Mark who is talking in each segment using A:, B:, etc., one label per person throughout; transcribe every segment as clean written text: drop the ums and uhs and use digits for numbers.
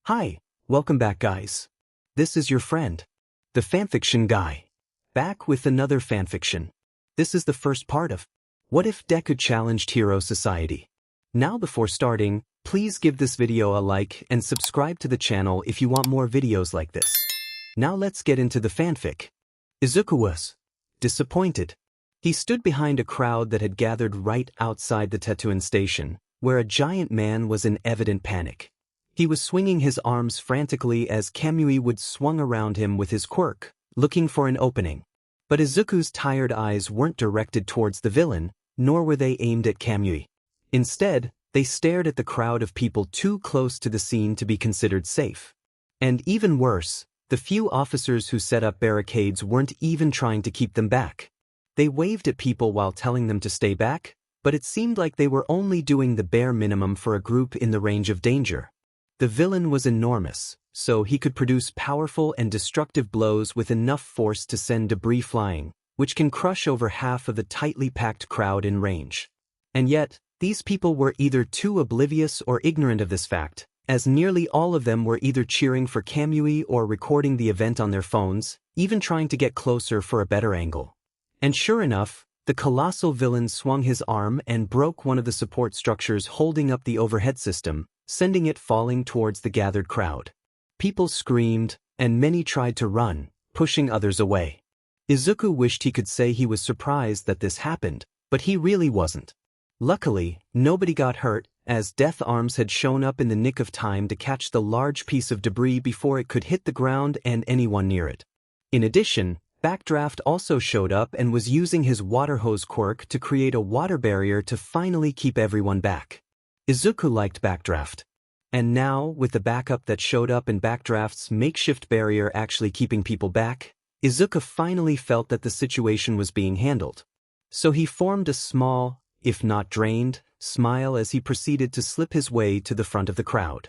A: Hi, welcome back guys. This is your friend, the fanfiction guy, back with another fanfiction. This is the first part of What If Deku Challenged Hero Society. Now before starting, please give this video a like and subscribe to the channel if you want more videos like this. Now let's get into the fanfic. Izuku was disappointed. He stood behind a crowd that had gathered right outside the Tetsuin station, where a giant man was in evident panic. He was swinging his arms frantically as Kamui would swung around him with his quirk, looking for an opening. But Izuku's tired eyes weren't directed towards the villain, nor were they aimed at Kamui. Instead, they stared at the crowd of people too close to the scene to be considered safe. And even worse, the few officers who set up barricades weren't even trying to keep them back. They waved at people while telling them to stay back, but it seemed like they were only doing the bare minimum for a group in the range of danger. The villain was enormous, so he could produce powerful and destructive blows with enough force to send debris flying, which can crush over half of the tightly packed crowd in range. And yet, these people were either too oblivious or ignorant of this fact, as nearly all of them were either cheering for Kamui or recording the event on their phones, even trying to get closer for a better angle. And sure enough, the colossal villain swung his arm and broke one of the support structures holding up the overhead system, sending it falling towards the gathered crowd. People screamed, and many tried to run, pushing others away. Izuku wished he could say he was surprised that this happened, but he really wasn't. Luckily, nobody got hurt, as death arms had shown up in the nick of time to catch the large piece of debris before it could hit the ground and anyone near it. In addition, Backdraft also showed up and was using his water hose quirk to create a water barrier to finally keep everyone back. Izuku liked Backdraft. And now, with the backup that showed up in Backdraft's makeshift barrier actually keeping people back, Izuku finally felt that the situation was being handled. So he formed a small, if not drained, smile as he proceeded to slip his way to the front of the crowd.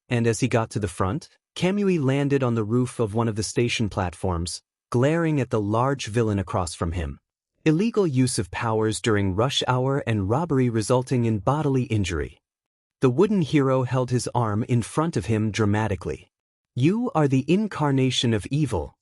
A: And as he got to the front, Kamui landed on the roof of one of the station platforms, glaring at the large villain across from him. Illegal use of powers during rush hour and robbery resulting in bodily injury. The wooden hero held his arm in front of him dramatically. "You are the incarnation of evil."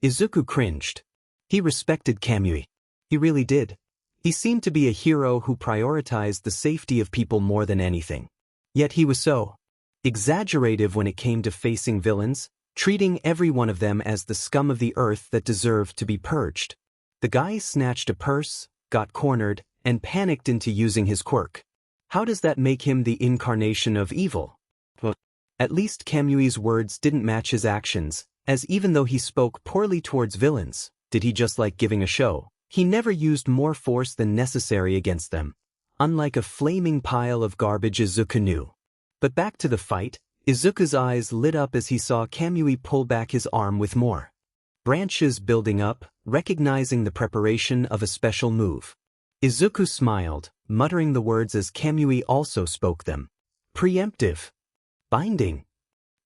A: Izuku cringed. He respected Kamui. He really did. He seemed to be a hero who prioritized the safety of people more than anything. Yet he was so exaggerative when it came to facing villains, treating every one of them as the scum of the earth that deserved to be purged. The guy snatched a purse, got cornered, and panicked into using his quirk. How does that make him the incarnation of evil? Well, at least Kamui's words didn't match his actions, as even though he spoke poorly towards villains, did he just like giving a show? He never used more force than necessary against them. Unlike a flaming pile of garbage Izuku knew. But back to the fight, Izuku's eyes lit up as he saw Kamui pull back his arm with more branches building up, recognizing the preparation of a special move. Izuku smiled, muttering the words as Kamui also spoke them. Preemptive. Binding.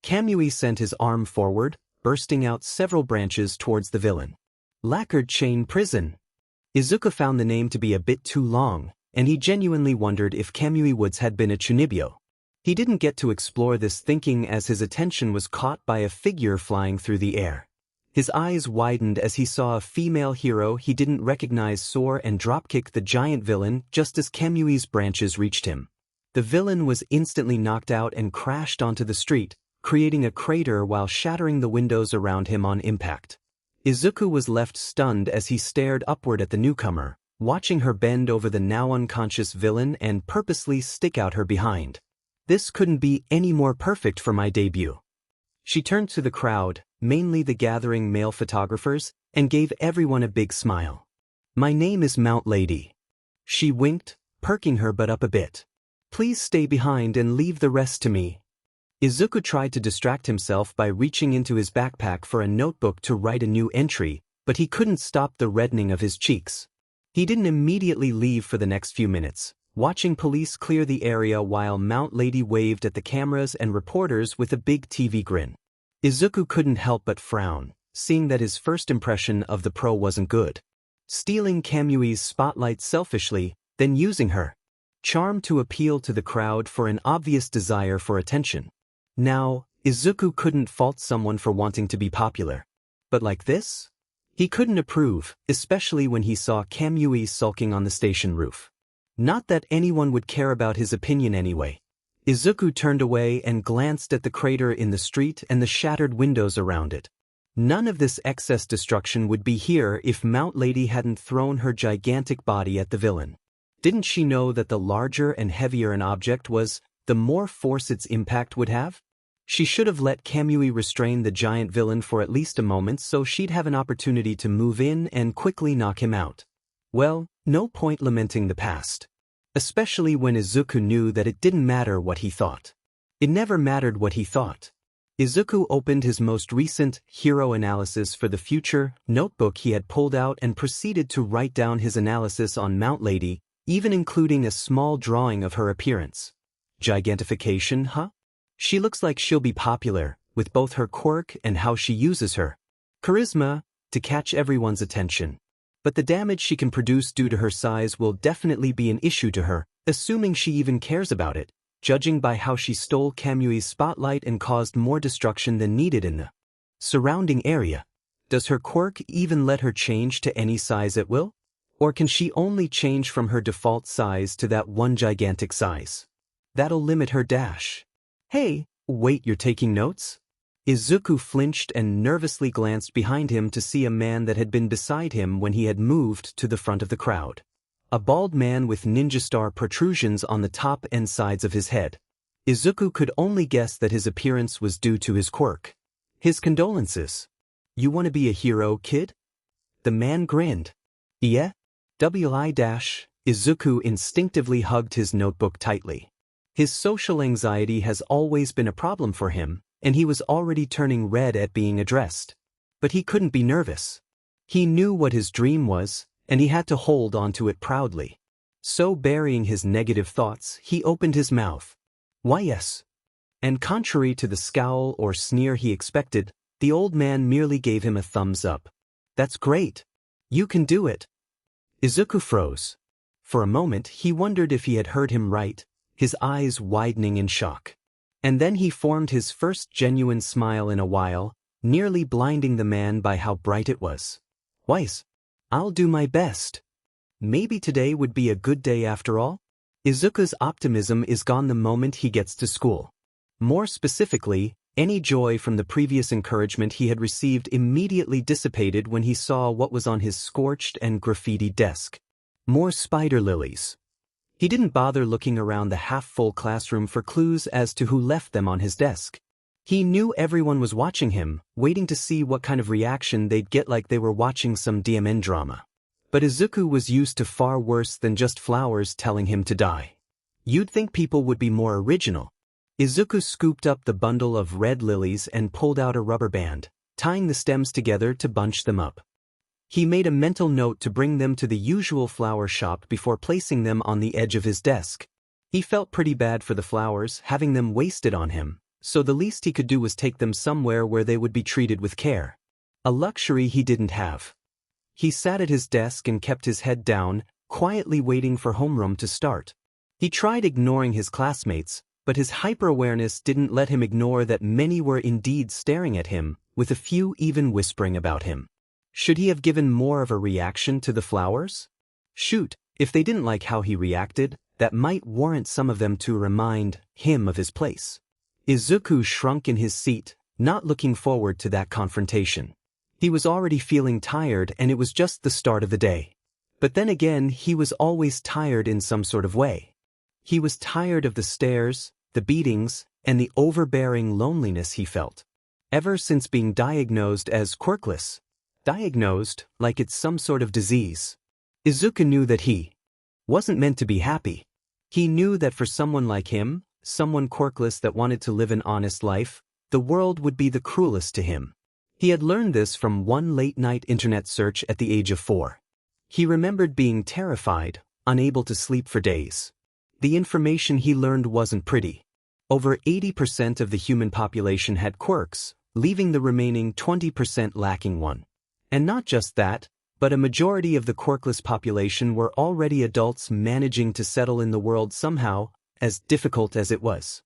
A: Kamui sent his arm forward, bursting out several branches towards the villain. Lacquered chain prison. Izuku found the name to be a bit too long, and he genuinely wondered if Kamui Woods had been a Chunibyo. He didn't get to explore this thinking as his attention was caught by a figure flying through the air. His eyes widened as he saw a female hero he didn't recognize soar and dropkick the giant villain just as Kamui's branches reached him. The villain was instantly knocked out and crashed onto the street, creating a crater while shattering the windows around him on impact. Izuku was left stunned as he stared upward at the newcomer, watching her bend over the now unconscious villain and purposely stick out her behind. This couldn't be any more perfect for my debut. She turned to the crowd, mainly the gathering male photographers, and gave everyone a big smile. "My name is Mount Lady." She winked, perking her butt up a bit. "Please stay behind and leave the rest to me." Izuku tried to distract himself by reaching into his backpack for a notebook to write a new entry, but he couldn't stop the reddening of his cheeks. He didn't immediately leave for the next few minutes, watching police clear the area while Mount Lady waved at the cameras and reporters with a big TV grin. Izuku couldn't help but frown, seeing that his first impression of the pro wasn't good. Stealing Kamui's spotlight selfishly, then using her charm to appeal to the crowd for an obvious desire for attention. Now, Izuku couldn't fault someone for wanting to be popular. But like this? He couldn't approve, especially when he saw Kamui sulking on the station roof. Not that anyone would care about his opinion anyway. Izuku turned away and glanced at the crater in the street and the shattered windows around it. None of this excess destruction would be here if Mount Lady hadn't thrown her gigantic body at the villain. Didn't she know that the larger and heavier an object was, the more force its impact would have? She should have let Kamui restrain the giant villain for at least a moment so she'd have an opportunity to move in and quickly knock him out. Well, no point lamenting the past. Especially when Izuku knew that it didn't matter what he thought. It never mattered what he thought. Izuku opened his most recent hero analysis for the future notebook he had pulled out and proceeded to write down his analysis on Mount Lady, even including a small drawing of her appearance. Gigantification, huh? She looks like she'll be popular, with both her quirk and how she uses her charisma to catch everyone's attention. But the damage she can produce due to her size will definitely be an issue to her, assuming she even cares about it, judging by how she stole Kamui's spotlight and caused more destruction than needed in the surrounding area. Does her quirk even let her change to any size at will? Or can she only change from her default size to that one gigantic size? That'll limit her dash. Hey, wait, you're taking notes? Izuku flinched and nervously glanced behind him to see a man that had been beside him when he had moved to the front of the crowd. A bald man with ninja star protrusions on the top and sides of his head. Izuku could only guess that his appearance was due to his quirk. His condolences. You want to be a hero, kid? The man grinned. Yeah? Izuku instinctively hugged his notebook tightly. His social anxiety has always been a problem for him, and he was already turning red at being addressed. But he couldn't be nervous. He knew what his dream was, and he had to hold onto it proudly. So burying his negative thoughts, he opened his mouth. Why yes. And contrary to the scowl or sneer he expected, the old man merely gave him a thumbs up. That's great. You can do it. Izuku froze. For a moment he wondered if he had heard him right, his eyes widening in shock. And then he formed his first genuine smile in a while, nearly blinding the man by how bright it was. Wise. I'll do my best. Maybe today would be a good day after all? Izuku's optimism is gone the moment he gets to school. More specifically, any joy from the previous encouragement he had received immediately dissipated when he saw what was on his scorched and graffitied desk. More spider lilies. He didn't bother looking around the half-full classroom for clues as to who left them on his desk. He knew everyone was watching him, waiting to see what kind of reaction they'd get, like they were watching some DMN drama. But Izuku was used to far worse than just flowers telling him to die. You'd think people would be more original. Izuku scooped up the bundle of red lilies and pulled out a rubber band, tying the stems together to bunch them up. He made a mental note to bring them to the usual flower shop before placing them on the edge of his desk. He felt pretty bad for the flowers, having them wasted on him, so the least he could do was take them somewhere where they would be treated with care. A luxury he didn't have. He sat at his desk and kept his head down, quietly waiting for homeroom to start. He tried ignoring his classmates, but his hyper-awareness didn't let him ignore that many were indeed staring at him, with a few even whispering about him. Should he have given more of a reaction to the flowers? Shoot, if they didn't like how he reacted, that might warrant some of them to remind him of his place. Izuku shrunk in his seat, not looking forward to that confrontation. He was already feeling tired and it was just the start of the day. But then again, he was always tired in some sort of way. He was tired of the stares, the beatings, and the overbearing loneliness he felt. Ever since being diagnosed as quirkless. Diagnosed like it's some sort of disease. Izuku knew that he wasn't meant to be happy. He knew that for someone like him, someone quirkless that wanted to live an honest life, the world would be the cruelest to him. He had learned this from one late-night internet search at the age of 4. He remembered being terrified, unable to sleep for days. The information he learned wasn't pretty. Over 80% of the human population had quirks, leaving the remaining 20% lacking one. And not just that, but a majority of the quirkless population were already adults managing to settle in the world somehow, as difficult as it was.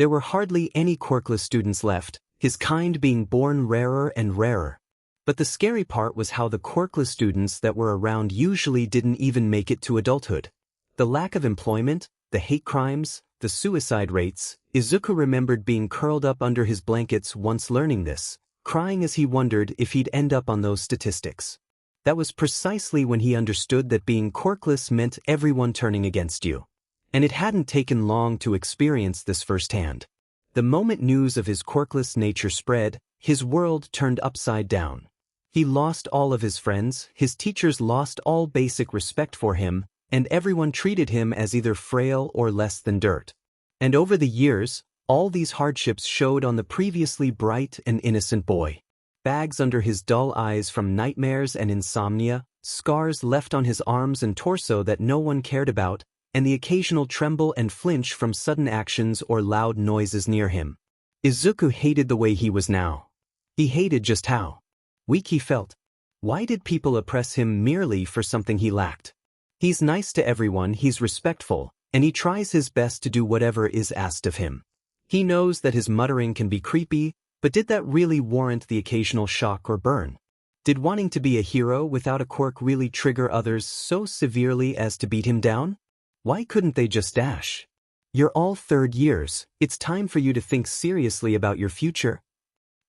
A: There were hardly any quirkless students left, his kind being born rarer and rarer. But the scary part was how the quirkless students that were around usually didn't even make it to adulthood. The lack of employment, the hate crimes, the suicide rates. Izuku remembered being curled up under his blankets once learning this, crying as he wondered if he'd end up on those statistics. That was precisely when he understood that being quirkless meant everyone turning against you. And it hadn't taken long to experience this firsthand. The moment news of his quirkless nature spread, his world turned upside down. He lost all of his friends, his teachers lost all basic respect for him, and everyone treated him as either frail or less than dirt. And over the years, all these hardships showed on the previously bright and innocent boy. Bags under his dull eyes from nightmares and insomnia, scars left on his arms and torso that no one cared about, and the occasional tremble and flinch from sudden actions or loud noises near him. Izuku hated the way he was now. He hated just how weak he felt. Why did people oppress him merely for something he lacked? He's nice to everyone, he's respectful, and he tries his best to do whatever is asked of him. He knows that his muttering can be creepy, but did that really warrant the occasional shock or burn? Did wanting to be a hero without a quirk really trigger others so severely as to beat him down? Why couldn't they just dash? You're all third years, it's time for you to think seriously about your future.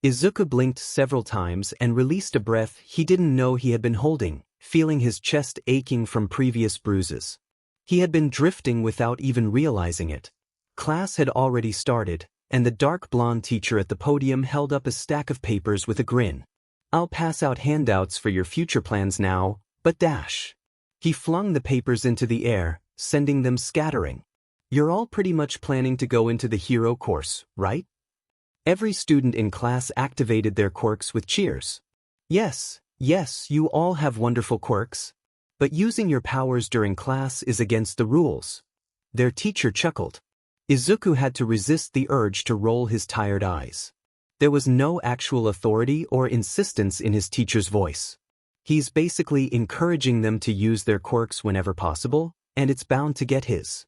A: Izuku blinked several times and released a breath he didn't know he had been holding, feeling his chest aching from previous bruises. He had been drifting without even realizing it. Class had already started, and the dark blonde teacher at the podium held up a stack of papers with a grin. I'll pass out handouts for your future plans now, but dash. He flung the papers into the air, sending them scattering. You're all pretty much planning to go into the hero course, right? Every student in class activated their quirks with cheers. Yes, you all have wonderful quirks. But using your powers during class is against the rules. Their teacher chuckled. Izuku had to resist the urge to roll his tired eyes. There was no actual authority or insistence in his teacher's voice. He's basically encouraging them to use their quirks whenever possible, and it's bound to get his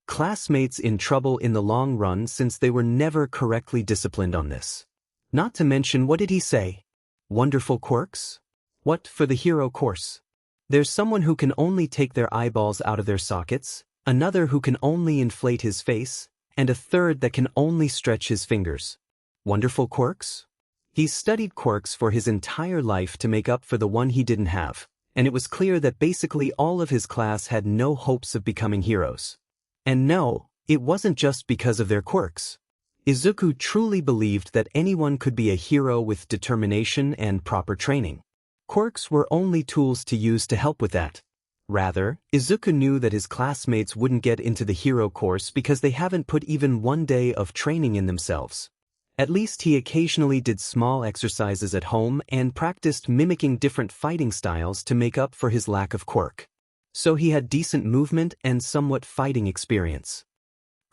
A: classmates in trouble in the long run since they were never correctly disciplined on this. Not to mention, what did he say? Wonderful quirks? What for the hero course? There's someone who can only take their eyeballs out of their sockets, another who can only inflate his face, and a third that can only stretch his fingers. Wonderful quirks? He's studied quirks for his entire life to make up for the one he didn't have, and it was clear that basically all of his class had no hopes of becoming heroes. And no, it wasn't just because of their quirks. Izuku truly believed that anyone could be a hero with determination and proper training. Quirks were only tools to use to help with that. Rather, Izuku knew that his classmates wouldn't get into the hero course because they haven't put even one day of training in themselves. At least he occasionally did small exercises at home and practiced mimicking different fighting styles to make up for his lack of quirk. So he had decent movement and somewhat fighting experience.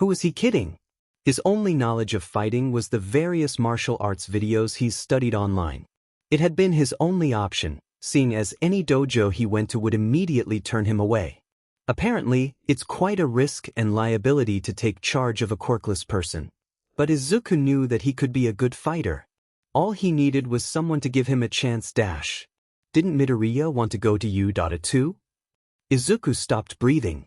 A: Who was he kidding? His only knowledge of fighting was the various martial arts videos he's studied online. It had been his only option, seeing as any dojo he went to would immediately turn him away. Apparently, it's quite a risk and liability to take charge of a quirkless person. But Izuku knew that he could be a good fighter. All he needed was someone to give him a chance. Dash. Didn't Midoriya want to go to Uda too? Izuku stopped breathing.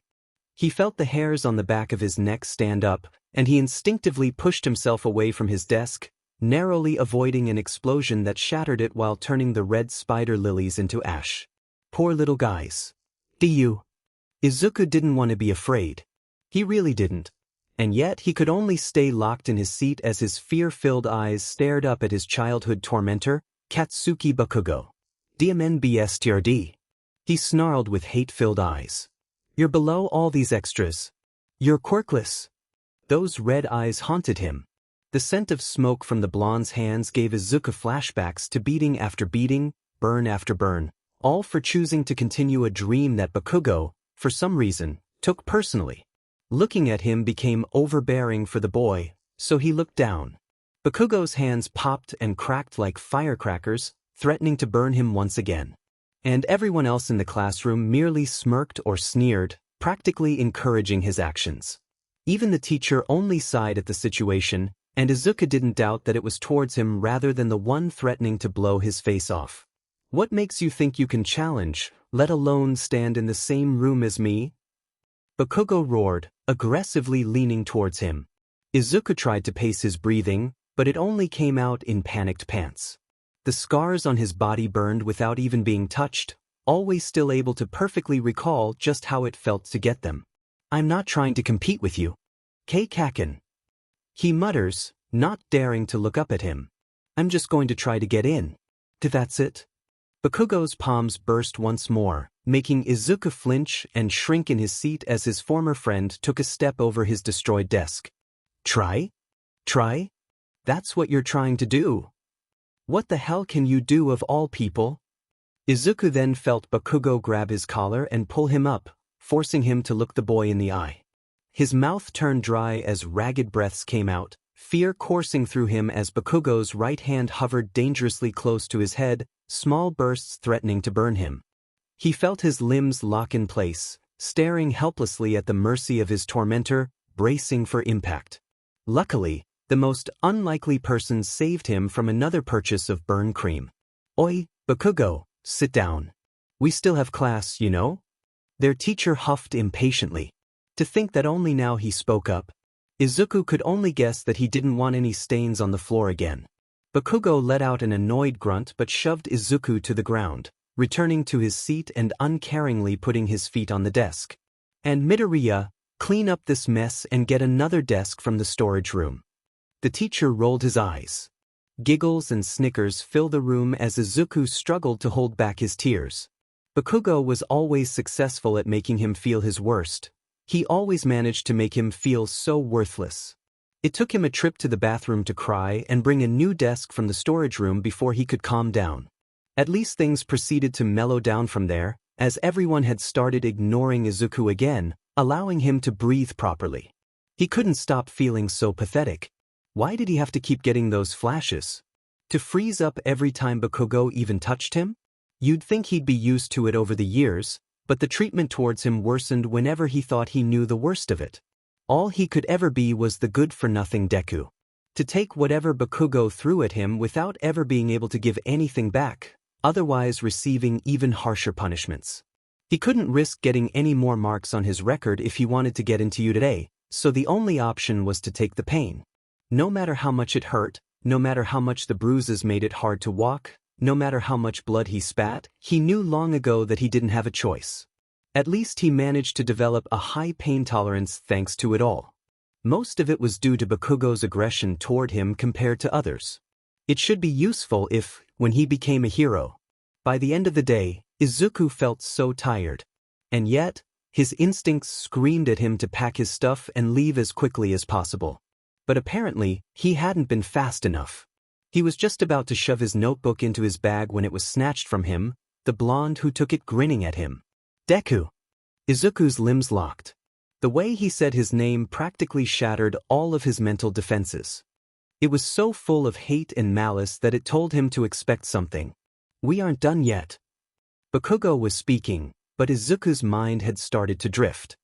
A: He felt the hairs on the back of his neck stand up, and he instinctively pushed himself away from his desk, narrowly avoiding an explosion that shattered it while turning the red spider lilies into ash. Poor little guys. Izuku didn't want to be afraid. He really didn't. And yet he could only stay locked in his seat as his fear-filled eyes stared up at his childhood tormentor, Katsuki Bakugo. DMNBSTRD. He snarled with hate-filled eyes. You're below all these extras. You're quirkless. Those red eyes haunted him. The scent of smoke from the blonde's hands gave Izuku flashbacks to beating after beating, burn after burn, all for choosing to continue a dream that Bakugo, for some reason, took personally. Looking at him became overbearing for the boy, so he looked down. Bakugo's hands popped and cracked like firecrackers, threatening to burn him once again. And everyone else in the classroom merely smirked or sneered, practically encouraging his actions. Even the teacher only sighed at the situation, and Izuku didn't doubt that it was towards him rather than the one threatening to blow his face off. What makes you think you can challenge, let alone stand in the same room as me? Bakugo roared, aggressively leaning towards him. Izuku tried to pace his breathing, but it only came out in panicked pants. The scars on his body burned without even being touched, always still able to perfectly recall just how it felt to get them. I'm not trying to compete with you. Kaken. He mutters, not daring to look up at him. I'm just going to try to get in. That's it. Bakugo's palms burst once more, making Izuku flinch and shrink in his seat as his former friend took a step over his destroyed desk. Try? Try? That's what you're trying to do. What the hell can you do of all people? Izuku then felt Bakugo grab his collar and pull him up, forcing him to look the boy in the eye. His mouth turned dry as ragged breaths came out, fear coursing through him as Bakugo's right hand hovered dangerously close to his head, small bursts threatening to burn him. He felt his limbs lock in place, staring helplessly at the mercy of his tormentor, bracing for impact. Luckily, the most unlikely person saved him from another purchase of burn cream. Oi, Bakugo, sit down. We still have class, you know? Their teacher huffed impatiently. To think that only now he spoke up. Izuku could only guess that he didn't want any stains on the floor again. Bakugo let out an annoyed grunt but shoved Izuku to the ground, returning to his seat and uncaringly putting his feet on the desk. And Midoriya, clean up this mess and get another desk from the storage room. The teacher rolled his eyes. Giggles and snickers filled the room as Izuku struggled to hold back his tears. Bakugo was always successful at making him feel his worst. He always managed to make him feel so worthless. It took him a trip to the bathroom to cry and bring a new desk from the storage room before he could calm down. At least things proceeded to mellow down from there, as everyone had started ignoring Izuku again, allowing him to breathe properly. He couldn't stop feeling so pathetic. Why did he have to keep getting those flashes? To freeze up every time Bakugo even touched him? You'd think he'd be used to it over the years, but the treatment towards him worsened whenever he thought he knew the worst of it. All he could ever be was the good-for-nothing Deku. To take whatever Bakugo threw at him without ever being able to give anything back, otherwise receiving even harsher punishments. He couldn't risk getting any more marks on his record if he wanted to get into today, so the only option was to take the pain. No matter how much it hurt, no matter how much the bruises made it hard to walk, no matter how much blood he spat, he knew long ago that he didn't have a choice. At least he managed to develop a high pain tolerance thanks to it all. Most of it was due to Bakugo's aggression toward him compared to others. It should be useful if, when he became a hero. By the end of the day, Izuku felt so tired. And yet, his instincts screamed at him to pack his stuff and leave as quickly as possible. But apparently, he hadn't been fast enough. He was just about to shove his notebook into his bag when it was snatched from him, the blonde who took it grinning at him. Deku. Izuku's limbs locked. The way he said his name practically shattered all of his mental defenses. It was so full of hate and malice that it told him to expect something. We aren't done yet. Bakugo was speaking, but Izuku's mind had started to drift.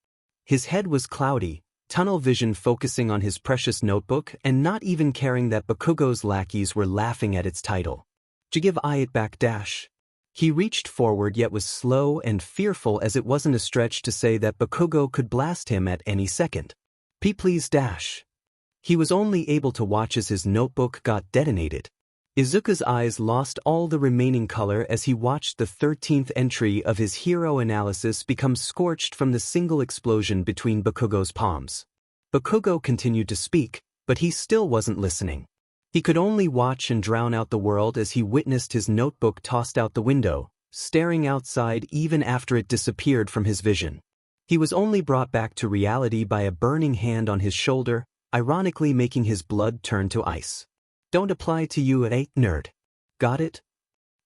A: His head was cloudy, tunnel vision focusing on his precious notebook and not even caring that Bakugo's lackeys were laughing at its title. Give I it back dash. He reached forward yet was slow and fearful as it wasn't a stretch to say that Bakugo could blast him at any second. Please dash. He was only able to watch as his notebook got detonated. Izuku's eyes lost all the remaining color as he watched the 13th entry of his hero analysis become scorched from the single explosion between Bakugo's palms. Bakugo continued to speak, but he still wasn't listening. He could only watch and drown out the world as he witnessed his notebook tossed out the window, staring outside even after it disappeared from his vision. He was only brought back to reality by a burning hand on his shoulder, ironically making his blood turn to ice. Don't apply to you, nerd. Got it?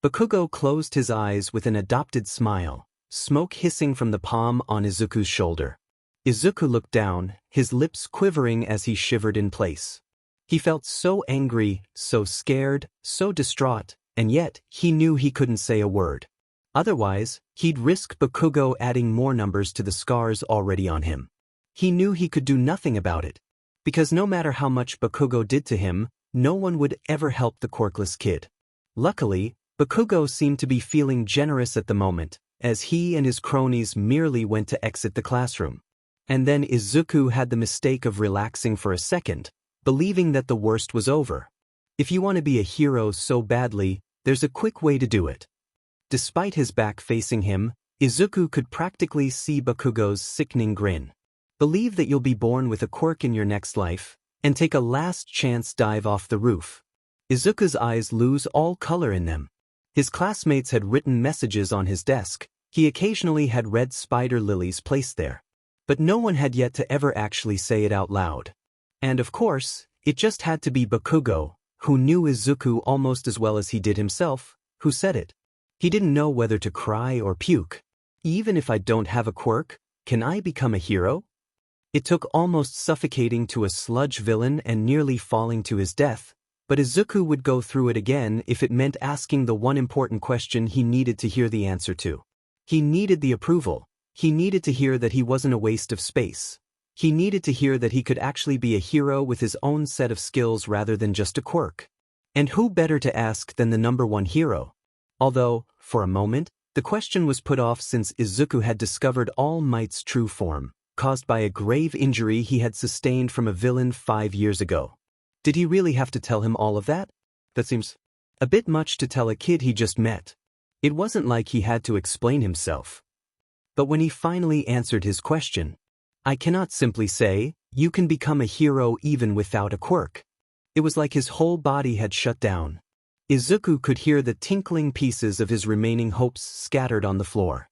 A: Bakugo closed his eyes with an adopted smile, smoke hissing from the palm on Izuku's shoulder. Izuku looked down, his lips quivering as he shivered in place. He felt so angry, so scared, so distraught, and yet he knew he couldn't say a word. Otherwise, he'd risk Bakugo adding more numbers to the scars already on him. He knew he could do nothing about it. Because no matter how much Bakugo did to him, no one would ever help the quirkless kid. Luckily, Bakugo seemed to be feeling generous at the moment, as he and his cronies merely went to exit the classroom. And then Izuku had the mistake of relaxing for a second, believing that the worst was over. If you want to be a hero so badly, there's a quick way to do it. Despite his back facing him, Izuku could practically see Bakugo's sickening grin. Believe that you'll be born with a quirk in your next life, and take a last chance dive off the roof. Izuku's eyes lose all color in them. His classmates had written messages on his desk, he occasionally had red spider lilies placed there. But no one had yet to ever actually say it out loud. And of course, it just had to be Bakugo, who knew Izuku almost as well as he did himself, who said it. He didn't know whether to cry or puke. Even if I don't have a quirk, can I become a hero? It took almost suffocating to a sludge villain and nearly falling to his death, but Izuku would go through it again if it meant asking the one important question he needed to hear the answer to. He needed the approval. He needed to hear that he wasn't a waste of space. He needed to hear that he could actually be a hero with his own set of skills rather than just a quirk. And who better to ask than the #1 hero? Although, for a moment, the question was put off since Izuku had discovered All Might's true form, caused by a grave injury he had sustained from a villain 5 years ago. Did he really have to tell him all of that? That seems a bit much to tell a kid he just met. It wasn't like he had to explain himself. But when he finally answered his question, I cannot simply say, you can become a hero even without a quirk. It was like his whole body had shut down. Izuku could hear the tinkling pieces of his remaining hopes scattered on the floor.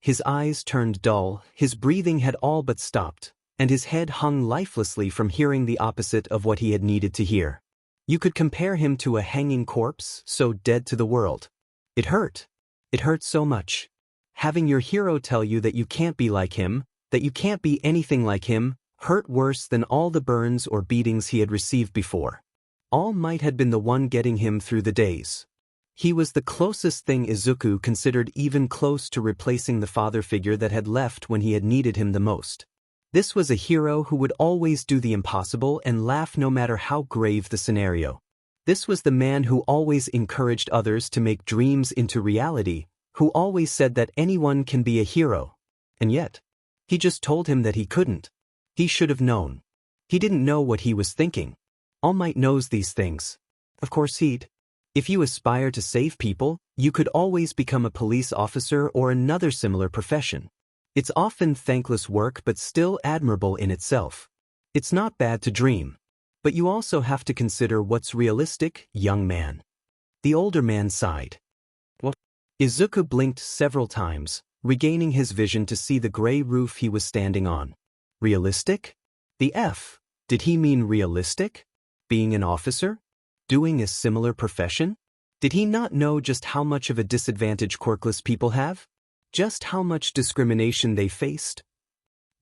A: His eyes turned dull, his breathing had all but stopped, and his head hung lifelessly from hearing the opposite of what he had needed to hear. You could compare him to a hanging corpse, so dead to the world. It hurt. It hurt so much. Having your hero tell you that you can't be like him, that you can't be anything like him, hurt worse than all the burns or beatings he had received before. All Might had been the one getting him through the days. He was the closest thing Izuku considered even close to replacing the father figure that had left when he had needed him the most. This was a hero who would always do the impossible and laugh no matter how grave the scenario. This was the man who always encouraged others to make dreams into reality, who always said that anyone can be a hero. And yet, he just told him that he couldn't. He should have known. He didn't know what he was thinking. All Might knows these things. Of course he'd. If you aspire to save people, you could always become a police officer or another similar profession. It's often thankless work but still admirable in itself. It's not bad to dream. But you also have to consider what's realistic, young man. The older man sighed. What? Izuku blinked several times, regaining his vision to see the gray roof he was standing on. Realistic? The F. Did he mean realistic? Being an officer? Doing a similar profession? Did he not know just how much of a disadvantage quirkless people have? Just how much discrimination they faced?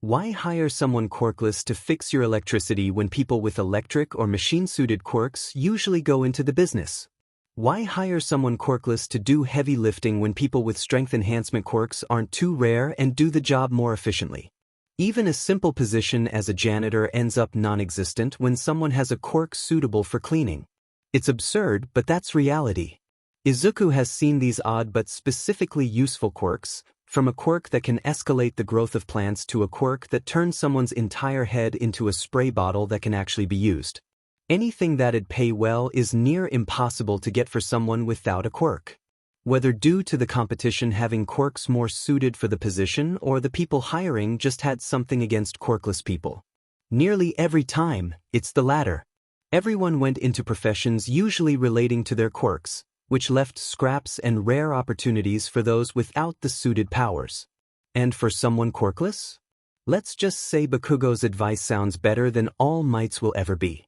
A: Why hire someone quirkless to fix your electricity when people with electric or machine-suited quirks usually go into the business? Why hire someone quirkless to do heavy lifting when people with strength enhancement quirks aren't too rare and do the job more efficiently? Even a simple position as a janitor ends up non-existent when someone has a quirk suitable for cleaning. It's absurd, but that's reality. Izuku has seen these odd but specifically useful quirks, from a quirk that can escalate the growth of plants to a quirk that turns someone's entire head into a spray bottle that can actually be used. Anything that'd pay well is near impossible to get for someone without a quirk. Whether due to the competition having quirks more suited for the position or the people hiring just had something against quirkless people. Nearly every time, it's the latter. Everyone went into professions usually relating to their quirks, which left scraps and rare opportunities for those without the suited powers. And for someone quirkless? Let's just say Bakugo's advice sounds better than All Might's will ever be.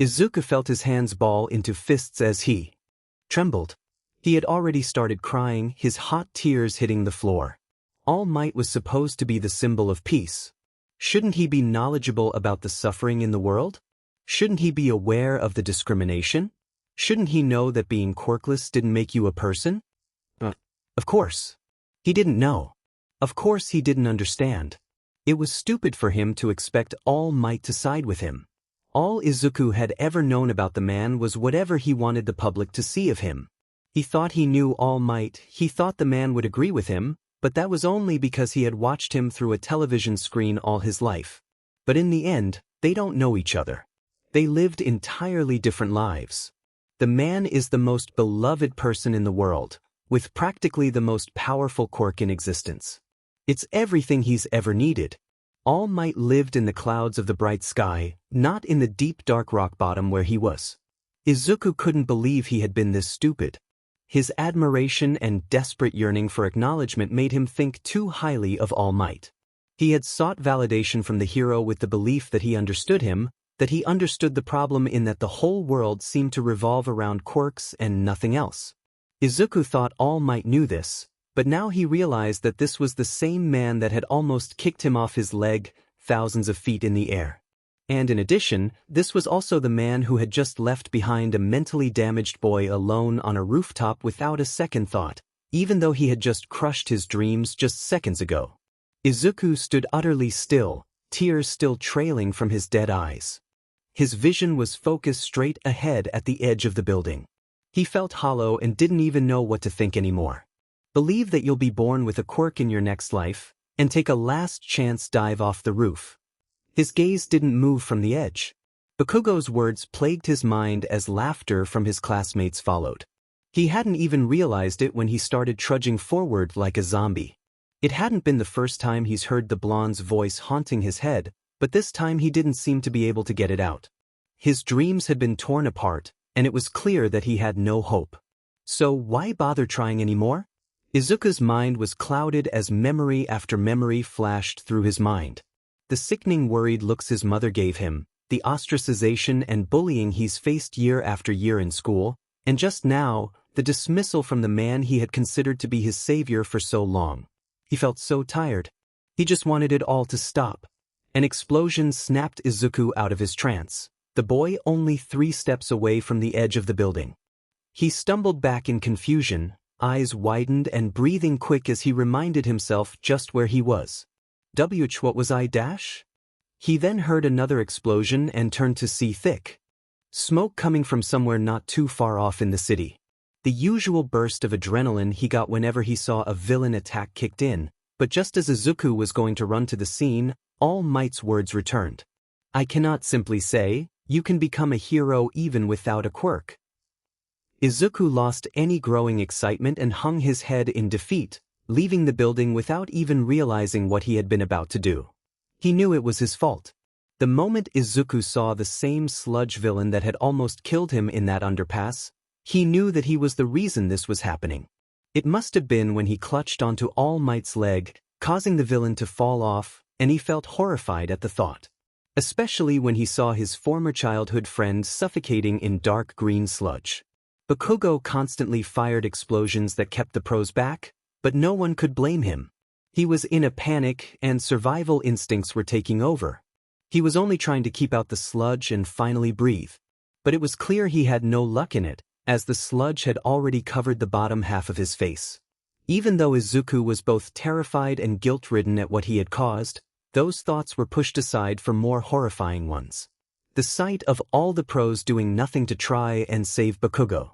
A: Izuku felt his hands ball into fists as he trembled. He had already started crying, his hot tears hitting the floor. All Might was supposed to be the symbol of peace. Shouldn't he be knowledgeable about the suffering in the world? Shouldn't he be aware of the discrimination? Shouldn't he know that being quirkless didn't make you a person? Of course. He didn't know. Of course he didn't understand. It was stupid for him to expect All Might to side with him. All Izuku had ever known about the man was whatever he wanted the public to see of him. He thought he knew All Might, he thought the man would agree with him, but that was only because he had watched him through a television screen all his life. But in the end, they don't know each other. They lived entirely different lives. The man is the most beloved person in the world, with practically the most powerful quirk in existence. It's everything he's ever needed. All Might lived in the clouds of the bright sky, not in the deep dark rock bottom where he was. Izuku couldn't believe he had been this stupid. His admiration and desperate yearning for acknowledgement made him think too highly of All Might. He had sought validation from the hero with the belief that he understood him, that he understood the problem in that the whole world seemed to revolve around quirks and nothing else. Izuku thought All Might knew this, but now he realized that this was the same man that had almost kicked him off his leg thousands of feet in the air. And in addition, this was also the man who had just left behind a mentally damaged boy alone on a rooftop without a second thought, even though he had just crushed his dreams just seconds ago. Izuku stood utterly still, tears still trailing from his dead eyes. His vision was focused straight ahead at the edge of the building. He felt hollow and didn't even know what to think anymore. Believe that you'll be born with a quirk in your next life, and take a last chance dive off the roof. His gaze didn't move from the edge. Bakugo's words plagued his mind as laughter from his classmates followed. He hadn't even realized it when he started trudging forward like a zombie. It hadn't been the first time he's heard the blonde's voice haunting his head, but this time he didn't seem to be able to get it out. His dreams had been torn apart, and it was clear that he had no hope. So why bother trying anymore? Izuku's mind was clouded as memory after memory flashed through his mind. The sickening worried looks his mother gave him, the ostracization and bullying he's faced year after year in school, and just now, the dismissal from the man he had considered to be his savior for so long. He felt so tired. He just wanted it all to stop. An explosion snapped Izuku out of his trance, the boy only 3 steps away from the edge of the building. He stumbled back in confusion, eyes widened and breathing quick as he reminded himself just where he was. What was I dash? He then heard another explosion and turned to see thick smoke coming from somewhere not too far off in the city. The usual burst of adrenaline he got whenever he saw a villain attack kicked in, but just as Izuku was going to run to the scene, All Might's words returned. I cannot simply say, you can become a hero even without a quirk. Izuku lost any growing excitement and hung his head in defeat, leaving the building without even realizing what he had been about to do. He knew it was his fault. The moment Izuku saw the same sludge villain that had almost killed him in that underpass, he knew that he was the reason this was happening. It must have been when he clutched onto All Might's leg, causing the villain to fall off, and he felt horrified at the thought. Especially when he saw his former childhood friend suffocating in dark green sludge. Bakugo constantly fired explosions that kept the pros back, but no one could blame him. He was in a panic and survival instincts were taking over. He was only trying to keep out the sludge and finally breathe. But it was clear he had no luck in it, as the sludge had already covered the bottom half of his face. Even though Izuku was both terrified and guilt-ridden at what he had caused, those thoughts were pushed aside for more horrifying ones. The sight of all the pros doing nothing to try and save Bakugo.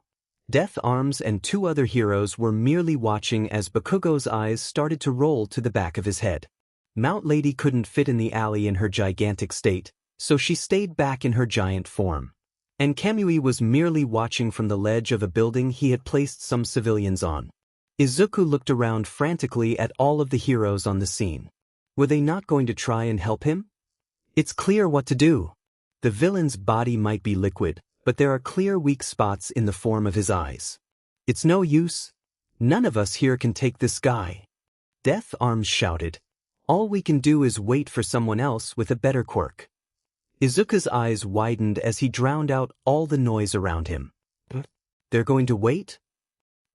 A: Death Arms and 2 other heroes were merely watching as Bakugo's eyes started to roll to the back of his head. Mount Lady couldn't fit in the alley in her gigantic state, so she stayed back in her giant form. And Kamui was merely watching from the ledge of a building he had placed some civilians on. Izuku looked around frantically at all of the heroes on the scene. Were they not going to try and help him? It's clear what to do. The villain's body might be liquid, but there are clear weak spots in the form of his eyes. It's no use. None of us here can take this guy. Death Arms shouted. All we can do is wait for someone else with a better quirk. Izuku's eyes widened as he drowned out all the noise around him. They're going to wait?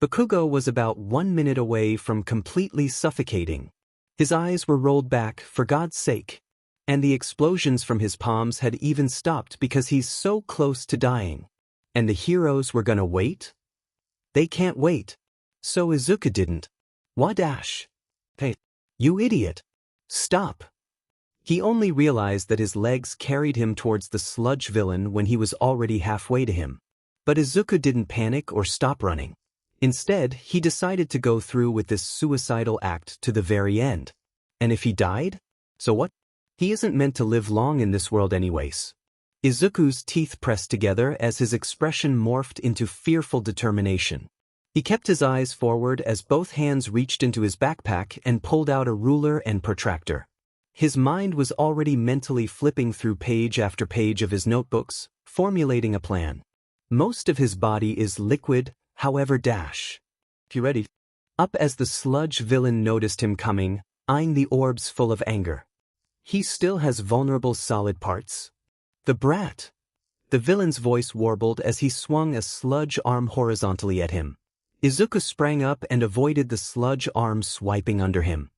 A: Bakugo was about 1 minute away from completely suffocating. His eyes were rolled back, for God's sake. And the explosions from his palms had even stopped because he's so close to dying. And the heroes were gonna wait? They can't wait. So Izuku didn't. Wadash. Hey, you idiot. Stop. He only realized that his legs carried him towards the sludge villain when he was already halfway to him. But Izuku didn't panic or stop running. Instead, he decided to go through with this suicidal act to the very end. And if he died? So what? He isn't meant to live long in this world anyways. Izuku's teeth pressed together as his expression morphed into fearful determination. He kept his eyes forward as both hands reached into his backpack and pulled out a ruler and protractor. His mind was already mentally flipping through page after page of his notebooks, formulating a plan. Most of his body is liquid, however You ready? Up as the sludge villain noticed him coming, eyeing the orbs full of anger. He still has vulnerable solid parts. The brat. The villain's voice warbled as he swung a sludge arm horizontally at him. Izuku sprang up and avoided the sludge arm swiping under him.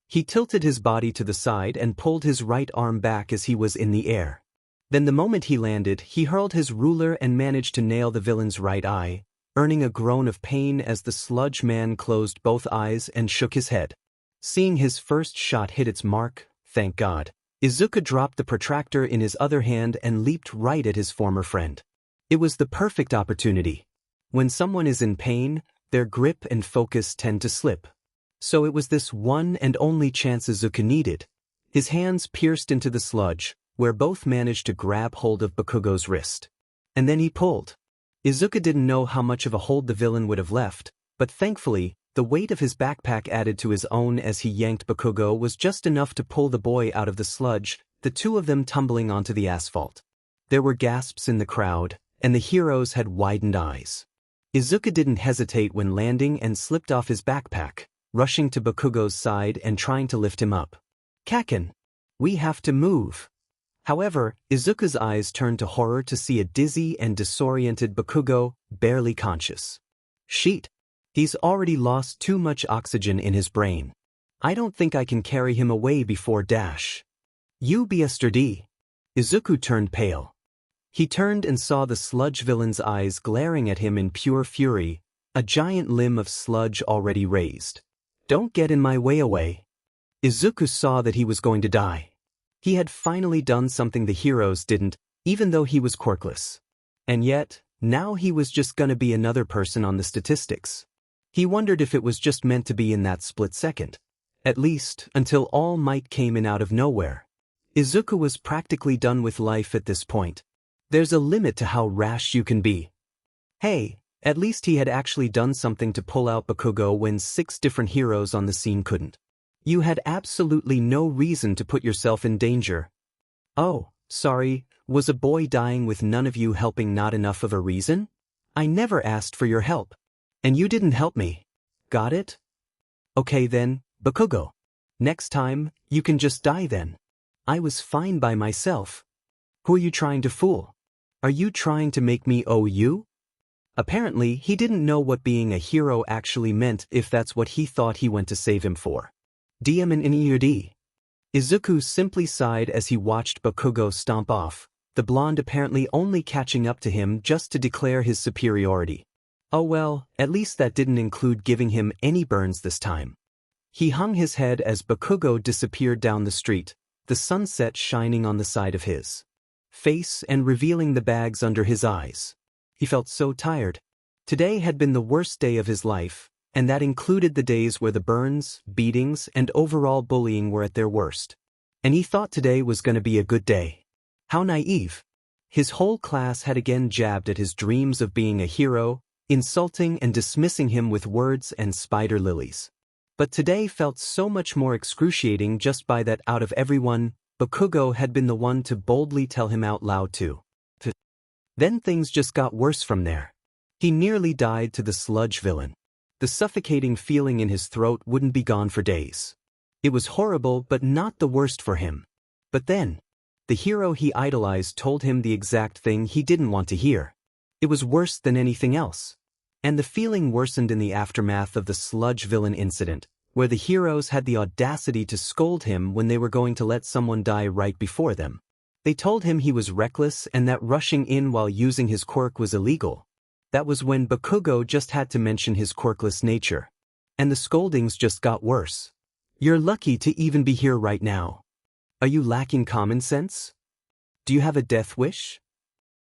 A: He tilted his body to the side and pulled his right arm back as he was in the air. Then the moment he landed, he hurled his ruler and managed to nail the villain's right eye, earning a groan of pain as the sludge man closed both eyes and shook his head. Seeing his first shot hit its mark, thank God, Izuku dropped the protractor in his other hand and leaped right at his former friend. It was the perfect opportunity. When someone is in pain, their grip and focus tend to slip. So it was this one and only chance Izuku needed. His hands pierced into the sludge, where both managed to grab hold of Bakugo's wrist. And then he pulled. Izuku didn't know how much of a hold the villain would have left, but thankfully, the weight of his backpack added to his own as he yanked Bakugo was just enough to pull the boy out of the sludge, the two of them tumbling onto the asphalt. There were gasps in the crowd, and the heroes had widened eyes. Izuku didn't hesitate when landing and slipped off his backpack, rushing to Bakugo's side and trying to lift him up. Kaken! We have to move! However, Izuku's eyes turned to horror to see a dizzy and disoriented Bakugo, barely conscious. Sheet! He's already lost too much oxygen in his brain. I don't think I can carry him away before . You be yesterday. Izuku turned pale. He turned and saw the sludge villain's eyes glaring at him in pure fury, a giant limb of sludge already raised. Don't get in my way away. Izuku saw that he was going to die. He had finally done something the heroes didn't, even though he was quirkless. And yet, now he was just gonna be another person on the statistics. He wondered if it was just meant to be in that split second. At least, until All Might came in out of nowhere. Izuku was practically done with life at this point. There's a limit to how rash you can be. Hey, at least he had actually done something to pull out Bakugo when 6 different heroes on the scene couldn't. You had absolutely no reason to put yourself in danger. Oh, sorry, was a boy dying with none of you helping not enough of a reason? I never asked for your help. And you didn't help me. Got it? Okay then, Bakugo. Next time, you can just die then. I was fine by myself. Who are you trying to fool? Are you trying to make me owe you? Apparently, he didn't know what being a hero actually meant if that's what he thought he went to save him for. Izuku simply sighed as he watched Bakugo stomp off, the blonde apparently only catching up to him just to declare his superiority. Oh well, at least that didn't include giving him any burns this time. He hung his head as Bakugo disappeared down the street, the sunset shining on the side of his face and revealing the bags under his eyes. He felt so tired. Today had been the worst day of his life, and that included the days where the burns, beatings, and overall bullying were at their worst. And he thought today was going to be a good day. How naive. His whole class had again jabbed at his dreams of being a hero, insulting and dismissing him with words and spider lilies. But today felt so much more excruciating just by that out of everyone, Bakugo had been the one to boldly tell him out loud to. Then things just got worse from there. He nearly died to the sludge villain. The suffocating feeling in his throat wouldn't be gone for days. It was horrible but not the worst for him. But then, the hero he idolized told him the exact thing he didn't want to hear. It was worse than anything else. And the feeling worsened in the aftermath of the sludge villain incident, where the heroes had the audacity to scold him when they were going to let someone die right before them. They told him he was reckless and that rushing in while using his quirk was illegal. That was when Bakugo just had to mention his quirkless nature. And the scoldings just got worse. You're lucky to even be here right now. Are you lacking common sense? Do you have a death wish?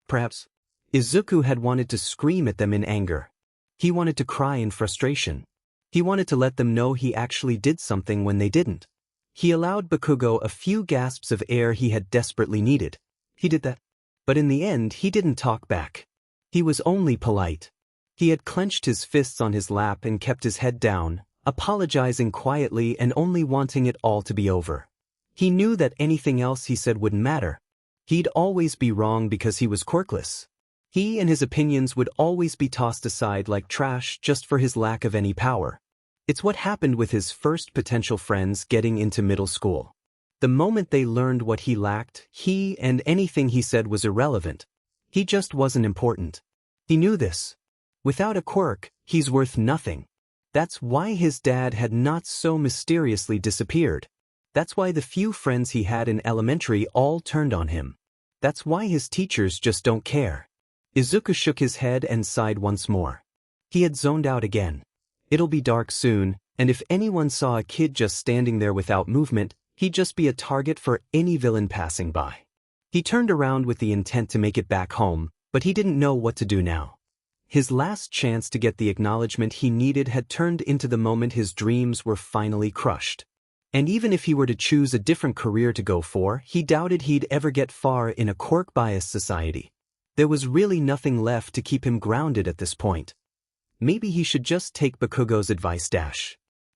A: Perhaps. Izuku had wanted to scream at them in anger. He wanted to cry in frustration. He wanted to let them know he actually did something when they didn't. He allowed Bakugo a few gasps of air he had desperately needed. He did that. But in the end, he didn't talk back. He was only polite. He had clenched his fists on his lap and kept his head down, apologizing quietly and only wanting it all to be over. He knew that anything else he said wouldn't matter. He'd always be wrong because he was quirkless. He and his opinions would always be tossed aside like trash just for his lack of any power. It's what happened with his first potential friends getting into middle school. The moment they learned what he lacked, he and anything he said was irrelevant. He just wasn't important. He knew this. Without a quirk, he's worth nothing. That's why his dad had not so mysteriously disappeared. That's why the few friends he had in elementary all turned on him. That's why his teachers just don't care. Izuku shook his head and sighed once more. He had zoned out again. It'll be dark soon, and if anyone saw a kid just standing there without movement, he'd just be a target for any villain passing by. He turned around with the intent to make it back home, but he didn't know what to do now. His last chance to get the acknowledgement he needed had turned into the moment his dreams were finally crushed. And even if he were to choose a different career to go for, he doubted he'd ever get far in a quirk-biased society. There was really nothing left to keep him grounded at this point. Maybe he should just take Bakugo's advice.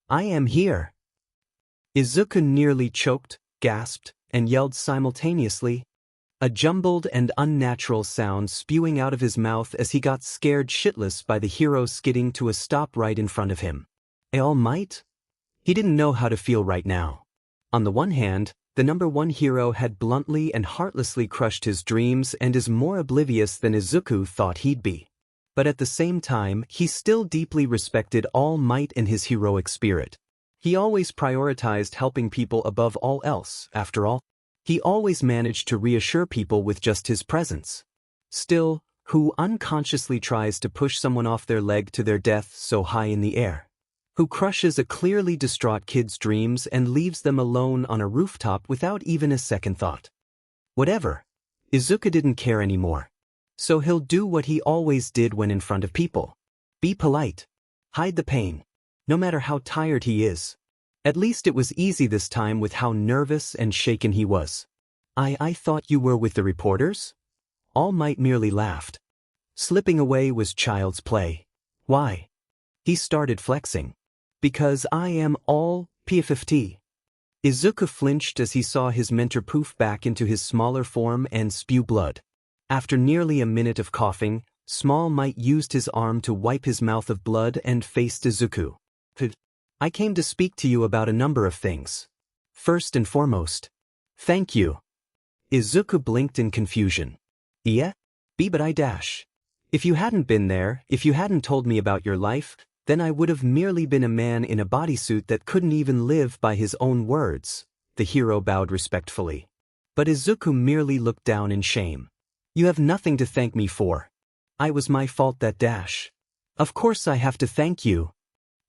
A: I am here. Izuku nearly choked, gasped, and yelled simultaneously. A jumbled and unnatural sound spewing out of his mouth as he got scared shitless by the hero skidding to a stop right in front of him. All Might? He didn't know how to feel right now. On the one hand, the number one hero had bluntly and heartlessly crushed his dreams and is more oblivious than Izuku thought he'd be. But at the same time, he still deeply respected All Might and his heroic spirit. He always prioritized helping people above all else, after all. He always managed to reassure people with just his presence. Still, who unconsciously tries to push someone off their leg to their death so high in the air? Who crushes a clearly distraught kid's dreams and leaves them alone on a rooftop without even a second thought? Whatever. Izuku didn't care anymore. So he'll do what he always did when in front of people. Be polite. Hide the pain. No matter how tired he is. At least it was easy this time with how nervous and shaken he was. I thought you were with the reporters? All Might merely laughed. Slipping away was child's play. Why? He started flexing. Because I am all PFFT. Izuku flinched as he saw his mentor poof back into his smaller form and spew blood. After nearly a minute of coughing, Small Might used his arm to wipe his mouth of blood and faced Izuku. I came to speak to you about a number of things. First and foremost, thank you. Izuku blinked in confusion. Yeah? But I dash. If you hadn't been there, if you hadn't told me about your life, then I would have merely been a man in a bodysuit that couldn't even live by his own words. The hero bowed respectfully. But Izuku merely looked down in shame. You have nothing to thank me for. I was my fault that dash. Of course I have to thank you.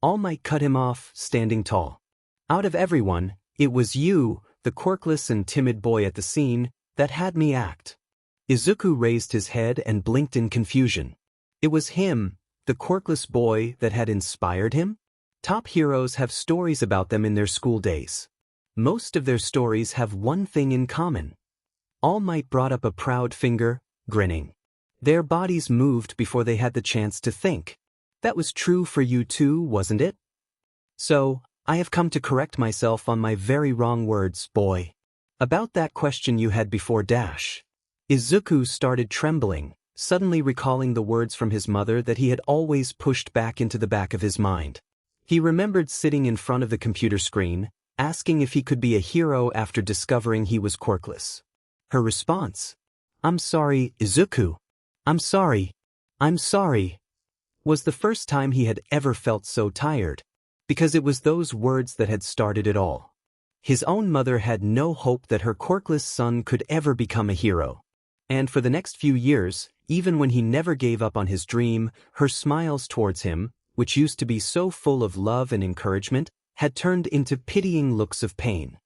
A: All Might cut him off, standing tall. Out of everyone, it was you, the quirkless and timid boy at the scene, that had me act. Izuku raised his head and blinked in confusion. It was him, the quirkless boy, that had inspired him? Top heroes have stories about them in their school days. Most of their stories have one thing in common. All Might brought up a proud finger, grinning. Their bodies moved before they had the chance to think. That was true for you too, wasn't it? So, I have come to correct myself on my very wrong words, boy. About that question you had before dash. Izuku started trembling, suddenly recalling the words from his mother that he had always pushed back into the back of his mind. He remembered sitting in front of the computer screen, asking if he could be a hero after discovering he was quirkless. Her response, "I'm sorry, Izuku. I'm sorry. I'm sorry," was the first time he had ever felt so tired, because it was those words that had started it all. His own mother had no hope that her quirkless son could ever become a hero. And for the next few years, even when he never gave up on his dream, her smiles towards him, which used to be so full of love and encouragement, had turned into pitying looks of pain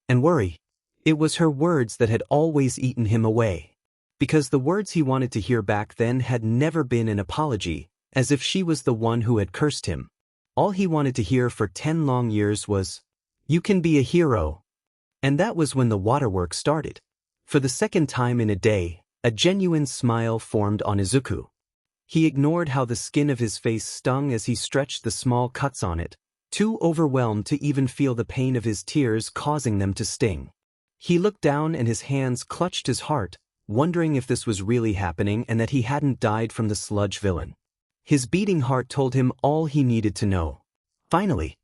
A: and worry. It was her words that had always eaten him away. Because the words he wanted to hear back then had never been an apology, as if she was the one who had cursed him. All he wanted to hear for 10 long years was, "You can be a hero." And that was when the waterworks started. For the second time in a day, a genuine smile formed on Izuku. He ignored how the skin of his face stung as he stretched the small cuts on it, too overwhelmed to even feel the pain of his tears causing them to sting. He looked down and his hands clutched his heart, wondering if this was really happening and that he hadn't died from the sludge villain. His beating heart told him all he needed to know. Finally.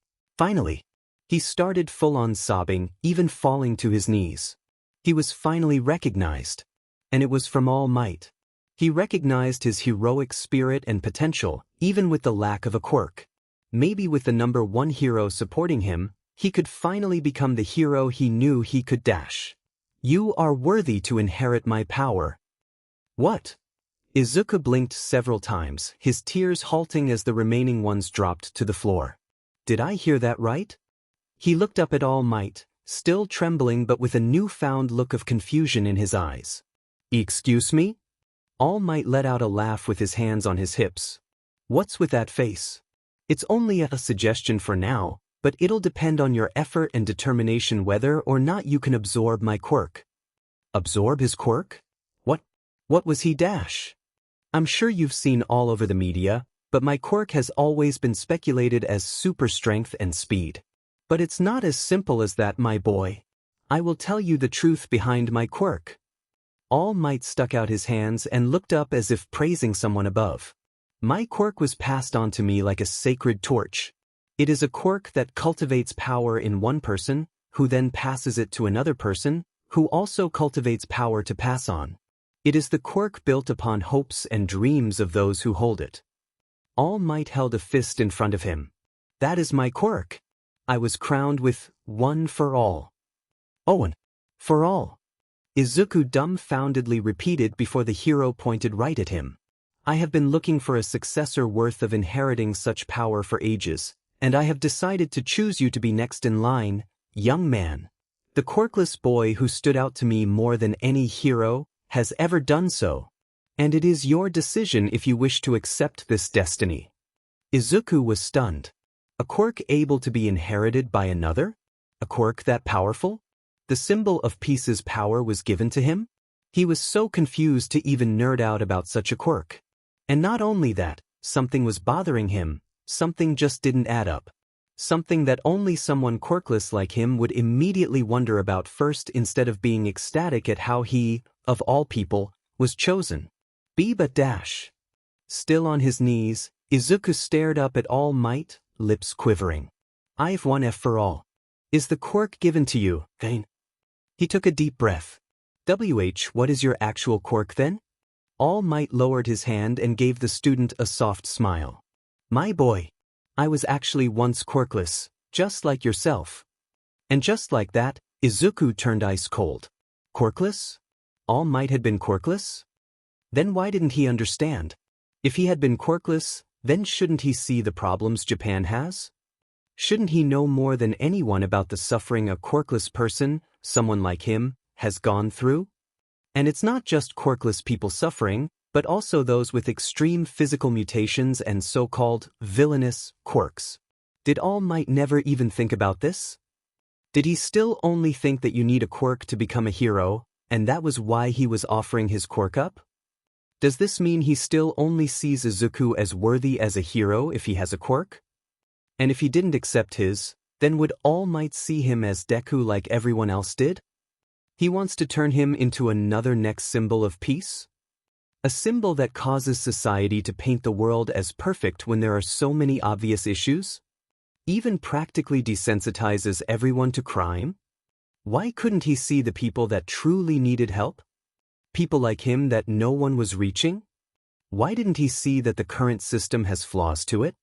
A: He started full-on sobbing, even falling to his knees. He was finally recognized. And it was from All Might. He recognized his heroic spirit and potential, even with the lack of a quirk. Maybe with the number one hero supporting him, he could finally become the hero he knew he could dash. "You are worthy to inherit my power." What? Izuku blinked several times, his tears halting as the remaining ones dropped to the floor. Did I hear that right? He looked up at All Might, still trembling but with a newfound look of confusion in his eyes. "Excuse me?" All Might let out a laugh with his hands on his hips. "What's with that face? It's only a suggestion for now, but it'll depend on your effort and determination whether or not you can absorb my quirk." Absorb his quirk? What was he dash? "I'm sure you've seen all over the media, but my quirk has always been speculated as super strength and speed. But it's not as simple as that, my boy. I will tell you the truth behind my quirk." All Might stuck out his hands and looked up as if praising someone above. "My quirk was passed on to me like a sacred torch. It is a quirk that cultivates power in one person, who then passes it to another person, who also cultivates power to pass on. It is the quirk built upon hopes and dreams of those who hold it." All Might held a fist in front of him. "That is my quirk. I was crowned with one for all." "Owen, for all?" Izuku dumbfoundedly repeated before the hero pointed right at him. "I have been looking for a successor worth of inheriting such power for ages, and I have decided to choose you to be next in line, young man. The quirkless boy who stood out to me more than any hero has ever done so, and it is your decision if you wish to accept this destiny." Izuku was stunned. A quirk able to be inherited by another? A quirk that powerful? The symbol of peace's power was given to him? He was so confused to even nerd out about such a quirk. And not only that, something was bothering him, something just didn't add up. Something that only someone quirkless like him would immediately wonder about first instead of being ecstatic at how he, of all people, was chosen. But dash. Still on his knees, Izuku stared up at All Might, lips quivering. "I've one F for all. Is the quirk given to you, then?" He took a deep breath. What is your actual quirk then?" All Might lowered his hand and gave the student a soft smile. "My boy. I was actually once quirkless, just like yourself." And just like that, Izuku turned ice cold. Quirkless? All Might had been quirkless? Then why didn't he understand? If he had been quirkless, then shouldn't he see the problems Japan has? Shouldn't he know more than anyone about the suffering a quirkless person, someone like him, has gone through? And it's not just quirkless people suffering, but also those with extreme physical mutations and so-called villainous quirks. Did All Might never even think about this? Did he still only think that you need a quirk to become a hero, and that was why he was offering his quirk up? Does this mean he still only sees Izuku as worthy as a hero if he has a quirk? And if he didn't accept his, then would All Might see him as Deku like everyone else did? He wants to turn him into another next symbol of peace? A symbol that causes society to paint the world as perfect when there are so many obvious issues? Even practically desensitizes everyone to crime? Why couldn't he see the people that truly needed help? People like him that no one was reaching? Why didn't he see that the current system has flaws to it?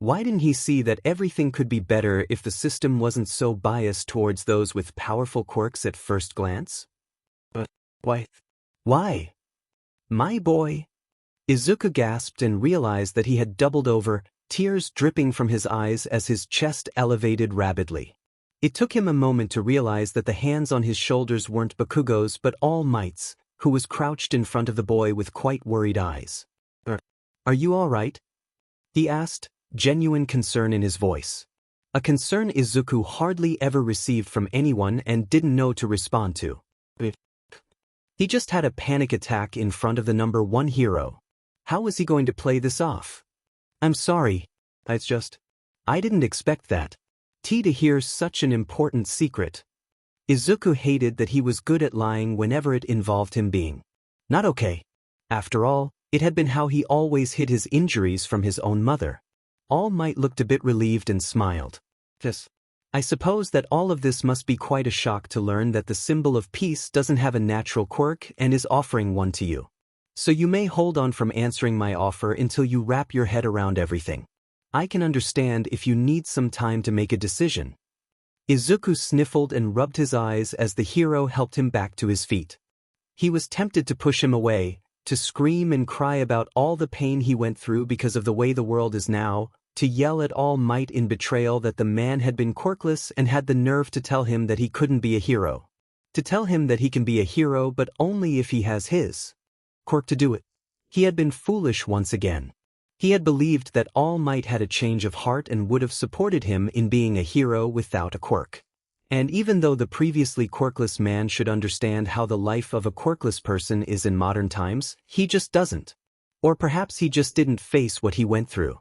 A: Why didn't he see that everything could be better if the system wasn't so biased towards those with powerful quirks at first glance? But why? Why? My boy. Izuku gasped and realized that he had doubled over, tears dripping from his eyes as his chest elevated rapidly. It took him a moment to realize that the hands on his shoulders weren't Bakugo's but All Might's, who was crouched in front of the boy with quite worried eyes. Are you all right? He asked, genuine concern in his voice. A concern Izuku hardly ever received from anyone and didn't know to respond to. He just had a panic attack in front of the number one hero. How was he going to play this off? I'm sorry. I didn't expect that. To hear such an important secret. Izuku hated that he was good at lying whenever it involved him being not okay. After all, it had been how he always hid his injuries from his own mother. All Might looked a bit relieved and smiled. I suppose that all of this must be quite a shock to learn that the symbol of peace doesn't have a natural quirk and is offering one to you. So you may hold on from answering my offer until you wrap your head around everything. I can understand if you need some time to make a decision. Izuku sniffled and rubbed his eyes as the hero helped him back to his feet. He was tempted to push him away, to scream and cry about all the pain he went through because of the way the world is now, to yell at All Might in betrayal that the man had been quirkless and had the nerve to tell him that he couldn't be a hero. To tell him that he can be a hero but only if he has his quirk to do it. He had been foolish once again. He had believed that All Might had a change of heart and would have supported him in being a hero without a quirk. And even though the previously quirkless man should understand how the life of a quirkless person is in modern times, he just doesn't. Or perhaps he just didn't face what he went through.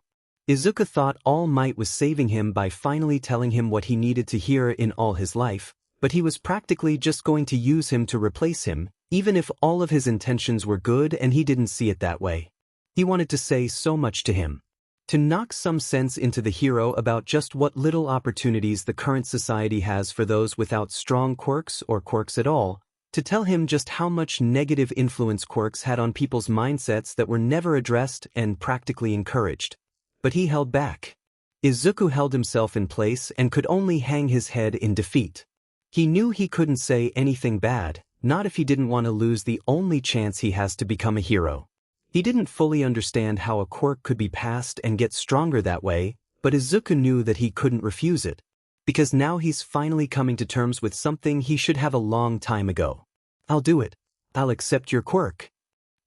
A: Izuku thought All Might was saving him by finally telling him what he needed to hear in all his life, but he was practically just going to use him to replace him, even if all of his intentions were good and he didn't see it that way. He wanted to say so much to him. To knock some sense into the hero about just what little opportunities the current society has for those without strong quirks or quirks at all, to tell him just how much negative influence quirks had on people's mindsets that were never addressed and practically encouraged. But he held back. Izuku held himself in place and could only hang his head in defeat. He knew he couldn't say anything bad, not if he didn't want to lose the only chance he has to become a hero. He didn't fully understand how a quirk could be passed and get stronger that way, but Izuku knew that he couldn't refuse it. Because now he's finally coming to terms with something he should have a long time ago. I'll do it. I'll accept your quirk.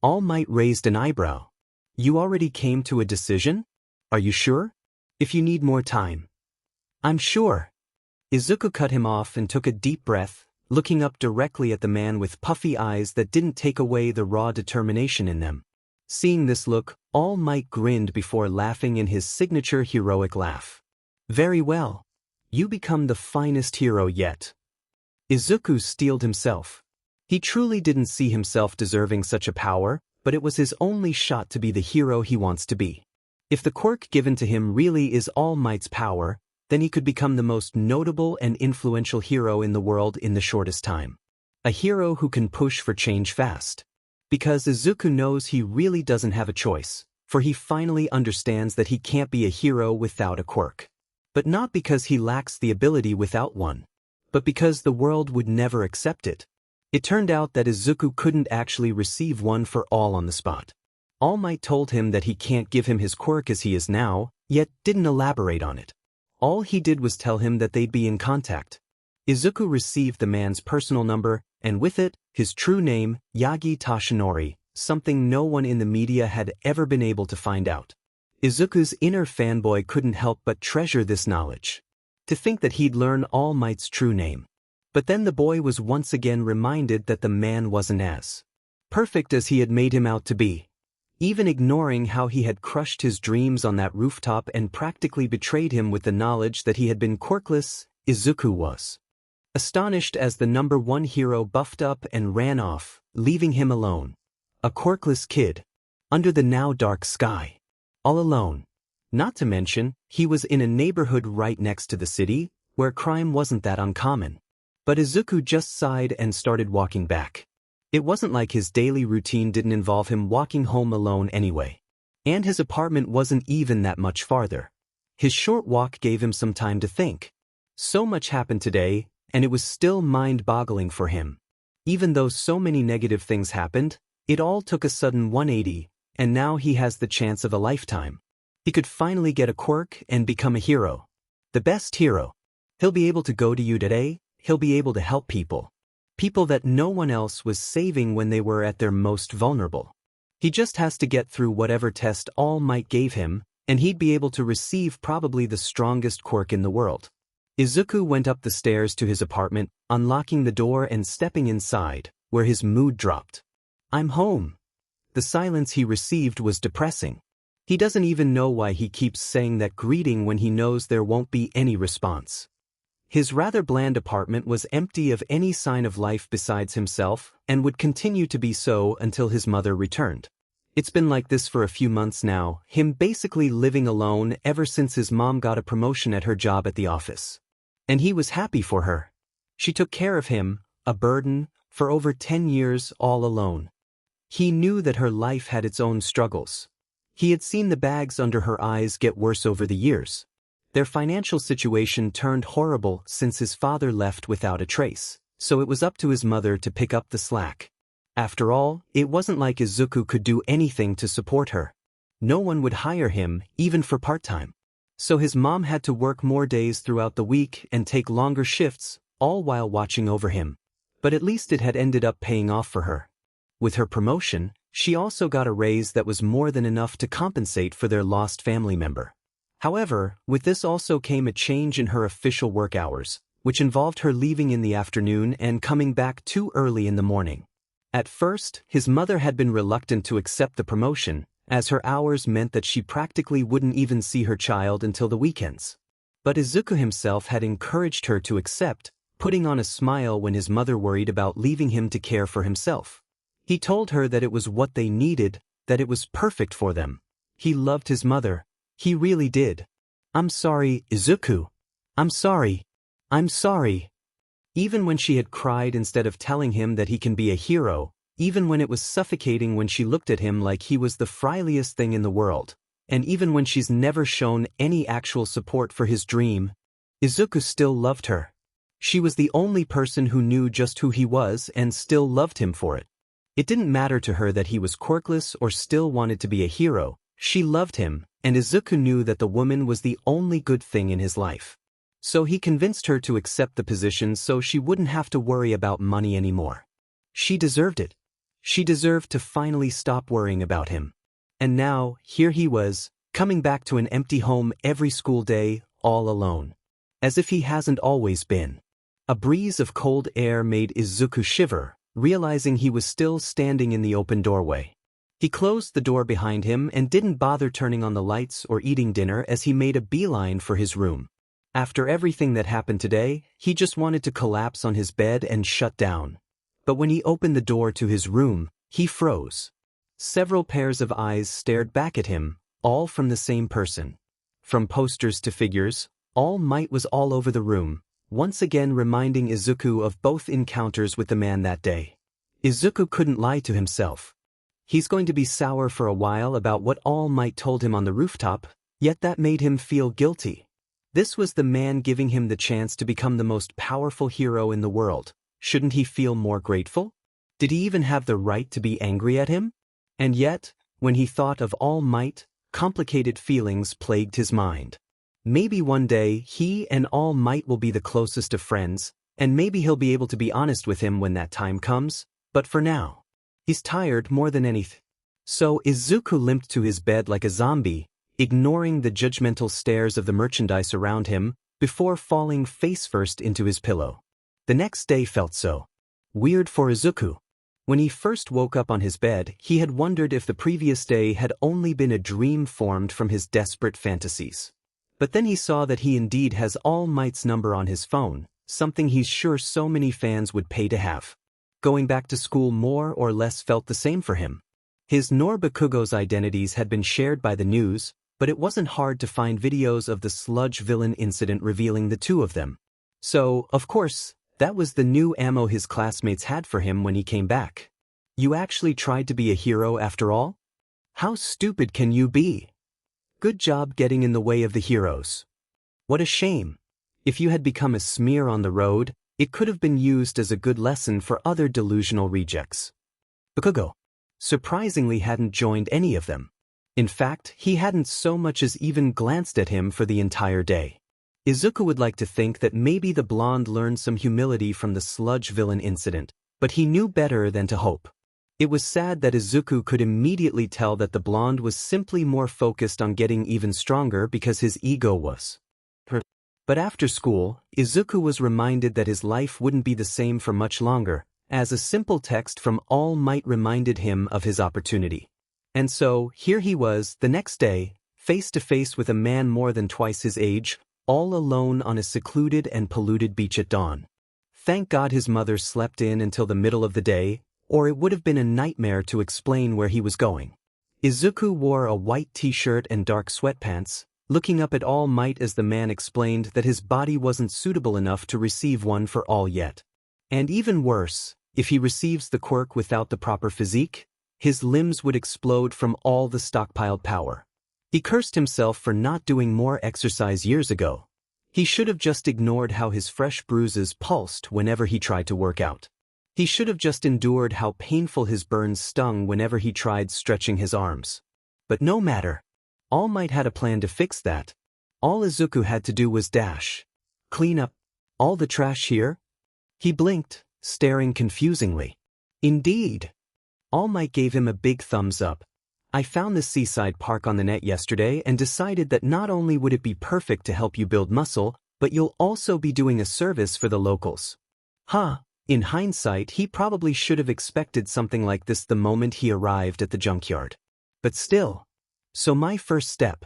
A: All Might raised an eyebrow. You already came to a decision? Are you sure? If you need more time. I'm sure. Izuku cut him off and took a deep breath, looking up directly at the man with puffy eyes that didn't take away the raw determination in them. Seeing this look, All Might grinned before laughing in his signature heroic laugh. Very well. You become the finest hero yet. Izuku steeled himself. He truly didn't see himself deserving such a power, but it was his only shot to be the hero he wants to be. If the quirk given to him really is All Might's power, then he could become the most notable and influential hero in the world in the shortest time. A hero who can push for change fast. Because Izuku knows he really doesn't have a choice, for he finally understands that he can't be a hero without a quirk. But not because he lacks the ability without one, but because the world would never accept it. It turned out that Izuku couldn't actually receive one for all on the spot. All Might told him that he can't give him his quirk as he is now, yet didn't elaborate on it. All he did was tell him that they'd be in contact. Izuku received the man's personal number, and with it, his true name, Yagi Tashinori, something no one in the media had ever been able to find out. Izuku's inner fanboy couldn't help but treasure this knowledge. To think that he'd learn All Might's true name. But then the boy was once again reminded that the man wasn't as perfect as he had made him out to be. Even ignoring how he had crushed his dreams on that rooftop and practically betrayed him with the knowledge that he had been quirkless, Izuku was astonished as the number one hero buffed up and ran off, leaving him alone. A quirkless kid. Under the now dark sky. All alone. Not to mention, he was in a neighborhood right next to the city, where crime wasn't that uncommon. But Izuku just sighed and started walking back. It wasn't like his daily routine didn't involve him walking home alone anyway. And his apartment wasn't even that much farther. His short walk gave him some time to think. So much happened today, and it was still mind-boggling for him. Even though so many negative things happened, it all took a sudden 180, and now he has the chance of a lifetime. He could finally get a quirk and become a hero. The best hero. He'll be able to go to you today, he'll be able to help people. People that no one else was saving when they were at their most vulnerable. He just has to get through whatever test All Might gave him, and he'd be able to receive probably the strongest quirk in the world. Izuku went up the stairs to his apartment, unlocking the door and stepping inside, where his mood dropped. I'm home. The silence he received was depressing. He doesn't even know why he keeps saying that greeting when he knows there won't be any response. His rather bland apartment was empty of any sign of life besides himself, and would continue to be so until his mother returned. It's been like this for a few months now, him basically living alone ever since his mom got a promotion at her job at the office. And he was happy for her. She took care of him, a burden, for over 10 years all alone. He knew that her life had its own struggles. He had seen the bags under her eyes get worse over the years. Their financial situation turned horrible since his father left without a trace, so it was up to his mother to pick up the slack. After all, it wasn't like Izuku could do anything to support her. No one would hire him, even for part-time. So his mom had to work more days throughout the week and take longer shifts, all while watching over him. But at least it had ended up paying off for her. With her promotion, she also got a raise that was more than enough to compensate for their lost family member. However, with this also came a change in her official work hours, which involved her leaving in the afternoon and coming back too early in the morning. At first, his mother had been reluctant to accept the promotion, as her hours meant that she practically wouldn't even see her child until the weekends. But Izuku himself had encouraged her to accept, putting on a smile when his mother worried about leaving him to care for himself. He told her that it was what they needed, that it was perfect for them. He loved his mother. He really did. I'm sorry, Izuku. I'm sorry. I'm sorry. Even when she had cried instead of telling him that he can be a hero, even when it was suffocating when she looked at him like he was the friendliest thing in the world, and even when she's never shown any actual support for his dream, Izuku still loved her. She was the only person who knew just who he was and still loved him for it. It didn't matter to her that he was quirkless or still wanted to be a hero. She loved him, and Izuku knew that the woman was the only good thing in his life. So he convinced her to accept the position so she wouldn't have to worry about money anymore. She deserved it. She deserved to finally stop worrying about him. And now, here he was, coming back to an empty home every school day, all alone. As if he hasn't always been. A breeze of cold air made Izuku shiver, realizing he was still standing in the open doorway. He closed the door behind him and didn't bother turning on the lights or eating dinner as he made a beeline for his room. After everything that happened today, he just wanted to collapse on his bed and shut down. But when he opened the door to his room, he froze. Several pairs of eyes stared back at him, all from the same person. From posters to figures, All Might was all over the room, once again reminding Izuku of both encounters with the man that day. Izuku couldn't lie to himself. He's going to be sour for a while about what All Might told him on the rooftop, yet that made him feel guilty. This was the man giving him the chance to become the most powerful hero in the world. Shouldn't he feel more grateful? Did he even have the right to be angry at him? And yet, when he thought of All Might, complicated feelings plagued his mind. Maybe one day he and All Might will be the closest of friends, and maybe he'll be able to be honest with him when that time comes, but for now, he's tired more than anything. So Izuku limped to his bed like a zombie, ignoring the judgmental stares of the merchandise around him, before falling face-first into his pillow. The next day felt so weird for Izuku. When he first woke up on his bed, he had wondered if the previous day had only been a dream formed from his desperate fantasies. But then he saw that he indeed has All Might's number on his phone, something he's sure so many fans would pay to have. Going back to school more or less felt the same for him. His nor Bakugo's identities had been shared by the news, but it wasn't hard to find videos of the sludge villain incident revealing the two of them. So, of course, that was the new ammo his classmates had for him when he came back. You actually tried to be a hero after all? How stupid can you be? Good job getting in the way of the heroes. What a shame. If you had become a smear on the road, it could have been used as a good lesson for other delusional rejects. Bakugo, surprisingly, hadn't joined any of them. In fact, he hadn't so much as even glanced at him for the entire day. Izuku would like to think that maybe the blonde learned some humility from the sludge villain incident, but he knew better than to hope. It was sad that Izuku could immediately tell that the blonde was simply more focused on getting even stronger because his ego was hurt. But after school, Izuku was reminded that his life wouldn't be the same for much longer, as a simple text from All Might reminded him of his opportunity. And so, here he was, the next day, face to face with a man more than twice his age, all alone on a secluded and polluted beach at dawn. Thank God his mother slept in until the middle of the day, or it would have been a nightmare to explain where he was going. Izuku wore a white t-shirt and dark sweatpants, looking up at All Might as the man explained that his body wasn't suitable enough to receive one for all yet. And even worse, if he receives the quirk without the proper physique, his limbs would explode from all the stockpiled power. He cursed himself for not doing more exercise years ago. He should have just ignored how his fresh bruises pulsed whenever he tried to work out. He should have just endured how painful his burns stung whenever he tried stretching his arms. But no matter. All Might had a plan to fix that. All Izuku had to do was dash. Clean up all the trash here? He blinked, staring confusingly. Indeed. All Might gave him a big thumbs up. I found the seaside park on the net yesterday and decided that not only would it be perfect to help you build muscle, but you'll also be doing a service for the locals. Huh. In hindsight, he probably should have expected something like this the moment he arrived at the junkyard. But still. So my first step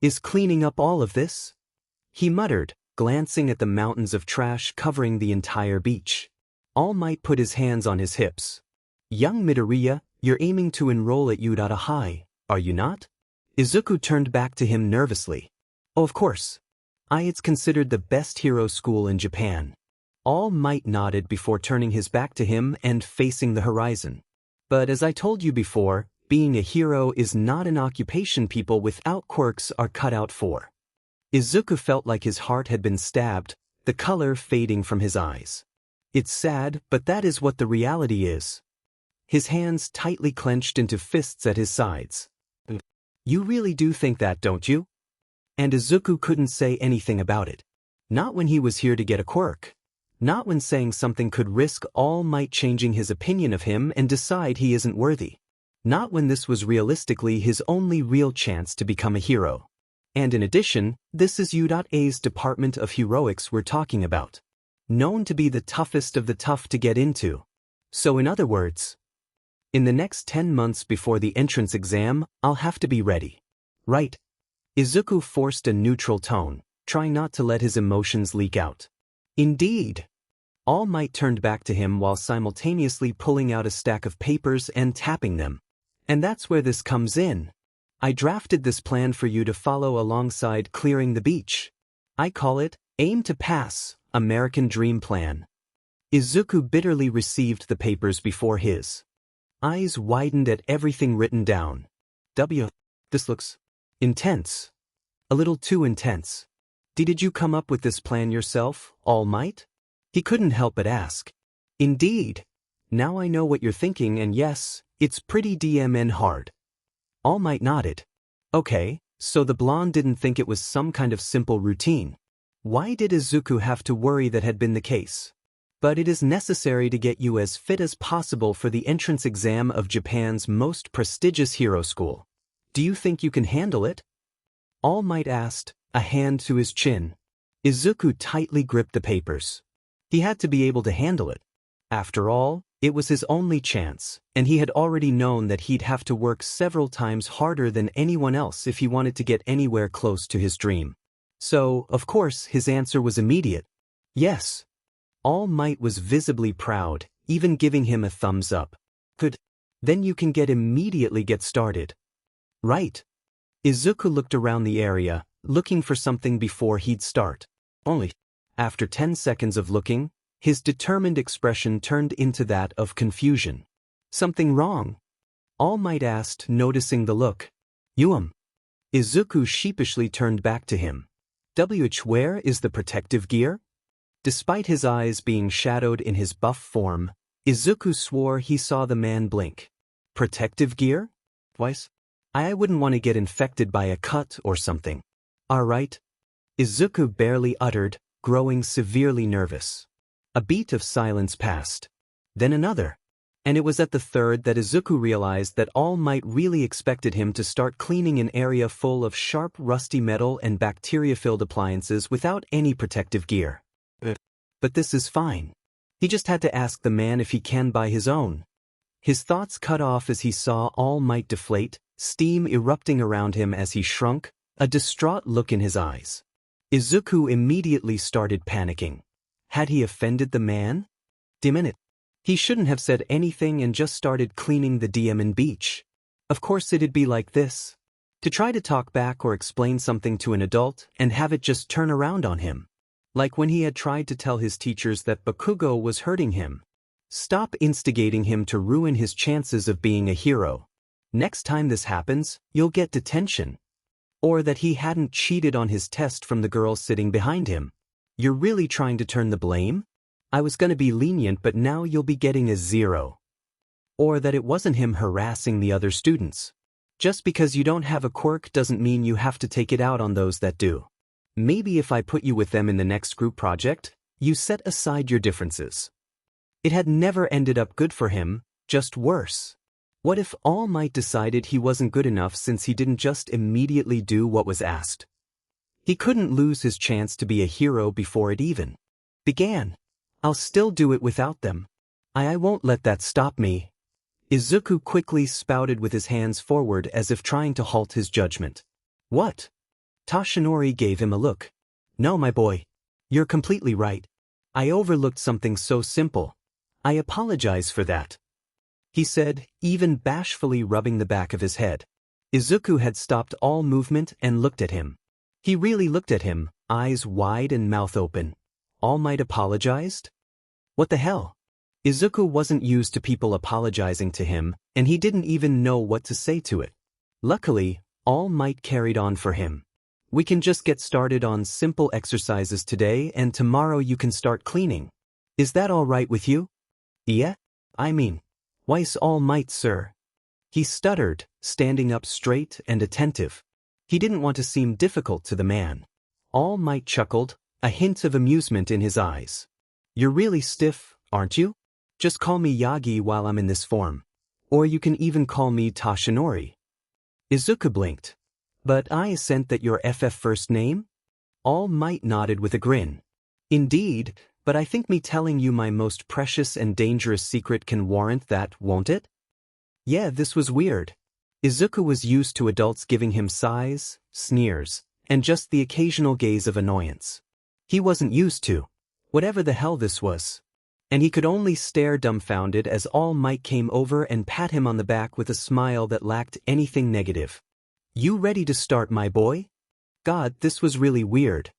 A: is cleaning up all of this? He muttered, glancing at the mountains of trash covering the entire beach. All Might put his hands on his hips. Young Midoriya, you're aiming to enroll at Udata High, are you not? Izuku turned back to him nervously. Oh, of course. It's considered the best hero school in Japan. All Might nodded before turning his back to him and facing the horizon. But as I told you before, being a hero is not an occupation people without quirks are cut out for. Izuku felt like his heart had been stabbed, the color fading from his eyes. It's sad, but that is what the reality is. His hands tightly clenched into fists at his sides. You really do think that, don't you? And Izuku couldn't say anything about it. Not when he was here to get a quirk. Not when saying something could risk All Might changing his opinion of him and decide he isn't worthy. Not when this was realistically his only real chance to become a hero. And in addition, this is U.A's Department of Heroics we're talking about. Known to be the toughest of the tough to get into. So in other words, in the next 10 months before the entrance exam, I'll have to be ready. Right? Izuku forced a neutral tone, trying not to let his emotions leak out. Indeed. All Might turned back to him while simultaneously pulling out a stack of papers and tapping them. And that's where this comes in. I drafted this plan for you to follow alongside clearing the beach. I call it, Aim to Pass, American Dream Plan. Izuku bitterly received the papers before his eyes widened at everything written down. This looks intense. A little too intense. Did you come up with this plan yourself, All Might? He couldn't help but ask. Indeed. Now I know what you're thinking, and yes, it's pretty DMN hard. All Might nodded. Okay, so the blonde didn't think it was some kind of simple routine. Why did Izuku have to worry that had been the case? But it is necessary to get you as fit as possible for the entrance exam of Japan's most prestigious hero school. Do you think you can handle it? All Might asked, a hand to his chin. Izuku tightly gripped the papers. He had to be able to handle it. After all, it was his only chance, and he had already known that he'd have to work several times harder than anyone else if he wanted to get anywhere close to his dream. So, of course, his answer was immediate. Yes. All Might was visibly proud, even giving him a thumbs up. Good. Then you can immediately get started. Right. Izuku looked around the area, looking for something before he'd start. Only. After 10 seconds of looking, his determined expression turned into that of confusion. Something wrong? All Might asked, noticing the look. Izuku sheepishly turned back to him. Where is the protective gear? Despite his eyes being shadowed in his buff form, Izuku swore he saw the man blink. Protective gear? Twice? I wouldn't want to get infected by a cut or something. Alright. Izuku barely uttered, growing severely nervous. A beat of silence passed. Then another. And it was at the third that Izuku realized that All Might really expected him to start cleaning an area full of sharp rusty metal and bacteria-filled appliances without any protective gear. But this is fine. He just had to ask the man if he can buy his own. His thoughts cut off as he saw All Might deflate, steam erupting around him as he shrunk, a distraught look in his eyes. Izuku immediately started panicking. Had he offended the man? Damn it. He shouldn't have said anything and just started cleaning the diamond beach. Of course it'd be like this. To try to talk back or explain something to an adult and have it just turn around on him. Like when he had tried to tell his teachers that Bakugo was hurting him. Stop instigating him to ruin his chances of being a hero. Next time this happens, you'll get detention. Or that he hadn't cheated on his test from the girl sitting behind him. You're really trying to turn the blame? I was gonna be lenient, but now you'll be getting a 0. Or that it wasn't him harassing the other students. Just because you don't have a quirk doesn't mean you have to take it out on those that do. Maybe if I put you with them in the next group project, you set aside your differences. It had never ended up good for him, just worse. What if All Might decided he wasn't good enough since he didn't just immediately do what was asked? He couldn't lose his chance to be a hero before it even began. I'll still do it without them. I won't let that stop me. Izuku quickly spouted with his hands forward as if trying to halt his judgment. What? Toshinori gave him a look. No, my boy. You're completely right. I overlooked something so simple. I apologize for that. He said, even bashfully rubbing the back of his head. Izuku had stopped all movement and looked at him. He really looked at him, eyes wide and mouth open. All Might apologized? What the hell? Izuku wasn't used to people apologizing to him, and he didn't even know what to say to it. Luckily, All Might carried on for him. We can just get started on simple exercises today, and tomorrow you can start cleaning. Is that all right with you? Yeah? I mean, why's All Might, sir? He stuttered, standing up straight and attentive. He didn't want to seem difficult to the man. All Might chuckled, a hint of amusement in his eyes. You're really stiff, aren't you? Just call me Yagi while I'm in this form. Or you can even call me Toshinori. Izuku blinked. But I assent that your FF first name? All Might nodded with a grin. Indeed, but I think me telling you my most precious and dangerous secret can warrant that, won't it? Yeah, this was weird. Izuku was used to adults giving him sighs, sneers, and just the occasional gaze of annoyance. He wasn't used to whatever the hell this was. And he could only stare dumbfounded as All Might came over and pat him on the back with a smile that lacked anything negative. You ready to start, my boy? God, this was really weird.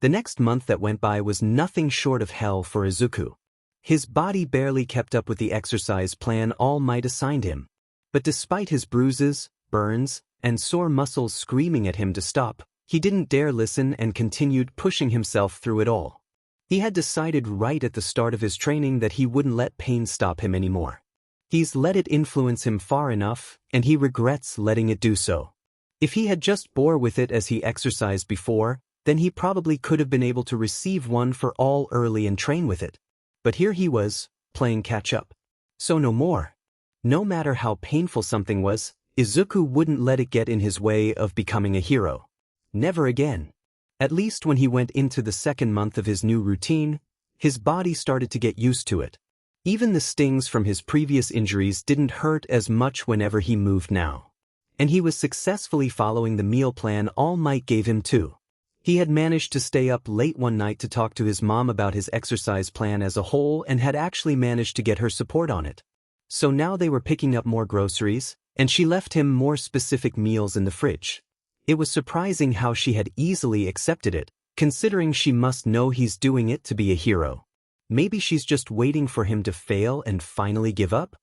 A: The next month that went by was nothing short of hell for Izuku. His body barely kept up with the exercise plan All Might assigned him. But despite his bruises, burns, and sore muscles screaming at him to stop, he didn't dare listen and continued pushing himself through it all. He had decided right at the start of his training that he wouldn't let pain stop him anymore. He's let it influence him far enough, and he regrets letting it do so. If he had just bore with it as he exercised before, then he probably could have been able to receive one for all early and train with it. But here he was, playing catch-up. So no more. No matter how painful something was, Izuku wouldn't let it get in his way of becoming a hero. Never again. At least when he went into the second month of his new routine, his body started to get used to it. Even the stings from his previous injuries didn't hurt as much whenever he moved now. And he was successfully following the meal plan All Might gave him too. He had managed to stay up late one night to talk to his mom about his exercise plan as a whole and had actually managed to get her support on it. So now they were picking up more groceries, and she left him more specific meals in the fridge. It was surprising how she had easily accepted it, considering she must know he's doing it to be a hero. Maybe she's just waiting for him to fail and finally give up?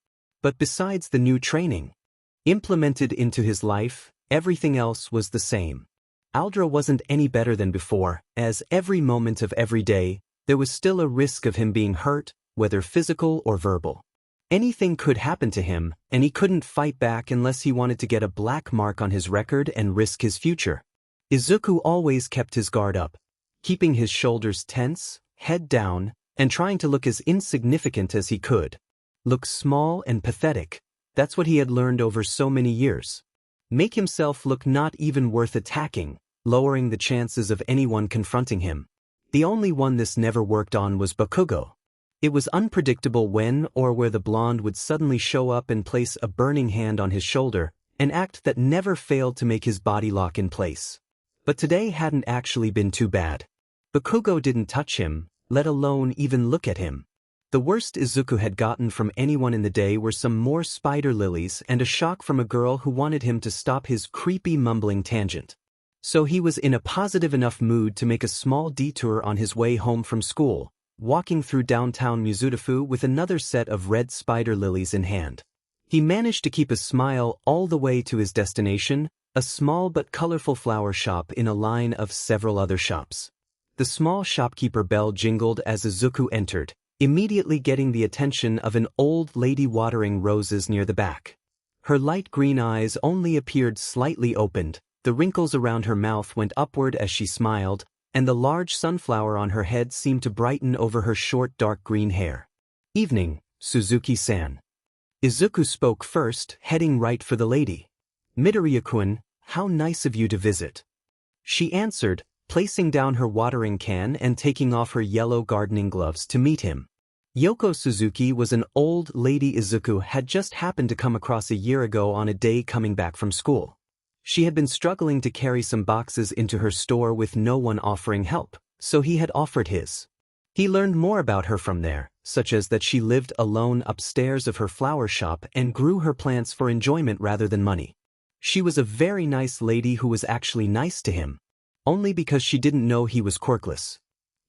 A: But besides the new training implemented into his life, everything else was the same. Aldra wasn't any better than before, as every moment of every day, there was still a risk of him being hurt, whether physical or verbal. Anything could happen to him, and he couldn't fight back unless he wanted to get a black mark on his record and risk his future. Izuku always kept his guard up, keeping his shoulders tense, head down, and trying to look as insignificant as he could. Look small and pathetic. That's what he had learned over so many years. Make himself look not even worth attacking, lowering the chances of anyone confronting him. The only one this never worked on was Bakugo. It was unpredictable when or where the blonde would suddenly show up and place a burning hand on his shoulder, an act that never failed to make his body lock in place. But today hadn't actually been too bad. Bakugo didn't touch him, let alone even look at him. The worst Izuku had gotten from anyone in the day were some more spider lilies and a shock from a girl who wanted him to stop his creepy mumbling tangent. So he was in a positive enough mood to make a small detour on his way home from school, walking through downtown Mizudafu with another set of red spider lilies in hand. He managed to keep a smile all the way to his destination, a small but colorful flower shop in a line of several other shops. The small shopkeeper bell jingled as Izuku entered, immediately getting the attention of an old lady watering roses near the back. Her light green eyes only appeared slightly opened, the wrinkles around her mouth went upward as she smiled, and the large sunflower on her head seemed to brighten over her short dark green hair. "Evening, Suzuki-san." Izuku spoke first, heading right for the lady. "Midoriya-kun, how nice of you to visit." She answered, placing down her watering can and taking off her yellow gardening gloves to meet him. Yoko Suzuki was an old lady Izuku had just happened to come across a year ago on a day coming back from school. She had been struggling to carry some boxes into her store with no one offering help, so he had offered his. He learned more about her from there, such as that she lived alone upstairs of her flower shop and grew her plants for enjoyment rather than money. She was a very nice lady who was actually nice to him, only because she didn't know he was quirkless.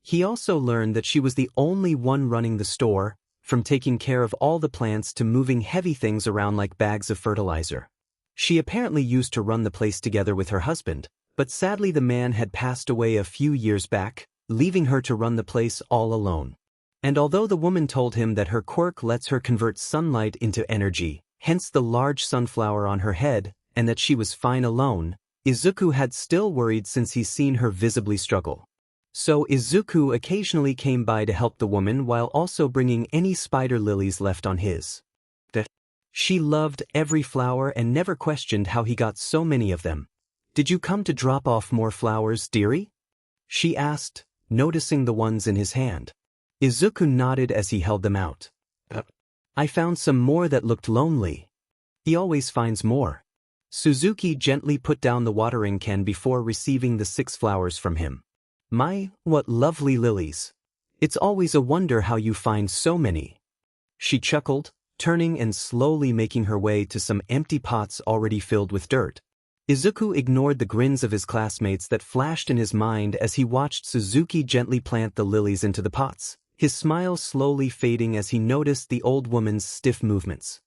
A: He also learned that she was the only one running the store, from taking care of all the plants to moving heavy things around like bags of fertilizer. She apparently used to run the place together with her husband, but sadly the man had passed away a few years back, leaving her to run the place all alone. And although the woman told him that her quirk lets her convert sunlight into energy, hence the large sunflower on her head, and that she was fine alone, Izuku had still worried since he's seen her visibly struggle. So Izuku occasionally came by to help the woman while also bringing any spider lilies left on his. She loved every flower and never questioned how he got so many of them. "Did you come to drop off more flowers, dearie?" she asked, noticing the ones in his hand. Izuku nodded as he held them out. "I found some more that looked lonely." He always finds more. Suzuki gently put down the watering can before receiving the 6 flowers from him. "My, what lovely lilies. It's always a wonder how you find so many." She chuckled, turning and slowly making her way to some empty pots already filled with dirt. Izuku ignored the grins of his classmates that flashed in his mind as he watched Suzuki gently plant the lilies into the pots, his smile slowly fading as he noticed the old woman's stiff movements.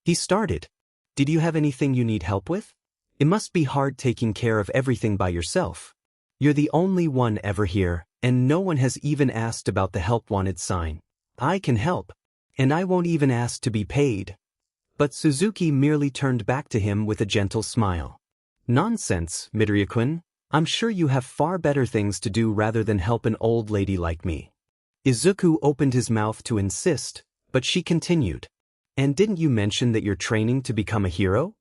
A: He started. "Did you have anything you need help with? It must be hard taking care of everything by yourself. You're the only one ever here, and no one has even asked about the help wanted sign. I can help, and I won't even ask to be paid." But Suzuki merely turned back to him with a gentle smile. "Nonsense, Midoriya-kun. I'm sure you have far better things to do rather than help an old lady like me." Izuku opened his mouth to insist, but she continued. "And didn't you mention that you're training to become a hero?"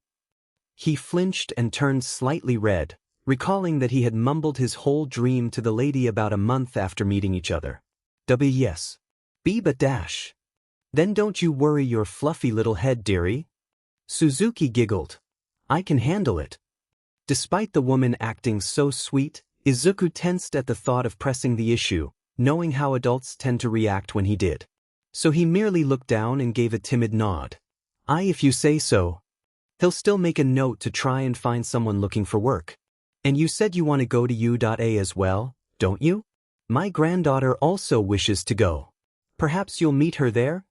A: He flinched and turned slightly red, recalling that he had mumbled his whole dream to the lady about a month after meeting each other. Yes. B but dash. "Then don't you worry your fluffy little head, dearie." Suzuki giggled. "I can handle it." Despite the woman acting so sweet, Izuku tensed at the thought of pressing the issue, knowing how adults tend to react when he did. So he merely looked down and gave a timid nod. If you say so." He'll still make a note to try and find someone looking for work. "And you said you want to go to U.A as well, don't you? My granddaughter also wishes to go. Perhaps you'll meet her there?"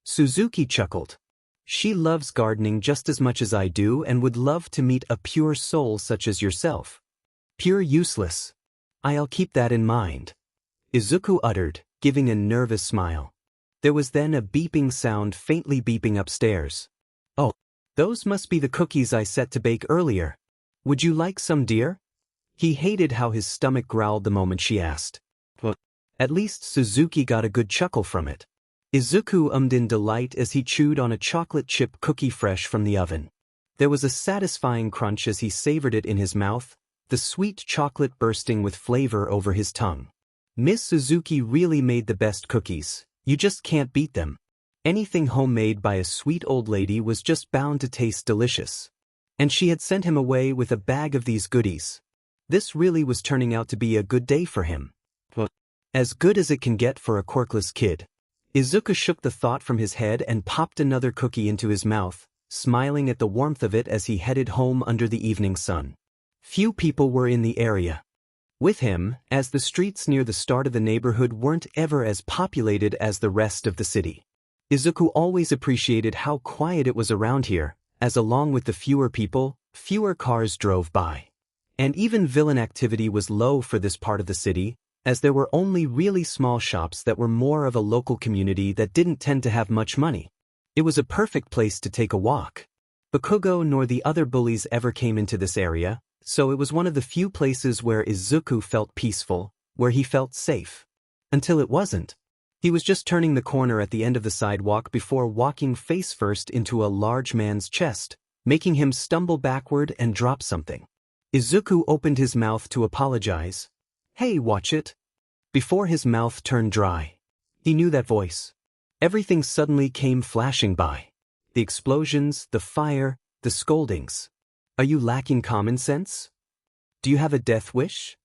A: Suzuki chuckled. "She loves gardening just as much as I do and would love to meet a pure soul such as yourself." "Pure useless. I'll keep that in mind," Izuku uttered, giving a nervous smile. There was then a beeping sound faintly beeping upstairs. "Oh, those must be the cookies I set to bake earlier. Would you like some, dear?" He hated how his stomach growled the moment she asked. Well, at least Suzuki got a good chuckle from it. Izuku ummed in delight as he chewed on a chocolate chip cookie fresh from the oven. There was a satisfying crunch as he savored it in his mouth, the sweet chocolate bursting with flavor over his tongue. Miss Suzuki really made the best cookies, you just can't beat them. Anything homemade by a sweet old lady was just bound to taste delicious. And she had sent him away with a bag of these goodies. This really was turning out to be a good day for him. Well, as good as it can get for a quirkless kid. Izuku shook the thought from his head and popped another cookie into his mouth, smiling at the warmth of it as he headed home under the evening sun. Few people were in the area with him, as the streets near the start of the neighborhood weren't ever as populated as the rest of the city. Izuku always appreciated how quiet it was around here, as along with the fewer people, fewer cars drove by. And even villain activity was low for this part of the city, as there were only really small shops that were more of a local community that didn't tend to have much money. It was a perfect place to take a walk. Bakugo nor the other bullies ever came into this area, so it was one of the few places where Izuku felt peaceful, where he felt safe. Until it wasn't. He was just turning the corner at the end of the sidewalk before walking face first into a large man's chest, making him stumble backward and drop something. Izuku opened his mouth to apologize. Hey, watch it. Before his mouth turned dry. He knew that voice. Everything suddenly came flashing by. The explosions, the fire, the scoldings. Are you lacking common sense? Do you have a death wish?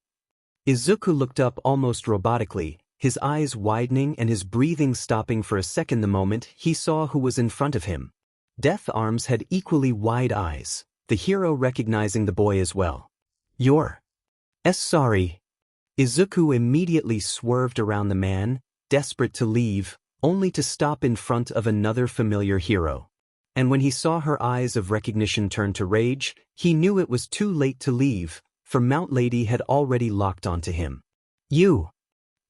A: Izuku looked up almost robotically, his eyes widening and his breathing stopping for a second the moment he saw who was in front of him. Death Arms had equally wide eyes, the hero recognizing the boy as well. You're sorry. Izuku immediately swerved around the man, desperate to leave, only to stop in front of another familiar hero. And when he saw her eyes of recognition turn to rage, he knew it was too late to leave, for Mount Lady had already locked onto him. You!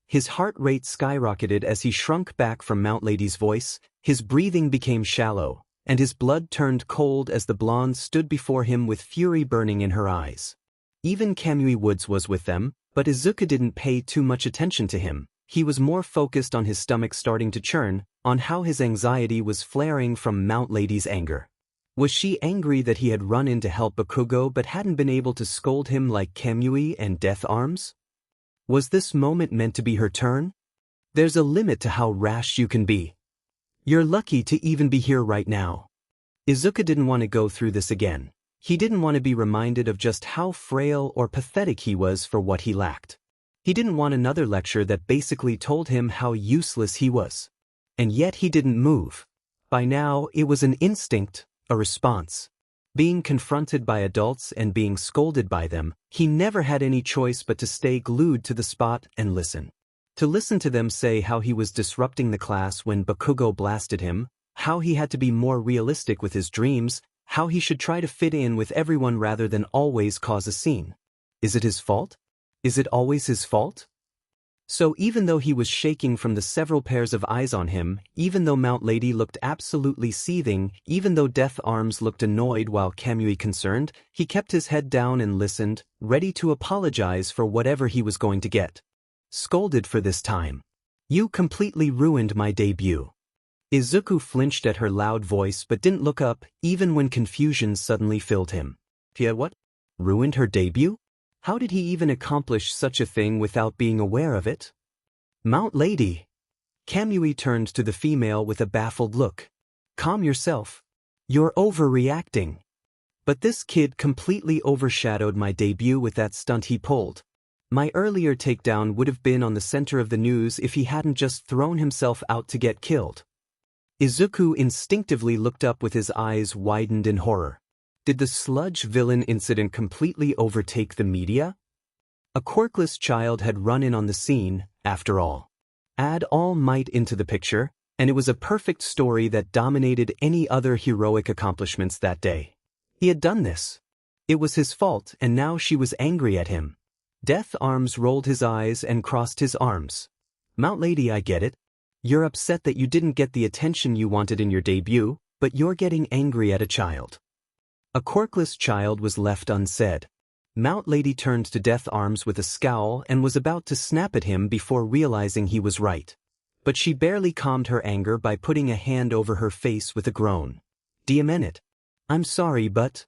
A: His heart rate skyrocketed as he shrunk back from Mount Lady's voice, his breathing became shallow, and his blood turned cold as the blonde stood before him with fury burning in her eyes. Even Kamui Woods was with them, but Izuku didn't pay too much attention to him. He was more focused on his stomach starting to churn, on how his anxiety was flaring from Mount Lady's anger. Was she angry that he had run in to help Bakugo but hadn't been able to scold him like Kamui and Death Arms? Was this moment meant to be her turn? There's a limit to how rash you can be. You're lucky to even be here right now. Izuku didn't want to go through this again. He didn't want to be reminded of just how frail or pathetic he was for what he lacked. He didn't want another lecture that basically told him how useless he was. And yet he didn't move. By now, it was an instinct, a response. Being confronted by adults and being scolded by them, he never had any choice but to stay glued to the spot and listen. To listen to them say how he was disrupting the class when Bakugo blasted him, how he had to be more realistic with his dreams, how he should try to fit in with everyone rather than always cause a scene. Is it his fault? Is it always his fault? So even though he was shaking from the several pairs of eyes on him, even though Mount Lady looked absolutely seething, even though Death Arms looked annoyed while Kamui concerned, he kept his head down and listened, ready to apologize for whatever he was going to get scolded for this time. You completely ruined my debut. Izuku flinched at her loud voice but didn't look up, even when confusion suddenly filled him. Yeah, what? Ruined her debut? How did he even accomplish such a thing without being aware of it? Mount Lady. Kamui turned to the female with a baffled look. Calm yourself. You're overreacting. But this kid completely overshadowed my debut with that stunt he pulled. My earlier takedown would have been on the center of the news if he hadn't just thrown himself out to get killed. Izuku instinctively looked up with his eyes widened in horror. Did the sludge villain incident completely overtake the media? A quirkless child had run in on the scene, after all. Add All Might into the picture, and it was a perfect story that dominated any other heroic accomplishments that day. He had done this. It was his fault, and now she was angry at him. Death Arms rolled his eyes and crossed his arms. Mount Lady, I get it. You're upset that you didn't get the attention you wanted in your debut, but you're getting angry at a child. A quirkless child was left unsaid. Mount Lady turned to Death Arms with a scowl and was about to snap at him before realizing he was right. But she barely calmed her anger by putting a hand over her face with a groan. "Deviated. I'm sorry, but..."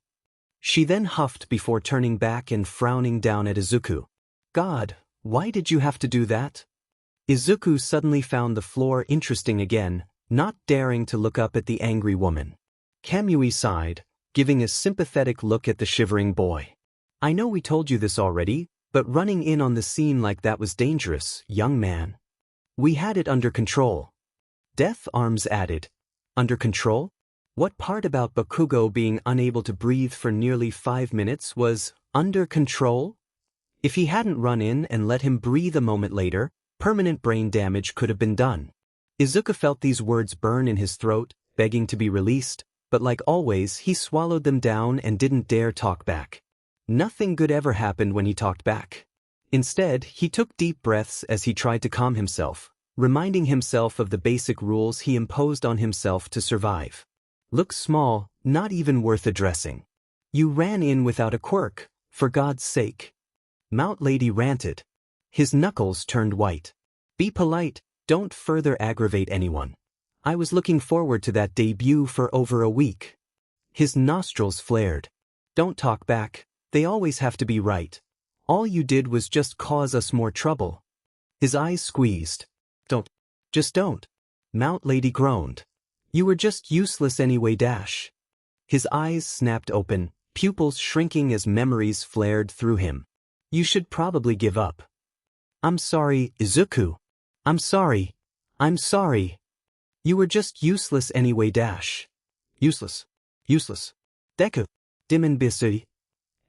A: She then huffed before turning back and frowning down at Izuku. "God, why did you have to do that?" Izuku suddenly found the floor interesting again, not daring to look up at the angry woman. Kamui sighed, giving a sympathetic look at the shivering boy. "I know we told you this already, but running in on the scene like that was dangerous, young man." "We had it under control." Death Arms added. "Under control? What part about Bakugo being unable to breathe for nearly 5 minutes was under control? If he hadn't run in and let him breathe a moment later, permanent brain damage could have been done." Izuku felt these words burn in his throat, begging to be released, but like always he swallowed them down and didn't dare talk back. Nothing good ever happened when he talked back. Instead, he took deep breaths as he tried to calm himself, reminding himself of the basic rules he imposed on himself to survive. "Look small, not even worth addressing. You ran in without a quirk, for God's sake." Mount Lady ranted. His knuckles turned white. "Be polite, don't further aggravate anyone. I was looking forward to that debut for over a week." His nostrils flared. "Don't talk back, they always have to be right. All you did was just cause us more trouble." His eyes squeezed. "Don't. Just don't." Mount Lady groaned. "You were just useless anyway, dash." His eyes snapped open, pupils shrinking as memories flared through him. "You should probably give up." "I'm sorry, Izuku. I'm sorry. I'm sorry." "You were just useless anyway, dash." "Useless. Useless. Deku. Dimenbisui.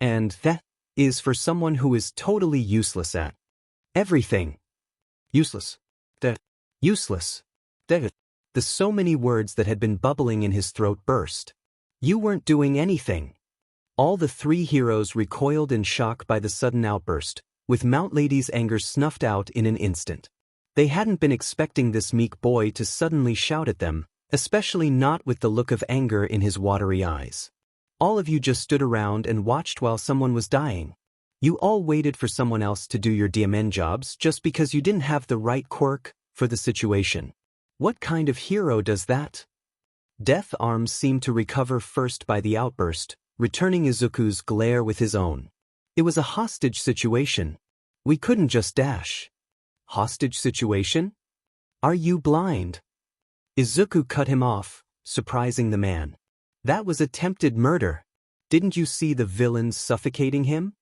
A: And that is for someone who is totally useless at everything. Useless. Useless. The so many words that had been bubbling in his throat burst. "You weren't doing anything." All the three heroes recoiled in shock by the sudden outburst, with Mount Lady's anger snuffed out in an instant. They hadn't been expecting this meek boy to suddenly shout at them, especially not with the look of anger in his watery eyes. "All of you just stood around and watched while someone was dying. You all waited for someone else to do your DMN jobs just because you didn't have the right quirk for the situation. What kind of hero does that?" Death Arms seemed to recover first by the outburst, returning Izuku's glare with his own. "It was a hostage situation. We couldn't just dash." "Hostage situation? Are you blind?" Izuku cut him off, surprising the man. "That was attempted murder. Didn't you see the villains suffocating him?"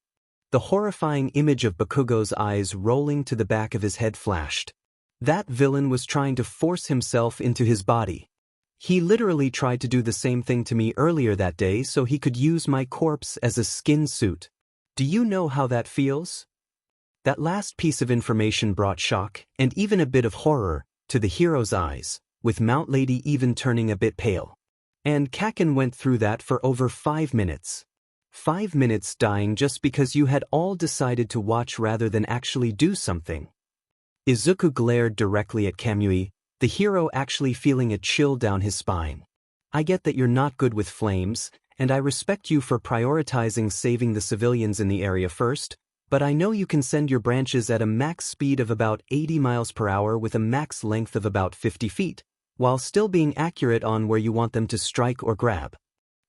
A: The horrifying image of Bakugo's eyes rolling to the back of his head flashed. That villain was trying to force himself into his body. He literally tried to do the same thing to me earlier that day so he could use my corpse as a skin suit. Do you know how that feels? That last piece of information brought shock, and even a bit of horror, to the hero's eyes, with Mount Lady even turning a bit pale. And Kaken went through that for over 5 minutes. 5 minutes dying just because you had all decided to watch rather than actually do something. Izuku glared directly at Kamui, the hero actually feeling a chill down his spine. "I get that you're not good with flames, and I respect you for prioritizing saving the civilians in the area first, but I know you can send your branches at a max speed of about 80 miles per hour with a max length of about 50 feet, while still being accurate on where you want them to strike or grab."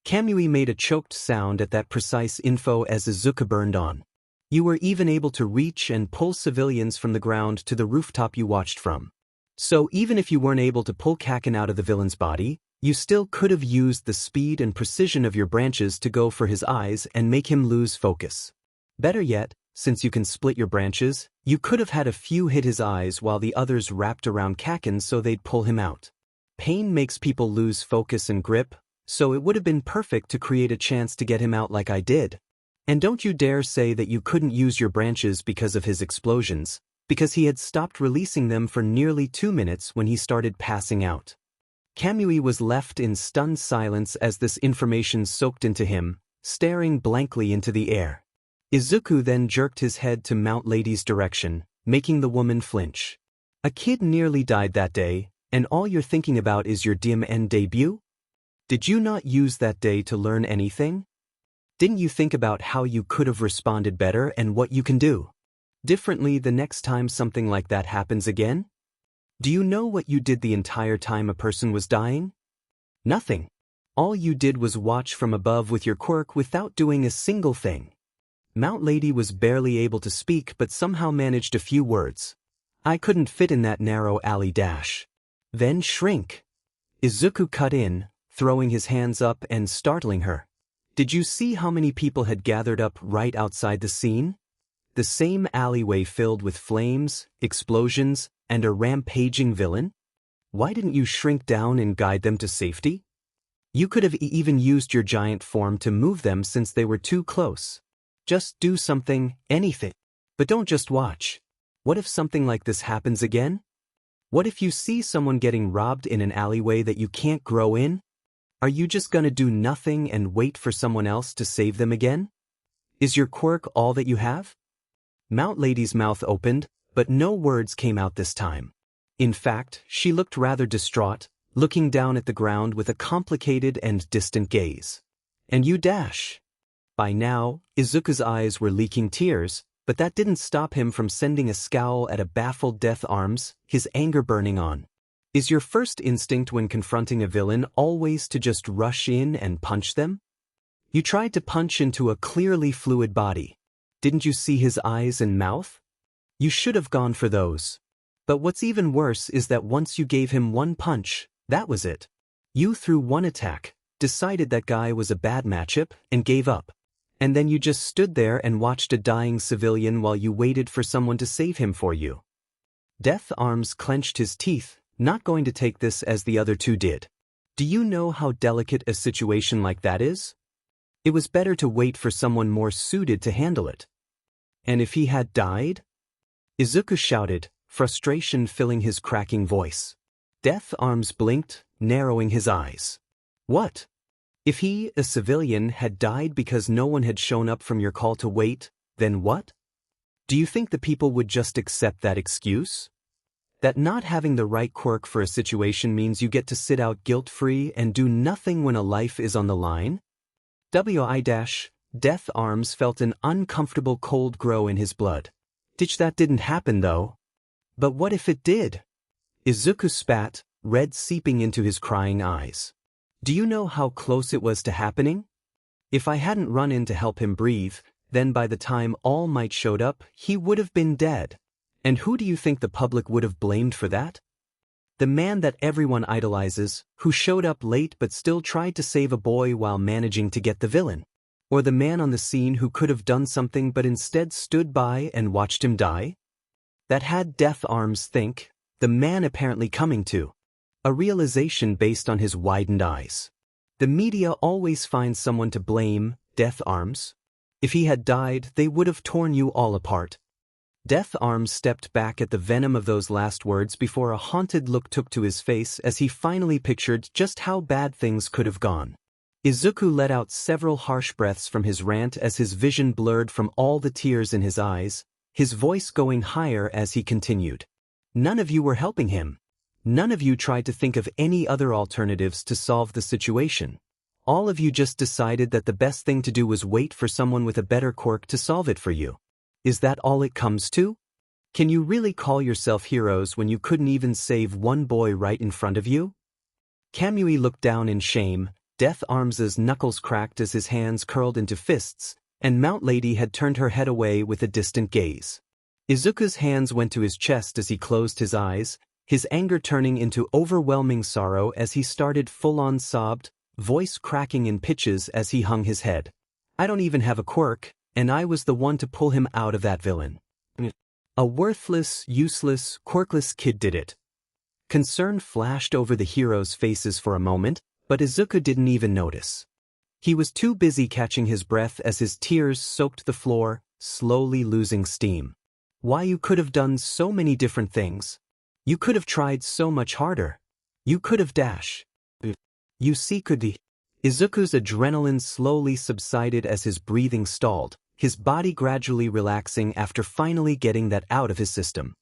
A: Kamui made a choked sound at that precise info as Izuku burned on. "You were even able to reach and pull civilians from the ground to the rooftop you watched from. So even if you weren't able to pull Kaken out of the villain's body, you still could have used the speed and precision of your branches to go for his eyes and make him lose focus. Better yet, since you can split your branches, you could have had a few hit his eyes while the others wrapped around Kaken so they'd pull him out. Pain makes people lose focus and grip, so it would have been perfect to create a chance to get him out like I did. And don't you dare say that you couldn't use your branches because of his explosions, because he had stopped releasing them for nearly 2 minutes when he started passing out." Kamui was left in stunned silence as this information soaked into him, staring blankly into the air. Izuku then jerked his head to Mount Lady's direction, making the woman flinch. "A kid nearly died that day, and all you're thinking about is your DMN debut? Did you not use that day to learn anything?" Didn't you think about how you could have responded better and what you can do differently the next time something like that happens again? Do you know what you did the entire time a person was dying? Nothing. All you did was watch from above with your quirk without doing a single thing. Mount Lady was barely able to speak but somehow managed a few words. I couldn't fit in that narrow alley dash. Then shrink. Izuku cut in, throwing his hands up and startling her. Did you see how many people had gathered up right outside the scene? The same alleyway filled with flames, explosions, and a rampaging villain? Why didn't you shrink down and guide them to safety? You could have even used your giant form to move them since they were too close. Just do something, anything. But don't just watch. What if something like this happens again? What if you see someone getting robbed in an alleyway that you can't grow in? Are you just gonna do nothing and wait for someone else to save them again? Is your quirk all that you have? Mount Lady's mouth opened, but no words came out this time. In fact, she looked rather distraught, looking down at the ground with a complicated and distant gaze. And you dash. By now, Izuku's eyes were leaking tears, but that didn't stop him from sending a scowl at a baffled Death Arms, his anger burning on. Is your first instinct when confronting a villain always to just rush in and punch them? You tried to punch into a clearly fluid body. Didn't you see his eyes and mouth? You should have gone for those. But what's even worse is that once you gave him one punch, that was it. You threw one attack, decided that guy was a bad matchup, and gave up. And then you just stood there and watched a dying civilian while you waited for someone to save him for you. Death Arms clenched his teeth, not going to take this as the other two did. Do you know how delicate a situation like that is? It was better to wait for someone more suited to handle it. And if he had died? Izuku shouted, frustration filling his cracking voice. Death Arms blinked, narrowing his eyes. What? If he, a civilian, had died because no one had shown up from your call to wait, then what? Do you think the people would just accept that excuse? That not having the right quirk for a situation means you get to sit out guilt-free and do nothing when a life is on the line? Death Arms felt an uncomfortable cold grow in his blood. That didn't happen though. But what if it did? Izuku spat, red seeping into his crying eyes. Do you know how close it was to happening? If I hadn't run in to help him breathe, then by the time All Might showed up, he would have been dead. And who do you think the public would have blamed for that? The man that everyone idolizes, who showed up late but still tried to save a boy while managing to get the villain. Or the man on the scene who could have done something but instead stood by and watched him die? That had Death Arms think, the man apparently coming to a realization based on his widened eyes. The media always finds someone to blame, Death Arms. If he had died, they would have torn you all apart. Death Arms stepped back at the venom of those last words before a haunted look took to his face as he finally pictured just how bad things could have gone. Izuku let out several harsh breaths from his rant as his vision blurred from all the tears in his eyes, his voice going higher as he continued. None of you were helping him. None of you tried to think of any other alternatives to solve the situation. All of you just decided that the best thing to do was wait for someone with a better quirk to solve it for you. Is that all it comes to? Can you really call yourself heroes when you couldn't even save one boy right in front of you? Kamui looked down in shame, Death Arms's knuckles cracked as his hands curled into fists, and Mount Lady had turned her head away with a distant gaze. Izuku's hands went to his chest as he closed his eyes, his anger turning into overwhelming sorrow as he started full-on sobbed, voice cracking in pitches as he hung his head. I don't even have a quirk, and I was the one to pull him out of that villain. A worthless, useless, quirkless kid did it. Concern flashed over the heroes' faces for a moment, but Izuku didn't even notice. He was too busy catching his breath as his tears soaked the floor, slowly losing steam. Why, you could have done so many different things. You could have tried so much harder. You could have dashed. You see, Izuku's adrenaline slowly subsided as his breathing stalled, his body gradually relaxing after finally getting that out of his system.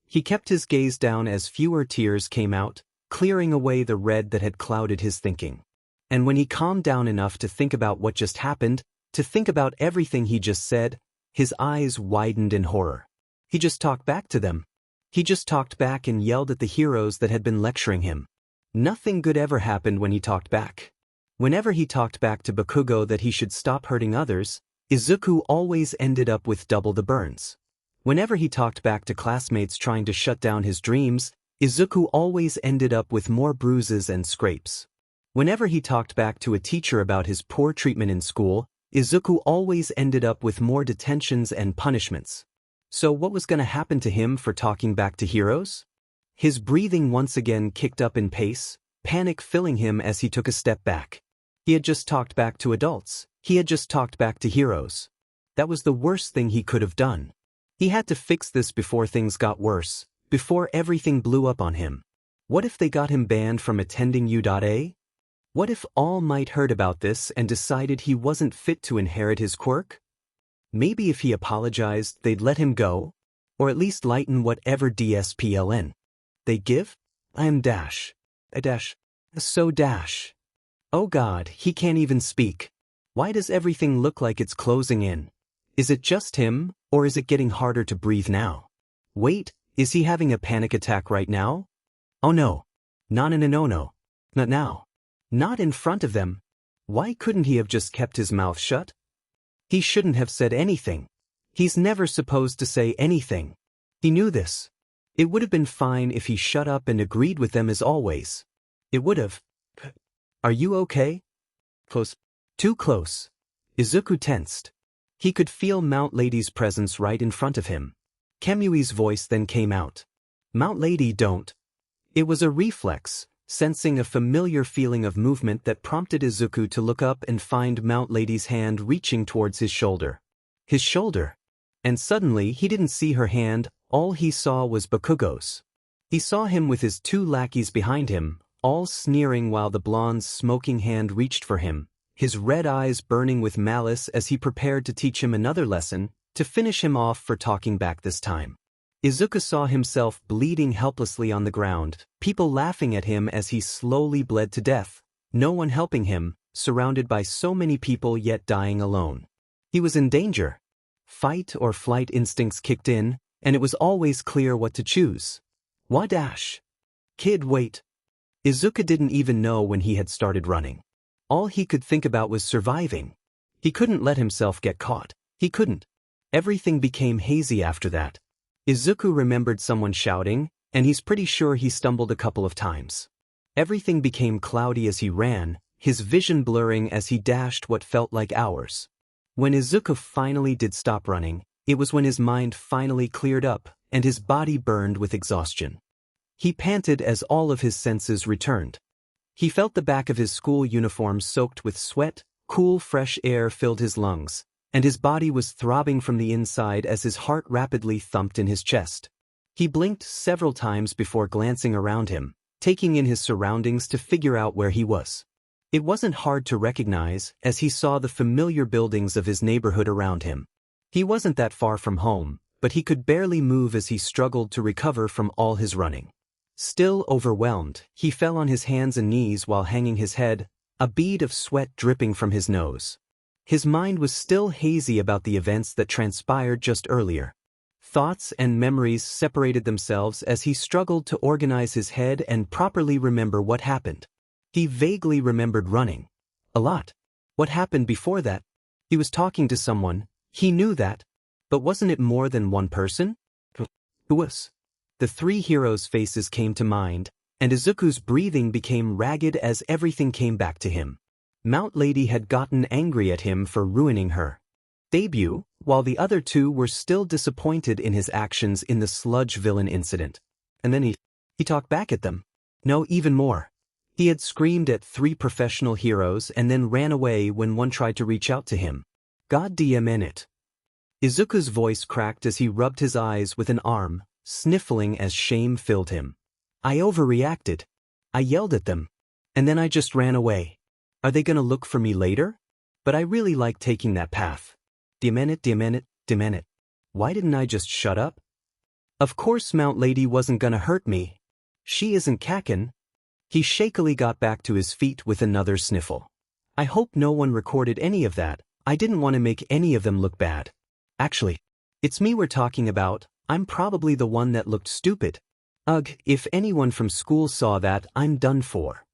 A: He kept his gaze down as fewer tears came out, clearing away the red that had clouded his thinking. And when he calmed down enough to think about what just happened, To think about everything he just said, his eyes widened in horror. He just talked back to them. He just talked back and yelled at the heroes that had been lecturing him. Nothing good ever happened when he talked back. Whenever he talked back to Bakugo that he should stop hurting others, Izuku always ended up with double the burns. Whenever he talked back to classmates trying to shut down his dreams, Izuku always ended up with more bruises and scrapes. Whenever he talked back to a teacher about his poor treatment in school, Izuku always ended up with more detentions and punishments. So what was going to happen to him for talking back to heroes? His breathing once again kicked up in pace, panic filling him as he took a step back. He had just talked back to adults. He had just talked back to heroes. That was the worst thing he could have done. He had to fix this before things got worse, before everything blew up on him. What if they got him banned from attending U.A? What if All Might heard about this and decided he wasn't fit to inherit his quirk? Maybe if he apologized, they'd let him go, or at least lighten whatever discipline they give? I am Dash. A Dash. So Dash. Oh God, he can't even speak. Why does everything look like it's closing in? Is it just him, or is it getting harder to breathe now? Wait, is he having a panic attack right now? Oh no. No. Not now. Not in front of them. Why couldn't he have just kept his mouth shut? He shouldn't have said anything. He's never supposed to say anything. He knew this. It would have been fine if he shut up and agreed with them as always. It would have. Are you okay? Close. Too close. Izuku tensed. He could feel Mount Lady's presence right in front of him. Kemui's voice then came out. Mount Lady, don't. It was a reflex, sensing a familiar feeling of movement that prompted Izuku to look up and find Mount Lady's hand reaching towards his shoulder. His shoulder. And suddenly he didn't see her hand, all he saw was Bakugo's. He saw him with his two lackeys behind him, all sneering while the blonde's smoking hand reached for him, his red eyes burning with malice as he prepared to teach him another lesson, to finish him off for talking back this time. Izuku saw himself bleeding helplessly on the ground, people laughing at him as he slowly bled to death, no one helping him, surrounded by so many people yet dying alone. He was in danger. Fight or flight instincts kicked in, and it was always clear what to choose. What dash? Kid, wait. Izuku didn't even know when he had started running. All he could think about was surviving. He couldn't let himself get caught. He couldn't. Everything became hazy after that. Izuku remembered someone shouting, and he's pretty sure he stumbled a couple of times. Everything became cloudy as he ran, his vision blurring as he dashed what felt like hours. When Izuku finally did stop running, it was when his mind finally cleared up, and his body burned with exhaustion. He panted as all of his senses returned. He felt the back of his school uniform soaked with sweat, cool fresh air filled his lungs, and his body was throbbing from the inside as his heart rapidly thumped in his chest. He blinked several times before glancing around him, taking in his surroundings to figure out where he was. It wasn't hard to recognize as he saw the familiar buildings of his neighborhood around him. He wasn't that far from home, but he could barely move as he struggled to recover from all his running. Still overwhelmed, he fell on his hands and knees while hanging his head, a bead of sweat dripping from his nose. His mind was still hazy about the events that transpired just earlier. Thoughts and memories separated themselves as he struggled to organize his head and properly remember what happened. He vaguely remembered running. A lot. What happened before that? He was talking to someone, he knew that. But wasn't it more than one person? Who was? The three heroes' faces came to mind, and Izuku's breathing became ragged as everything came back to him. Mount Lady had gotten angry at him for ruining her debut, while the other two were still disappointed in his actions in the sludge villain incident. And then he talked back at them. No, even more. He had screamed at three professional heroes and then ran away when one tried to reach out to him. God damn it. Izuku's voice cracked as he rubbed his eyes with an arm, sniffling as shame filled him. I overreacted. I yelled at them. And then I just ran away. Are they gonna look for me later? But I really like taking that path. Damn it. Why didn't I just shut up? Of course Mount Lady wasn't gonna hurt me. She isn't Kakin. He shakily got back to his feet with another sniffle. I hope no one recorded any of that. I didn't want to make any of them look bad. Actually, it's me we're talking about. I'm probably the one that looked stupid. Ugh, if anyone from school saw that, I'm done for.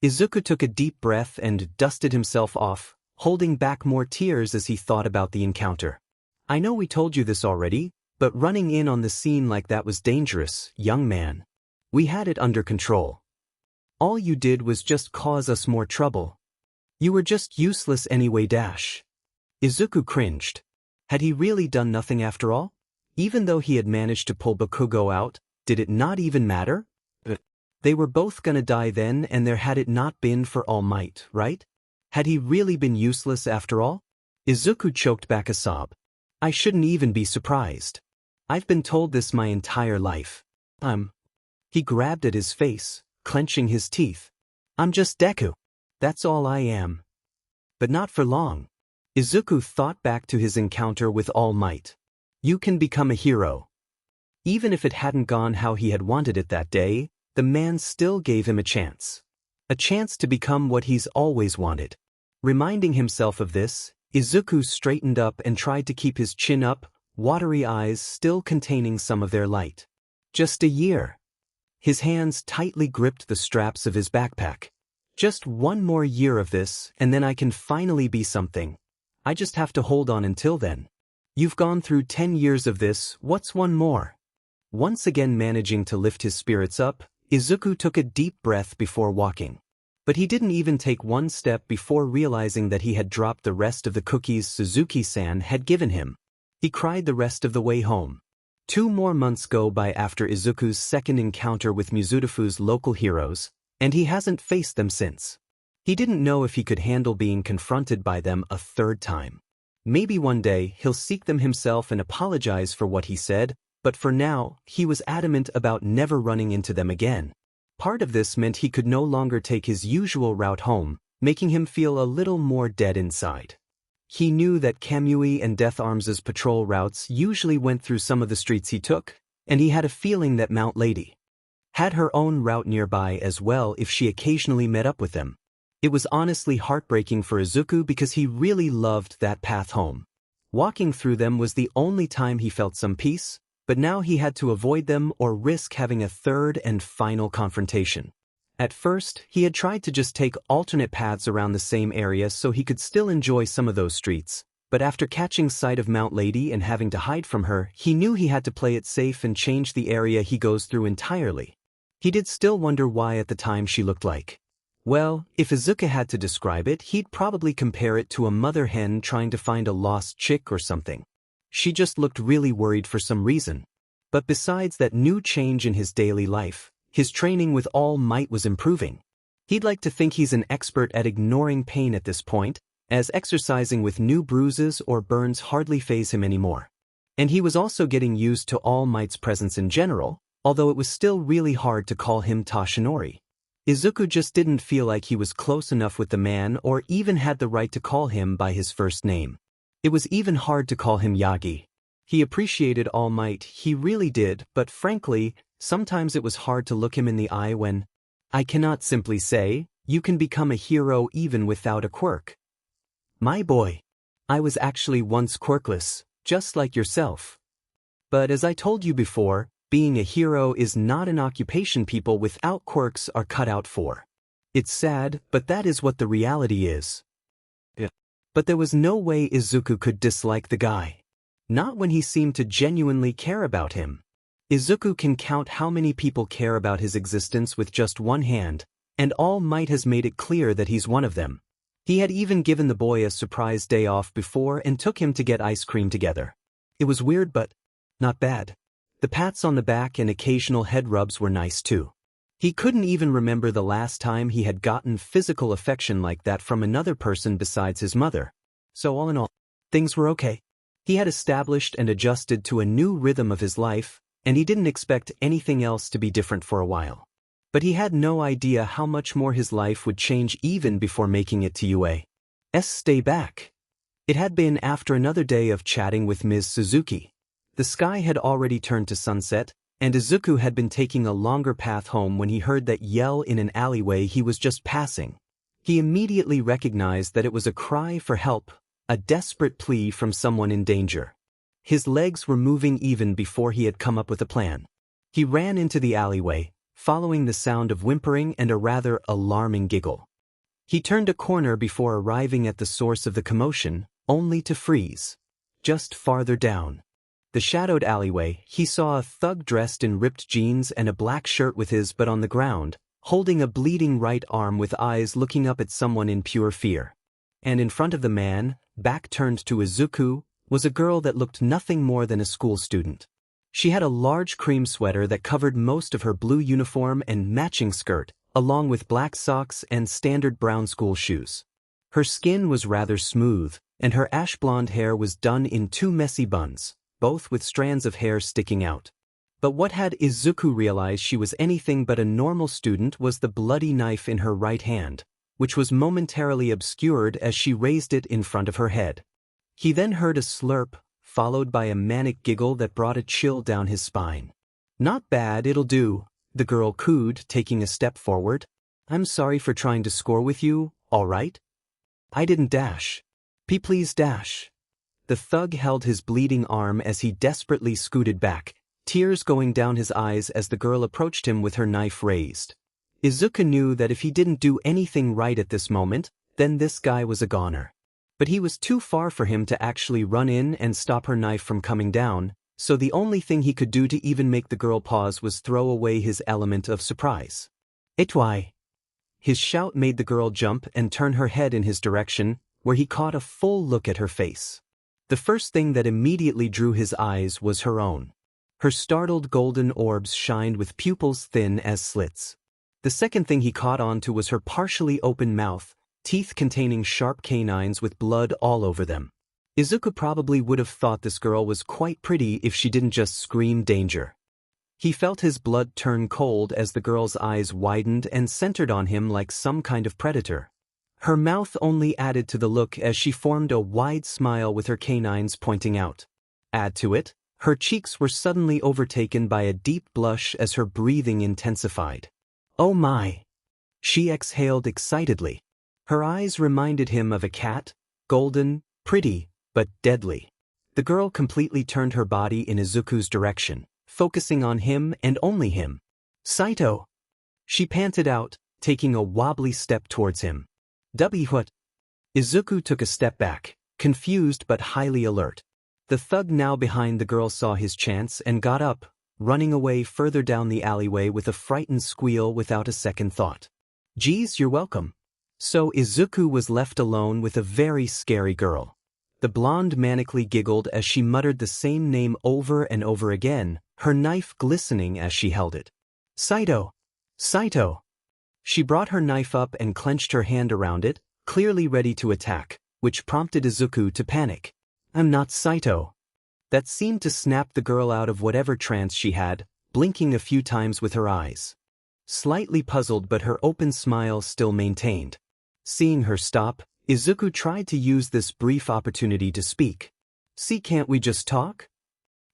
A: Izuku took a deep breath and dusted himself off, holding back more tears as he thought about the encounter. I know we told you this already, but running in on the scene like that was dangerous, young man. We had it under control. All you did was just cause us more trouble. You were just useless anyway. Izuku cringed. Had he really done nothing after all? Even though he had managed to pull Bakugo out, did it not even matter? They were both gonna die then, and there had it not been for All Might, right? Had he really been useless after all? Izuku choked back a sob. I shouldn't even be surprised. I've been told this my entire life. He grabbed at his face, clenching his teeth. I'm just Deku. That's all I am. But not for long. Izuku thought back to his encounter with All Might. You can become a hero. Even if it hadn't gone how he had wanted it that day, the man still gave him a chance. A chance to become what he's always wanted. Reminding himself of this, Izuku straightened up and tried to keep his chin up, watery eyes still containing some of their light. Just a year. His hands tightly gripped the straps of his backpack. Just one more year of this, and then I can finally be something. I just have to hold on until then. You've gone through 10 years of this, what's one more? Once again managing to lift his spirits up, Izuku took a deep breath before walking. But he didn't even take one step before realizing that he had dropped the rest of the cookies Suzuki-san had given him. He cried the rest of the way home. 2 more months go by after Izuku's second encounter with Mizudafu's local heroes, and he hasn't faced them since. He didn't know if he could handle being confronted by them a third time. Maybe one day he'll seek them himself and apologize for what he said, but for now, he was adamant about never running into them again. Part of this meant he could no longer take his usual route home, making him feel a little more dead inside. He knew that Kamui and Death Arms's patrol routes usually went through some of the streets he took, and he had a feeling that Mount Lady had her own route nearby as well if she occasionally met up with them. It was honestly heartbreaking for Izuku because he really loved that path home. Walking through them was the only time he felt some peace, but now he had to avoid them or risk having a third and final confrontation. At first, he had tried to just take alternate paths around the same area so he could still enjoy some of those streets, but after catching sight of Mount Lady and having to hide from her, he knew he had to play it safe and change the area he goes through entirely. He did still wonder why at the time she looked like. Well, if Izuku had to describe it, he'd probably compare it to a mother hen trying to find a lost chick or something. She just looked really worried for some reason. But besides that new change in his daily life, his training with All Might was improving. He'd like to think he's an expert at ignoring pain at this point, as exercising with new bruises or burns hardly faze him anymore. And he was also getting used to All Might's presence in general, although it was still really hard to call him Tashinori. Izuku just didn't feel like he was close enough with the man or even had the right to call him by his first name. It was even hard to call him Yagi. He appreciated All Might, he really did, but frankly, sometimes it was hard to look him in the eye when I cannot simply say, you can become a hero even without a quirk. My boy. I was actually once quirkless, just like yourself. But as I told you before, being a hero is not an occupation people without quirks are cut out for. It's sad, but that is what the reality is. But there was no way Izuku could dislike the guy. Not when he seemed to genuinely care about him. Izuku can count how many people care about his existence with just one hand, and All Might has made it clear that he's one of them. He had even given the boy a surprise day off before and took him to get ice cream together. It was weird but not bad. The pats on the back and occasional head rubs were nice too. He couldn't even remember the last time he had gotten physical affection like that from another person besides his mother. So all in all, things were okay. He had established and adjusted to a new rhythm of his life, and he didn't expect anything else to be different for a while. But he had no idea how much more his life would change even before making it to UA's stay back. It had been after another day of chatting with Ms. Suzuki. The sky had already turned to sunset, and Izuku had been taking a longer path home when he heard that yell in an alleyway he was just passing. He immediately recognized that it was a cry for help, a desperate plea from someone in danger. His legs were moving even before he had come up with a plan. He ran into the alleyway, following the sound of whimpering and a rather alarming giggle. He turned a corner before arriving at the source of the commotion, only to freeze. Just farther down the shadowed alleyway, he saw a thug dressed in ripped jeans and a black shirt with his butt on the ground, holding a bleeding right arm with eyes looking up at someone in pure fear. And in front of the man, back turned to Izuku, was a girl that looked nothing more than a school student. She had a large cream sweater that covered most of her blue uniform and matching skirt, along with black socks and standard brown school shoes. Her skin was rather smooth, and her ash blonde hair was done in two messy buns, both with strands of hair sticking out. But what had Izuku realized she was anything but a normal student was the bloody knife in her right hand, which was momentarily obscured as she raised it in front of her head. He then heard a slurp, followed by a manic giggle that brought a chill down his spine. "Not bad, it'll do," the girl cooed, taking a step forward. "I'm sorry for trying to score with you, all right?" "I didn't dash." Please dash." The thug held his bleeding arm as he desperately scooted back, tears going down his eyes as the girl approached him with her knife raised. Izuku knew that if he didn't do anything right at this moment, then this guy was a goner. But he was too far for him to actually run in and stop her knife from coming down, so the only thing he could do to even make the girl pause was throw away his element of surprise. "Etwai!" His shout made the girl jump and turn her head in his direction, where he caught a full look at her face. The first thing that immediately drew his eyes was her own. Her startled golden orbs shined with pupils thin as slits. The second thing he caught on to was her partially open mouth, teeth containing sharp canines with blood all over them. Izuku probably would have thought this girl was quite pretty if she didn't just scream danger. He felt his blood turn cold as the girl's eyes widened and centered on him like some kind of predator. Her mouth only added to the look as she formed a wide smile with her canines pointing out. Add to it, her cheeks were suddenly overtaken by a deep blush as her breathing intensified. "Oh my!" She exhaled excitedly. Her eyes reminded him of a cat, golden, pretty, but deadly. The girl completely turned her body in Izuku's direction, focusing on him and only him. "Saito!" She panted out, taking a wobbly step towards him. What? Izuku took a step back, confused but highly alert. The thug now behind the girl saw his chance and got up, running away further down the alleyway with a frightened squeal without a second thought. "Geez, you're welcome." So Izuku was left alone with a very scary girl. The blonde manically giggled as she muttered the same name over and over again, her knife glistening as she held it. "Saito! Saito!" She brought her knife up and clenched her hand around it, clearly ready to attack, which prompted Izuku to panic. "I'm not Saito." That seemed to snap the girl out of whatever trance she had, blinking a few times with her eyes. Slightly puzzled but her open smile still maintained. Seeing her stop, Izuku tried to use this brief opportunity to speak. "See, can't we just talk?"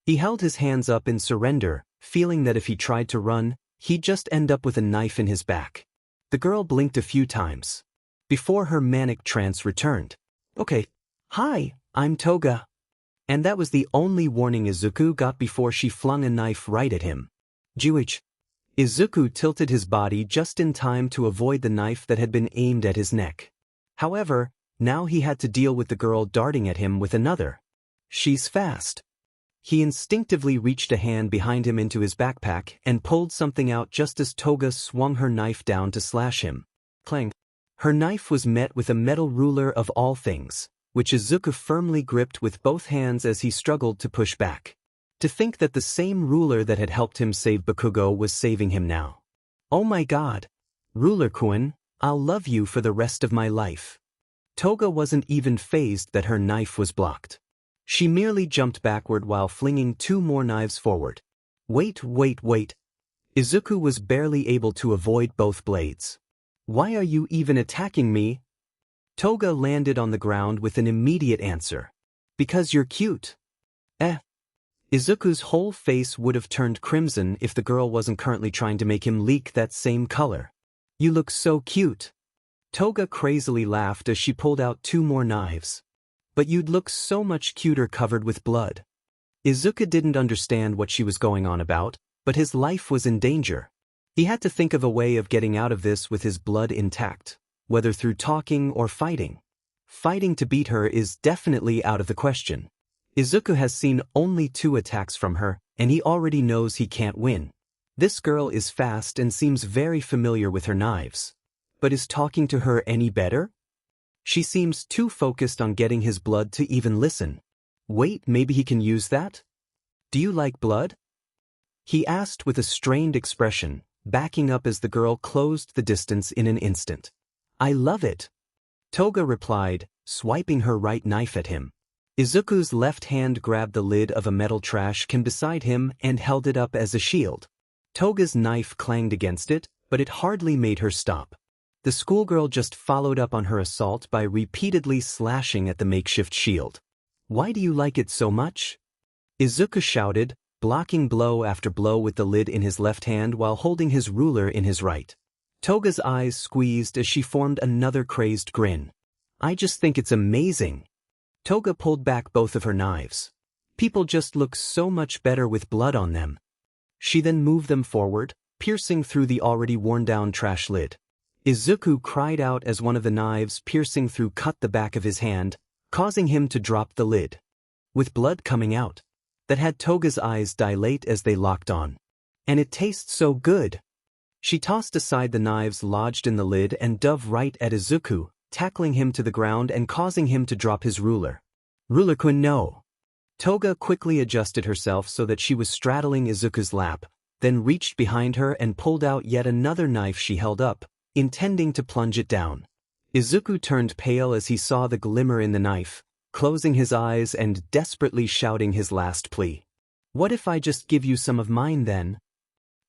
A: He held his hands up in surrender, feeling that if he tried to run, he'd just end up with a knife in his back. The girl blinked a few times before her manic trance returned. "Okay. Hi, I'm Toga." And that was the only warning Izuku got before she flung a knife right at him. "Juich." Izuku tilted his body just in time to avoid the knife that had been aimed at his neck. However, now he had to deal with the girl darting at him with another. "She's fast." He instinctively reached a hand behind him into his backpack and pulled something out just as Toga swung her knife down to slash him. Clang. Her knife was met with a metal ruler of all things, which Izuku firmly gripped with both hands as he struggled to push back. To think that the same ruler that had helped him save Bakugo was saving him now. "Oh my god. Ruler-kun, I'll love you for the rest of my life." Toga wasn't even fazed that her knife was blocked. She merely jumped backward while flinging two more knives forward. Wait. Izuku was barely able to avoid both blades. "Why are you even attacking me?" Toga landed on the ground with an immediate answer. "Because you're cute." Izuku's whole face would have turned crimson if the girl wasn't currently trying to make him leak that same color. "You look so cute." Toga crazily laughed as she pulled out two more knives. But you'd look so much cuter covered with blood. Izuku didn't understand what she was going on about, but his life was in danger. He had to think of a way of getting out of this with his blood intact, whether through talking or fighting. Fighting to beat her is definitely out of the question. Izuku has seen only 2 attacks from her, and he already knows he can't win. This girl is fast and seems very familiar with her knives. But is talking to her any better? She seems too focused on getting his blood to even listen. Wait, maybe he can use that? Do you like blood? He asked with a strained expression, backing up as the girl closed the distance in an instant. I love it. Toga replied, swiping her right knife at him. Izuku's left hand grabbed the lid of a metal trash can beside him and held it up as a shield. Toga's knife clanged against it, but it hardly made her stop. The schoolgirl just followed up on her assault by repeatedly slashing at the makeshift shield. Why do you like it so much? Izuku shouted, blocking blow after blow with the lid in his left hand while holding his ruler in his right. Toga's eyes squeezed as she formed another crazed grin. I just think it's amazing. Toga pulled back both of her knives. People just look so much better with blood on them. She then moved them forward, piercing through the already worn-down trash lid. Izuku cried out as one of the knives piercing through cut the back of his hand, causing him to drop the lid. With blood coming out. That had Toga's eyes dilate as they locked on. And it tastes so good. She tossed aside the knives lodged in the lid and dove right at Izuku, tackling him to the ground and causing him to drop his ruler. Ruler-kun, no. Toga quickly adjusted herself so that she was straddling Izuku's lap, then reached behind her and pulled out yet another knife she held up, intending to plunge it down. Izuku turned pale as he saw the glimmer in the knife, closing his eyes and desperately shouting his last plea. What if I just give you some of mine then?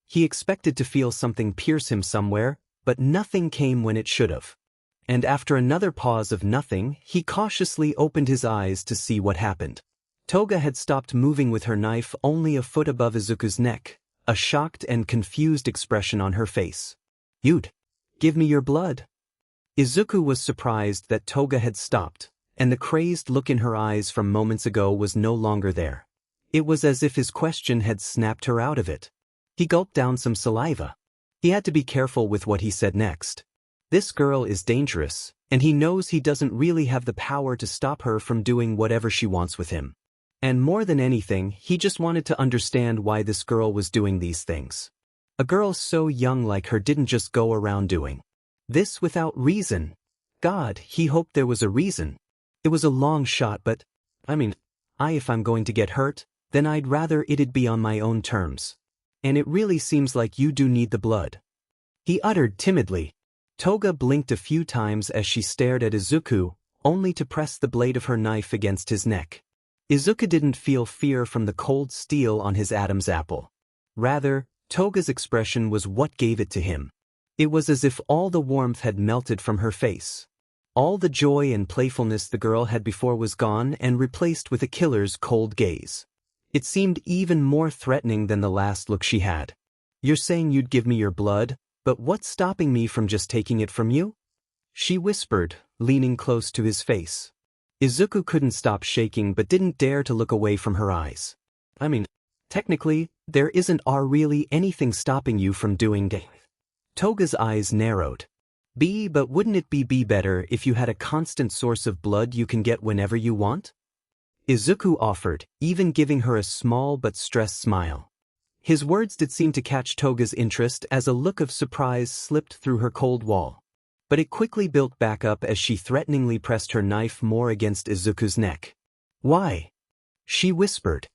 A: He expected to feel something pierce him somewhere, but nothing came when it should have. And after another pause of nothing, he cautiously opened his eyes to see what happened. Toga had stopped moving with her knife only a foot above Izuku's neck, a shocked and confused expression on her face. You'd give me your blood? Izuku was surprised that Toga had stopped, and the crazed look in her eyes from moments ago was no longer there. It was as if his question had snapped her out of it. He gulped down some saliva. He had to be careful with what he said next. This girl is dangerous, and he knows he doesn't really have the power to stop her from doing whatever she wants with him. And more than anything, he just wanted to understand why this girl was doing these things. A girl so young like her didn't just go around doing this without reason. God, he hoped there was a reason. It was a long shot, but, if I'm going to get hurt, then I'd rather it'd be on my own terms. And it really seems like you do need the blood. He uttered timidly. Toga blinked a few times as she stared at Izuku, only to press the blade of her knife against his neck. Izuku didn't feel fear from the cold steel on his Adam's apple. Rather, Toga's expression was what gave it to him. It was as if all the warmth had melted from her face. All the joy and playfulness the girl had before was gone and replaced with a killer's cold gaze. It seemed even more threatening than the last look she had. You're saying you'd give me your blood, but what's stopping me from just taking it from you? She whispered, leaning close to his face. Izuku couldn't stop shaking but didn't dare to look away from her eyes. Technically, there isn't really anything stopping you from doing it. Toga's eyes narrowed. But wouldn't it be better if you had a constant source of blood you can get whenever you want? Izuku offered, even giving her a small but stressed smile. His words did seem to catch Toga's interest as a look of surprise slipped through her cold wall. But it quickly built back up as she threateningly pressed her knife more against Izuku's neck. Why? She whispered.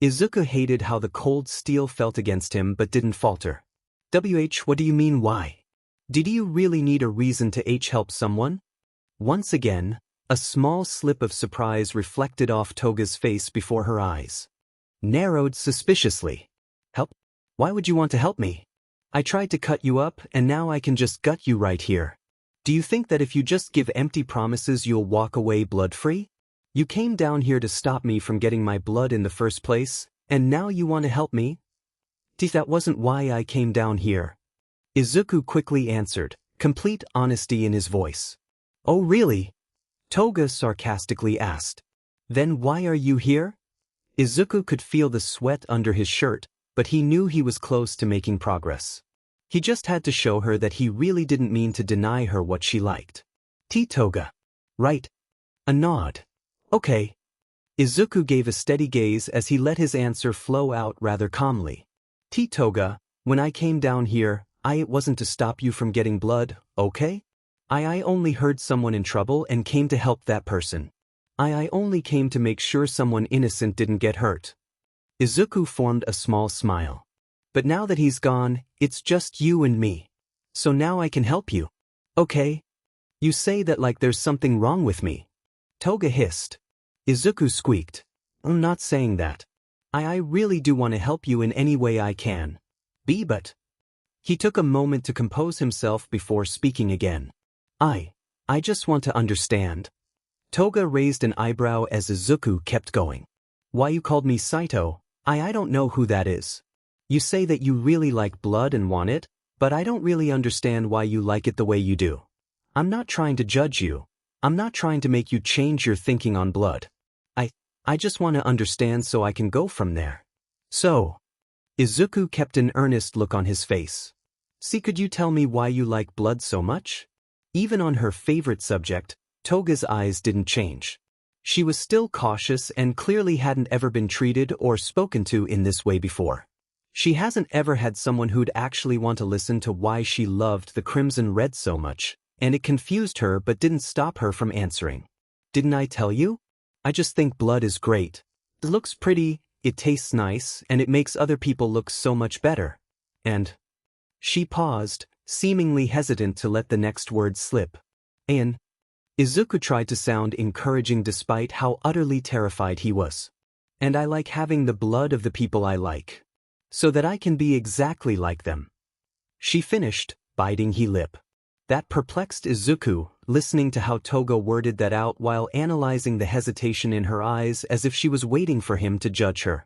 A: Izuku hated how the cold steel felt against him but didn't falter. What do you mean why? Did you really need a reason to help someone? Once again, a small slip of surprise reflected off Toga's face before her eyes. Narrowed suspiciously. Help? Why would you want to help me? I tried to cut you up and now I can just gut you right here. Do you think that if you just give empty promises you'll walk away blood-free? You came down here to stop me from getting my blood in the first place, and now you want to help me? That wasn't why I came down here. Izuku quickly answered, complete honesty in his voice. Oh really? Toga sarcastically asked. Then why are you here? Izuku could feel the sweat under his shirt, but he knew he was close to making progress. He just had to show her that he really didn't mean to deny her what she liked. Toga. Right. A nod. Okay. Izuku gave a steady gaze as he let his answer flow out rather calmly. Toga, when I came down here, it wasn't to stop you from getting blood, okay? I only heard someone in trouble and came to help that person. I only came to make sure someone innocent didn't get hurt. Izuku formed a small smile. But now that he's gone, it's just you and me. So now I can help you. Okay? You say that like there's something wrong with me. Toga hissed. Izuku squeaked. I'm not saying that. I really do want to help you in any way I can. But. He took a moment to compose himself before speaking again. I just want to understand. Toga raised an eyebrow as Izuku kept going. Why you called me Saito? I don't know who that is. You say that you really like blood and want it, but I don't really understand why you like it the way you do. I'm not trying to judge you. I'm not trying to make you change your thinking on blood. I just want to understand so I can go from there. So. Izuku kept an earnest look on his face. See, could you tell me why you like blood so much? Even on her favorite subject, Toga's eyes didn't change. She was still cautious and clearly hadn't ever been treated or spoken to in this way before. She hasn't ever had someone who'd actually want to listen to why she loved the crimson red so much, and it confused her but didn't stop her from answering. Didn't I tell you? I just think blood is great. It looks pretty, it tastes nice, and it makes other people look so much better. And. She paused, seemingly hesitant to let the next word slip. And. Izuku tried to sound encouraging despite how utterly terrified he was. And I like having the blood of the people I like. So that I can be exactly like them. She finished, biting her lip. That perplexed Izuku, listening to how Toga worded that out while analyzing the hesitation in her eyes as if she was waiting for him to judge her.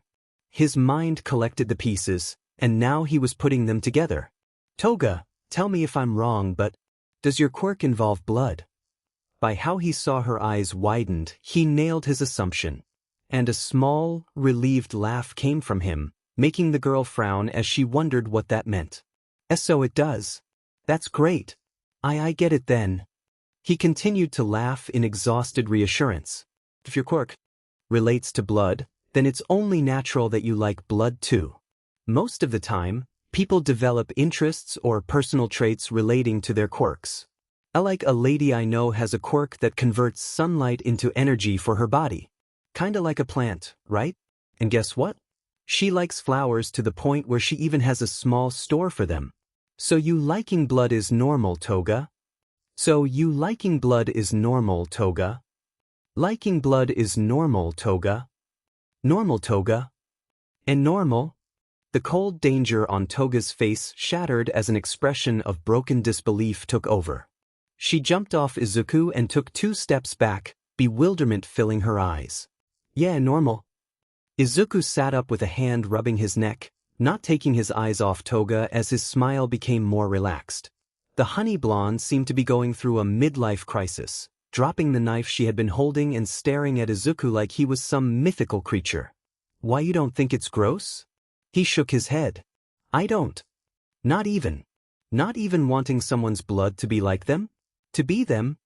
A: His mind collected the pieces, and now he was putting them together. Toga, tell me if I'm wrong, but does your quirk involve blood? By how he saw her eyes widened, he nailed his assumption. And a small, relieved laugh came from him, making the girl frown as she wondered what that meant. So it does. That's great. I get it then. He continued to laugh in exhausted reassurance. If your quirk relates to blood, then it's only natural that you like blood too. Most of the time, people develop interests or personal traits relating to their quirks. Like a lady I know has a quirk that converts sunlight into energy for her body. Kinda like a plant, right? And guess what? She likes flowers to the point where she even has a small store for them. So you liking blood is normal, Toga? Liking blood is normal, Toga? Normal, Toga? And normal? The cold danger on Toga's face shattered as an expression of broken disbelief took over. She jumped off Izuku and took 2 steps back, bewilderment filling her eyes. Yeah, normal. Izuku sat up with a hand rubbing his neck, not taking his eyes off Toga as his smile became more relaxed. The honey blonde seemed to be going through a midlife crisis, dropping the knife she had been holding and staring at Izuku like he was some mythical creature. Why, you don't think it's gross? He shook his head. I don't. Not even. Not even wanting someone's blood to be like them? To be them?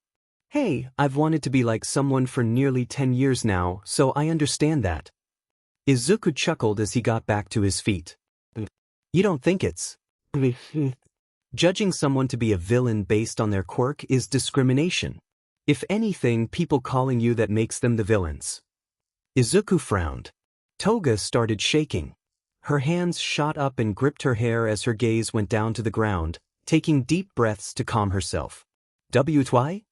A: Hey, I've wanted to be like someone for nearly 10 years now, so I understand that. Izuku chuckled as he got back to his feet. You don't think it's... Judging someone to be a villain based on their quirk is discrimination. If anything, people calling you that makes them the villains. Izuku frowned. Toga started shaking. Her hands shot up and gripped her hair as her gaze went down to the ground, taking deep breaths to calm herself. Why?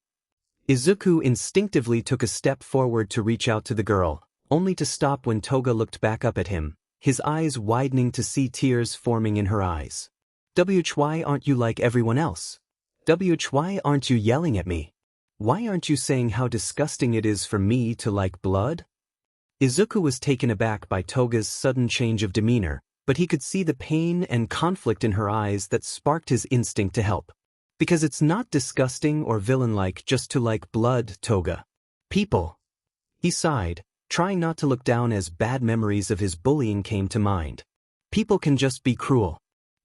A: Izuku instinctively took a step forward to reach out to the girl, only to stop when Toga looked back up at him, his eyes widening to see tears forming in her eyes. Why aren't you like everyone else? Why aren't you yelling at me? Why aren't you saying how disgusting it is for me to like blood? Izuku was taken aback by Toga's sudden change of demeanor, but he could see the pain and conflict in her eyes that sparked his instinct to help. Because it's not disgusting or villain-like just to like blood, Toga. People. He sighed, trying not to look down as bad memories of his bullying came to mind. People can just be cruel.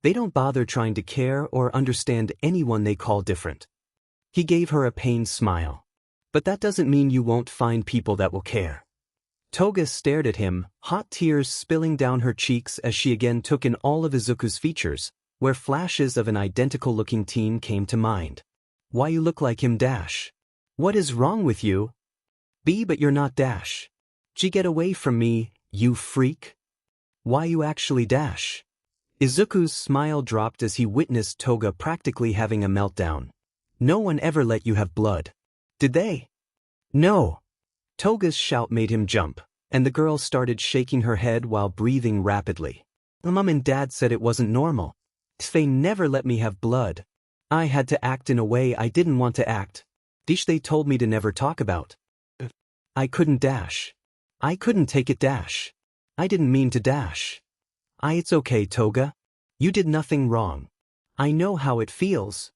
A: They don't bother trying to care or understand anyone they call different. He gave her a pained smile. But that doesn't mean you won't find people that will care. Toga stared at him, hot tears spilling down her cheeks as she again took in all of Izuku's features, where flashes of an identical-looking teen came to mind. Why you look like him dash. What is wrong with you? B but you're not dash. G get away from me, you freak. Why you actually dash? Izuku's smile dropped as he witnessed Toga practically having a meltdown. No one ever let you have blood. Did they? No. Toga's shout made him jump, and the girl started shaking her head while breathing rapidly. Mom and Dad said it wasn't normal. They never let me have blood. I had to act in a way I didn't want to act. Dish they told me to never talk about. I couldn't dash. I couldn't take it dash. I didn't mean to dash. It's okay Toga. You did nothing wrong. I know how it feels.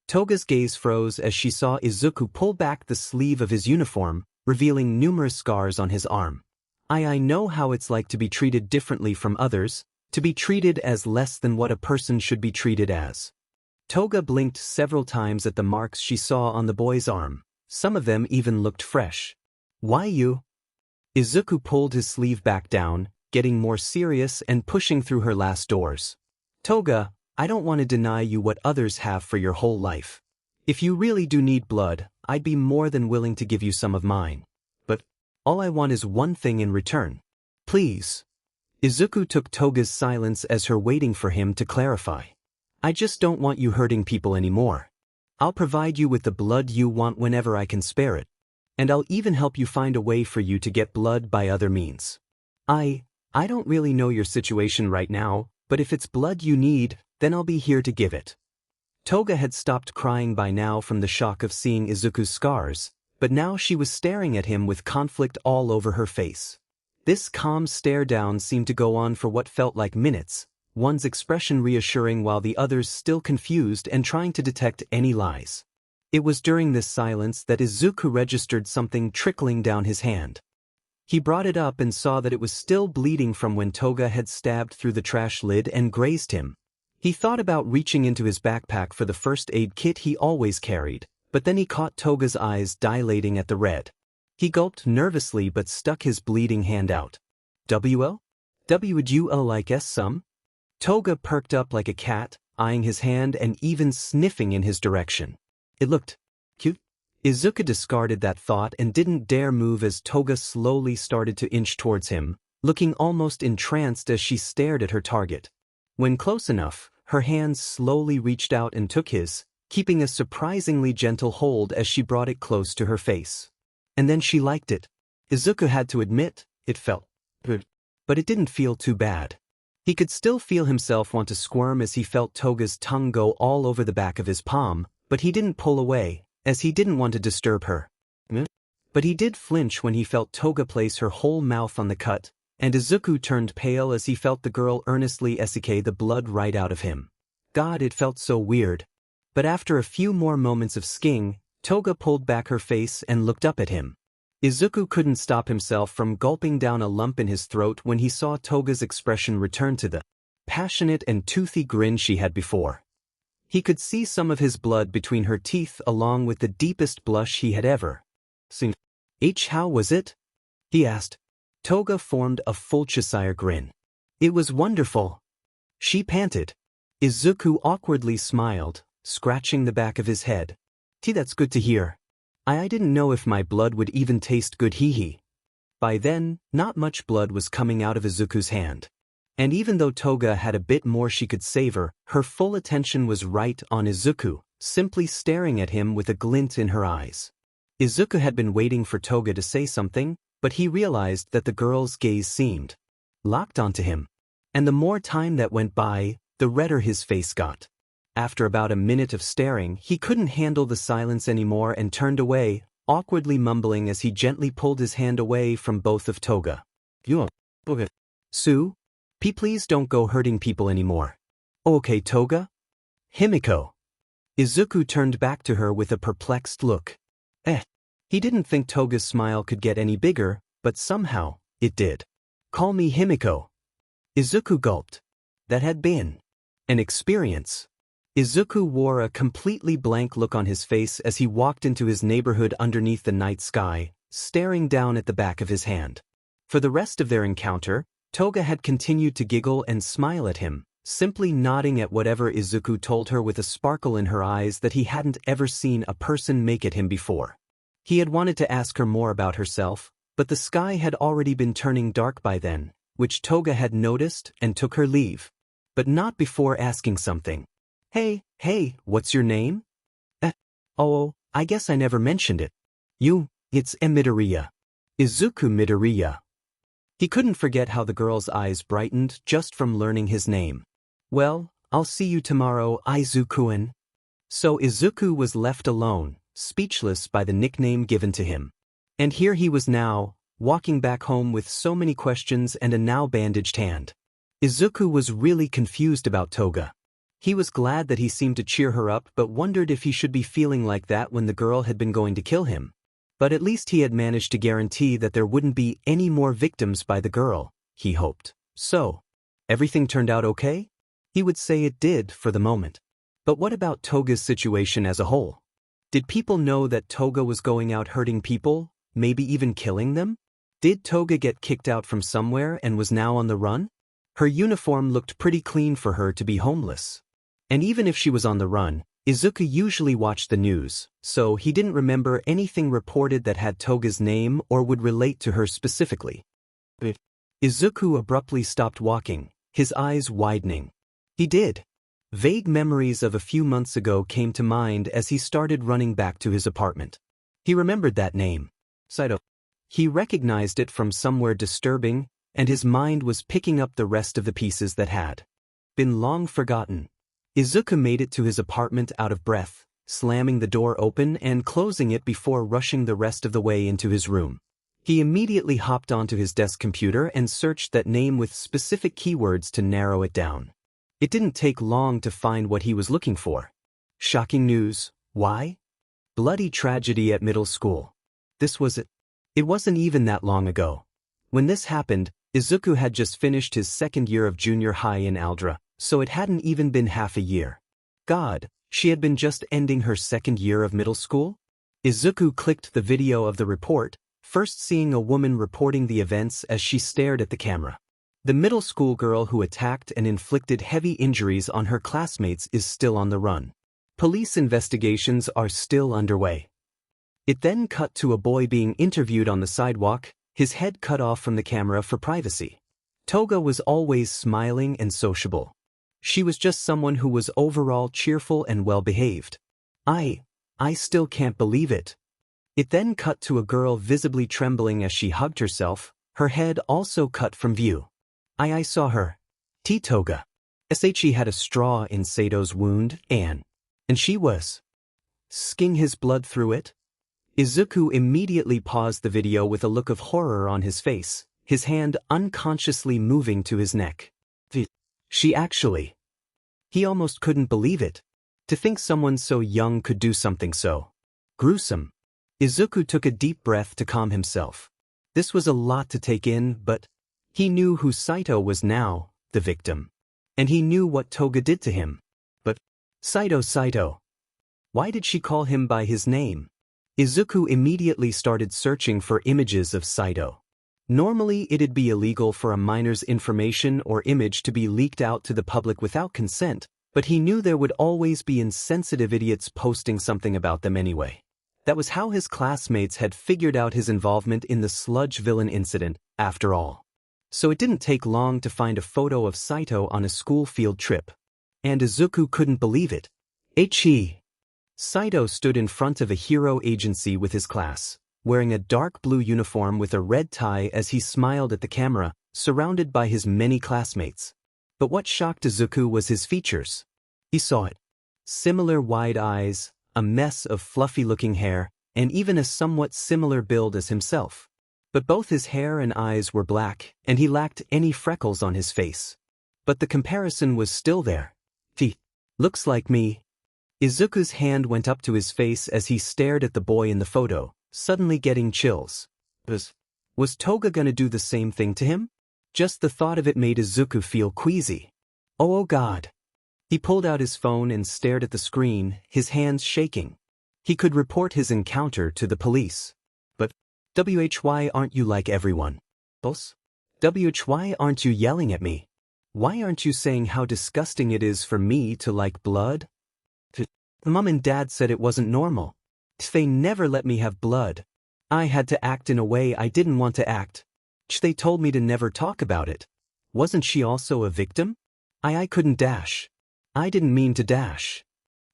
A: Toga's gaze froze as she saw Izuku pull back the sleeve of his uniform, revealing numerous scars on his arm. I know how it's like to be treated differently from others, to be treated as less than what a person should be treated as. Toga blinked several times at the marks she saw on the boy's arm. Some of them even looked fresh. Why you? Izuku pulled his sleeve back down, getting more serious and pushing through her last doors. Toga, I don't want to deny you what others have for your whole life. If you really do need blood, I'd be more than willing to give you some of mine. But all I want is one thing in return. Please. Izuku took Toga's silence as her waiting for him to clarify. I just don't want you hurting people anymore. I'll provide you with the blood you want whenever I can spare it. And I'll even help you find a way for you to get blood by other means. I don't really know your situation right now, but if it's blood you need, then I'll be here to give it. Toga had stopped crying by now from the shock of seeing Izuku's scars, but now she was staring at him with conflict all over her face. This calm stare down seemed to go on for what felt like minutes, one's expression reassuring while the others still confused and trying to detect any lies. It was during this silence that Izuku registered something trickling down his hand. He brought it up and saw that it was still bleeding from when Toga had stabbed through the trash lid and grazed him. He thought about reaching into his backpack for the first aid kit he always carried, but then he caught Toga's eyes dilating at the red. He gulped nervously but stuck his bleeding hand out. WL? Would you like some? Toga perked up like a cat, eyeing his hand and even sniffing in his direction. It looked cute. Izuku discarded that thought and didn't dare move as Toga slowly started to inch towards him, looking almost entranced as she stared at her target. When close enough, her hands slowly reached out and took his, keeping a surprisingly gentle hold as she brought it close to her face. And then she liked it. Izuku had to admit, it felt good. But it didn't feel too bad. He could still feel himself want to squirm as he felt Toga's tongue go all over the back of his palm, but he didn't pull away, as he didn't want to disturb her. But he did flinch when he felt Toga place her whole mouth on the cut, and Izuku turned pale as he felt the girl earnestly esicate the blood right out of him. God, it felt so weird. But after a few more moments of sking, Toga pulled back her face and looked up at him. Izuku couldn't stop himself from gulping down a lump in his throat when he saw Toga's expression return to the passionate and toothy grin she had before. He could see some of his blood between her teeth along with the deepest blush he had ever seen. How was it? He asked. Toga formed a full Cheshire grin. It was wonderful. She panted. Izuku awkwardly smiled, scratching the back of his head. That's good to hear. I didn't know if my blood would even taste good hee. By then, not much blood was coming out of Izuku's hand. And even though Toga had a bit more she could savor, her full attention was right on Izuku, simply staring at him with a glint in her eyes. Izuku had been waiting for Toga to say something, but he realized that the girl's gaze seemed locked onto him. And the more time that went by, the redder his face got. After about a minute of staring, he couldn't handle the silence anymore and turned away, awkwardly mumbling as he gently pulled his hand away from both of Toga. Sue? Please don't go hurting people anymore. Okay, Toga? Himiko. Izuku turned back to her with a perplexed look. He didn't think Toga's smile could get any bigger, but somehow, it did. "Call me Himiko." Izuku gulped. That had been an experience. Izuku wore a completely blank look on his face as he walked into his neighborhood underneath the night sky, staring down at the back of his hand. For the rest of their encounter, Toga had continued to giggle and smile at him, simply nodding at whatever Izuku told her with a sparkle in her eyes that he hadn't ever seen a person make at him before. He had wanted to ask her more about herself, but the sky had already been turning dark by then, which Toga had noticed and took her leave. But not before asking something. Hey, what's your name?" Oh, I guess I never mentioned it. It's Midoriya. Izuku Midoriya." He couldn't forget how the girl's eyes brightened just from learning his name. "Well, I'll see you tomorrow, Izuku-en." So Izuku was left alone, speechless by the nickname given to him. And here he was now, walking back home with so many questions and a now bandaged hand. Izuku was really confused about Toga. He was glad that he seemed to cheer her up but wondered if he should be feeling like that when the girl had been going to kill him. But at least he had managed to guarantee that there wouldn't be any more victims by the girl, he hoped. So, everything turned out okay? He would say it did for the moment. But what about Toga's situation as a whole? Did people know that Toga was going out hurting people, maybe even killing them? Did Toga get kicked out from somewhere and was now on the run? Her uniform looked pretty clean for her to be homeless. And even if she was on the run, Izuku usually watched the news, so he didn't remember anything reported that had Toga's name or would relate to her specifically. Izuku abruptly stopped walking, his eyes widening. He did. Vague memories of a few months ago came to mind as he started running back to his apartment. He remembered that name. Saito. He recognized it from somewhere disturbing, and his mind was picking up the rest of the pieces that had been long forgotten. Izuku made it to his apartment out of breath, slamming the door open and closing it before rushing the rest of the way into his room. He immediately hopped onto his desk computer and searched that name with specific keywords to narrow it down. It didn't take long to find what he was looking for. Shocking news. Why? Bloody tragedy at middle school. This was it. It wasn't even that long ago. When this happened, Izuku had just finished his second year of junior high in Aldra, so it hadn't even been half a year. God, she had been just ending her second year of middle school? Izuku clicked the video of the report, first seeing a woman reporting the events as she stared at the camera. The middle school girl who attacked and inflicted heavy injuries on her classmates is still on the run. Police investigations are still underway. It then cut to a boy being interviewed on the sidewalk, his head cut off from the camera for privacy. Toga was always smiling and sociable. She was just someone who was overall cheerful and well-behaved. I still can't believe it. It then cut to a girl visibly trembling as she hugged herself, her head also cut from view. I saw her. Toga. She had a straw in Sato's wound, and she was sking his blood through it. Izuku immediately paused the video with a look of horror on his face, his hand unconsciously moving to his neck. She actually. He almost couldn't believe it. To think someone so young could do something so gruesome. Izuku took a deep breath to calm himself. This was a lot to take in, but he knew who Saito was now, the victim. And he knew what Toga did to him. But Saito. Why did she call him by his name? Izuku immediately started searching for images of Saito. Normally it'd be illegal for a minor's information or image to be leaked out to the public without consent, but he knew there would always be insensitive idiots posting something about them anyway. That was how his classmates had figured out his involvement in the sludge villain incident, after all. So it didn't take long to find a photo of Saito on a school field trip. And Izuku couldn't believe it. Saito stood in front of a hero agency with his class, wearing a dark blue uniform with a red tie as he smiled at the camera, surrounded by his many classmates. But what shocked Izuku was his features. He saw it. Similar wide eyes, a mess of fluffy-looking hair, and even a somewhat similar build as himself. But both his hair and eyes were black, and he lacked any freckles on his face. But the comparison was still there. Looks like me. Izuku's hand went up to his face as he stared at the boy in the photo, suddenly getting chills. Was Toga gonna do the same thing to him? Just the thought of it made Izuku feel queasy. Oh god. He pulled out his phone and stared at the screen, his hands shaking. He could report his encounter to the police. But, why aren't you like everyone? Boss? Why aren't you yelling at me? Why aren't you saying how disgusting it is for me to like blood? Mom and Dad said it wasn't normal. They never let me have blood. I had to act in a way I didn't want to act. They told me to never talk about it. Wasn't she also a victim? I couldn't dash. I didn't mean to dash.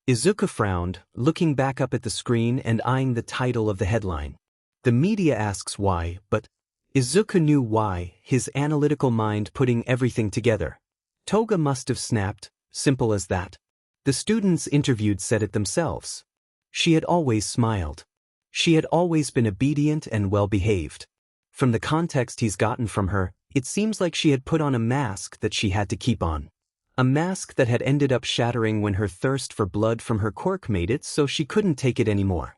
A: Izuku frowned, looking back up at the screen and eyeing the title of the headline. The media asks why, but Izuku knew why, his analytical mind putting everything together. Toga must have snapped, simple as that. The students interviewed said it themselves. She had always smiled. She had always been obedient and well-behaved. From the context he's gotten from her, it seems like she had put on a mask that she had to keep on. A mask that had ended up shattering when her thirst for blood from her quirk made it so she couldn't take it anymore.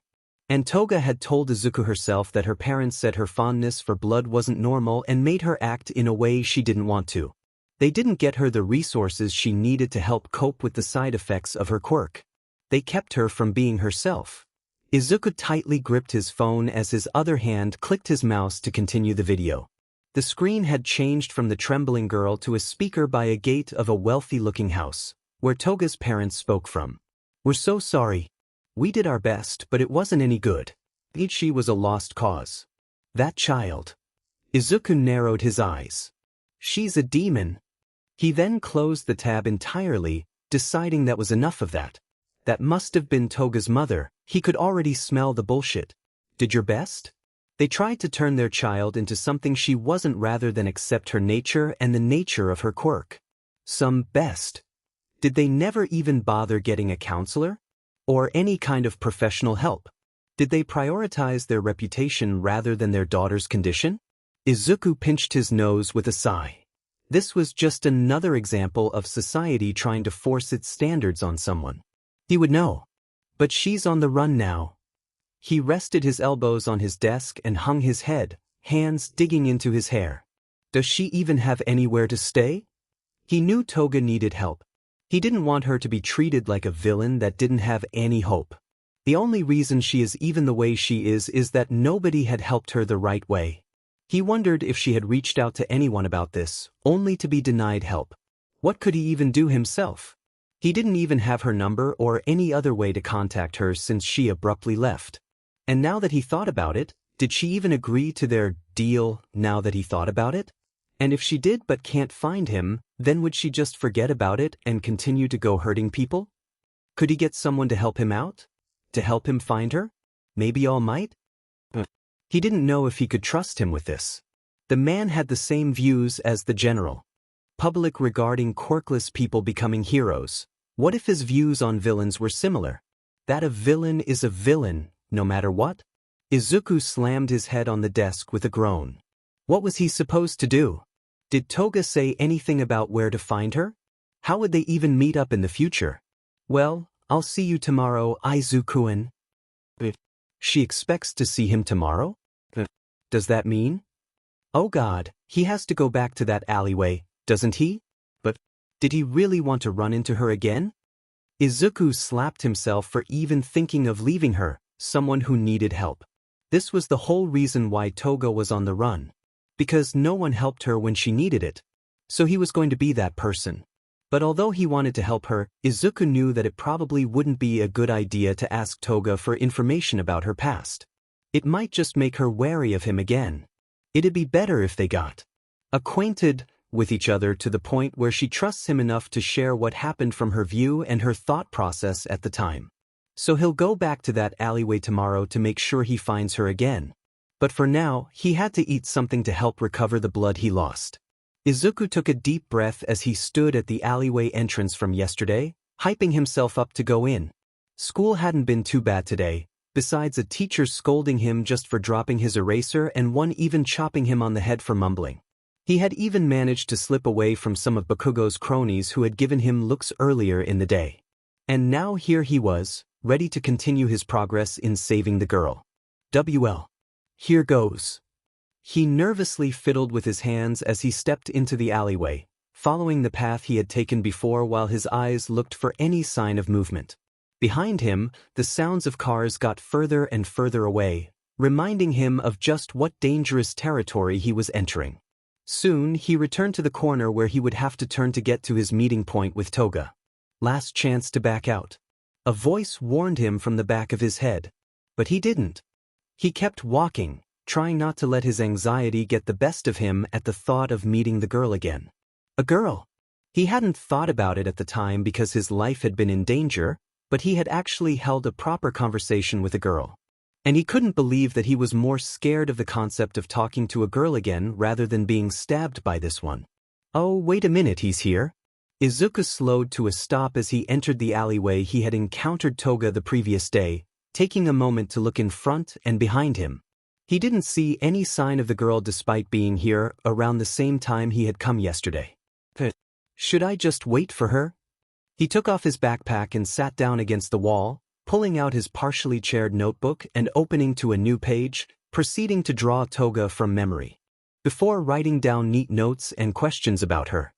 A: And Toga had told Izuku herself that her parents said her fondness for blood wasn't normal and made her act in a way she didn't want to. They didn't get her the resources she needed to help cope with the side effects of her quirk. They kept her from being herself. Izuku tightly gripped his phone as his other hand clicked his mouse to continue the video. The screen had changed from the trembling girl to a speaker by a gate of a wealthy-looking house, where Toga's parents spoke from. "We're so sorry. We did our best, but it wasn't any good. She was a lost cause. That child." Izuku narrowed his eyes. "She's a demon." He then closed the tab entirely, deciding that was enough of that. That must have been Toga's mother. He could already smell the bullshit. Did your best? They tried to turn their child into something she wasn't rather than accept her nature and the nature of her quirk. Some best. Did they never even bother getting a counselor? Or any kind of professional help? Did they prioritize their reputation rather than their daughter's condition? Izuku pinched his nose with a sigh. This was just another example of society trying to force its standards on someone. He would know. But she's on the run now. He rested his elbows on his desk and hung his head, hands digging into his hair. Does she even have anywhere to stay? He knew Toga needed help. He didn't want her to be treated like a villain that didn't have any hope. The only reason she is even the way she is that nobody had helped her the right way. He wondered if she had reached out to anyone about this, only to be denied help. What could he even do himself? He didn't even have her number or any other way to contact her since she abruptly left. And now that he thought about it, did she even agree to their deal now that he thought about it? And if she did but can't find him, then would she just forget about it and continue to go hurting people? Could he get someone to help him out? To help him find her? Maybe All Might? He didn't know if he could trust him with this. The man had the same views as the general. Public regarding quirkless people becoming heroes. What if his views on villains were similar? That a villain is a villain, no matter what? Izuku slammed his head on the desk with a groan. What was he supposed to do? Did Toga say anything about where to find her? How would they even meet up in the future? Well, I'll see you tomorrow, Izuku-en. She expects to see him tomorrow? Does that mean? Oh God, he has to go back to that alleyway, doesn't he? But did he really want to run into her again? Izuku slapped himself for even thinking of leaving her, someone who needed help. This was the whole reason why Toga was on the run. Because no one helped her when she needed it. So he was going to be that person. But although he wanted to help her, Izuku knew that it probably wouldn't be a good idea to ask Toga for information about her past. It might just make her wary of him again. It'd be better if they got acquainted with each other to the point where she trusts him enough to share what happened from her view and her thought process at the time. So he'll go back to that alleyway tomorrow to make sure he finds her again. But for now, he had to eat something to help recover the blood he lost. Izuku took a deep breath as he stood at the alleyway entrance from yesterday, hyping himself up to go in. School hadn't been too bad today, besides a teacher scolding him just for dropping his eraser and one even chopping him on the head for mumbling. He had even managed to slip away from some of Bakugo's cronies who had given him looks earlier in the day. And now here he was, ready to continue his progress in saving the girl. WL. Here goes. He nervously fiddled with his hands as he stepped into the alleyway, following the path he had taken before while his eyes looked for any sign of movement. Behind him, the sounds of cars got further and further away, reminding him of just what dangerous territory he was entering. Soon, he returned to the corner where he would have to turn to get to his meeting point with Toga. Last chance to back out. A voice warned him from the back of his head. But he didn't. He kept walking, trying not to let his anxiety get the best of him at the thought of meeting the girl again. A girl. He hadn't thought about it at the time because his life had been in danger, but he had actually held a proper conversation with a girl. And he couldn't believe that he was more scared of the concept of talking to a girl again rather than being stabbed by this one. Oh, wait a minute, he's here. Izuku slowed to a stop as he entered the alleyway he had encountered Toga the previous day, taking a moment to look in front and behind him. He didn't see any sign of the girl despite being here around the same time he had come yesterday. Should I just wait for her? He took off his backpack and sat down against the wall, pulling out his partially chaired notebook and opening to a new page, proceeding to draw Toga from memory. Before writing down neat notes and questions about her.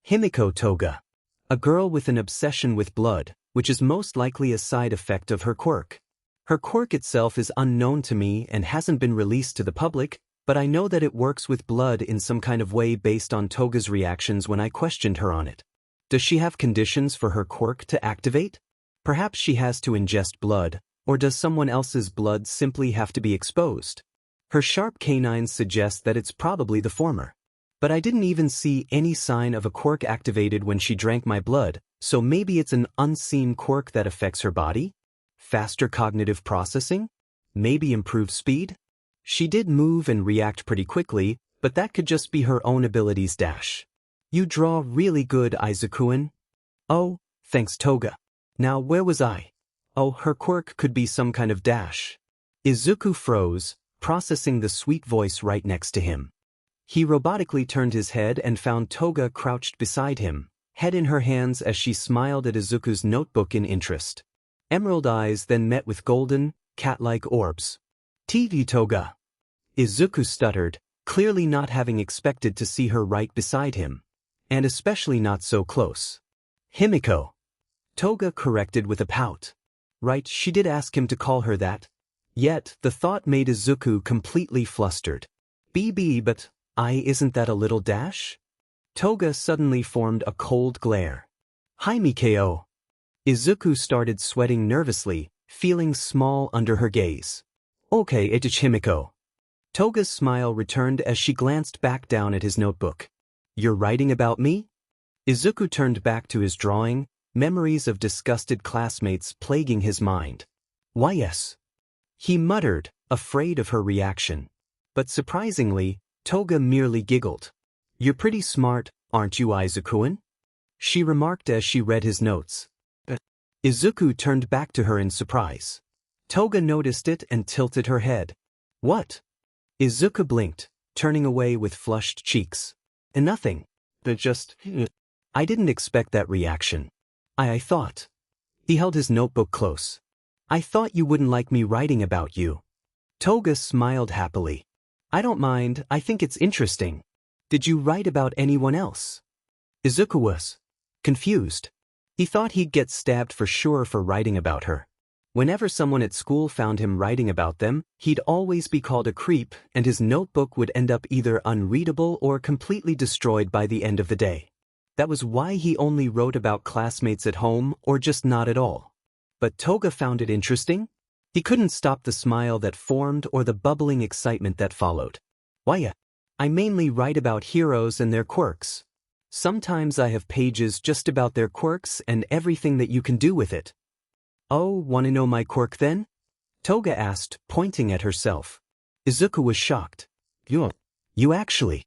A: Himiko Toga. A girl with an obsession with blood, which is most likely a side effect of her quirk. Her quirk itself is unknown to me and hasn't been released to the public, but I know that it works with blood in some kind of way based on Toga's reactions when I questioned her on it. Does she have conditions for her quirk to activate? Perhaps she has to ingest blood, or does someone else's blood simply have to be exposed? Her sharp canines suggest that it's probably the former. But I didn't even see any sign of a quirk activated when she drank my blood, so maybe it's an unseen quirk that affects her body? Faster cognitive processing? Maybe improved speed? She did move and react pretty quickly, but that could just be her own abilities dash. You draw really good, Izuku-an. Oh, thanks Toga. Now where was I? Oh, her quirk could be some kind of dash. Izuku froze, processing the sweet voice right next to him. He robotically turned his head and found Toga crouched beside him, head in her hands as she smiled at Izuku's notebook in interest. Emerald eyes then met with golden, cat-like orbs. TV Toga. Izuku stuttered, clearly not having expected to see her right beside him. And especially not so close. Himiko. Toga corrected with a pout. Right, she did ask him to call her that. Yet, the thought made Izuku completely flustered. BB, but isn't that a little dash? Toga suddenly formed a cold glare. Hi Mikao. Izuku started sweating nervously, feeling small under her gaze. Okay, it's Himiko. Toga's smile returned as she glanced back down at his notebook. You're writing about me? Izuku turned back to his drawing, memories of disgusted classmates plaguing his mind. Why yes. He muttered, afraid of her reaction. But surprisingly, Toga merely giggled. You're pretty smart, aren't you, Izuku-an? She remarked as she read his notes. Izuku turned back to her in surprise. Toga noticed it and tilted her head. What? Izuku blinked, turning away with flushed cheeks. Nothing. I didn't expect that reaction. I thought. He held his notebook close. I thought you wouldn't like me writing about you. Toga smiled happily. I don't mind, I think it's interesting. Did you write about anyone else? Izuku was confused. He thought he'd get stabbed for sure for writing about her. Whenever someone at school found him writing about them, he'd always be called a creep, and his notebook would end up either unreadable or completely destroyed by the end of the day. That was why he only wrote about classmates at home or just not at all. But Toga found it interesting. He couldn't stop the smile that formed or the bubbling excitement that followed. Why, I mainly write about heroes and their quirks. Sometimes I have pages just about their quirks and everything that you can do with it. Oh, wanna know my quirk then? Toga asked, pointing at herself. Izuku was shocked. You actually?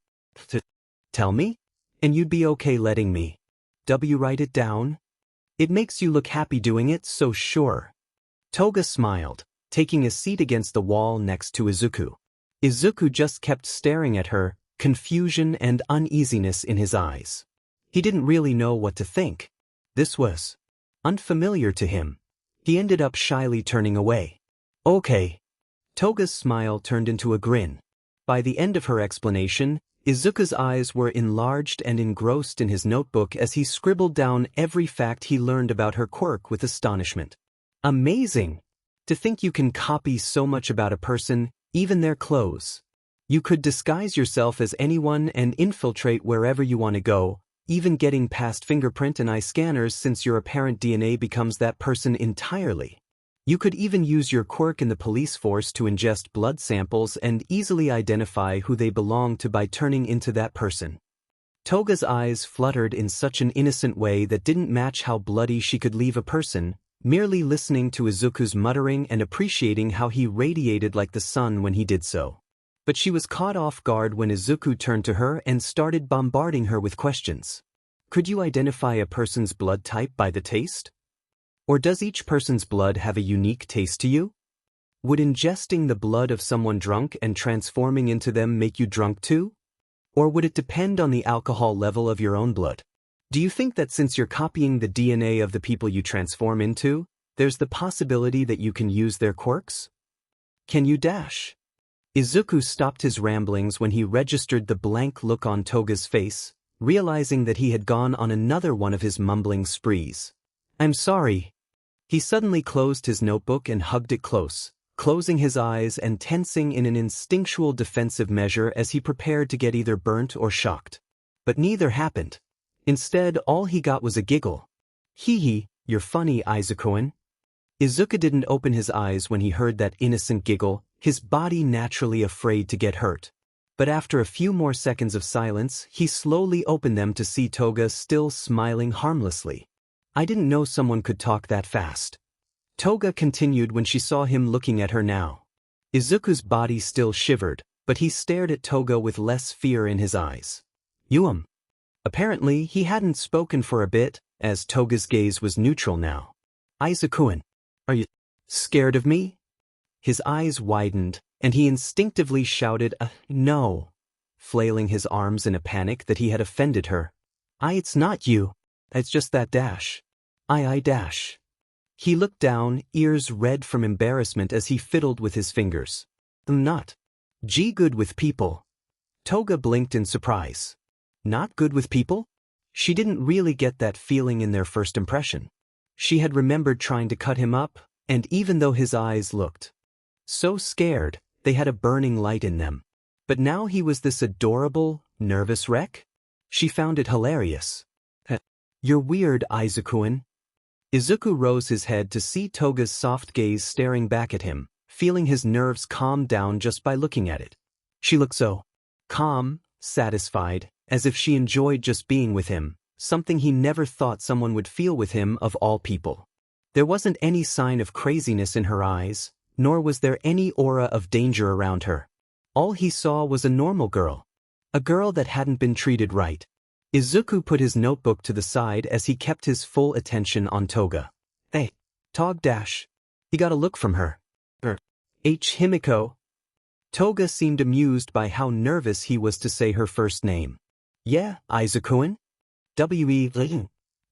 A: Tell me? And you'd be okay letting me. Write it down? It makes you look happy doing it, so sure. Toga smiled, taking a seat against the wall next to Izuku. Izuku just kept staring at her, confusion and uneasiness in his eyes. He didn't really know what to think. This was unfamiliar to him. He ended up shyly turning away. Okay. Toga's smile turned into a grin. By the end of her explanation, Izuku's eyes were enlarged and engrossed in his notebook as he scribbled down every fact he learned about her quirk with astonishment. Amazing! To think you can copy so much about a person, even their clothes. You could disguise yourself as anyone and infiltrate wherever you want to go, even getting past fingerprint and eye scanners since your apparent DNA becomes that person entirely. You could even use your quirk in the police force to ingest blood samples and easily identify who they belong to by turning into that person. Toga's eyes fluttered in such an innocent way that didn't match how bloody she could leave a person, merely listening to Izuku's muttering and appreciating how he radiated like the sun when he did so. But she was caught off guard when Izuku turned to her and started bombarding her with questions. Could you identify a person's blood type by the taste? Or does each person's blood have a unique taste to you? Would ingesting the blood of someone drunk and transforming into them make you drunk too? Or would it depend on the alcohol level of your own blood? Do you think that since you're copying the DNA of the people you transform into, there's the possibility that you can use their quirks? Can you dash? Izuku stopped his ramblings when he registered the blank look on Toga's face, realizing that he had gone on another one of his mumbling sprees. I'm sorry. He suddenly closed his notebook and hugged it close, closing his eyes and tensing in an instinctual defensive measure as he prepared to get either burnt or shocked. But neither happened. Instead, all he got was a giggle. Hee hee, you're funny, Izuku-kun. Izuku didn't open his eyes when he heard that innocent giggle, his body naturally afraid to get hurt. But after a few more seconds of silence, he slowly opened them to see Toga still smiling harmlessly. I didn't know someone could talk that fast. Toga continued when she saw him looking at her now. Izuku's body still shivered, but he stared at Toga with less fear in his eyes. Apparently, he hadn't spoken for a bit, as Toga's gaze was neutral now. Izuku-kun, are you scared of me? His eyes widened, and he instinctively shouted, no, flailing his arms in a panic that he had offended her. It's not you. It's just that dash. I dash. He looked down, ears red from embarrassment as he fiddled with his fingers. I'm not. Good with people. Toga blinked in surprise. Not good with people? She didn't really get that feeling in their first impression. She had remembered trying to cut him up, and even though his eyes looked so scared, they had a burning light in them. But now he was this adorable, nervous wreck? She found it hilarious. You're weird, Izuku-kun. Izuku rose his head to see Toga's soft gaze staring back at him, feeling his nerves calm down just by looking at it. She looked so calm, satisfied, as if she enjoyed just being with him, something he never thought someone would feel with him of all people. There wasn't any sign of craziness in her eyes, nor was there any aura of danger around her. All he saw was a normal girl. A girl that hadn't been treated right. Izuku put his notebook to the side as he kept his full attention on Toga. Hey, Tog dash. He got a look from her. Himiko. Toga seemed amused by how nervous he was to say her first name. Yeah, Izuku-kun?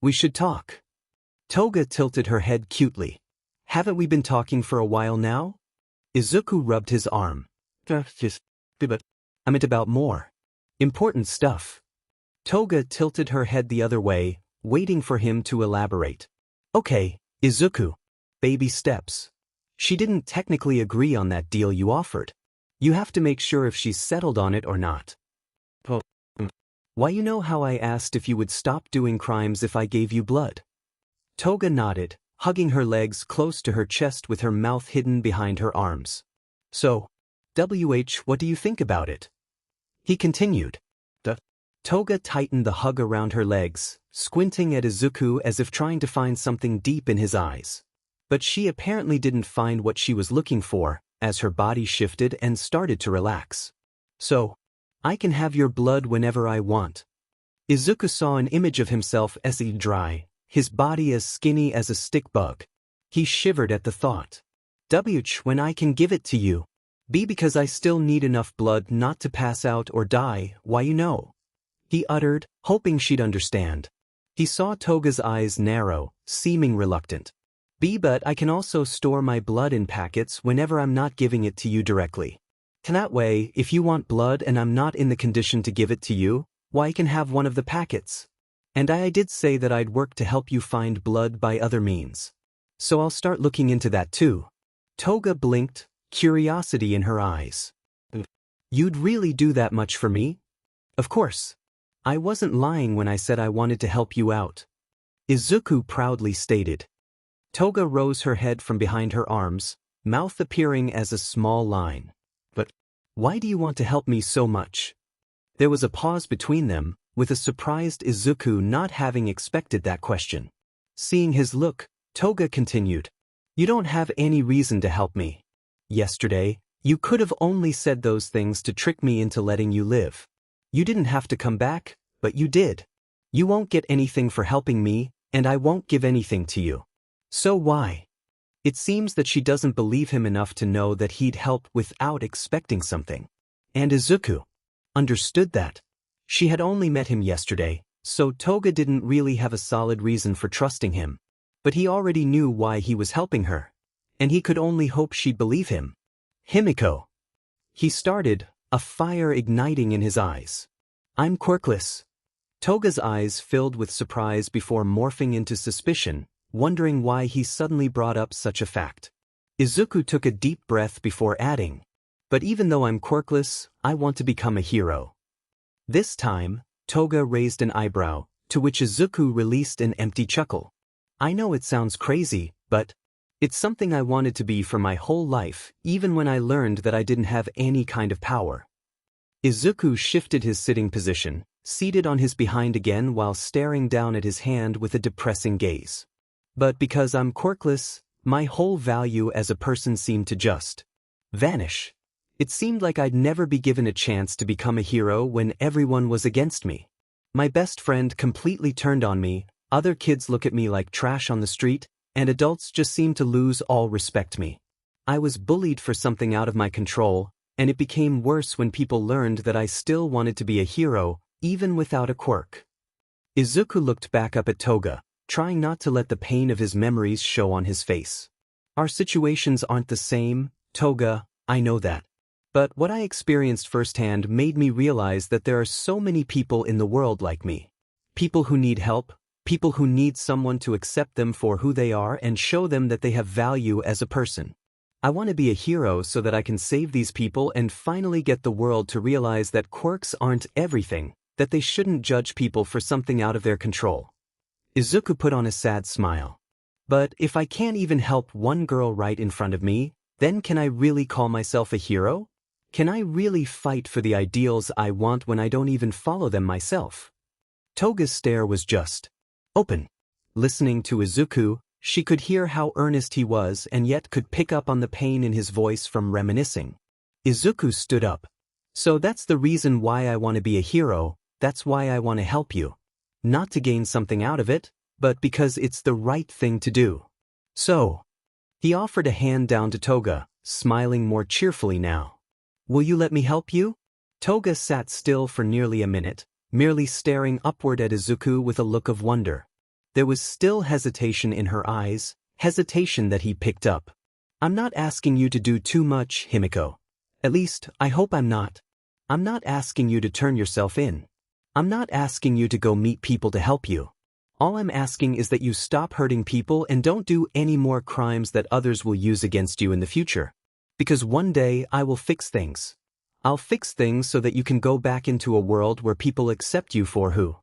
A: We should talk. Toga tilted her head cutely. Haven't we been talking for a while now? Izuku rubbed his arm. I meant about more important stuff. Toga tilted her head the other way, waiting for him to elaborate. Okay, Izuku. Baby steps. She didn't technically agree on that deal you offered. You have to make sure if she's settled on it or not. Why, you know how I asked if you would stop doing crimes if I gave you blood? Toga nodded, hugging her legs close to her chest with her mouth hidden behind her arms. So, what do you think about it? He continued. Toga tightened the hug around her legs, squinting at Izuku as if trying to find something deep in his eyes. But she apparently didn't find what she was looking for, as her body shifted and started to relax. So, I can have your blood whenever I want. Izuku saw an image of himself as he dry, his body as skinny as a stick bug. He shivered at the thought. When I can give it to you. Because I still need enough blood not to pass out or die, why you know. He uttered, hoping she'd understand. He saw Toga's eyes narrow, seeming reluctant. But I can also store my blood in packets whenever I'm not giving it to you directly. That way, if you want blood and I'm not in the condition to give it to you, why I can have one of the packets. And I did say that I'd work to help you find blood by other means. So I'll start looking into that too. Toga blinked, curiosity in her eyes. You'd really do that much for me? Of course. I wasn't lying when I said I wanted to help you out. Izuku proudly stated. Toga rose her head from behind her arms, mouth appearing as a small line. But why do you want to help me so much? There was a pause between them, with a surprised Izuku not having expected that question. Seeing his look, Toga continued. You don't have any reason to help me. Yesterday, you could have only said those things to trick me into letting you live. You didn't have to come back, but you did. You won't get anything for helping me, and I won't give anything to you. So why? It seems that she doesn't believe him enough to know that he'd help without expecting something. And Izuku understood that. She had only met him yesterday, so Toga didn't really have a solid reason for trusting him. But he already knew why he was helping her. And he could only hope she'd believe him. Himiko. He started, a fire igniting in his eyes. I'm quirkless. Toga's eyes filled with surprise before morphing into suspicion, wondering why he suddenly brought up such a fact. Izuku took a deep breath before adding, but even though I'm quirkless, I want to become a hero. This time, Toga raised an eyebrow, to which Izuku released an empty chuckle. I know it sounds crazy, but it's something I wanted to be for my whole life, even when I learned that I didn't have any kind of power. Izuku shifted his sitting position, seated on his behind again while staring down at his hand with a depressing gaze. But because I'm quirkless, my whole value as a person seemed to just vanish. It seemed like I'd never be given a chance to become a hero when everyone was against me. My best friend completely turned on me, other kids look at me like trash on the street, and adults just seem to lose all respect me. I was bullied for something out of my control, and it became worse when people learned that I still wanted to be a hero, even without a quirk. Izuku looked back up at Toga, trying not to let the pain of his memories show on his face. Our situations aren't the same, Toga, I know that. But what I experienced firsthand made me realize that there are so many people in the world like me. People who need help, people who need someone to accept them for who they are and show them that they have value as a person. I want to be a hero so that I can save these people and finally get the world to realize that quirks aren't everything, that they shouldn't judge people for something out of their control. Izuku put on a sad smile. But if I can't even help one girl right in front of me, then can I really call myself a hero? Can I really fight for the ideals I want when I don't even follow them myself? Toga's stare was just open. Listening to Izuku, she could hear how earnest he was and yet could pick up on the pain in his voice from reminiscing. Izuku stood up. So that's the reason why I want to be a hero, that's why I want to help you. Not to gain something out of it, but because it's the right thing to do. So, he offered a hand down to Toga, smiling more cheerfully now. Will you let me help you? Toga sat still for nearly a minute, merely staring upward at Izuku with a look of wonder. There was still hesitation in her eyes, hesitation that he picked up. I'm not asking you to do too much, Himiko. At least, I hope I'm not. I'm not asking you to turn yourself in. I'm not asking you to go meet people to help you. All I'm asking is that you stop hurting people and don't do any more crimes that others will use against you in the future. Because one day I will fix things. I'll fix things so that you can go back into a world where people accept you for who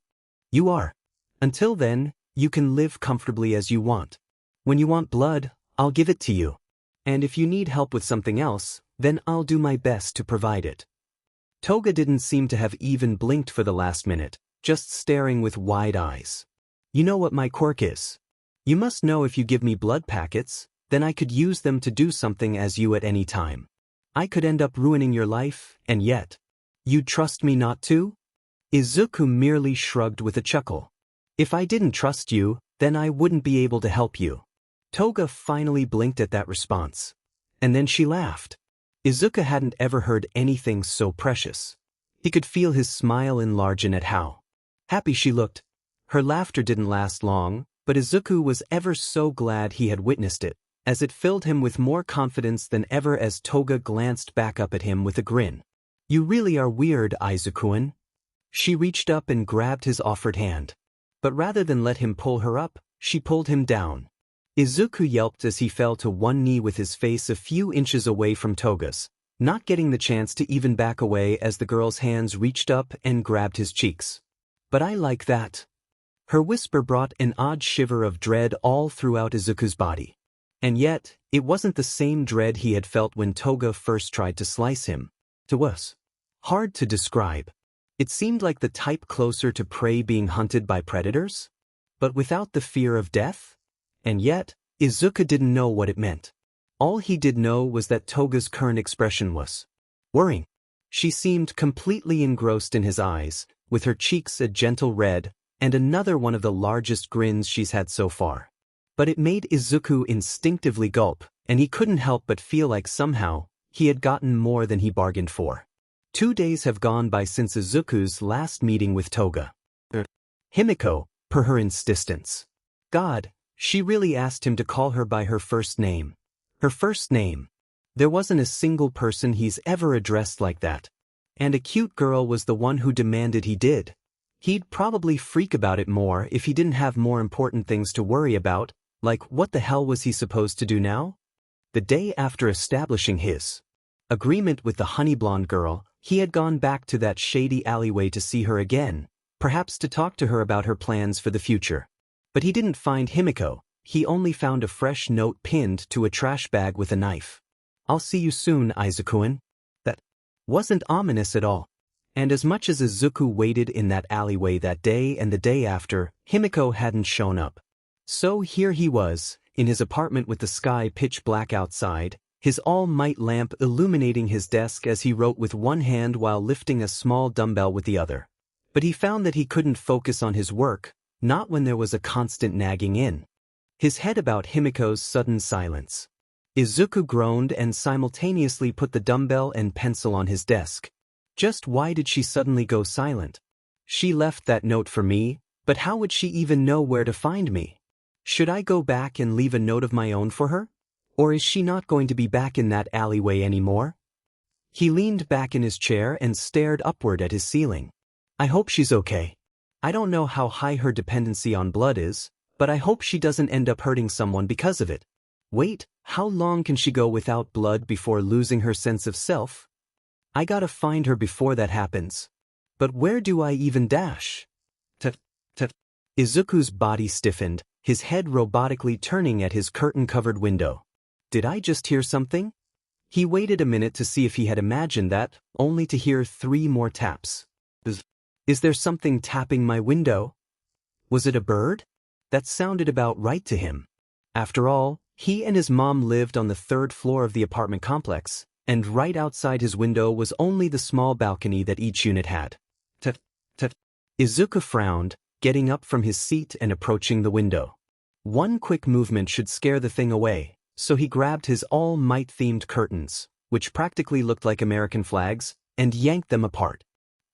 A: you are. Until then, you can live comfortably as you want. When you want blood, I'll give it to you. And if you need help with something else, then I'll do my best to provide it. Toga didn't seem to have even blinked for the last minute, just staring with wide eyes. You know what my quirk is. You must know if you give me blood packets, then I could use them to do something as you at any time. I could end up ruining your life, and yet, you'd trust me not to? Izuku merely shrugged with a chuckle. If I didn't trust you, then I wouldn't be able to help you. Toga finally blinked at that response. And then she laughed. Izuku hadn't ever heard anything so precious. He could feel his smile enlarge at how happy she looked. Her laughter didn't last long, But Izuku was ever so glad he had witnessed it, as it filled him with more confidence than ever as Toga glanced back up at him with a grin. "You really are weird, Izuku-an." She reached up and grabbed his offered hand. But rather than let him pull her up, she pulled him down. Izuku yelped as he fell to one knee with his face a few inches away from Toga's, not getting the chance to even back away as the girl's hands reached up and grabbed his cheeks. "But I like that." Her whisper brought an odd shiver of dread all throughout Izuku's body. And yet, it wasn't the same dread he had felt when Toga first tried to slice him. It was hard to describe. It seemed like the type closer to prey being hunted by predators, but without the fear of death. And yet, Izuku didn't know what it meant. All he did know was that Toga's current expression was worrying. She seemed completely engrossed in his eyes, with her cheeks a gentle red, and another one of the largest grins she's had so far. But it made Izuku instinctively gulp, and he couldn't help but feel like somehow he had gotten more than he bargained for. 2 days have gone by since Izuku's last meeting with Toga. Himiko, per her insistence. God, she really asked him to call her by her first name. Her first name. There wasn't a single person he's ever addressed like that. And a cute girl was the one who demanded he did. He'd probably freak about it more if he didn't have more important things to worry about, like what the hell was he supposed to do now? The day after establishing his agreement with the honey blonde girl, he had gone back to that shady alleyway to see her again, perhaps to talk to her about her plans for the future. But he didn't find Himiko, he only found a fresh note pinned to a trash bag with a knife. "I'll see you soon, Izuku-an." That wasn't ominous at all. And as much as Izuku waited in that alleyway that day and the day after, Himiko hadn't shown up. So here he was, in his apartment with the sky pitch black outside, his all-might lamp illuminating his desk as he wrote with one hand while lifting a small dumbbell with the other. But he found that he couldn't focus on his work, not when there was a constant nagging in his head about Himiko's sudden silence. Izuku groaned and simultaneously put the dumbbell and pencil on his desk. Just why did she suddenly go silent? She left that note for me, but how would she even know where to find me? Should I go back and leave a note of my own for her? Or is she not going to be back in that alleyway anymore? He leaned back in his chair and stared upward at his ceiling. I hope she's okay. I don't know how high her dependency on blood is, but I hope she doesn't end up hurting someone because of it. Wait, how long can she go without blood before losing her sense of self? I gotta find her before that happens. But where do I even dash? Izuku's body stiffened, his head robotically turning at his curtain-covered window. Did I just hear something? He waited a minute to see if he had imagined that, only to hear 3 more taps. Is there something tapping my window? Was it a bird? That sounded about right to him. After all, he and his mom lived on the 3rd floor of the apartment complex, and right outside his window was only the small balcony that each unit had. Izuku frowned, getting up from his seat and approaching the window. One quick movement should scare the thing away, so he grabbed his all-might-themed curtains, which practically looked like American flags, and yanked them apart.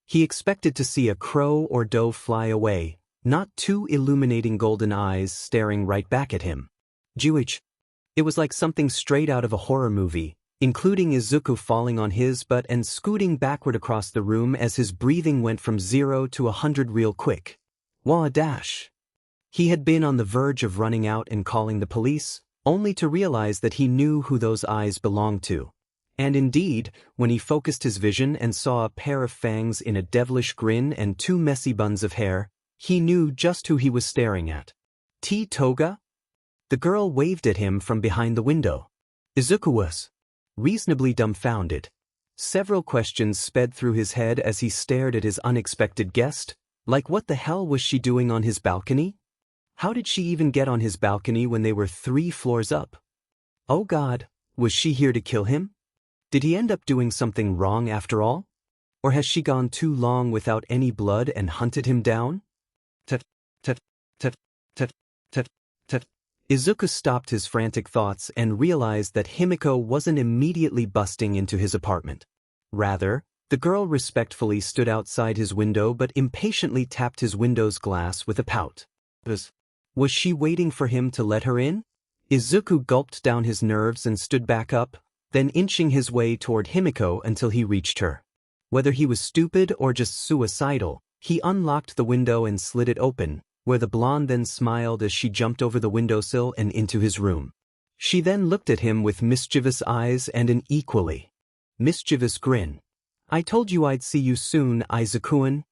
A: He expected to see a crow or dove fly away, not 2 illuminating golden eyes staring right back at him. Jewish. It was like something straight out of a horror movie, including Izuku falling on his butt and scooting backward across the room as his breathing went from 0 to 100 real quick. Wah dash. He had been on the verge of running out and calling the police, only to realize that he knew who those eyes belonged to. And indeed, when he focused his vision and saw a pair of fangs in a devilish grin and 2 messy buns of hair, he knew just who he was staring at. Toga? The girl waved at him from behind the window. Izuku was reasonably dumbfounded. Several questions sped through his head as he stared at his unexpected guest, like what the hell was she doing on his balcony? How did she even get on his balcony when they were 3 floors up? Oh God, was she here to kill him? Did he end up doing something wrong after all? Or has she gone too long without any blood and hunted him down? Izuku stopped his frantic thoughts and realized that Himiko wasn't immediately busting into his apartment. Rather, the girl respectfully stood outside his window but impatiently tapped his window's glass with a pout. Was she waiting for him to let her in? Izuku gulped down his nerves and stood back up, then inching his way toward Himiko until he reached her. Whether he was stupid or just suicidal, he unlocked the window and slid it open, where the blonde then smiled as she jumped over the windowsill and into his room. She then looked at him with mischievous eyes and an equally mischievous grin. "I told you I'd see you soon, Izuku-kun."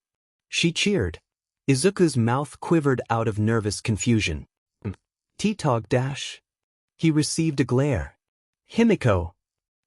A: She cheered. Izuku's mouth quivered out of nervous confusion. T-Tog dash. He received a glare. "Himiko."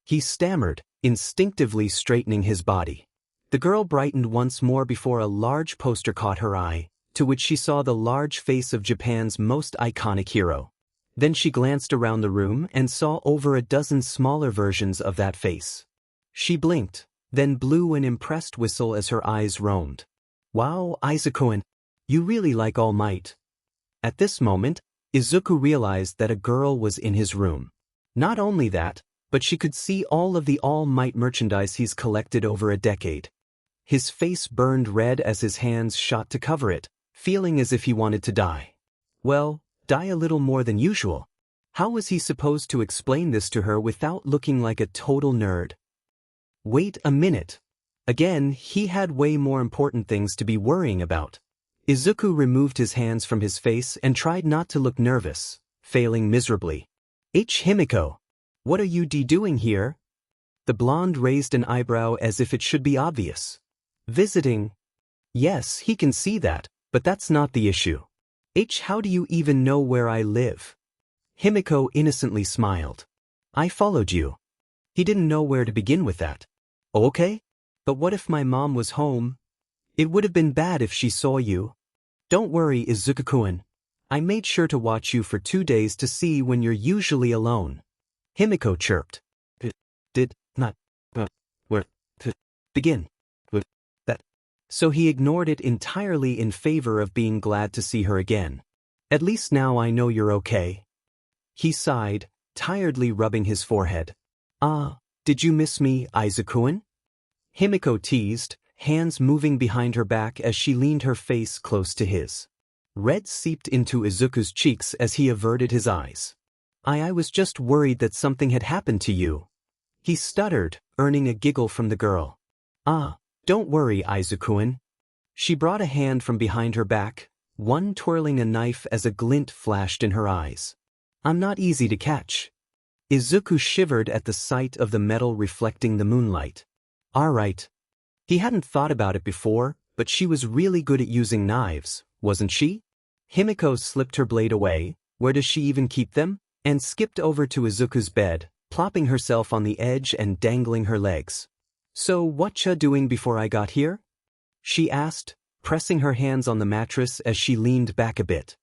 A: He stammered, instinctively straightening his body. The girl brightened once more before a large poster caught her eye, to which she saw the large face of Japan's most iconic hero. Then she glanced around the room and saw over a dozen smaller versions of that face. She blinked, then blew an impressed whistle as her eyes roamed. "Wow, Izuku-kun, you really like All Might." At this moment, Izuku realized that a girl was in his room. Not only that, but she could see all of the All Might merchandise he's collected over a decade. His face burned red as his hands shot to cover it, feeling as if he wanted to die. Well, die a little more than usual. How was he supposed to explain this to her without looking like a total nerd? Wait a minute. Again, he had way more important things to be worrying about. Izuku removed his hands from his face and tried not to look nervous, failing miserably. Himiko, what are you doing here?" The blonde raised an eyebrow as if it should be obvious. "Visiting." "Yes, he can see that, but that's not the issue." How do you even know where I live?" Himiko innocently smiled. "I followed you." He didn't know where to begin with that. "Okay? But what if my mom was home? It would have been bad if she saw you." "Don't worry, Izuku-kun. I made sure to watch you for 2 days to see when you're usually alone." Himiko chirped. Did not where to begin with that. So he ignored it entirely in favor of being glad to see her again. "At least now I know you're okay." He sighed, tiredly rubbing his forehead. Did you miss me, Izuku-kun?" Himiko teased, hands moving behind her back as she leaned her face close to his. Red seeped into Izuku's cheeks as he averted his eyes. I was just worried that something had happened to you." He stuttered, earning a giggle from the girl. Don't worry, Izuku-kun." She brought a hand from behind her back, one twirling a knife as a glint flashed in her eyes. "I'm not easy to catch." Izuku shivered at the sight of the metal reflecting the moonlight. "All right." He hadn't thought about it before, but she was really good at using knives, wasn't she? Himiko slipped her blade away, where does she even keep them? And skipped over to Izuku's bed, plopping herself on the edge and dangling her legs. "So whatcha doing before I got here?" she asked, pressing her hands on the mattress as she leaned back a bit.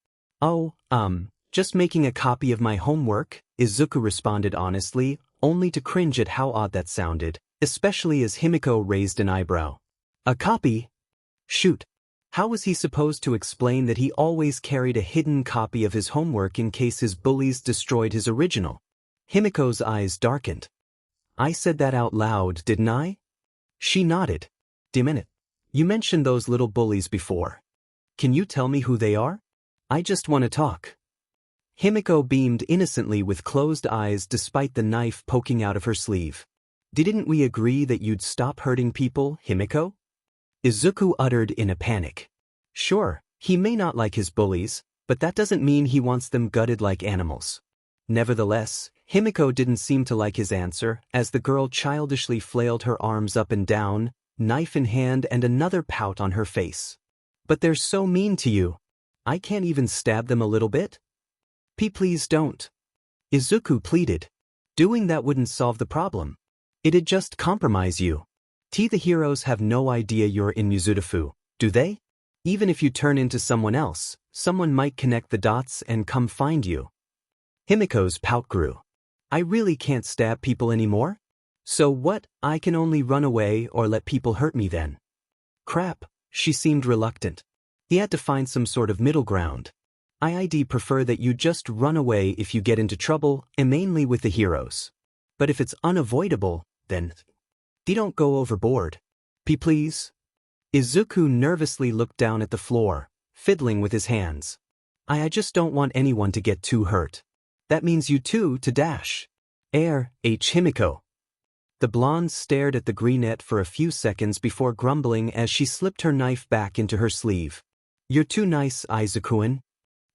A: Just making a copy of my homework," Izuku responded honestly, only to cringe at how odd that sounded, especially as Himiko raised an eyebrow. "A copy? Shoot. How was he supposed to explain that he always carried a hidden copy of his homework in case his bullies destroyed his original?" Himiko's eyes darkened. "I said that out loud, didn't I?" She nodded. "Minute. You mentioned those little bullies before. Can you tell me who they are? I just want to talk." Himiko beamed innocently with closed eyes despite the knife poking out of her sleeve. "Didn't we agree that you'd stop hurting people, Himiko?" Izuku uttered in a panic. Sure, he may not like his bullies, but that doesn't mean he wants them gutted like animals. Nevertheless, Himiko didn't seem to like his answer as the girl childishly flailed her arms up and down, knife in hand and another pout on her face. "But they're so mean to you. I can't even stab them a little bit?" Please don't." Izuku pleaded. "Doing that wouldn't solve the problem. It'd just compromise you. The heroes have no idea you're in Mizudafu, do they? Even if you turn into someone else, someone might connect the dots and come find you." Himiko's pout grew. "I really can't stab people anymore? So what, I can only run away or let people hurt me then?" Crap, she seemed reluctant. He had to find some sort of middle ground. "I'd prefer that you just run away if you get into trouble, and mainly with the heroes. But if it's unavoidable, then don't go overboard. Please?" Izuku nervously looked down at the floor, fiddling with his hands. I just don't want anyone to get too hurt. That means you too to dash. Himiko. The blonde stared at the greenette for a few seconds before grumbling as she slipped her knife back into her sleeve. You're too nice, Izuku-an.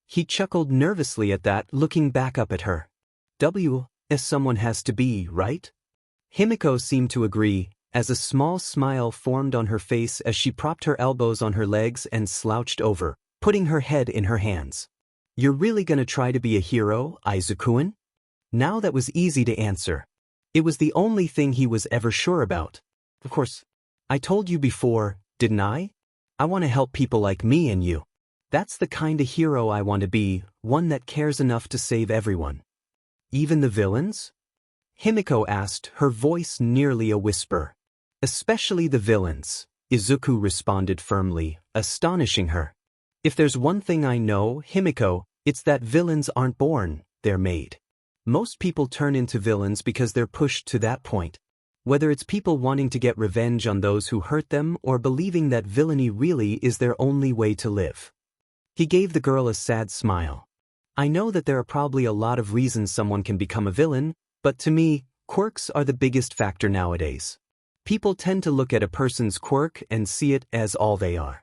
A: He chuckled nervously at that, looking back up at her. As someone has to be, right? Himiko seemed to agree, as a small smile formed on her face as she propped her elbows on her legs and slouched over, putting her head in her hands. You're really gonna try to be a hero, Izuku-an? Now that was easy to answer. It was the only thing he was ever sure about. Of course. I told you before, didn't I? I want to help people like me and you. That's the kind of hero I want to be, one that cares enough to save everyone. Even the villains? Himiko asked, her voice nearly a whisper. Especially the villains, Izuku responded firmly, astonishing her. If there's one thing I know, Himiko, it's that villains aren't born, they're made. Most people turn into villains because they're pushed to that point. Whether it's people wanting to get revenge on those who hurt them or believing that villainy really is their only way to live. He gave the girl a sad smile. I know that there are probably a lot of reasons someone can become a villain, but to me, quirks are the biggest factor nowadays. People tend to look at a person's quirk and see it as all they are.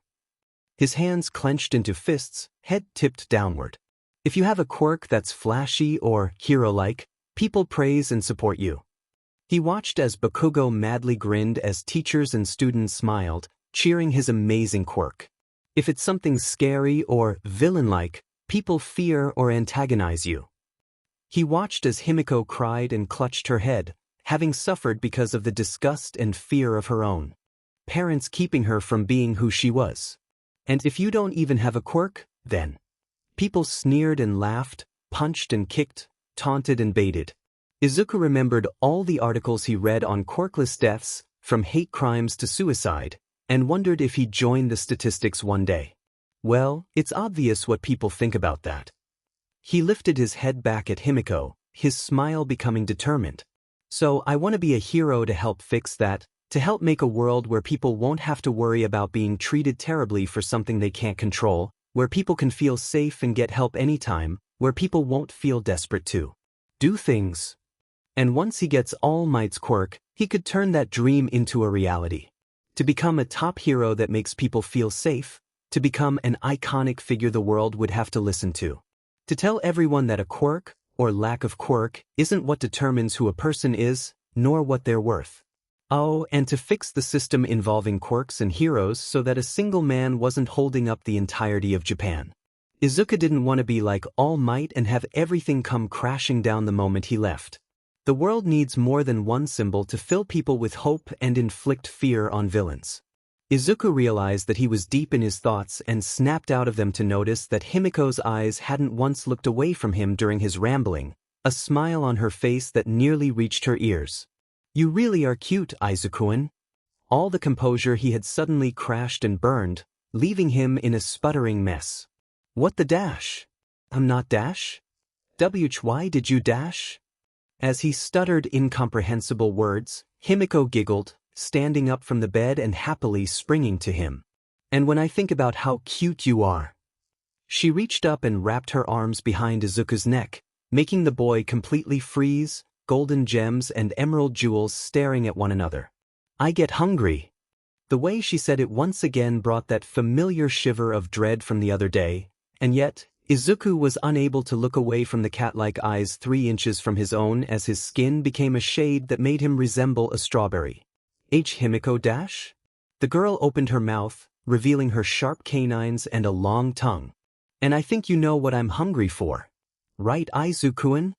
A: His hands clenched into fists, head tipped downward. If you have a quirk that's flashy or hero-like, people praise and support you. He watched as Bakugo madly grinned as teachers and students smiled, cheering his amazing quirk. If it's something scary or villain-like, people fear or antagonize you. He watched as Himiko cried and clutched her head, having suffered because of the disgust and fear of her own parents keeping her from being who she was. And if you don't even have a quirk, then people sneered and laughed, punched and kicked, taunted and baited. Izuku remembered all the articles he read on quirkless deaths, from hate crimes to suicide, and wondered if he'd join the statistics one day. Well, it's obvious what people think about that. He lifted his head back at Himiko, his smile becoming determined. So I want to be a hero to help fix that, to help make a world where people won't have to worry about being treated terribly for something they can't control, where people can feel safe and get help anytime, where people won't feel desperate to do things. And once he gets All Might's quirk, he could turn that dream into a reality. To become a top hero that makes people feel safe, to become an iconic figure the world would have to listen to. To tell everyone that a quirk, or lack of quirk, isn't what determines who a person is, nor what they're worth. Oh, and to fix the system involving quirks and heroes so that a single man wasn't holding up the entirety of Japan. Izuku didn't want to be like All Might and have everything come crashing down the moment he left. The world needs more than one symbol to fill people with hope and inflict fear on villains. Izuku realized that he was deep in his thoughts and snapped out of them to notice that Himiko's eyes hadn't once looked away from him during his rambling, a smile on her face that nearly reached her ears. You really are cute, Izuku-an. All the composure he had suddenly crashed and burned, leaving him in a sputtering mess. What the dash? I'm not dash? Why did you dash? As he stuttered incomprehensible words, Himiko giggled, standing up from the bed and happily springing to him. And when I think about how cute you are. She reached up and wrapped her arms behind Izuku's neck, making the boy completely freeze, golden gems and emerald jewels staring at one another. I get hungry. The way she said it once again brought that familiar shiver of dread from the other day, and yet, Izuku was unable to look away from the cat-like eyes 3 inches from his own as his skin became a shade that made him resemble a strawberry. Himiko dash? The girl opened her mouth, revealing her sharp canines and a long tongue. And I think you know what I'm hungry for. Right, Izuku-an?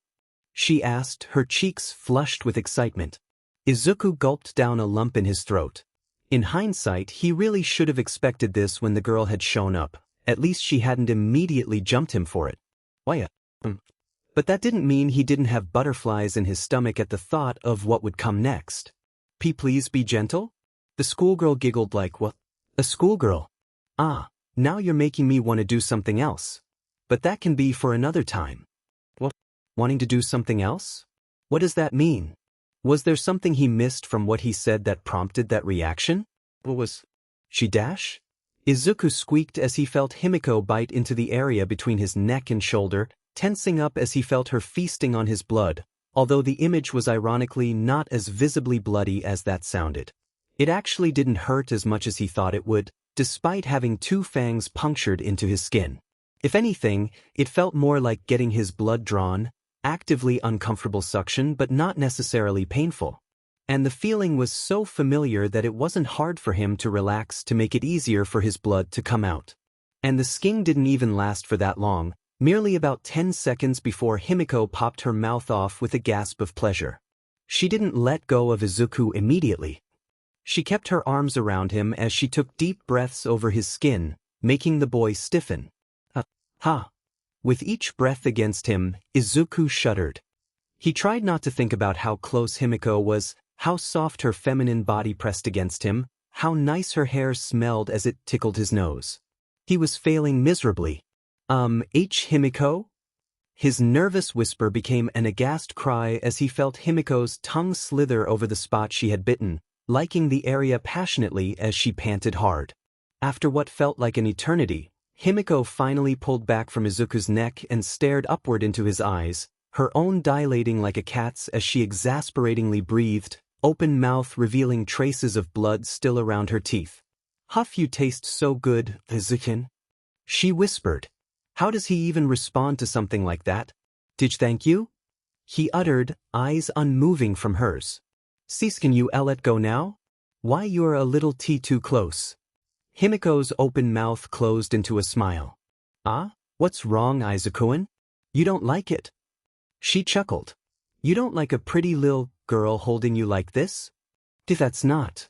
A: She asked, her cheeks flushed with excitement. Izuku gulped down a lump in his throat. In hindsight, he really should have expected this when the girl had shown up. At least she hadn't immediately jumped him for it. Why? But that didn't mean he didn't have butterflies in his stomach at the thought of what would come next. Please be gentle? The schoolgirl giggled like, what? A schoolgirl? Ah, now you're making me want to do something else. But that can be for another time. What? Wanting to do something else? What does that mean? Was there something he missed from what he said that prompted that reaction? What was she dash? Izuku squeaked as he felt Himiko bite into the area between his neck and shoulder, tensing up as he felt her feasting on his blood, although the image was ironically not as visibly bloody as that sounded. It actually didn't hurt as much as he thought it would, despite having 2 fangs punctured into his skin. If anything, it felt more like getting his blood drawn, actively uncomfortable suction but not necessarily painful. And the feeling was so familiar that it wasn't hard for him to relax to make it easier for his blood to come out. And the sting didn't even last for that long, merely about 10 seconds before Himiko popped her mouth off with a gasp of pleasure. She didn't let go of Izuku immediately. She kept her arms around him as she took deep breaths over his skin, making the boy stiffen. Ha! With each breath against him, Izuku shuddered. He tried not to think about how close Himiko was, how soft her feminine body pressed against him, how nice her hair smelled as it tickled his nose. He was failing miserably. Himiko? His nervous whisper became an aghast cry as he felt Himiko's tongue slither over the spot she had bitten, liking the area passionately as she panted hard. After what felt like an eternity, Himiko finally pulled back from Izuku's neck and stared upward into his eyes, her own dilating like a cat's as she exasperatingly breathed, open mouth revealing traces of blood still around her teeth. "Huff, you taste so good, Izuku," she whispered. How does he even respond to something like that? "Did thank you?" he uttered, eyes unmoving from hers. "Cease, can you let go now? Why, you're a little too close." Himiko's open mouth closed into a smile. "Ah? What's wrong, Izuku-kun? You don't like it?" She chuckled. "You don't like a pretty little girl holding you like this?" "That's not."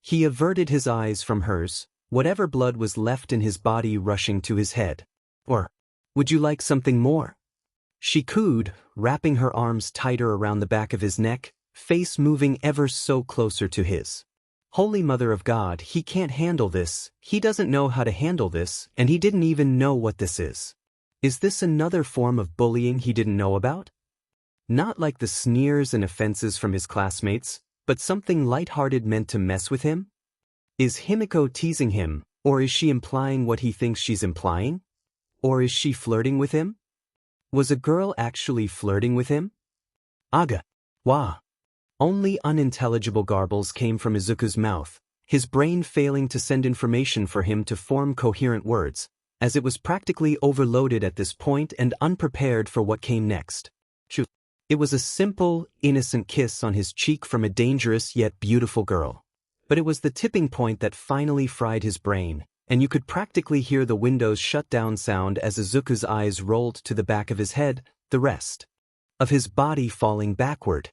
A: He averted his eyes from hers, whatever blood was left in his body rushing to his head. "Or would you like something more?" She cooed, wrapping her arms tighter around the back of his neck, face moving ever so closer to his. Holy Mother of God, he can't handle this, he doesn't know how to handle this, and he didn't even know what this is. Is this another form of bullying he didn't know about? Not like the sneers and offenses from his classmates, but something light-hearted meant to mess with him? Is Himiko teasing him, or is she implying what he thinks she's implying? Or is she flirting with him? Was a girl actually flirting with him? Aga. Wah. Only unintelligible garbles came from Izuku's mouth, his brain failing to send information for him to form coherent words, as it was practically overloaded at this point and unprepared for what came next. It was a simple, innocent kiss on his cheek from a dangerous yet beautiful girl. But it was the tipping point that finally fried his brain, and you could practically hear the windows shut down sound as Izuku's eyes rolled to the back of his head, the rest of his body falling backward.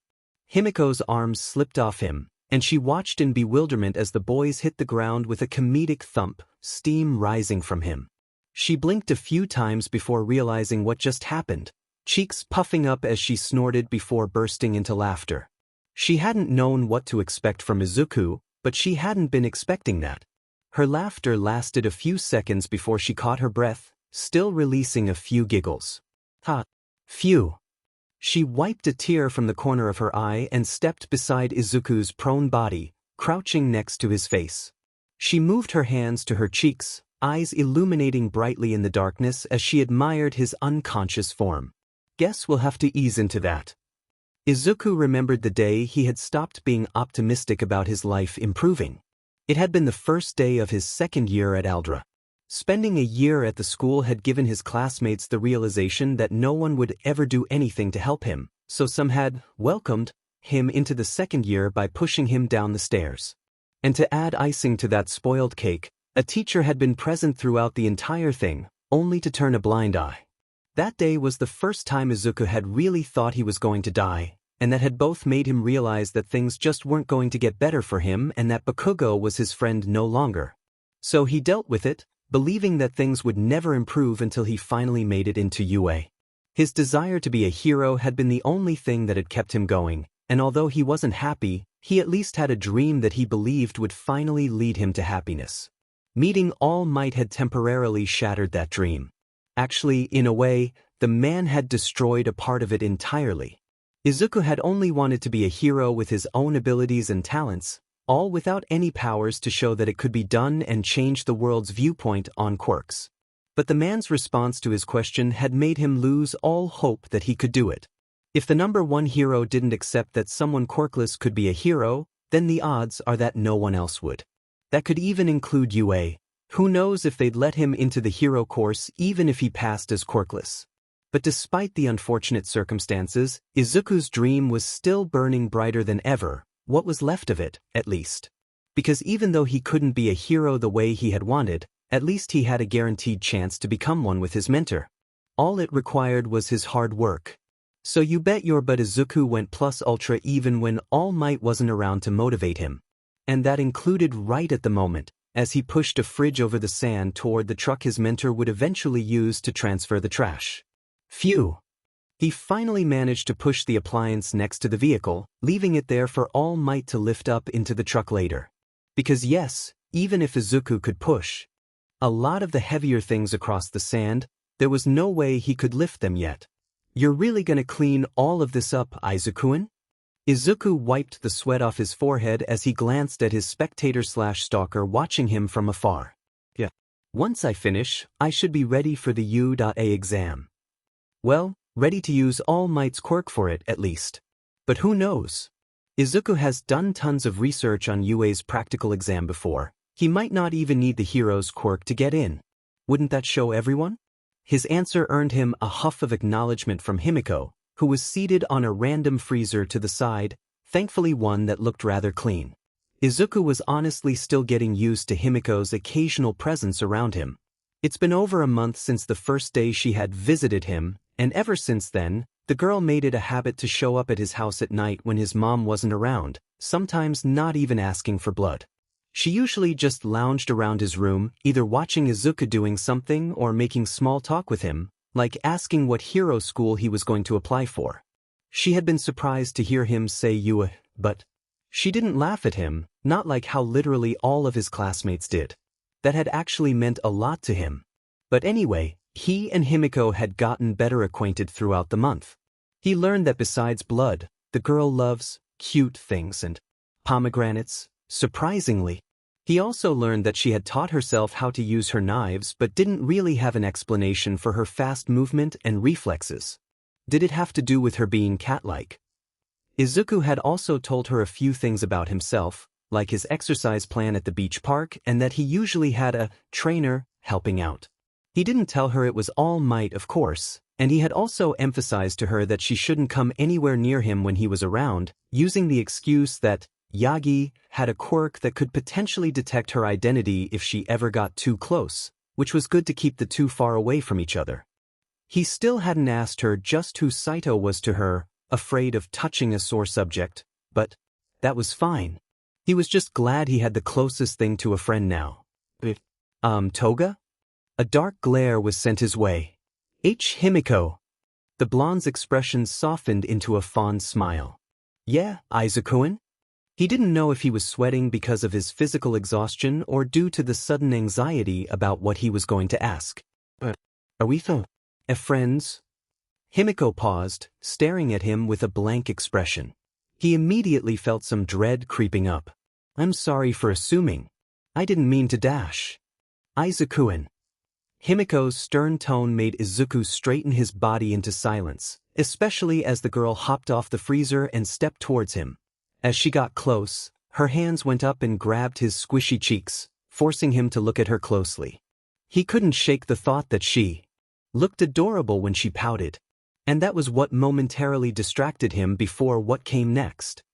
A: Himiko's arms slipped off him, and she watched in bewilderment as the boys hit the ground with a comedic thump, steam rising from him. She blinked a few times before realizing what just happened, cheeks puffing up as she snorted before bursting into laughter. She hadn't known what to expect from Izuku, but she hadn't been expecting that. Her laughter lasted a few seconds before she caught her breath, still releasing a few giggles. Ha! Phew! She wiped a tear from the corner of her eye and stepped beside Izuku's prone body, crouching next to his face. She moved her hands to her cheeks, eyes illuminating brightly in the darkness as she admired his unconscious form. "Guess we'll have to ease into that." Izuku remembered the day he had stopped being optimistic about his life improving. It had been the first day of his second year at Aldra. Spending a year at the school had given his classmates the realization that no one would ever do anything to help him, so some had welcomed him into the second year by pushing him down the stairs. And to add icing to that spoiled cake, a teacher had been present throughout the entire thing, only to turn a blind eye. That day was the first time Izuku had really thought he was going to die, and that had both made him realize that things just weren't going to get better for him and that Bakugo was his friend no longer. So he dealt with it, believing that things would never improve until he finally made it into UA. His desire to be a hero had been the only thing that had kept him going, and although he wasn't happy, he at least had a dream that he believed would finally lead him to happiness. Meeting All Might had temporarily shattered that dream. Actually, in a way, the man had destroyed a part of it entirely. Izuku had only wanted to be a hero with his own abilities and talents, all without any powers to show that it could be done and change the world's viewpoint on quirks. But the man's response to his question had made him lose all hope that he could do it. If the number one hero didn't accept that someone quirkless could be a hero, then the odds are that no one else would. That could even include UA. Who knows if they'd let him into the hero course even if he passed as quirkless. But despite the unfortunate circumstances, Izuku's dream was still burning brighter than ever, what was left of it, at least. Because even though he couldn't be a hero the way he had wanted, at least he had a guaranteed chance to become one with his mentor. All it required was his hard work. So you bet your butt Izuku went plus ultra even when All Might wasn't around to motivate him. And that included right at the moment, as he pushed a fridge over the sand toward the truck his mentor would eventually use to transfer the trash. Phew! He finally managed to push the appliance next to the vehicle, leaving it there for All Might to lift up into the truck later. Because yes, even if Izuku could push a lot of the heavier things across the sand, there was no way he could lift them yet. You're really gonna clean all of this up, Izuku-kun? Izuku wiped the sweat off his forehead as he glanced at his spectator/stalker watching him from afar. Yeah. Once I finish, I should be ready for the U.A exam. Well, ready to use All Might's quirk for it, at least. But who knows? Izuku has done tons of research on UA's practical exam before. He might not even need the hero's quirk to get in. Wouldn't that show everyone? His answer earned him a huff of acknowledgement from Himiko, who was seated on a random freezer to the side, thankfully one that looked rather clean. Izuku was honestly still getting used to Himiko's occasional presence around him. It's been over a month since the first day she had visited him, and ever since then, the girl made it a habit to show up at his house at night when his mom wasn't around, sometimes not even asking for blood. She usually just lounged around his room, either watching Izuku doing something or making small talk with him, like asking what hero school he was going to apply for. She had been surprised to hear him say "you," but she didn't laugh at him, not like how literally all of his classmates did. That had actually meant a lot to him. But anyway, he and Himiko had gotten better acquainted throughout the month. He learned that besides blood, the girl loves cute things and pomegranates, surprisingly. He also learned that she had taught herself how to use her knives but didn't really have an explanation for her fast movement and reflexes. Did it have to do with her being cat-like? Izuku had also told her a few things about himself, like his exercise plan at the beach park and that he usually had a trainer helping out. He didn't tell her it was All Might, of course, and he had also emphasized to her that she shouldn't come anywhere near him when he was around, using the excuse that Yagi had a quirk that could potentially detect her identity if she ever got too close, which was good to keep the two far away from each other. He still hadn't asked her just who Saito was to her, afraid of touching a sore subject, but that was fine. He was just glad he had the closest thing to a friend now. Toga? A dark glare was sent his way. Himiko. The blonde's expression softened into a fond smile. Yeah, Izuku-kun? He didn't know if he was sweating because of his physical exhaustion or due to the sudden anxiety about what he was going to ask. Are we friends? Himiko paused, staring at him with a blank expression. He immediately felt some dread creeping up. I'm sorry for assuming. I didn't mean to dash. Izuku-kun. Himiko's stern tone made Izuku straighten his body into silence, especially as the girl hopped off the freezer and stepped towards him. As she got close, her hands went up and grabbed his squishy cheeks, forcing him to look at her closely. He couldn't shake the thought that she looked adorable when she pouted. And that was what momentarily distracted him before what came next.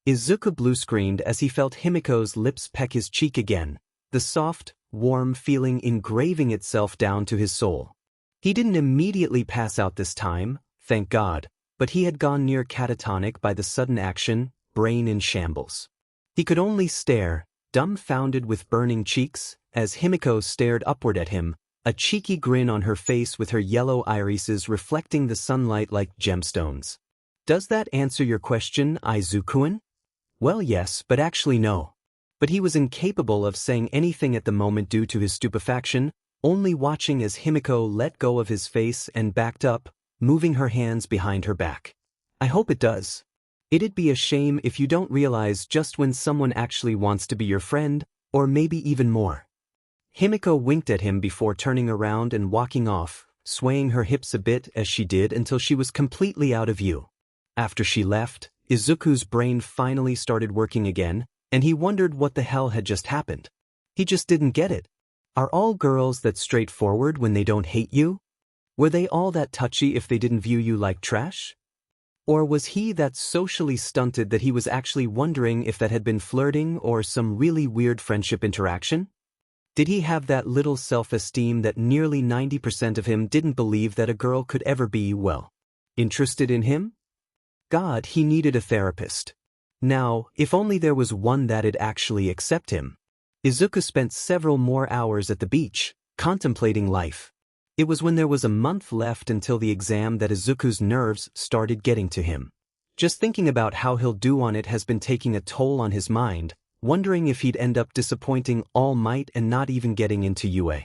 A: Izuku blue-screened as he felt Himiko's lips peck his cheek again, the soft, warm feeling engraving itself down to his soul. He didn't immediately pass out this time, thank God, but he had gone near catatonic by the sudden action, brain in shambles. He could only stare, dumbfounded with burning cheeks, as Himiko stared upward at him, a cheeky grin on her face with her yellow irises reflecting the sunlight like gemstones. Does that answer your question, Izuku-kun? Well, yes, but actually no. But he was incapable of saying anything at the moment due to his stupefaction, only watching as Himiko let go of his face and backed up, moving her hands behind her back. I hope it does. It'd be a shame if you don't realize just when someone actually wants to be your friend, or maybe even more. Himiko winked at him before turning around and walking off, swaying her hips a bit as she did until she was completely out of view. After she left, Izuku's brain finally started working again, and he wondered what the hell had just happened. He just didn't get it. Are all girls that straightforward when they don't hate you? Were they all that touchy if they didn't view you like trash? Or was he that socially stunted that he was actually wondering if that had been flirting or some really weird friendship interaction? Did he have that little self-esteem that nearly 90% of him didn't believe that a girl could ever be, well, interested in him? God, he needed a therapist. Now, if only there was one that'd actually accept him. Izuku spent several more hours at the beach, contemplating life. It was when there was a month left until the exam that Izuku's nerves started getting to him. Just thinking about how he'll do on it has been taking a toll on his mind, wondering if he'd end up disappointing All Might and not even getting into UA.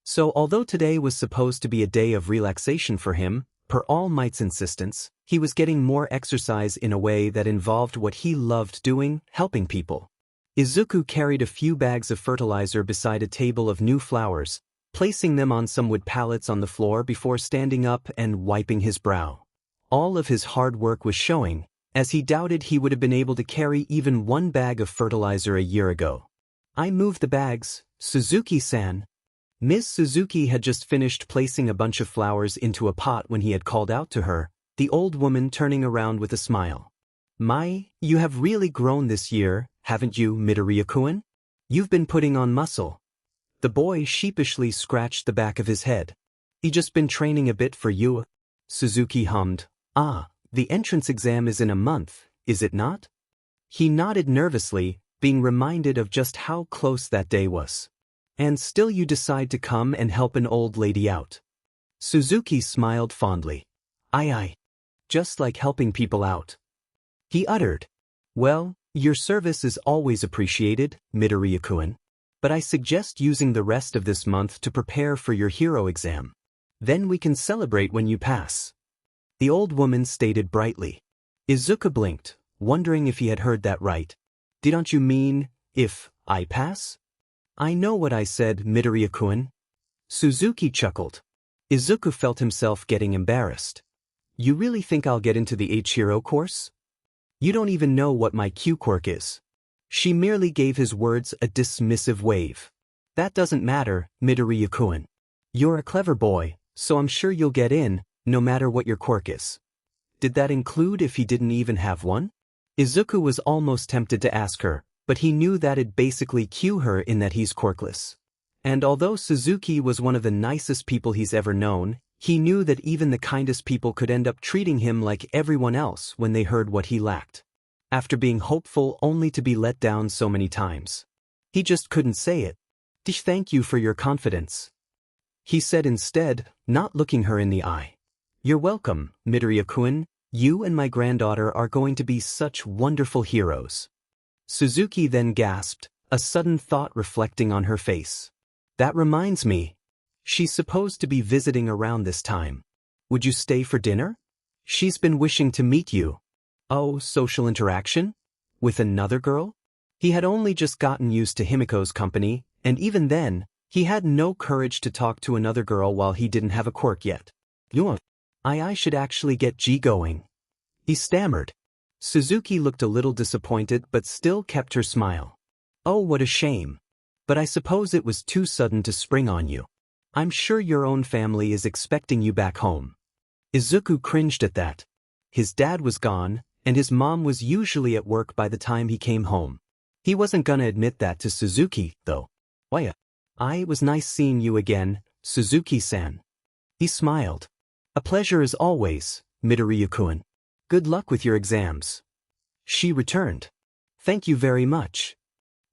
A: So although today was supposed to be a day of relaxation for him, per All Might's insistence, he was getting more exercise in a way that involved what he loved doing, helping people. Izuku carried a few bags of fertilizer beside a table of new flowers, placing them on some wood pallets on the floor before standing up and wiping his brow. All of his hard work was showing, as he doubted he would have been able to carry even one bag of fertilizer a year ago. I moved the bags, Suzuki-san. Ms. Suzuki had just finished placing a bunch of flowers into a pot when he had called out to her, the old woman turning around with a smile. My, you have really grown this year, haven't you, Midoriya-kun? You've been putting on muscle. The boy sheepishly scratched the back of his head. He just been training a bit for you. Suzuki hummed. Ah, the entrance exam is in a month, is it not? He nodded nervously, being reminded of just how close that day was. And still you decide to come and help an old lady out. Suzuki smiled fondly. Aye. Just like helping people out. He uttered. Well, your service is always appreciated, Midoriya-kun. But I suggest using the rest of this month to prepare for your hero exam. Then we can celebrate when you pass. The old woman stated brightly. Izuku blinked, wondering if he had heard that right. Didn't you mean, if I pass? I know what I said, Midoriya-kun. Suzuki chuckled. Izuku felt himself getting embarrassed. You really think I'll get into the H-Hero course? You don't even know what my Q-quirk is. She merely gave his words a dismissive wave. That doesn't matter, Midoriya-kun. You're a clever boy, so I'm sure you'll get in, no matter what your quirk is. Did that include if he didn't even have one? Izuku was almost tempted to ask her, but he knew that'd basically cue her in that he's quirkless. And although Suzuki was one of the nicest people he's ever known, he knew that even the kindest people could end up treating him like everyone else when they heard what he lacked. After being hopeful only to be let down so many times. He just couldn't say it. Thank you for your confidence. He said instead, not looking her in the eye. You're welcome, Midoriya-kun. You and my granddaughter are going to be such wonderful heroes. Suzuki then gasped, a sudden thought reflecting on her face. That reminds me. She's supposed to be visiting around this time. Would you stay for dinner? She's been wishing to meet you. Oh, social interaction? With another girl? He had only just gotten used to Himiko's company, and even then, he had no courage to talk to another girl while he didn't have a quirk yet. I should actually get G going. He stammered. Suzuki looked a little disappointed but still kept her smile. Oh, what a shame. But I suppose it was too sudden to spring on you. I'm sure your own family is expecting you back home. Izuku cringed at that. His dad was gone, and his mom was usually at work by the time he came home. He wasn't gonna admit that to Suzuki, though. It was nice seeing you again, Suzuki-san. He smiled. A pleasure as always, Midoriya-kun. Good luck with your exams. She returned. Thank you very much.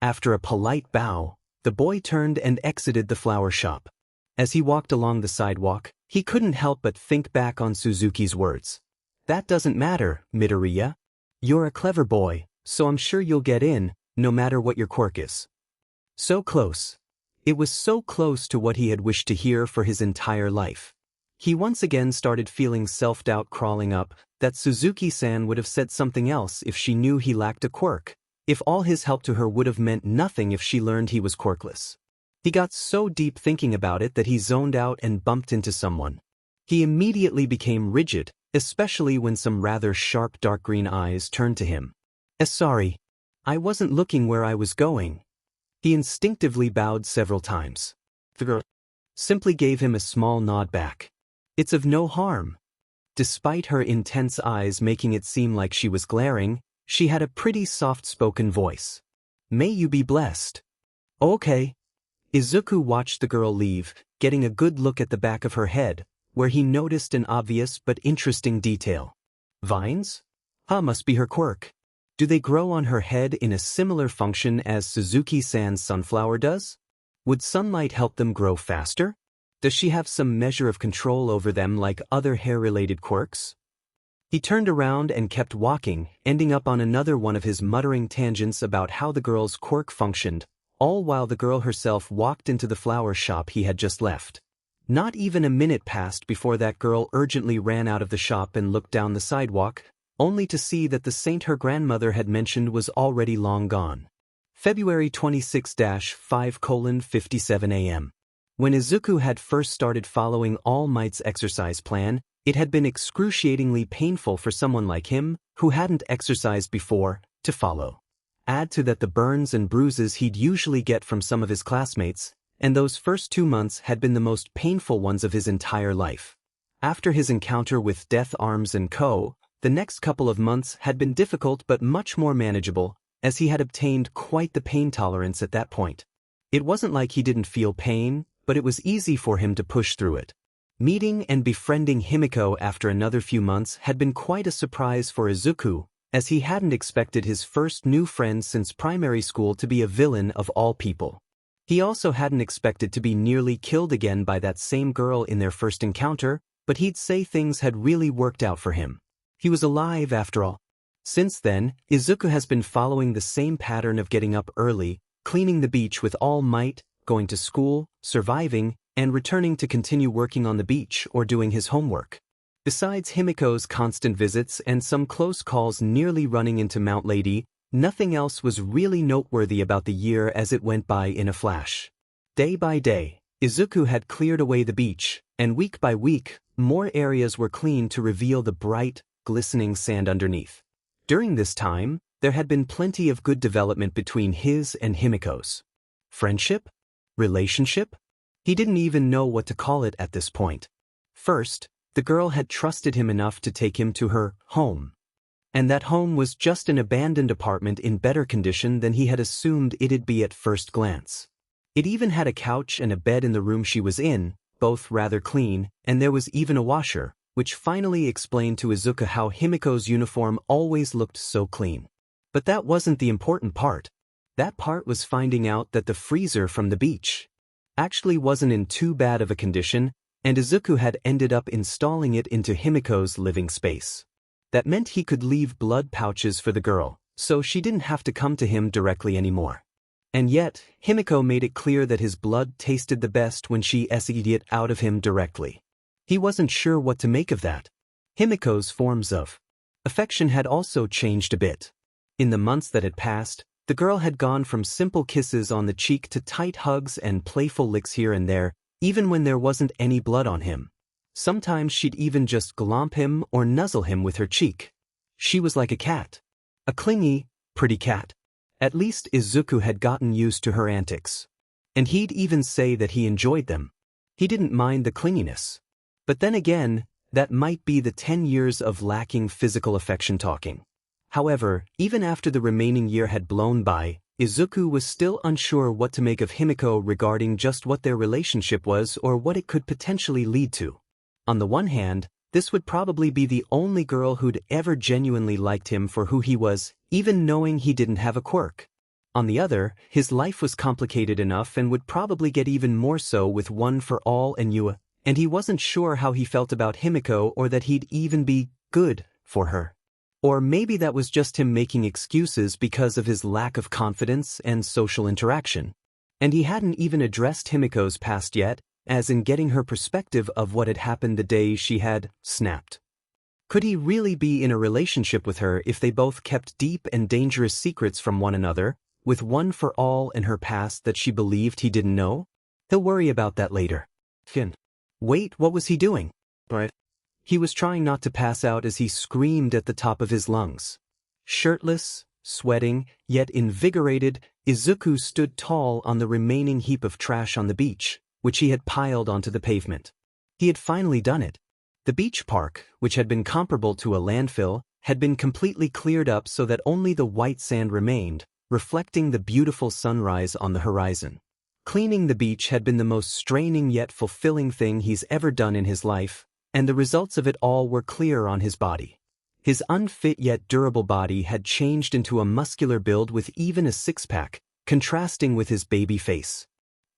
A: After a polite bow, the boy turned and exited the flower shop. As he walked along the sidewalk, he couldn't help but think back on Suzuki's words. That doesn't matter, Midoriya. You're a clever boy, so I'm sure you'll get in, no matter what your quirk is. So close. It was so close to what he had wished to hear for his entire life. He once again started feeling self-doubt crawling up, that Suzuki-san would have said something else if she knew he lacked a quirk, if all his help to her would have meant nothing if she learned he was quirkless. He got so deep thinking about it that he zoned out and bumped into someone. He immediately became rigid, especially when some rather sharp dark green eyes turned to him. Sorry. I wasn't looking where I was going. He instinctively bowed several times. The girl simply gave him a small nod back. It's of no harm. Despite her intense eyes making it seem like she was glaring, she had a pretty soft-spoken voice. May you be blessed. Okay. Izuku watched the girl leave, getting a good look at the back of her head, where he noticed an obvious but interesting detail. Vines? Must be her quirk. Do they grow on her head in a similar function as Suzuki-san's sunflower does? Would sunlight help them grow faster? Does she have some measure of control over them like other hair-related quirks? He turned around and kept walking, ending up on another one of his muttering tangents about how the girl's quirk functioned, all while the girl herself walked into the flower shop he had just left. Not even a minute passed before that girl urgently ran out of the shop and looked down the sidewalk, only to see that the saint her grandmother had mentioned was already long gone. February 26-5:57 a.m. When Izuku had first started following All Might's exercise plan, it had been excruciatingly painful for someone like him, who hadn't exercised before, to follow. Add to that the burns and bruises he'd usually get from some of his classmates, and those first 2 months had been the most painful ones of his entire life. After his encounter with Death Arms and Co., the next couple of months had been difficult but much more manageable, as he had obtained quite the pain tolerance at that point. It wasn't like he didn't feel pain, but it was easy for him to push through it. Meeting and befriending Himiko after another few months had been quite a surprise for Izuku, as he hadn't expected his first new friend since primary school to be a villain of all people. He also hadn't expected to be nearly killed again by that same girl in their first encounter, but he'd say things had really worked out for him. He was alive after all. Since then, Izuku has been following the same pattern of getting up early, cleaning the beach with all might, going to school, surviving, and returning to continue working on the beach or doing his homework. Besides Himiko's constant visits and some close calls nearly running into Mount Lady, nothing else was really noteworthy about the year as it went by in a flash. Day by day, Izuku had cleared away the beach, and week by week, more areas were cleaned to reveal the bright, glistening sand underneath. During this time, there had been plenty of good development between his and Himiko's. Friendship? Relationship? He didn't even know what to call it at this point. First, the girl had trusted him enough to take him to her home. And that home was just an abandoned apartment in better condition than he had assumed it'd be at first glance. It even had a couch and a bed in the room she was in, both rather clean, and there was even a washer, which finally explained to Izuku how Himiko's uniform always looked so clean. But that wasn't the important part. That part was finding out that the freezer from the beach actually wasn't in too bad of a condition, and Izuku had ended up installing it into Himiko's living space. That meant he could leave blood pouches for the girl, so she didn't have to come to him directly anymore. And yet, Himiko made it clear that his blood tasted the best when she essayed it out of him directly. He wasn't sure what to make of that. Himiko's forms of affection had also changed a bit. In the months that had passed, the girl had gone from simple kisses on the cheek to tight hugs and playful licks here and there, even when there wasn't any blood on him. Sometimes she'd even just glomp him or nuzzle him with her cheek. She was like a cat. A clingy, pretty cat. At least Izuku had gotten used to her antics. And he'd even say that he enjoyed them. He didn't mind the clinginess. But then again, that might be the 10 years of lacking physical affection talking. However, even after the remaining year had blown by, Izuku was still unsure what to make of Himiko regarding just what their relationship was or what it could potentially lead to. On the one hand, this would probably be the only girl who'd ever genuinely liked him for who he was, even knowing he didn't have a quirk. On the other, his life was complicated enough and would probably get even more so with One for All and Yua, and he wasn't sure how he felt about Himiko or that he'd even be good for her. Or maybe that was just him making excuses because of his lack of confidence and social interaction. And he hadn't even addressed Himiko's past yet, as in getting her perspective of what had happened the day she had snapped. Could he really be in a relationship with her if they both kept deep and dangerous secrets from one another, with one for all in her past that she believed he didn't know? He'll worry about that later. Wait, what was he doing? He was trying not to pass out as he screamed at the top of his lungs. Shirtless, sweating, yet invigorated, Izuku stood tall on the remaining heap of trash on the beach, which he had piled onto the pavement. He had finally done it. The beach park, which had been comparable to a landfill, had been completely cleared up so that only the white sand remained, reflecting the beautiful sunrise on the horizon. Cleaning the beach had been the most straining yet fulfilling thing he's ever done in his life, and the results of it all were clear on his body. His unfit yet durable body had changed into a muscular build with even a six-pack, contrasting with his baby face.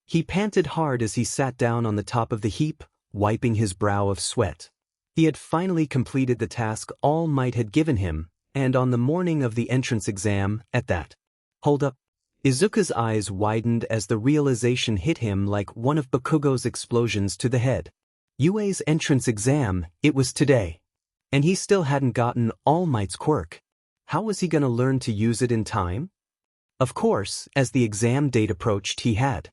A: He panted hard as he sat down on the top of the heap, wiping his brow of sweat. He had finally completed the task All Might had given him, and on the morning of the entrance exam, at that. Hold up. Izuku's eyes widened as the realization hit him like one of Bakugo's explosions to the head. Yue's entrance exam, it was today. And he still hadn't gotten All Might's quirk. How was he gonna learn to use it in time? Of course, as the exam date approached, he had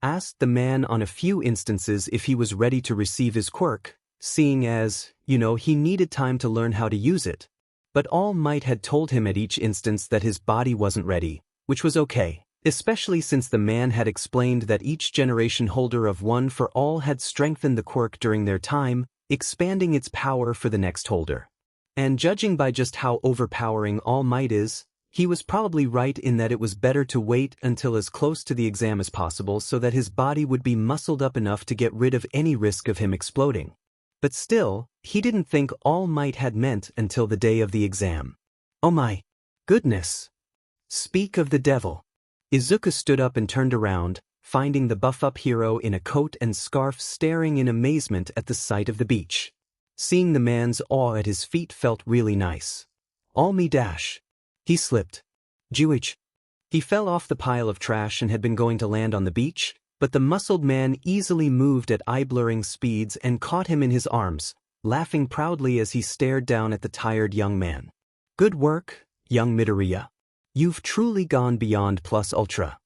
A: asked the man on a few instances if he was ready to receive his quirk, seeing as, he needed time to learn how to use it. But All Might had told him at each instance that his body wasn't ready, which was okay, especially since the man had explained that each generation holder of One for All had strengthened the quirk during their time, expanding its power for the next holder. And judging by just how overpowering All Might is, he was probably right in that it was better to wait until as close to the exam as possible so that his body would be muscled up enough to get rid of any risk of him exploding. But still, he didn't think All Might had meant until the day of the exam. Oh my goodness. Speak of the devil. Izuku stood up and turned around, finding the buff-up hero in a coat and scarf staring in amazement at the sight of the beach. Seeing the man's awe at his feet felt really nice. All me dash. He slipped. Juich. He fell off the pile of trash and had been going to land on the beach, but the muscled man easily moved at eye-blurring speeds and caught him in his arms, laughing proudly as he stared down at the tired young man. Good work, young Midoriya. You've truly gone beyond plus ultra.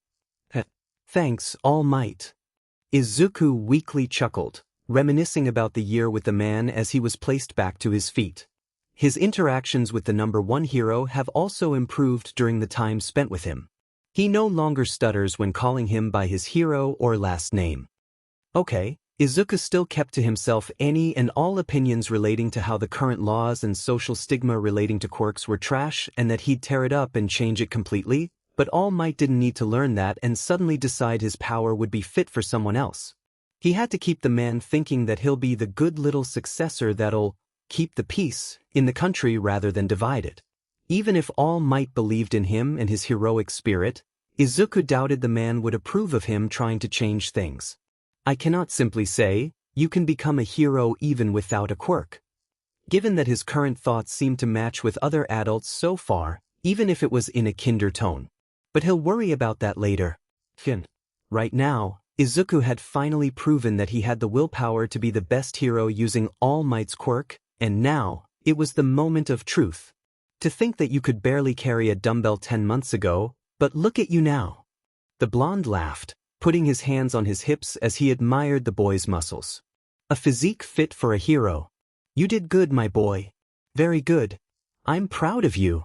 A: Thanks, All Might. Izuku weakly chuckled, reminiscing about the year with the man as he was placed back to his feet. His interactions with the number one hero have also improved during the time spent with him. He no longer stutters when calling him by his hero or last name. Okay, Izuku still kept to himself any and all opinions relating to how the current laws and social stigma relating to quirks were trash and that he'd tear it up and change it completely, but All Might didn't need to learn that and suddenly decide his power would be fit for someone else. He had to keep the man thinking that he'll be the good little successor that'll keep the peace in the country rather than divide it. Even if All Might believed in him and his heroic spirit, Izuku doubted the man would approve of him trying to change things. I cannot simply say, you can become a hero even without a quirk. Given that his current thoughts seemed to match with other adults so far, even if it was in a kinder tone. But he'll worry about that later. Right now, Izuku had finally proven that he had the willpower to be the best hero using All Might's quirk, and now, it was the moment of truth. To think that you could barely carry a dumbbell 10 months ago, but look at you now. The blonde laughed, putting his hands on his hips as he admired the boy's muscles. A physique fit for a hero. You did good, my boy. Very good. I'm proud of you.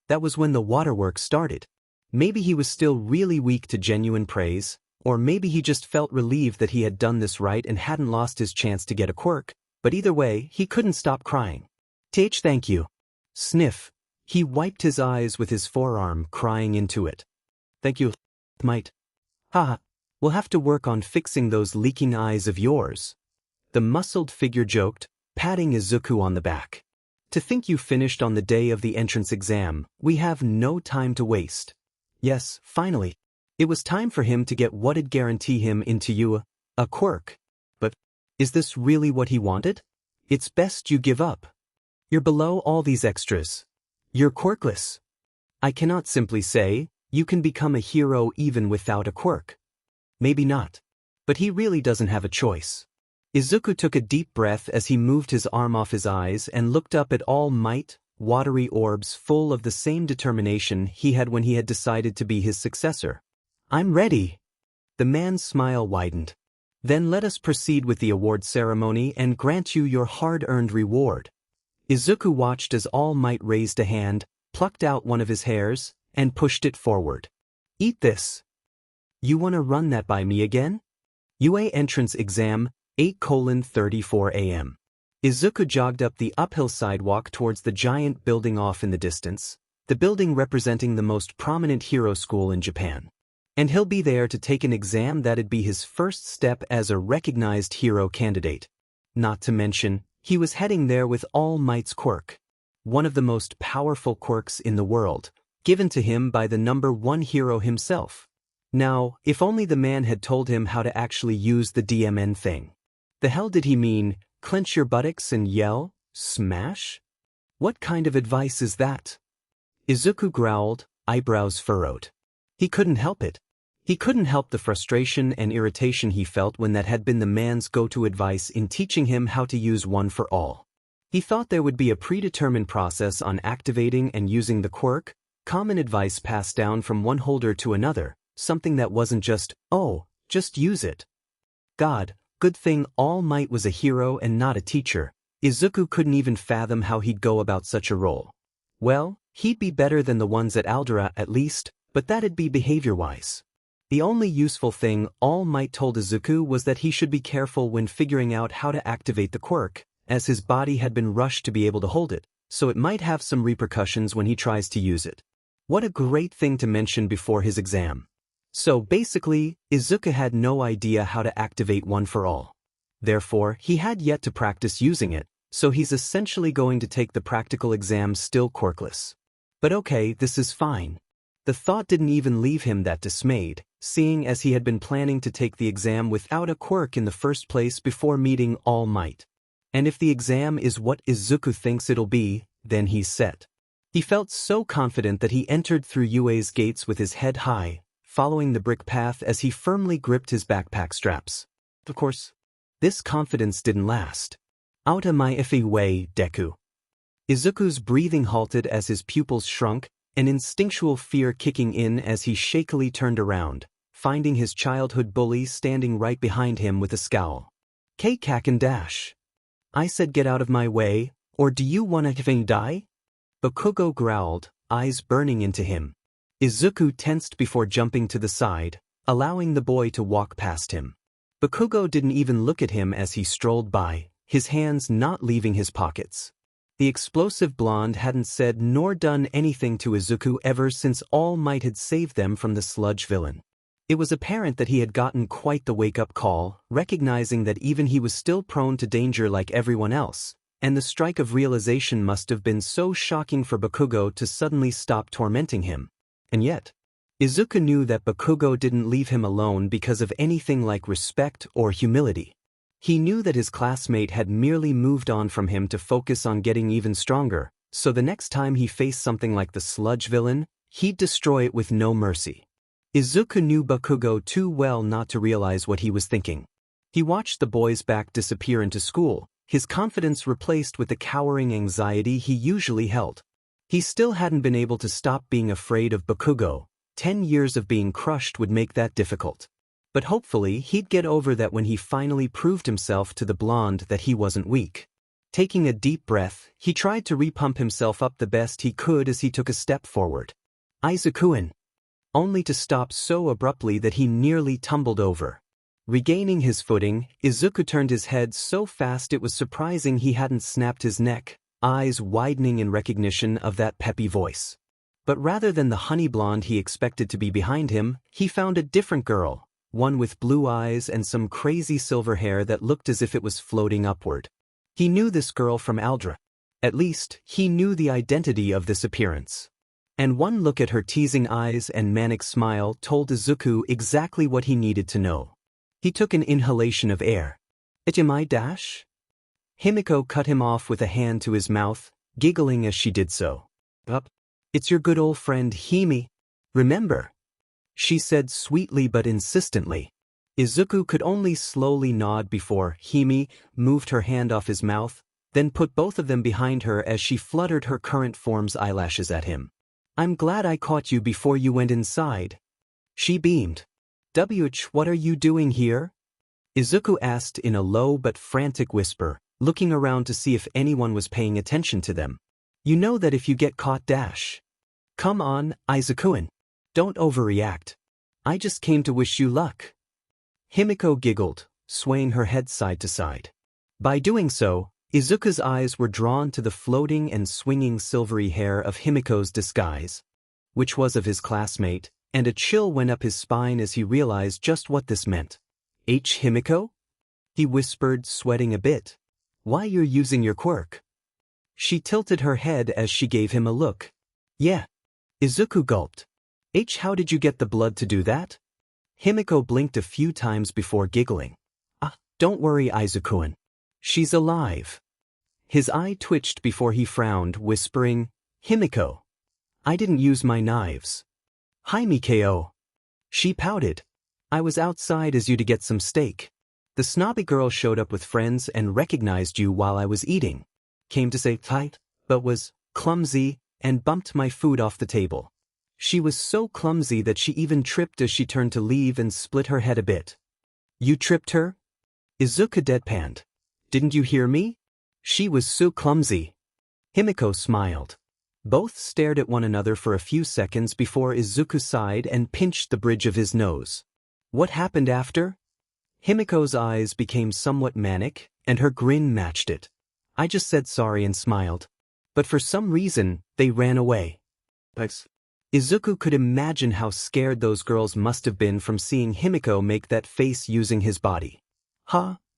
A: That was when the waterworks started. Maybe he was still really weak to genuine praise, or maybe he just felt relieved that he had done this right and hadn't lost his chance to get a quirk, but either way, he couldn't stop crying. Thank you. Sniff. He wiped his eyes with his forearm, crying into it. Thank you, Might. Haha. We'll have to work on fixing those leaking eyes of yours. The muscled figure joked, patting Izuku on the back. To think you finished on the day of the entrance exam, we have no time to waste. Yes, finally. It was time for him to get what'd guarantee him into a quirk. But, is this really what he wanted? It's best you give up. You're below all these extras. You're quirkless. I cannot simply say, you can become a hero even without a quirk. Maybe not. But he really doesn't have a choice. Izuku took a deep breath as he moved his arm off his eyes and looked up at All Might, watery orbs full of the same determination he had when he had decided to be his successor. I'm ready. The man's smile widened. Then let us proceed with the award ceremony and grant you your hard-earned reward. Izuku watched as All Might raised a hand, plucked out one of his hairs, and pushed it forward. Eat this. You wanna run that by me again? UA Entrance Exam, 8:34 a.m. Izuku jogged up the uphill sidewalk towards the giant building off in the distance, the building representing the most prominent hero school in Japan. And he'll be there to take an exam that'd be his first step as a recognized hero candidate. Not to mention, he was heading there with All Might's quirk, one of the most powerful quirks in the world, given to him by the #1 hero himself. Now, if only the man had told him how to actually use the DMN thing. The hell did he mean, clench your buttocks and yell, smash? What kind of advice is that? Izuku growled, eyebrows furrowed. He couldn't help it. He couldn't help the frustration and irritation he felt when that had been the man's go-to advice in teaching him how to use One for All. He thought there would be a predetermined process on activating and using the quirk, common advice passed down from one holder to another, something that wasn't just, oh, just use it. God, good thing All Might was a hero and not a teacher. Izuku couldn't even fathom how he'd go about such a role. Well, he'd be better than the ones at Aldera at least, but that'd be behavior-wise. The only useful thing All Might told Izuku was that he should be careful when figuring out how to activate the quirk, as his body had been rushed to be able to hold it, so it might have some repercussions when he tries to use it. What a great thing to mention before his exam. So basically, Izuku had no idea how to activate One for All. Therefore, he had yet to practice using it, so he's essentially going to take the practical exam still quirkless. But okay, this is fine. The thought didn't even leave him that dismayed, seeing as he had been planning to take the exam without a quirk in the first place before meeting All Might. And if the exam is what Izuku thinks it'll be, then he's set. He felt so confident that he entered through UA's gates with his head high, following the brick path as he firmly gripped his backpack straps. Of course, this confidence didn't last. Out of my iffy way, Deku. Izuku's breathing halted as his pupils shrunk, an instinctual fear kicking in as he shakily turned around, finding his childhood bully standing right behind him with a scowl. K-Cack and dash. I said get out of my way, or do you wanna even die? Bakugo growled, eyes burning into him. Izuku tensed before jumping to the side, allowing the boy to walk past him. Bakugo didn't even look at him as he strolled by, his hands not leaving his pockets. The explosive blonde hadn't said nor done anything to Izuku ever since All Might had saved them from the sludge villain. It was apparent that he had gotten quite the wake-up call, recognizing that even he was still prone to danger like everyone else, and the strike of realization must have been so shocking for Bakugo to suddenly stop tormenting him. And yet, Izuku knew that Bakugo didn't leave him alone because of anything like respect or humility. He knew that his classmate had merely moved on from him to focus on getting even stronger, so the next time he faced something like the sludge villain, he'd destroy it with no mercy. Izuku knew Bakugo too well not to realize what he was thinking. He watched the boy's back disappear into school, his confidence replaced with the cowering anxiety he usually held. He still hadn't been able to stop being afraid of Bakugo. 10 years of being crushed would make that difficult. But hopefully he'd get over that when he finally proved himself to the blonde that he wasn't weak. Taking a deep breath, he tried to repump himself up the best he could as he took a step forward. Izuku-in. Only to stop so abruptly that he nearly tumbled over. Regaining his footing, Izuku turned his head so fast it was surprising he hadn't snapped his neck, eyes widening in recognition of that peppy voice. But rather than the honey blonde he expected to be behind him, he found a different girl. One with blue eyes and some crazy silver hair that looked as if it was floating upward. He knew this girl from Aldera. At least, he knew the identity of this appearance. And one look at her teasing eyes and manic smile told Izuku exactly what he needed to know. He took an inhalation of air. Ichimai dash? Himiko cut him off with a hand to his mouth, giggling as she did so. Up. It's your good old friend Himi. Remember? She said sweetly but insistently. Izuku could only slowly nod before Hime moved her hand off his mouth, then put both of them behind her as she fluttered her current form's eyelashes at him. I'm glad I caught you before you went inside. She beamed. What are you doing here? Izuku asked in a low but frantic whisper, looking around to see if anyone was paying attention to them. You know that if you get caught Come on, Izuku-an. Don't overreact. I just came to wish you luck. Himiko giggled, swaying her head side to side. By doing so, Izuku's eyes were drawn to the floating and swinging silvery hair of Himiko's disguise, which was of his classmate, and a chill went up his spine as he realized just what this meant. Himiko? He whispered, sweating a bit. Why you're using your quirk? She tilted her head as she gave him a look. Yeah. Izuku gulped. How did you get the blood to do that? Himiko blinked a few times before giggling. Don't worry, Izuku-an. She's alive. His eye twitched before he frowned, whispering, Himiko. I didn't use my knives. Himiko. She pouted. I was outside as you to get some steak. The snobby girl showed up with friends and recognized you while I was eating. Came to say tight, but was clumsy and bumped my food off the table. She was so clumsy that she even tripped as she turned to leave and split her head a bit. You tripped her? Izuku deadpanned. Didn't you hear me? She was so clumsy. Himiko smiled. Both stared at one another for a few seconds before Izuku sighed and pinched the bridge of his nose. What happened after? Himiko's eyes became somewhat manic, and her grin matched it. I just said sorry and smiled. But for some reason, they ran away. Izuku could imagine how scared those girls must have been from seeing Himiko make that face using his body.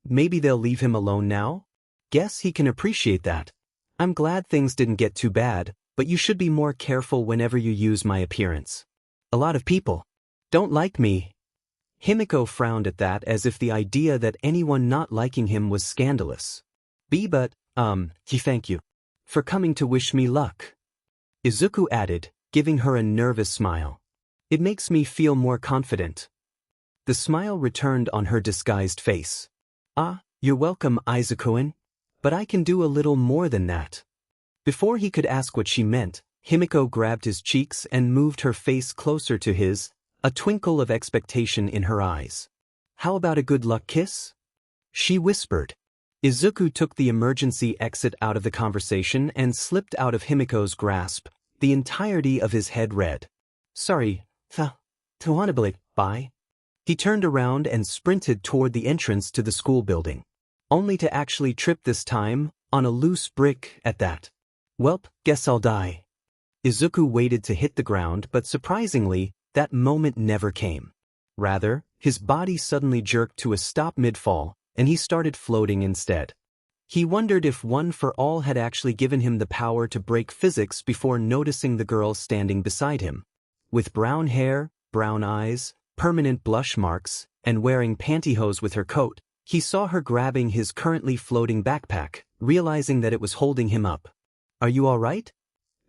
A: Maybe they'll leave him alone now? Guess he can appreciate that. I'm glad things didn't get too bad, but you should be more careful whenever you use my appearance. A lot of people don't like me. Himiko frowned at that as if the idea that anyone not liking him was scandalous. Thank you for coming to wish me luck. Izuku added, giving her a nervous smile. It makes me feel more confident. The smile returned on her disguised face. You're welcome, Izuku-an. But I can do a little more than that. Before he could ask what she meant, Himiko grabbed his cheeks and moved her face closer to his, a twinkle of expectation in her eyes. How about a good luck kiss? She whispered. Izuku took the emergency exit out of the conversation and slipped out of Himiko's grasp, the entirety of his head red. Sorry, bye. He turned around and sprinted toward the entrance to the school building, only to actually trip this time, on a loose brick at that. Welp, guess I'll die. Izuku waited to hit the ground, but surprisingly, that moment never came. Rather, his body suddenly jerked to a stop mid-fall, and he started floating instead. He wondered if One for All had actually given him the power to break physics before noticing the girl standing beside him. With brown hair, brown eyes, permanent blush marks, and wearing pantyhose with her coat, he saw her grabbing his currently floating backpack, realizing that it was holding him up. Are you all right?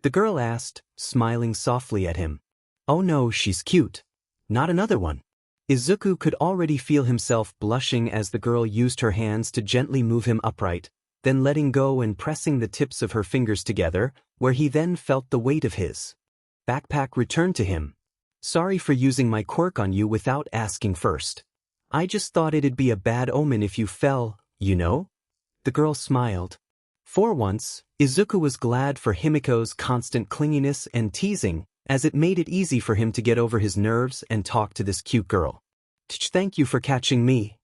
A: The girl asked, smiling softly at him. Oh no, she's cute. Not another one. Izuku could already feel himself blushing as the girl used her hands to gently move him upright, then letting go and pressing the tips of her fingers together, where he then felt the weight of his backpack return to him. Sorry for using my quirk on you without asking first. I just thought it'd be a bad omen if you fell, you know? The girl smiled. For once, Izuku was glad for Himiko's constant clinginess and teasing, as it made it easy for him to get over his nerves and talk to this cute girl. Thank you for catching me.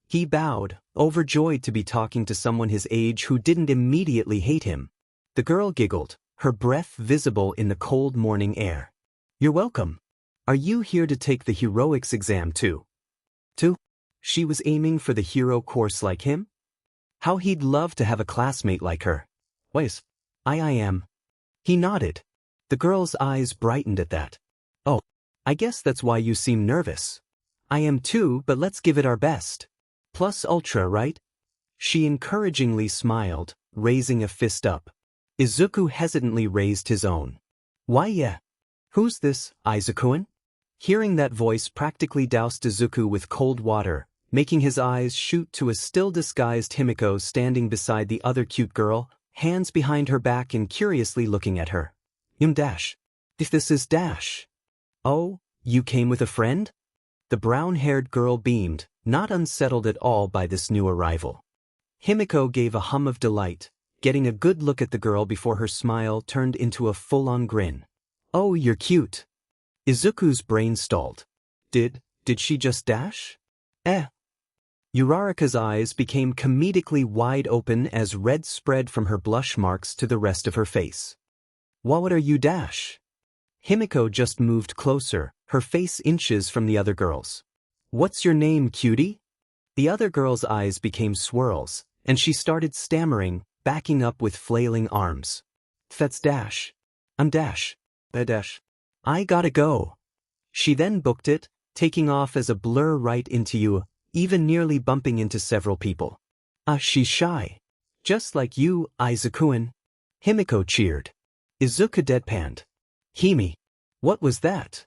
A: He bowed, overjoyed to be talking to someone his age who didn't immediately hate him. The girl giggled, her breath visible in the cold morning air. You're welcome. Are you here to take the heroics exam too? She was aiming for the hero course like him? How he'd love to have a classmate like her. Wait, I am. He nodded. The girl's eyes brightened at that. Oh, I guess that's why you seem nervous. I am too, but let's give it our best. Plus ultra, right? She encouragingly smiled, raising a fist up. Izuku hesitantly raised his own. Why yeah. Who's this, Izuku-an? Hearing that voice practically doused Izuku with cold water, making his eyes shoot to a still-disguised Himiko standing beside the other cute girl, hands behind her back and curiously looking at her. Dash. If this is Dash. Oh, you came with a friend? The brown-haired girl beamed, not unsettled at all by this new arrival. Himiko gave a hum of delight, getting a good look at the girl before her smile turned into a full-on grin. Oh, you're cute. Izuku's brain stalled. Did she just dash? Uraraka's eyes became comedically wide open as red spread from her blush marks to the rest of her face. What are you dash? Himiko just moved closer, her face inches from the other girl's. What's your name, cutie? The other girl's eyes became swirls, and she started stammering, backing up with flailing arms. That's Dash. I'm Dash. Dash. I gotta go. She then booked it, taking off as a blur right into you, even nearly bumping into several people. She's shy. Just like you, Izuku-an. Himiko cheered. Izuku deadpanned. Himi. What was that?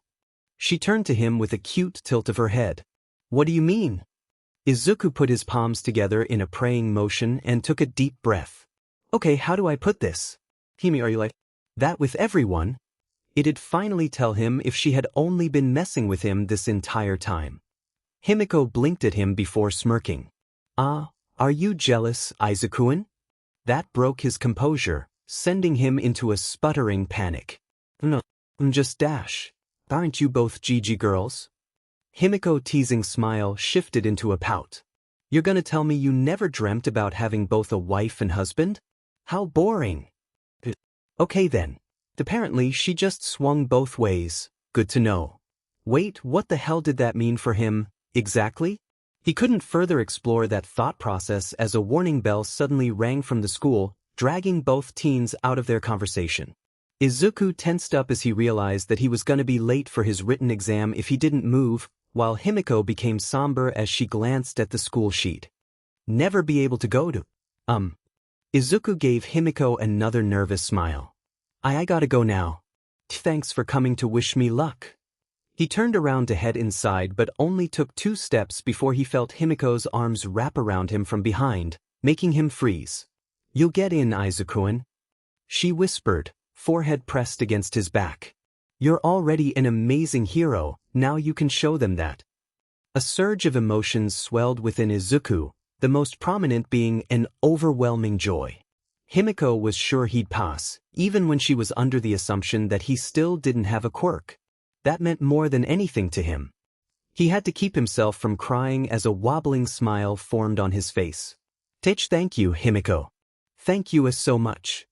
A: She turned to him with a cute tilt of her head. What do you mean? Izuku put his palms together in a praying motion and took a deep breath. Okay, how do I put this? Himi, are you like that with everyone? It'd finally tell him if she had only been messing with him this entire time. Himiko blinked at him before smirking. Are you jealous, Izuku-an? That broke his composure, sending him into a sputtering panic. No, I'm just Dash. Aren't you both Gigi girls? Himiko's teasing smile shifted into a pout. You're gonna tell me you never dreamt about having both a wife and husband? How boring. Okay then. Apparently she just swung both ways. Good to know. Wait, what the hell did that mean for him, exactly? He couldn't further explore that thought process as a warning bell suddenly rang from the school, dragging both teens out of their conversation. Izuku tensed up as he realized that he was gonna be late for his written exam if he didn't move, while Himiko became somber as she glanced at the school sheet. Never be able to go to. Izuku gave Himiko another nervous smile. I gotta go now. Thanks for coming to wish me luck. He turned around to head inside but only took 2 steps before he felt Himiko's arms wrap around him from behind, making him freeze. You'll get in, Izuku-an. She whispered, forehead pressed against his back. You're already an amazing hero, now you can show them that. A surge of emotions swelled within Izuku, the most prominent being an overwhelming joy. Himiko was sure he'd pass, even when she was under the assumption that he still didn't have a quirk. That meant more than anything to him. He had to keep himself from crying as a wobbling smile formed on his face. Thank you, Himiko. Thank you so much.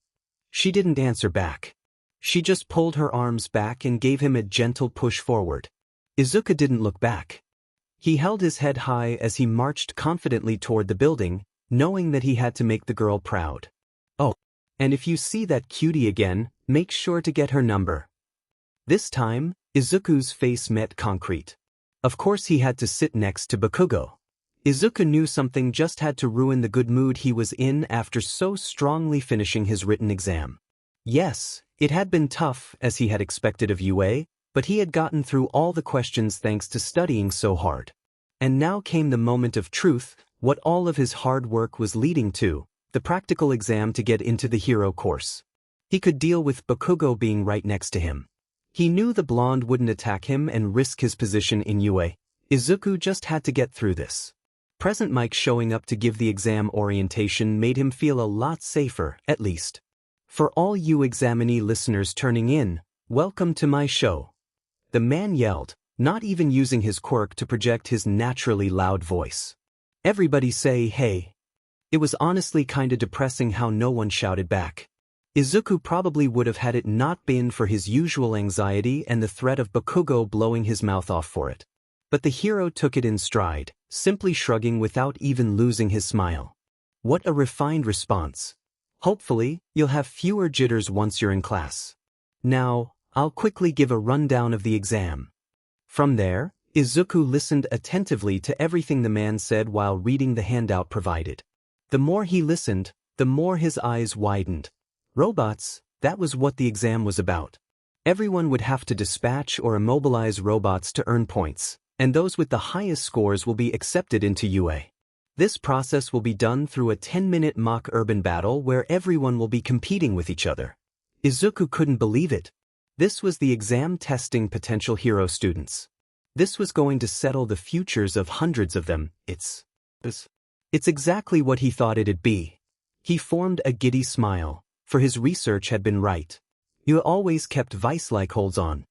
A: She didn't answer back. She just pulled her arms back and gave him a gentle push forward. Izuku didn't look back. He held his head high as he marched confidently toward the building, knowing that he had to make the girl proud. Oh, and if you see that cutie again, make sure to get her number. This time, Izuku's face met concrete. Of course he had to sit next to Bakugo. Izuku knew something just had to ruin the good mood he was in after so strongly finishing his written exam. Yes, it had been tough as he had expected of UA, but he had gotten through all the questions thanks to studying so hard. And now came the moment of truth, what all of his hard work was leading to, the practical exam to get into the hero course. He could deal with Bakugo being right next to him. He knew the blonde wouldn't attack him and risk his position in UA. Izuku just had to get through this. Present Mike showing up to give the exam orientation made him feel a lot safer, at least. For all you examinee listeners turning in, welcome to my show. The man yelled, not even using his quirk to project his naturally loud voice. Everybody say hey. It was honestly kinda depressing how no one shouted back. Izuku probably would have had it not been for his usual anxiety and the threat of Bakugo blowing his mouth off for it. But the hero took it in stride, simply shrugging without even losing his smile. What a refined response. Hopefully, you'll have fewer jitters once you're in class. Now, I'll quickly give a rundown of the exam. From there, Izuku listened attentively to everything the man said while reading the handout provided. The more he listened, the more his eyes widened. Robots, that was what the exam was about. Everyone would have to dispatch or immobilize robots to earn points, and those with the highest scores will be accepted into UA. This process will be done through a 10-minute mock urban battle where everyone will be competing with each other. Izuku couldn't believe it. This was the exam testing potential hero students. This was going to settle the futures of hundreds of them. It's exactly what he thought it'd be. He formed a giddy smile, for his research had been right. You always kept vice-like holds on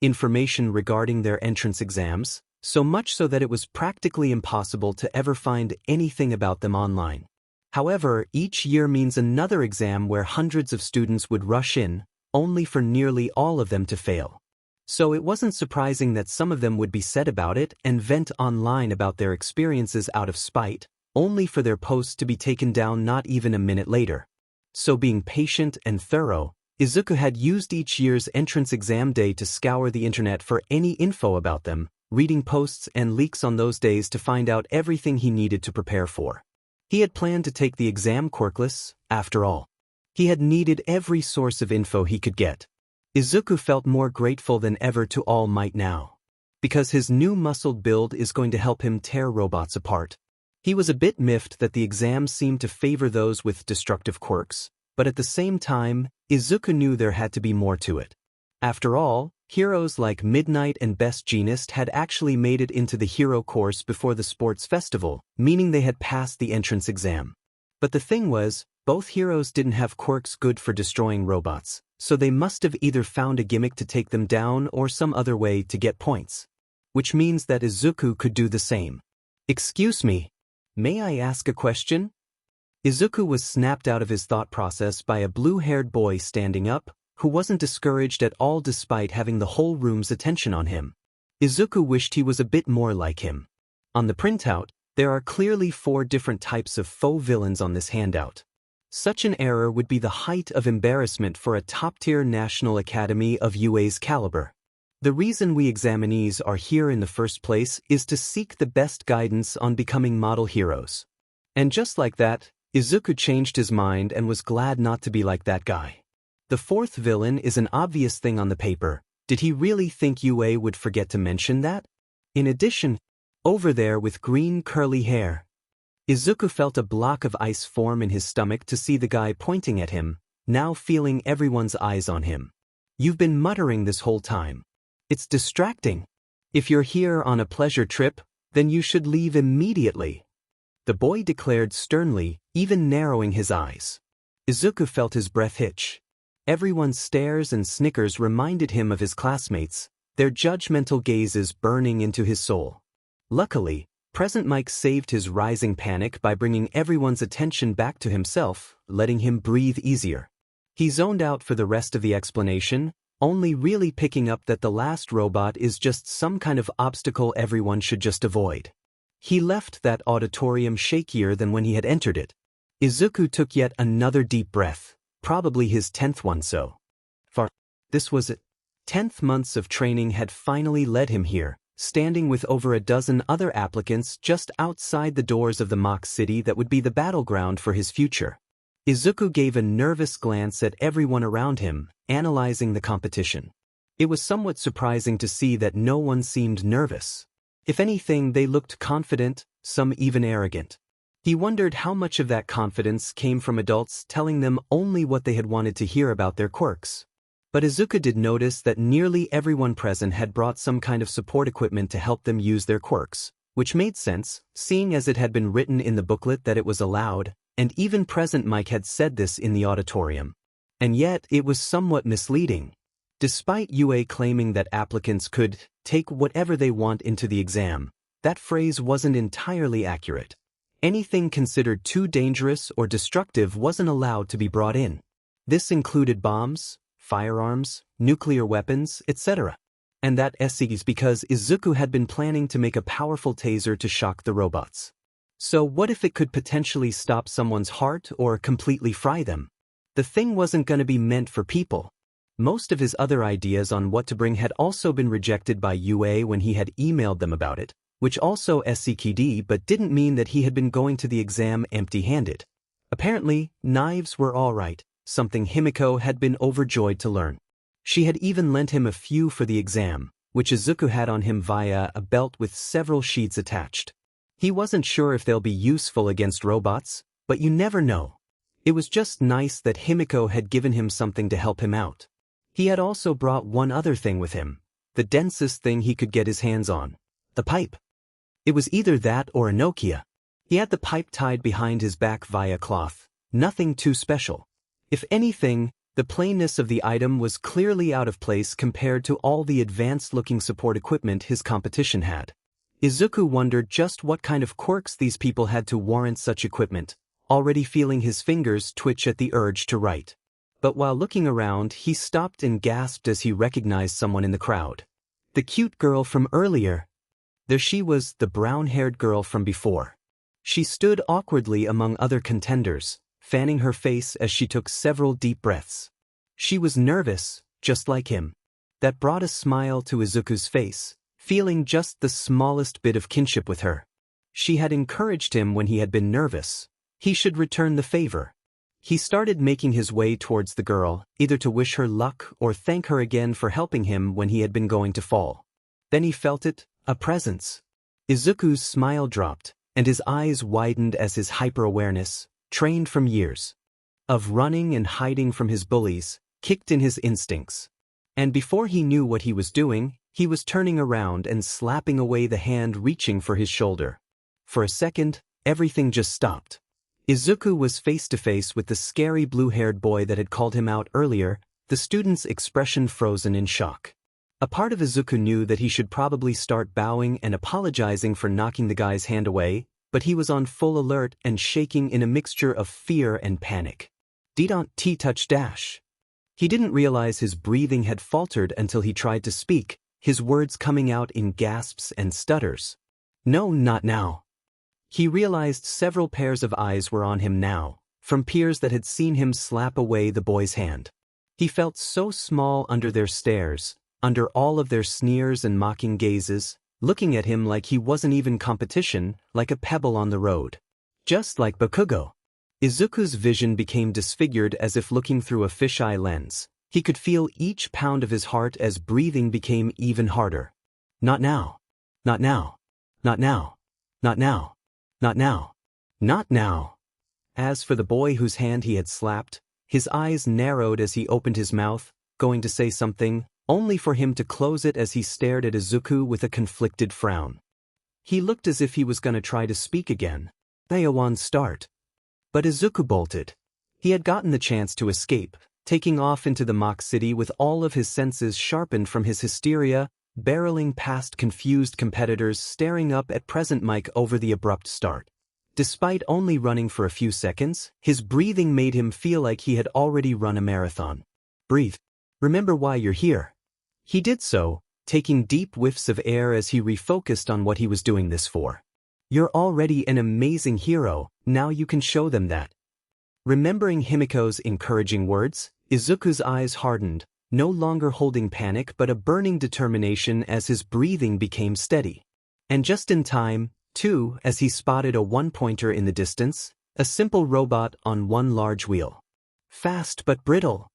A: information regarding their entrance exams, so much so that it was practically impossible to ever find anything about them online. However, each year means another exam where hundreds of students would rush in, only for nearly all of them to fail. So it wasn't surprising that some of them would be sad about it and vent online about their experiences out of spite, only for their posts to be taken down not even a minute later. So being patient and thorough, Izuku had used each year's entrance exam day to scour the internet for any info about them, reading posts and leaks on those days to find out everything he needed to prepare for. He had planned to take the exam quirkless, after all. He had needed every source of info he could get. Izuku felt more grateful than ever to All Might now. Because his new muscled build is going to help him tear robots apart. He was a bit miffed that the exams seemed to favor those with destructive quirks, but at the same time, Izuku knew there had to be more to it. After all, heroes like Midnight and Best Jeanist had actually made it into the hero course before the sports festival, meaning they had passed the entrance exam. But the thing was, both heroes didn't have quirks good for destroying robots, so they must have either found a gimmick to take them down or some other way to get points. Which means that Izuku could do the same. Excuse me, may I ask a question? Izuku was snapped out of his thought process by a blue-haired boy standing up, who wasn't discouraged at all despite having the whole room's attention on him. Izuku wished he was a bit more like him. On the printout, there are clearly 4 different types of faux villains on this handout. Such an error would be the height of embarrassment for a top-tier National Academy of UA's caliber. The reason we examinees are here in the first place is to seek the best guidance on becoming model heroes. And just like that, Izuku changed his mind and was glad not to be like that guy. The 4th villain is an obvious thing on the paper. Did he really think UA would forget to mention that? In addition, over there with green curly hair. Izuku felt a block of ice form in his stomach to see the guy pointing at him, now feeling everyone's eyes on him. You've been muttering this whole time. It's distracting. If you're here on a pleasure trip, then you should leave immediately. The boy declared sternly, even narrowing his eyes. Izuku felt his breath hitch. Everyone's stares and snickers reminded him of his classmates, their judgmental gazes burning into his soul. Luckily, Present Mike saved his rising panic by bringing everyone's attention back to himself, letting him breathe easier. He zoned out for the rest of the explanation, only really picking up that the last robot is just some kind of obstacle everyone should just avoid. He left that auditorium shakier than when he had entered it. Izuku took yet another deep breath. Probably his 10th one so far. This was it. 10th months of training had finally led him here, standing with over a dozen other applicants just outside the doors of the mock city that would be the battleground for his future. Izuku gave a nervous glance at everyone around him, analyzing the competition. It was somewhat surprising to see that no one seemed nervous. If anything, they looked confident, some even arrogant. He wondered how much of that confidence came from adults telling them only what they had wanted to hear about their quirks. But Izuku did notice that nearly everyone present had brought some kind of support equipment to help them use their quirks, which made sense, seeing as it had been written in the booklet that it was allowed, and even Present Mike had said this in the auditorium. And yet, it was somewhat misleading. Despite UA claiming that applicants could take whatever they want into the exam, that phrase wasn't entirely accurate. Anything considered too dangerous or destructive wasn't allowed to be brought in. This included bombs, firearms, nuclear weapons, etc. And that is because Izuku had been planning to make a powerful taser to shock the robots. So what if it could potentially stop someone's heart or completely fry them? The thing wasn't going to be meant for people. Most of his other ideas on what to bring had also been rejected by UA when he had emailed them about it, which also SCKD but didn't mean that he had been going to the exam empty-handed. Apparently, knives were all right, something Himiko had been overjoyed to learn. She had even lent him a few for the exam, which Izuku had on him via a belt with several sheets attached. He wasn't sure if they'll be useful against robots, but you never know. It was just nice that Himiko had given him something to help him out. He had also brought one other thing with him, the densest thing he could get his hands on, the pipe. It was either that or a Nokia. He had the pipe tied behind his back via cloth, nothing too special. If anything, the plainness of the item was clearly out of place compared to all the advanced-looking support equipment his competition had. Izuku wondered just what kind of quirks these people had to warrant such equipment, already feeling his fingers twitch at the urge to write. But while looking around, he stopped and gasped as he recognized someone in the crowd. The cute girl from earlier. There she was, the brown-haired girl from before. She stood awkwardly among other contenders, fanning her face as she took several deep breaths. She was nervous, just like him. That brought a smile to Izuku's face, feeling just the smallest bit of kinship with her. She had encouraged him when he had been nervous. He should return the favor. He started making his way towards the girl, either to wish her luck or thank her again for helping him when he had been going to fall. Then he felt it, a presence. Izuku's smile dropped, and his eyes widened as his hyper-awareness, trained from years of running and hiding from his bullies, kicked in his instincts. And before he knew what he was doing, he was turning around and slapping away the hand reaching for his shoulder. For a second, everything just stopped. Izuku was face to face with the scary blue-haired boy that had called him out earlier, the student's expression frozen in shock. A part of Izuku knew that he should probably start bowing and apologizing for knocking the guy's hand away, but he was on full alert and shaking in a mixture of fear and panic. Didn't touch dash. He didn't realize his breathing had faltered until he tried to speak, his words coming out in gasps and stutters. No, not now. He realized several pairs of eyes were on him now, from peers that had seen him slap away the boy's hand. He felt so small under their stares, under all of their sneers and mocking gazes, looking at him like he wasn't even competition, like a pebble on the road. Just like Bakugo. Izuku's vision became disfigured as if looking through a fisheye lens. He could feel each pound of his heart as breathing became even harder. Not now. Not now. Not now. Not now. Not now. Not now. As for the boy whose hand he had slapped, his eyes narrowed as he opened his mouth, going to say something, only for him to close it as he stared at Izuku with a conflicted frown. He looked as if he was going to try to speak again. Daewan start. But Izuku bolted. He had gotten the chance to escape, taking off into the mock city with all of his senses sharpened from his hysteria, barreling past confused competitors staring up at present Mike over the abrupt start. Despite only running for a few seconds, his breathing made him feel like he had already run a marathon. Breathe. Remember why you're here. He did so, taking deep whiffs of air as he refocused on what he was doing this for. You're already an amazing hero, now you can show them that. Remembering Himiko's encouraging words, Izuku's eyes hardened, no longer holding panic but a burning determination as his breathing became steady. And just in time, too, as he spotted a one-pointer in the distance, a simple robot on one large wheel. Fast but brittle.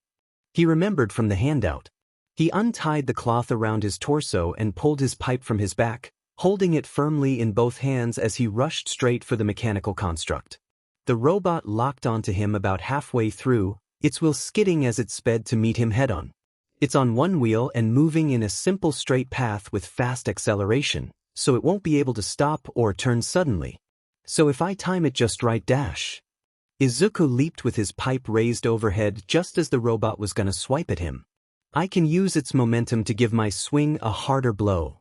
A: He remembered from the handout. He untied the cloth around his torso and pulled his pipe from his back, holding it firmly in both hands as he rushed straight for the mechanical construct. The robot locked onto him about halfway through, its wheel skidding as it sped to meet him head-on. It's on one wheel and moving in a simple straight path with fast acceleration, so it won't be able to stop or turn suddenly. So if I time it just right dash. Izuku leaped with his pipe raised overhead just as the robot was gonna swipe at him. I can use its momentum to give my swing a harder blow.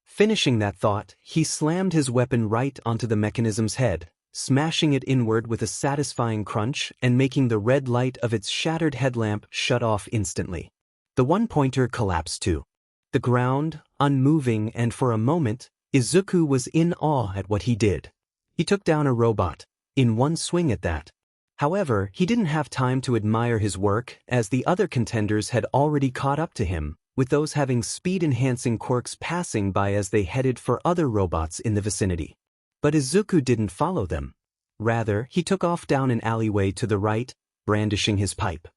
A: Finishing that thought, he slammed his weapon right onto the mechanism's head, smashing it inward with a satisfying crunch and making the red light of its shattered headlamp shut off instantly. The one-pointer collapsed too. The ground, unmoving, and for a moment, Izuku was in awe at what he did. He took down a robot, in one swing at that. However, he didn't have time to admire his work as the other contenders had already caught up to him, with those having speed-enhancing quirks passing by as they headed for other robots in the vicinity. But Izuku didn't follow them. Rather, he took off down an alleyway to the right, brandishing his pipe.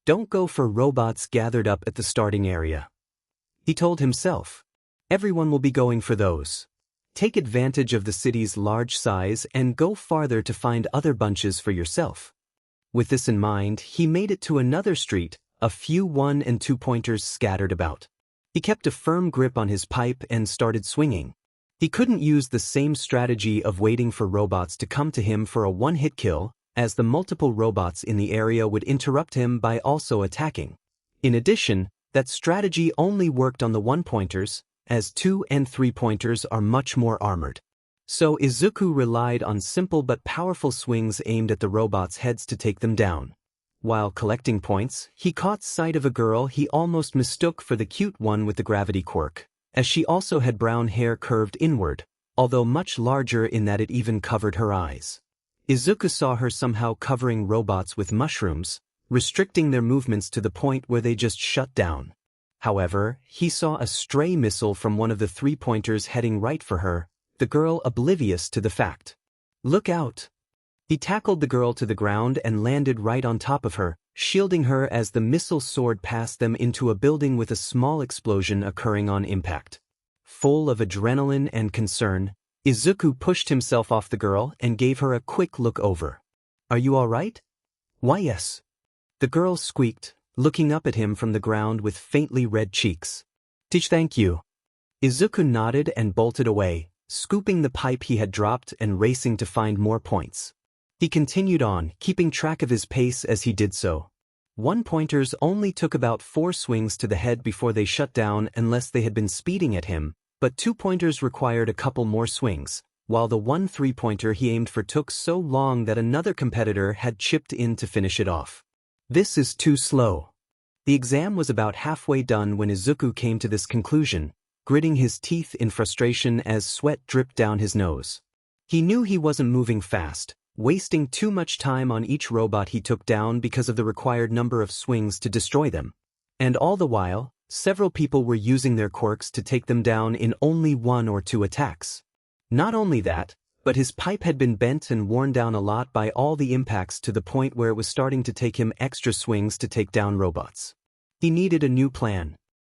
A: Don't go for robots gathered up at the starting area. He told himself. Everyone will be going for those. Take advantage of the city's large size and go farther to find other bunches for yourself. With this in mind, he made it to another street, a few 1- and 2-pointers scattered about. He kept a firm grip on his pipe and started swinging. He couldn't use the same strategy of waiting for robots to come to him for a one-hit kill, as the multiple robots in the area would interrupt him by also attacking. In addition, that strategy only worked on the 1-pointers, as 2- and 3-pointers are much more armored. So Izuku relied on simple but powerful swings aimed at the robots' heads to take them down. While collecting points, he caught sight of a girl he almost mistook for the cute one with the gravity quirk, as she also had brown hair curved inward, although much larger in that it even covered her eyes. Izuku saw her somehow covering robots with mushrooms, restricting their movements to the point where they just shut down. However, he saw a stray missile from one of the 3-pointers heading right for her, the girl oblivious to the fact. Look out! He tackled the girl to the ground and landed right on top of her, shielding her as the missile soared past them into a building with a small explosion occurring on impact. Full of adrenaline and concern, Izuku pushed himself off the girl and gave her a quick look over. Are you all right? Why yes. The girl squeaked, looking up at him from the ground with faintly red cheeks. Thank you. Izuku nodded and bolted away, scooping the pipe he had dropped and racing to find more points. He continued on, keeping track of his pace as he did so. 1-pointers only took about 4 swings to the head before they shut down unless they had been speeding at him, but 2-pointers required a couple more swings, while the 1 3-pointer he aimed for took so long that another competitor had chipped in to finish it off. This is too slow. The exam was about halfway done when Izuku came to this conclusion, gritting his teeth in frustration as sweat dripped down his nose. He knew he wasn't moving fast, wasting too much time on each robot he took down because of the required number of swings to destroy them. And all the while, several people were using their quirks to take them down in only 1 or 2 attacks. Not only that, but his pipe had been bent and worn down a lot by all the impacts to the point where it was starting to take him extra swings to take down robots. He needed a new plan.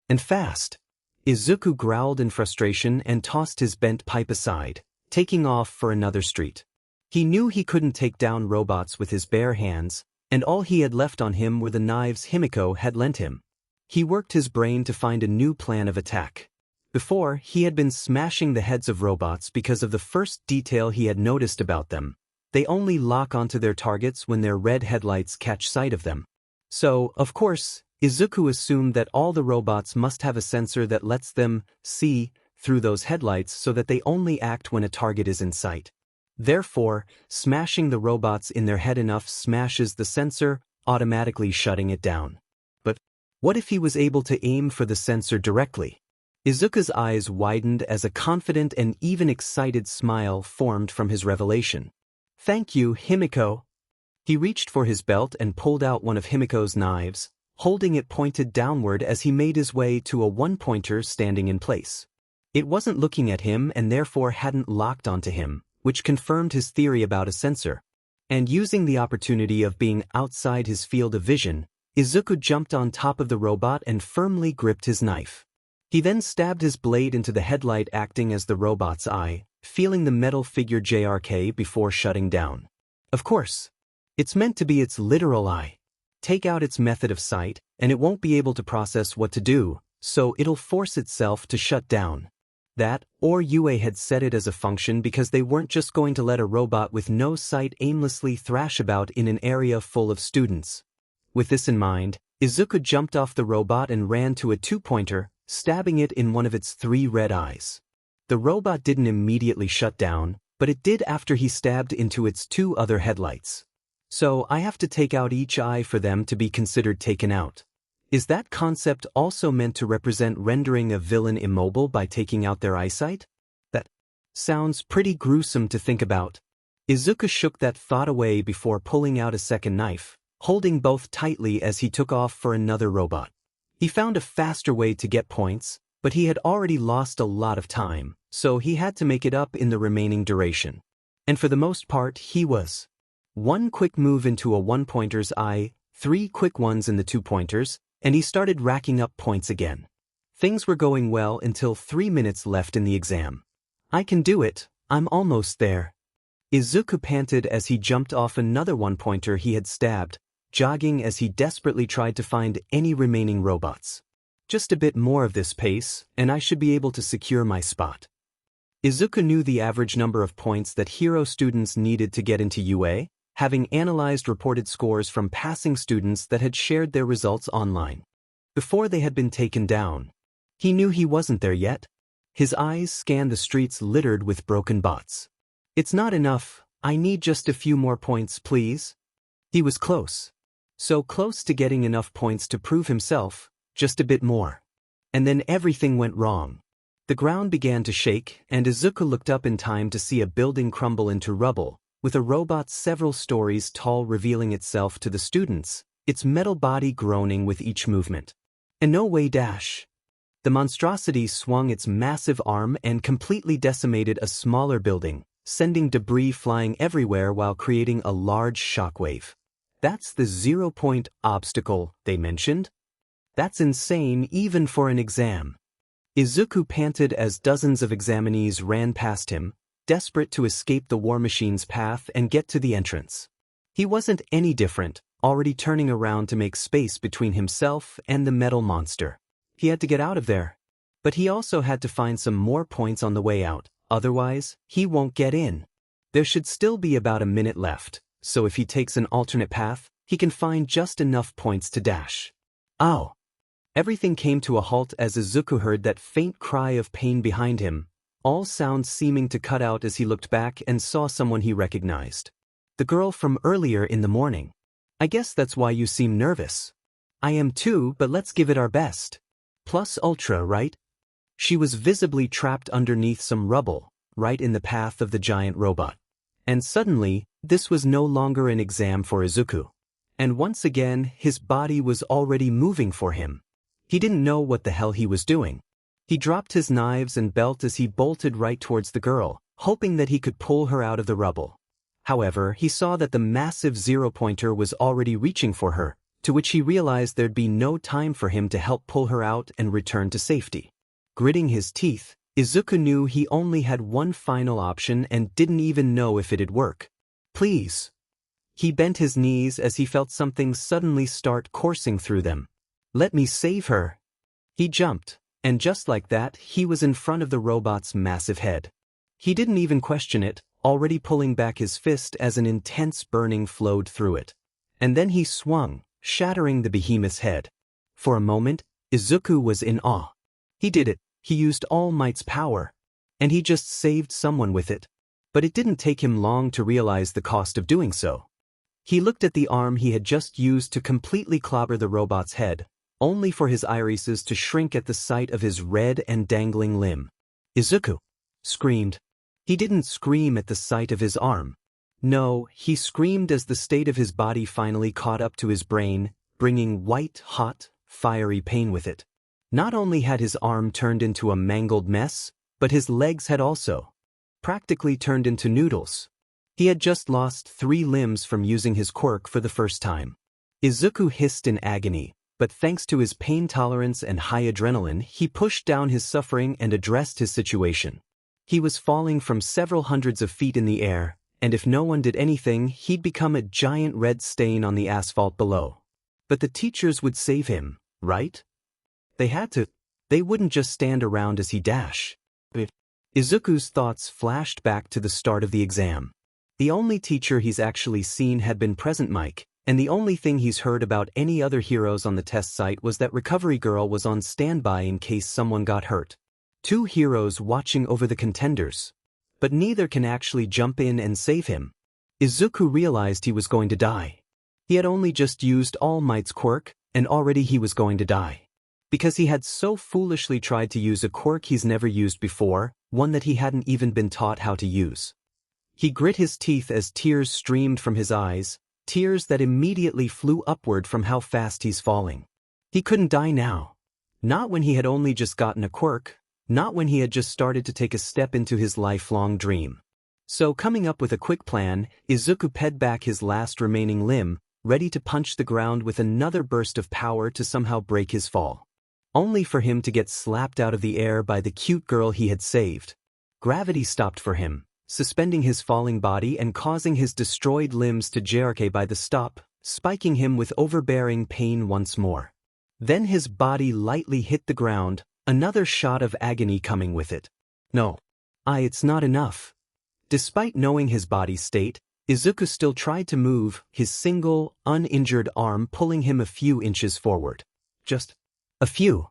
A: And fast. Izuku growled in frustration and tossed his bent pipe aside, taking off for another street. He knew he couldn't take down robots with his bare hands, and all he had left on him were the knives Himiko had lent him. He worked his brain to find a new plan of attack. Before, he had been smashing the heads of robots because of the first detail he had noticed about them. They only lock onto their targets when their red headlights catch sight of them. So, of course, Izuku assumed that all the robots must have a sensor that lets them see through those headlights so that they only act when a target is in sight. Therefore, smashing the robots in their head enough smashes the sensor, automatically shutting it down. But what if he was able to aim for the sensor directly? Izuku's eyes widened as a confident and even excited smile formed from his revelation. Thank you, Himiko. He reached for his belt and pulled out one of Himiko's knives, holding it pointed downward as he made his way to a 1-pointer standing in place. It wasn't looking at him and therefore hadn't locked onto him, which confirmed his theory about a sensor. And using the opportunity of being outside his field of vision, Izuku jumped on top of the robot and firmly gripped his knife. He then stabbed his blade into the headlight acting as the robot's eye, feeling the metal figure JRK before shutting down. Of course, it's meant to be its literal eye. Take out its method of sight, and it won't be able to process what to do, so it'll force itself to shut down. That, or UA had set it as a function because they weren't just going to let a robot with no sight aimlessly thrash about in an area full of students. With this in mind, Izuku jumped off the robot and ran to a 2-pointer, stabbing it in one of its 3 red eyes. The robot didn't immediately shut down, but it did after he stabbed into its 2 other headlights. So I have to take out each eye for them to be considered taken out. Is that concept also meant to represent rendering a villain immobile by taking out their eyesight? That sounds pretty gruesome to think about. Izuku shook that thought away before pulling out a second knife, holding both tightly as he took off for another robot. He found a faster way to get points, but he had already lost a lot of time, so he had to make it up in the remaining duration. And for the most part, he was. One quick move into a 1-pointer's eye, 3 quick ones in the 2-pointers, and he started racking up points again. Things were going well until 3 minutes left in the exam. I can do it, I'm almost there. Izuku panted as he jumped off another 1-pointer he had stabbed, jogging as he desperately tried to find any remaining robots. Just a bit more of this pace, and I should be able to secure my spot. Izuku knew the average number of points that hero students needed to get into UA, having analyzed reported scores from passing students that had shared their results online. Before they had been taken down, he knew he wasn't there yet. His eyes scanned the streets littered with broken bots. It's not enough, I need just a few more points, please. He was close. So close to getting enough points to prove himself, just a bit more. And then everything went wrong. The ground began to shake, and Izuku looked up in time to see a building crumble into rubble, with a robot several stories tall revealing itself to the students, its metal body groaning with each movement. And no way dash. The monstrosity swung its massive arm and completely decimated a smaller building, sending debris flying everywhere while creating a large shockwave. That's the 0-point obstacle they mentioned? That's insane even for an exam. Izuku panted as dozens of examinees ran past him, desperate to escape the war machine's path and get to the entrance. He wasn't any different, already turning around to make space between himself and the metal monster. He had to get out of there. But he also had to find some more points on the way out, otherwise, he won't get in. There should still be about a minute left, so if he takes an alternate path, he can find just enough points to dash. Ow! Everything came to a halt as Izuku heard that faint cry of pain behind him, all sounds seeming to cut out as he looked back and saw someone he recognized. The girl from earlier in the morning. I guess that's why you seem nervous. I am too, but let's give it our best. Plus ultra, right? She was visibly trapped underneath some rubble, right in the path of the giant robot. And suddenly, this was no longer an exam for Izuku. And once again, his body was already moving for him. He didn't know what the hell he was doing. He dropped his knives and belt as he bolted right towards the girl, hoping that he could pull her out of the rubble. However, he saw that the massive 0-pointer was already reaching for her, to which he realized there'd be no time for him to help pull her out and return to safety. Gritting his teeth, Izuku knew he only had one final option and didn't even know if it'd work. Please. He bent his knees as he felt something suddenly start coursing through them. Let me save her. He jumped, and just like that, he was in front of the robot's massive head. He didn't even question it, already pulling back his fist as an intense burning flowed through it. And then he swung, shattering the behemoth's head. For a moment, Izuku was in awe. He did it, he used All Might's power. And he just saved someone with it. But it didn't take him long to realize the cost of doing so. He looked at the arm he had just used to completely clobber the robot's head, only for his irises to shrink at the sight of his red and dangling limb. Izuku screamed. He didn't scream at the sight of his arm. No, he screamed as the state of his body finally caught up to his brain, bringing white, hot, fiery pain with it. Not only had his arm turned into a mangled mess, but his legs had also practically turned into noodles. He had just lost 3 limbs from using his quirk for the first time. Izuku hissed in agony, but thanks to his pain tolerance and high adrenaline, he pushed down his suffering and addressed his situation. He was falling from several hundreds of feet in the air, and if no one did anything, he'd become a giant red stain on the asphalt below. But the teachers would save him, right? They had to. They wouldn't just stand around as he dashed. Izuku's thoughts flashed back to the start of the exam. The only teacher he's actually seen had been Present Mike, and the only thing he's heard about any other heroes on the test site was that Recovery Girl was on standby in case someone got hurt. 2 heroes watching over the contenders. But neither can actually jump in and save him. Izuku realized he was going to die. He had only just used All Might's quirk, and already he was going to die. Because he had so foolishly tried to use a quirk he's never used before, one that he hadn't even been taught how to use. He grit his teeth as tears streamed from his eyes, tears that immediately flew upward from how fast he's falling. He couldn't die now. Not when he had only just gotten a quirk, not when he had just started to take a step into his lifelong dream. So coming up with a quick plan, Izuku pegged back his last remaining limb, ready to punch the ground with another burst of power to somehow break his fall. Only for him to get slapped out of the air by the cute girl he had saved. Gravity stopped for him, suspending his falling body and causing his destroyed limbs to jerk by the stop, spiking him with overbearing pain once more. Then his body lightly hit the ground, another shot of agony coming with it. No. It's not enough. Despite knowing his body's state, Izuku still tried to move, his single, uninjured arm pulling him a few inches forward. Just a few.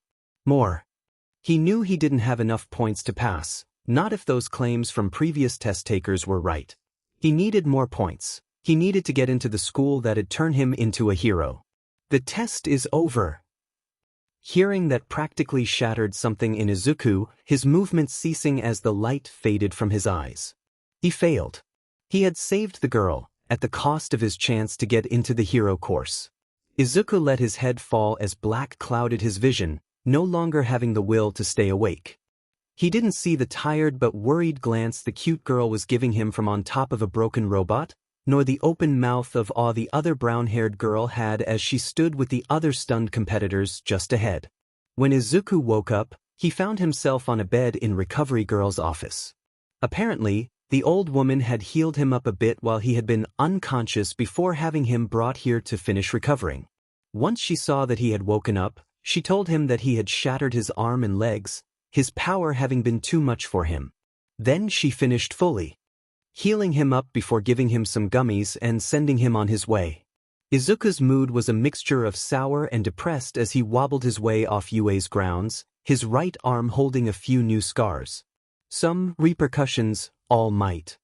A: More. He knew he didn't have enough points to pass, not if those claims from previous test takers were right. He needed more points. He needed to get into the school that'd turn him into a hero. The test is over. Hearing that practically shattered something in Izuku, his movement ceasing as the light faded from his eyes. He failed. He had saved the girl, at the cost of his chance to get into the hero course. Izuku let his head fall as black clouded his vision, no longer having the will to stay awake. He didn't see the tired but worried glance the cute girl was giving him from on top of a broken robot, nor the open mouth of awe the other brown-haired girl had as she stood with the other stunned competitors just ahead. When Izuku woke up, he found himself on a bed in Recovery Girl's office. Apparently, the old woman had healed him up a bit while he had been unconscious before having him brought here to finish recovering. Once she saw that he had woken up, she told him that he had shattered his arm and legs, his power having been too much for him. Then she finished fully, healing him up before giving him some gummies and sending him on his way. Izuku's mood was a mixture of sour and depressed as he wobbled his way off UA's grounds, his right arm holding a few new scars. Some repercussions, all might.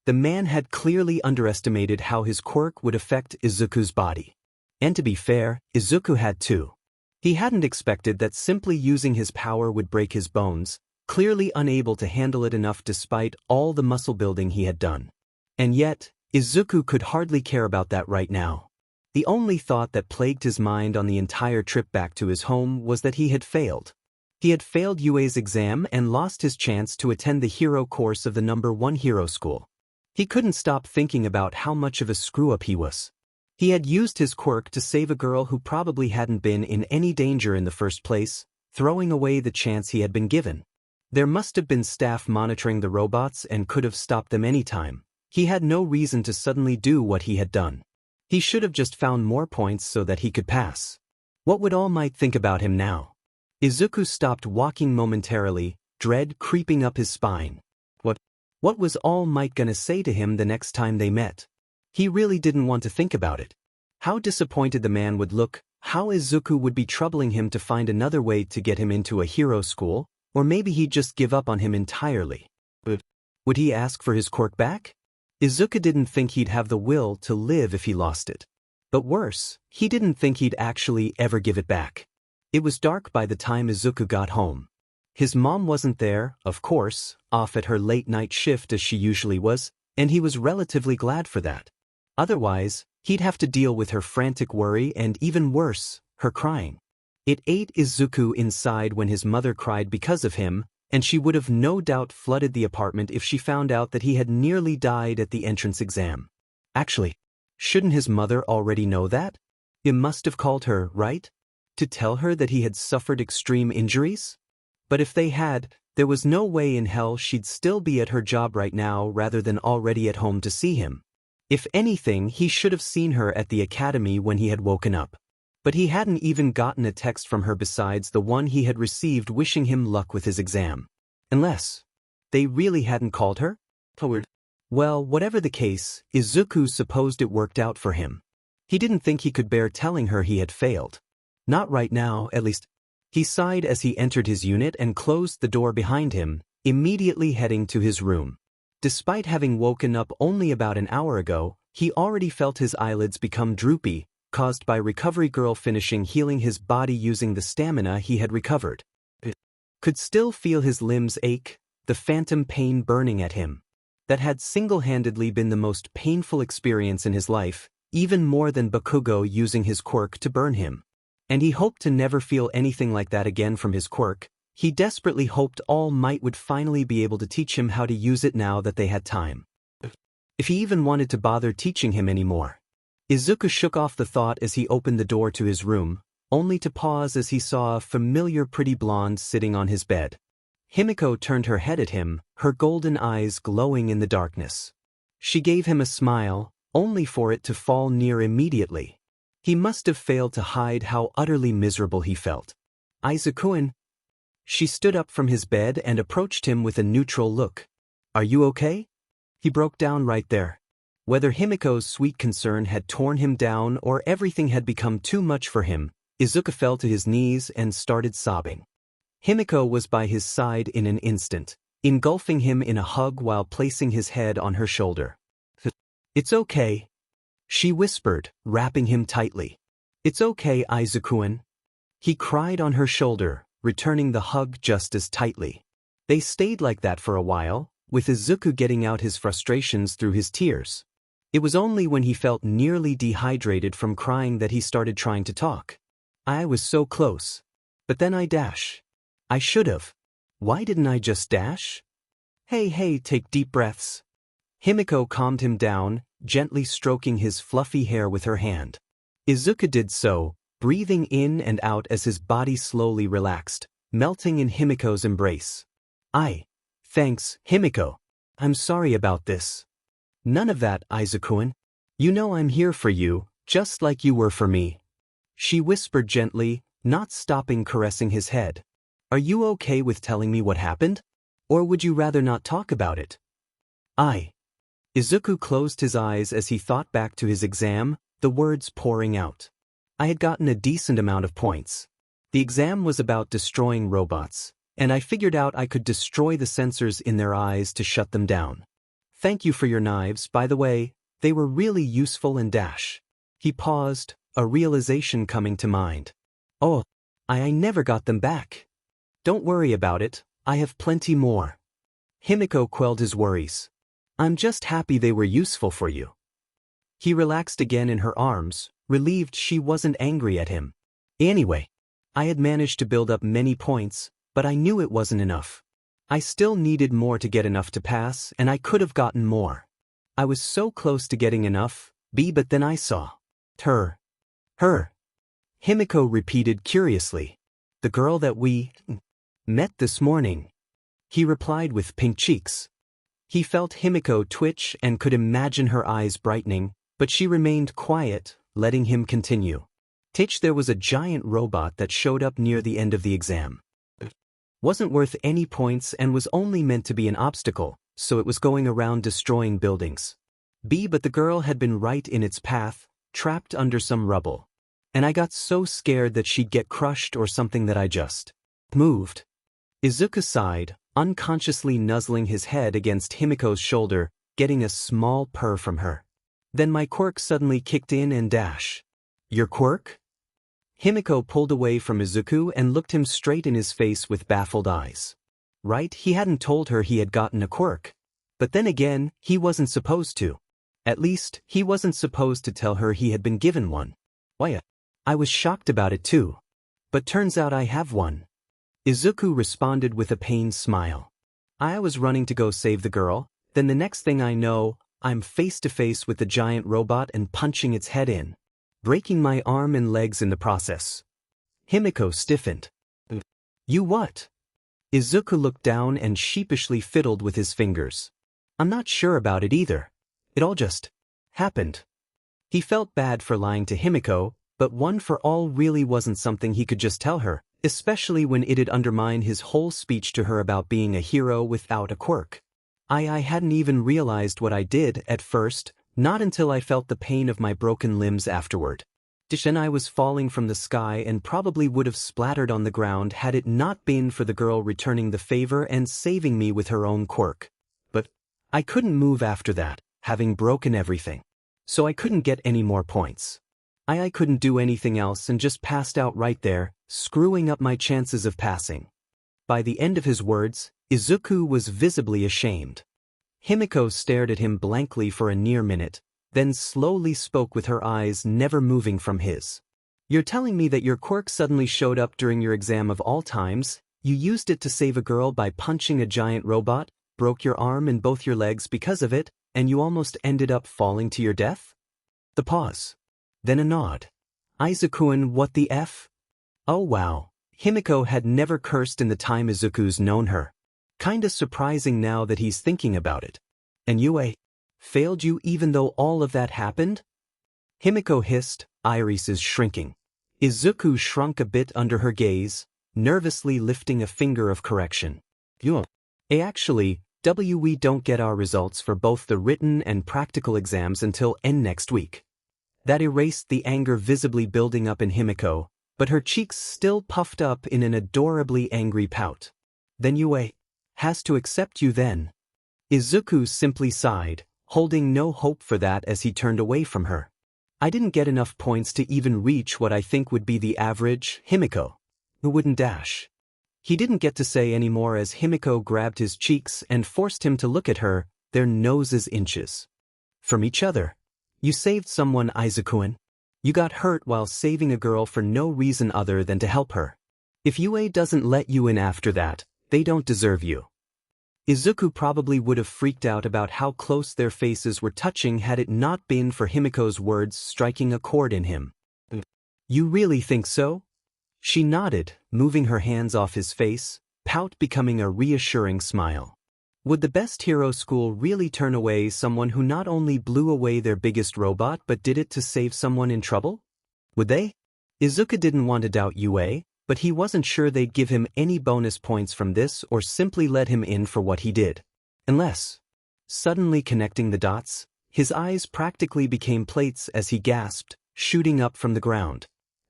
A: The man had clearly underestimated how his quirk would affect Izuku's body. And to be fair, Izuku had too. He hadn't expected that simply using his power would break his bones, clearly unable to handle it enough despite all the muscle building he had done. And yet, Izuku could hardly care about that right now. The only thought that plagued his mind on the entire trip back to his home was that he had failed. He had failed UA's exam and lost his chance to attend the hero course of the #1 hero school. He couldn't stop thinking about how much of a screw-up he was. He had used his quirk to save a girl who probably hadn't been in any danger in the first place, throwing away the chance he had been given. There must have been staff monitoring the robots and could have stopped them anytime. He had no reason to suddenly do what he had done. He should have just found more points so that he could pass. What would All Might think about him now? Izuku stopped walking momentarily, dread creeping up his spine. What was All Might gonna say to him the next time they met? He really didn't want to think about it. How disappointed the man would look, how Izuku would be troubling him to find another way to get him into a hero school, or maybe he'd just give up on him entirely. Would he ask for his quirk back? Izuku didn't think he'd have the will to live if he lost it. But worse, he didn't think he'd actually ever give it back. It was dark by the time Izuku got home. His mom wasn't there, of course, off at her late-night shift as she usually was, and he was relatively glad for that. Otherwise, he'd have to deal with her frantic worry and even worse, her crying. It ate Izuku inside when his mother cried because of him, and she would have no doubt flooded the apartment if she found out that he had nearly died at the entrance exam. Actually, shouldn't his mother already know that? He must have called her, right? To tell her that he had suffered extreme injuries? But if they had, there was no way in hell she'd still be at her job right now rather than already at home to see him. If anything, he should have seen her at the academy when he had woken up. But he hadn't even gotten a text from her besides the one he had received wishing him luck with his exam. Unless they really hadn't called her? Well, whatever the case, Izuku supposed it worked out for him. He didn't think he could bear telling her he had failed. Not right now, at least. He sighed as he entered his unit and closed the door behind him, immediately heading to his room. Despite having woken up only about an hour ago, he already felt his eyelids become droopy, caused by Recovery Girl finishing healing his body using the stamina he had recovered. Could still feel his limbs ache, the phantom pain burning at him. That had single-handedly been the most painful experience in his life, even more than Bakugo using his quirk to burn him. And he hoped to never feel anything like that again from his quirk. He desperately hoped All Might would finally be able to teach him how to use it now that they had time. If he even wanted to bother teaching him anymore. Izuku shook off the thought as he opened the door to his room, only to pause as he saw a familiar pretty blonde sitting on his bed. Himiko turned her head at him, her golden eyes glowing in the darkness. She gave him a smile, only for it to fall near immediately. He must have failed to hide how utterly miserable he felt. Izuku-san. She stood up from his bed and approached him with a neutral look. Are you okay? He broke down right there. Whether Himiko's sweet concern had torn him down or everything had become too much for him, Izuku fell to his knees and started sobbing. Himiko was by his side in an instant, engulfing him in a hug while placing his head on her shoulder. It's okay, she whispered, wrapping him tightly. It's okay, Izuku-san. He cried on her shoulder, returning the hug just as tightly. They stayed like that for a while, with Izuku getting out his frustrations through his tears. It was only when he felt nearly dehydrated from crying that he started trying to talk. I was so close. But then I dash. I should've. Why didn't I just dash? Hey, take deep breaths. Himiko calmed him down, gently stroking his fluffy hair with her hand. Izuku did so, breathing in and out as his body slowly relaxed, melting in Himiko's embrace. Thanks, Himiko. I'm sorry about this. None of that, Izuku-san. You know I'm here for you, just like you were for me. She whispered gently, not stopping caressing his head. Are you okay with telling me what happened? Or would you rather not talk about it? Izuku closed his eyes as he thought back to his exam, the words pouring out. I had gotten a decent amount of points. The exam was about destroying robots, and I figured out I could destroy the sensors in their eyes to shut them down. Thank you for your knives, by the way, they were really useful and dash. He paused, a realization coming to mind. Oh, I never got them back. Don't worry about it, I have plenty more. Himiko quelled his worries. I'm just happy they were useful for you. He relaxed again in her arms, relieved she wasn't angry at him. Anyway, I had managed to build up many points, but I knew it wasn't enough. I still needed more to get enough to pass, and I could have gotten more. I was so close to getting enough, but then I saw her. Himiko repeated curiously. The girl that we met this morning. He replied with pink cheeks. He felt Himiko twitch and could imagine her eyes brightening, but she remained quiet, letting him continue. There was a giant robot that showed up near the end of the exam. Wasn't worth any points and was only meant to be an obstacle, so it was going around destroying buildings. But the girl had been right in its path, trapped under some rubble. And I got so scared that she'd get crushed or something that I just moved. Izuku sighed, unconsciously nuzzling his head against Himiko's shoulder, getting a small purr from her. Then my quirk suddenly kicked in and dash. Your quirk? Himiko pulled away from Izuku and looked him straight in his face with baffled eyes. Right, he hadn't told her he had gotten a quirk. But then again, he wasn't supposed to. At least, he wasn't supposed to tell her he had been given one. Why? I was shocked about it too. But turns out I have one. Izuku responded with a pained smile. I was running to go save the girl, then the next thing I know, I'm face to face with the giant robot and punching its head in, breaking my arm and legs in the process. Himiko stiffened. You what? Izuku looked down and sheepishly fiddled with his fingers. I'm not sure about it either. It all just happened. He felt bad for lying to Himiko, but one for all really wasn't something he could just tell her, especially when it'd undermine his whole speech to her about being a hero without a quirk. I hadn't even realized what I did at first, not until I felt the pain of my broken limbs afterward. And I was falling from the sky and probably would have splattered on the ground had it not been for the girl returning the favor and saving me with her own quirk. But I couldn't move after that, having broken everything. So I couldn't get any more points. I couldn't do anything else and just passed out right there, screwing up my chances of passing. By the end of his words, Izuku was visibly ashamed. Himiko stared at him blankly for a near minute, then slowly spoke with her eyes never moving from his. You're telling me that your quirk suddenly showed up during your exam of all times, you used it to save a girl by punching a giant robot, broke your arm and both your legs because of it, and you almost ended up falling to your death? The pause. then a nod. Izuku-kun, what the F? Oh wow, Himiko had never cursed in the time Izuku's known her. Kinda surprising now that he's thinking about it. And Yue? Failed you even though all of that happened? Himiko hissed, iris is shrinking. Izuku shrunk a bit under her gaze, nervously lifting a finger of correction. Actually, we don't get our results for both the written and practical exams until next week. That erased the anger visibly building up in Himiko, but her cheeks still puffed up in an adorably angry pout. Then Yue has to accept you then. Izuku simply sighed, holding no hope for that as he turned away from her. I didn't get enough points to even reach what I think would be the average Himiko. Who wouldn't dash? He didn't get to say any more as Himiko grabbed his cheeks and forced him to look at her, their noses inches from each other. You saved someone, Izuku-kun. You got hurt while saving a girl for no reason other than to help her. If Yue doesn't let you in after that, they don't deserve you. Izuku probably would have freaked out about how close their faces were touching had it not been for Himiko's words striking a chord in him. You really think so? She nodded, moving her hands off his face, pout becoming a reassuring smile. Would the best hero school really turn away someone who not only blew away their biggest robot but did it to save someone in trouble? Would they? Izuku didn't want to doubt Yue, but he wasn't sure they'd give him any bonus points from this or simply let him in for what he did. Unless, suddenly connecting the dots, his eyes practically became plates as he gasped, shooting up from the ground.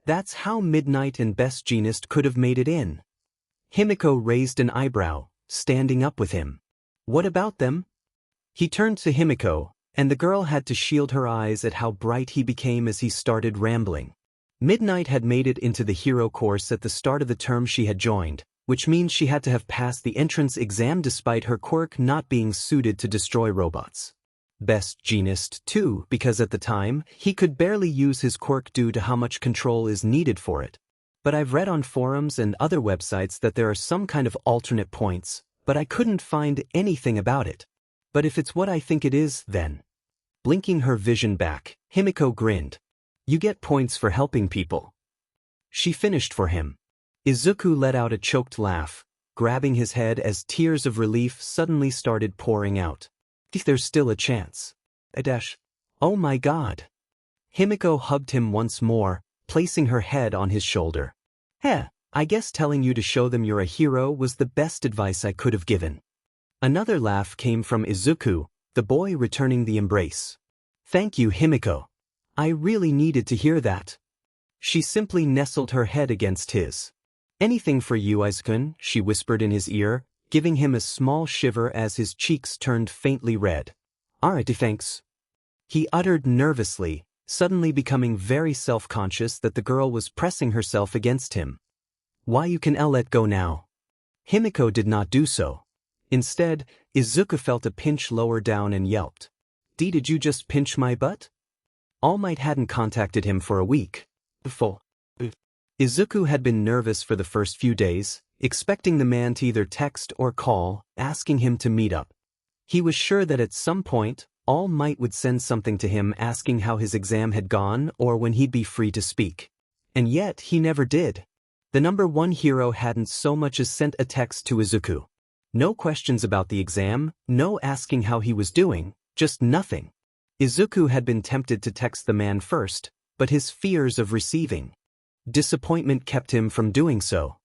A: That's how Midnight and Best Jeanist could have made it in. Himiko raised an eyebrow, standing up with him. What about them? He turned to Himiko, and the girl had to shield her eyes at how bright he became as he started rambling. Midnight had made it into the hero course at the start of the term she had joined, which means she had to have passed the entrance exam despite her quirk not being suited to destroy robots. Best Jeanist too, because at the time, he could barely use his quirk due to how much control is needed for it. But I've read on forums and other websites that there are some kind of alternate points, but I couldn't find anything about it. But if it's what I think it is, then. Blinking her vision back, Himiko grinned. You get points for helping people. She finished for him. Izuku let out a choked laugh, grabbing his head as tears of relief suddenly started pouring out. There's still a chance. Oh my god. Himiko hugged him once more, placing her head on his shoulder. I guess telling you to show them you're a hero was the best advice I could have given. Another laugh came from Izuku, the boy returning the embrace. Thank you, Himiko. I really needed to hear that. She simply nestled her head against his. Anything for you, Izuku-kun, she whispered in his ear, giving him a small shiver as his cheeks turned faintly red. Alright, thanks. He uttered nervously, suddenly becoming very self-conscious that the girl was pressing herself against him. Why you can let go now? Himiko did not do so. Instead, Izuku felt a pinch lower down and yelped. Did you just pinch my butt? All Might hadn't contacted him for a week. Izuku had been nervous for the first few days, expecting the man to either text or call, asking him to meet up. He was sure that at some point, All Might would send something to him asking how his exam had gone or when he'd be free to speak. And yet, he never did. The #1 hero hadn't so much as sent a text to Izuku. No questions about the exam, no asking how he was doing, just nothing. Izuku had been tempted to text the man first, but his fears of receiving disappointment kept him from doing so.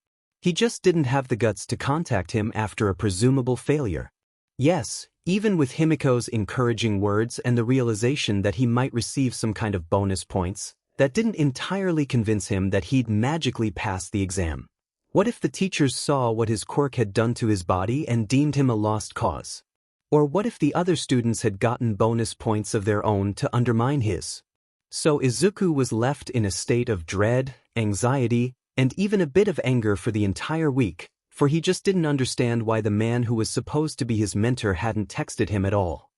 A: He just didn't have the guts to contact him after a presumable failure. Yes, even with Himiko's encouraging words and the realization that he might receive some kind of bonus points, that didn't entirely convince him that he'd magically pass the exam. What if the teachers saw what his quirk had done to his body and deemed him a lost cause? Or what if the other students had gotten bonus points of their own to undermine his? So Izuku was left in a state of dread, anxiety, and even a bit of anger for the entire week, for he just didn't understand why the man who was supposed to be his mentor hadn't texted him at all.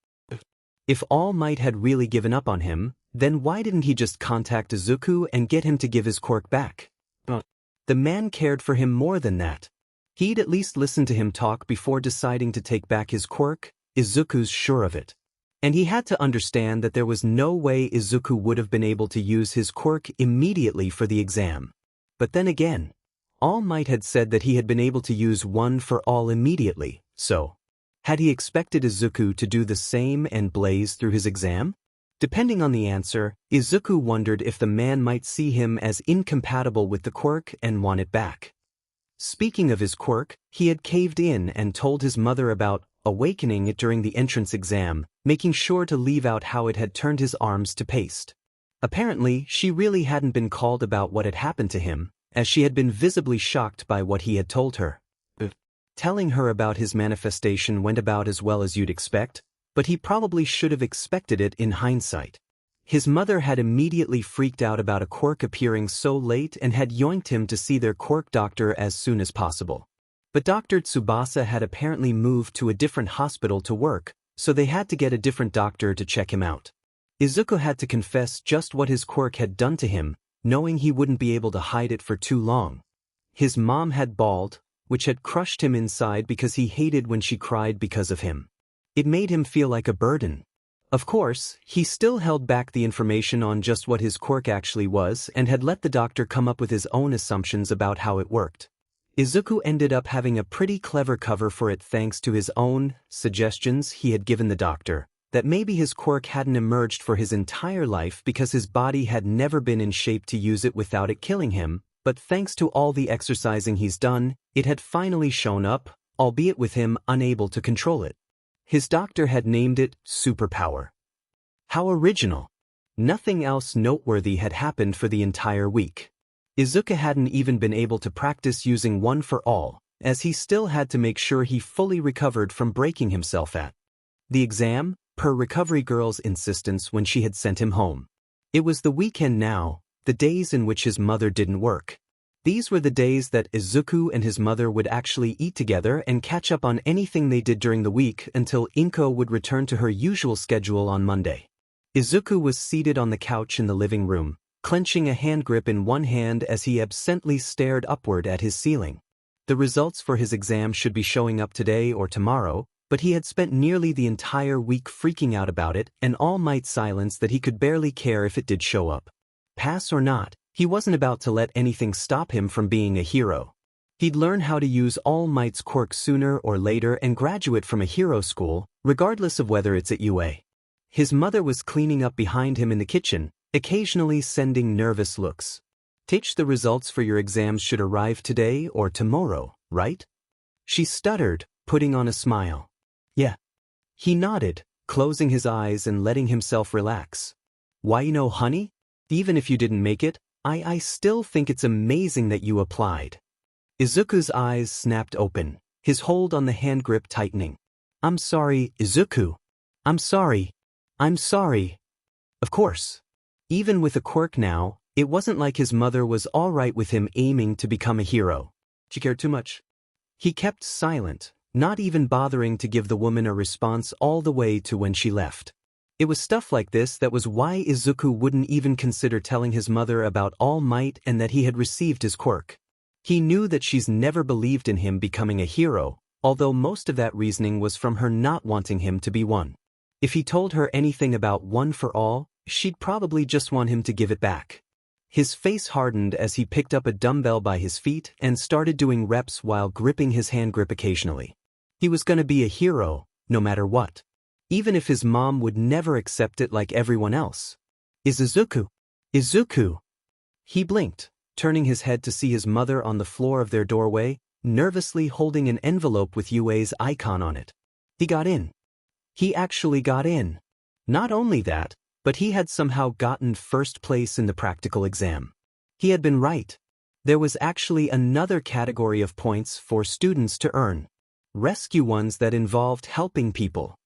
A: If All Might had really given up on him, then why didn't he just contact Izuku and get him to give his quirk back? The man cared for him more than that. He'd at least listen to him talk before deciding to take back his quirk, Izuku's sure of it. And he had to understand that there was no way Izuku would have been able to use his quirk immediately for the exam. But then again, All Might had said that he had been able to use one for all immediately, so had he expected Izuku to do the same and blaze through his exam? Depending on the answer, Izuku wondered if the man might see him as incompatible with the quirk and want it back. Speaking of his quirk, he had caved in and told his mother about awakening it during the entrance exam, making sure to leave out how it had turned his arms to paste. Apparently, she really hadn't been called about what had happened to him, as she had been visibly shocked by what he had told her. Telling her about his manifestation went about as well as you'd expect, but he probably should have expected it in hindsight. His mother had immediately freaked out about a quirk appearing so late and had yoinked him to see their quirk doctor as soon as possible. But Dr. Tsubasa had apparently moved to a different hospital to work, so they had to get a different doctor to check him out. Izuku had to confess just what his quirk had done to him, knowing he wouldn't be able to hide it for too long. His mom had bawled, which had crushed him inside because he hated when she cried because of him. It made him feel like a burden. Of course, he still held back the information on just what his quirk actually was and had let the doctor come up with his own assumptions about how it worked. Izuku ended up having a pretty clever cover for it thanks to his own suggestions he had given the doctor, that maybe his quirk hadn't emerged for his entire life because his body had never been in shape to use it without it killing him, but thanks to all the exercising he's done, it had finally shown up, albeit with him unable to control it. His doctor had named it Superpower. How original. Nothing else noteworthy had happened for the entire week. Izuku hadn't even been able to practice using one for all, as he still had to make sure he fully recovered from breaking himself at the exam, per recovery girl's insistence when she had sent him home. It was the weekend now, the days in which his mother didn't work. These were the days that Izuku and his mother would actually eat together and catch up on anything they did during the week until Inko would return to her usual schedule on Monday. Izuku was seated on the couch in the living room, clenching a hand grip in one hand as he absently stared upward at his ceiling. The results for his exam should be showing up today or tomorrow, but he had spent nearly the entire week freaking out about it and All Might silence that he could barely care if it did show up. Pass or not, he wasn't about to let anything stop him from being a hero. He'd learn how to use All Might's quirk sooner or later and graduate from a hero school, regardless of whether it's at UA. His mother was cleaning up behind him in the kitchen, occasionally sending nervous looks. Teach, the results for your exams should arrive today or tomorrow, right? She stuttered, putting on a smile. Yeah. He nodded, closing his eyes and letting himself relax. Why, honey? Even if you didn't make it, I still think it's amazing that you applied. Izuku's eyes snapped open, his hold on the hand grip tightening. I'm sorry, Izuku. I'm sorry. I'm sorry. Of course. Even with a quirk now, it wasn't like his mother was all right with him aiming to become a hero. She cared too much. He kept silent, not even bothering to give the woman a response all the way to when she left. It was stuff like this that was why Izuku wouldn't even consider telling his mother about All Might and that he had received his quirk. He knew that she's never believed in him becoming a hero, although most of that reasoning was from her not wanting him to be one. If he told her anything about one for all, she'd probably just want him to give it back. His face hardened as he picked up a dumbbell by his feet and started doing reps while gripping his hand grip occasionally. He was going to be a hero, no matter what. Even if his mom would never accept it like everyone else. Izuku. Izuku. He blinked, turning his head to see his mother on the floor of their doorway, nervously holding an envelope with UA's icon on it. He got in. He actually got in. Not only that, but he had somehow gotten first place in the practical exam. He had been right. There was actually another category of points for students to earn. Rescue ones that involved helping people.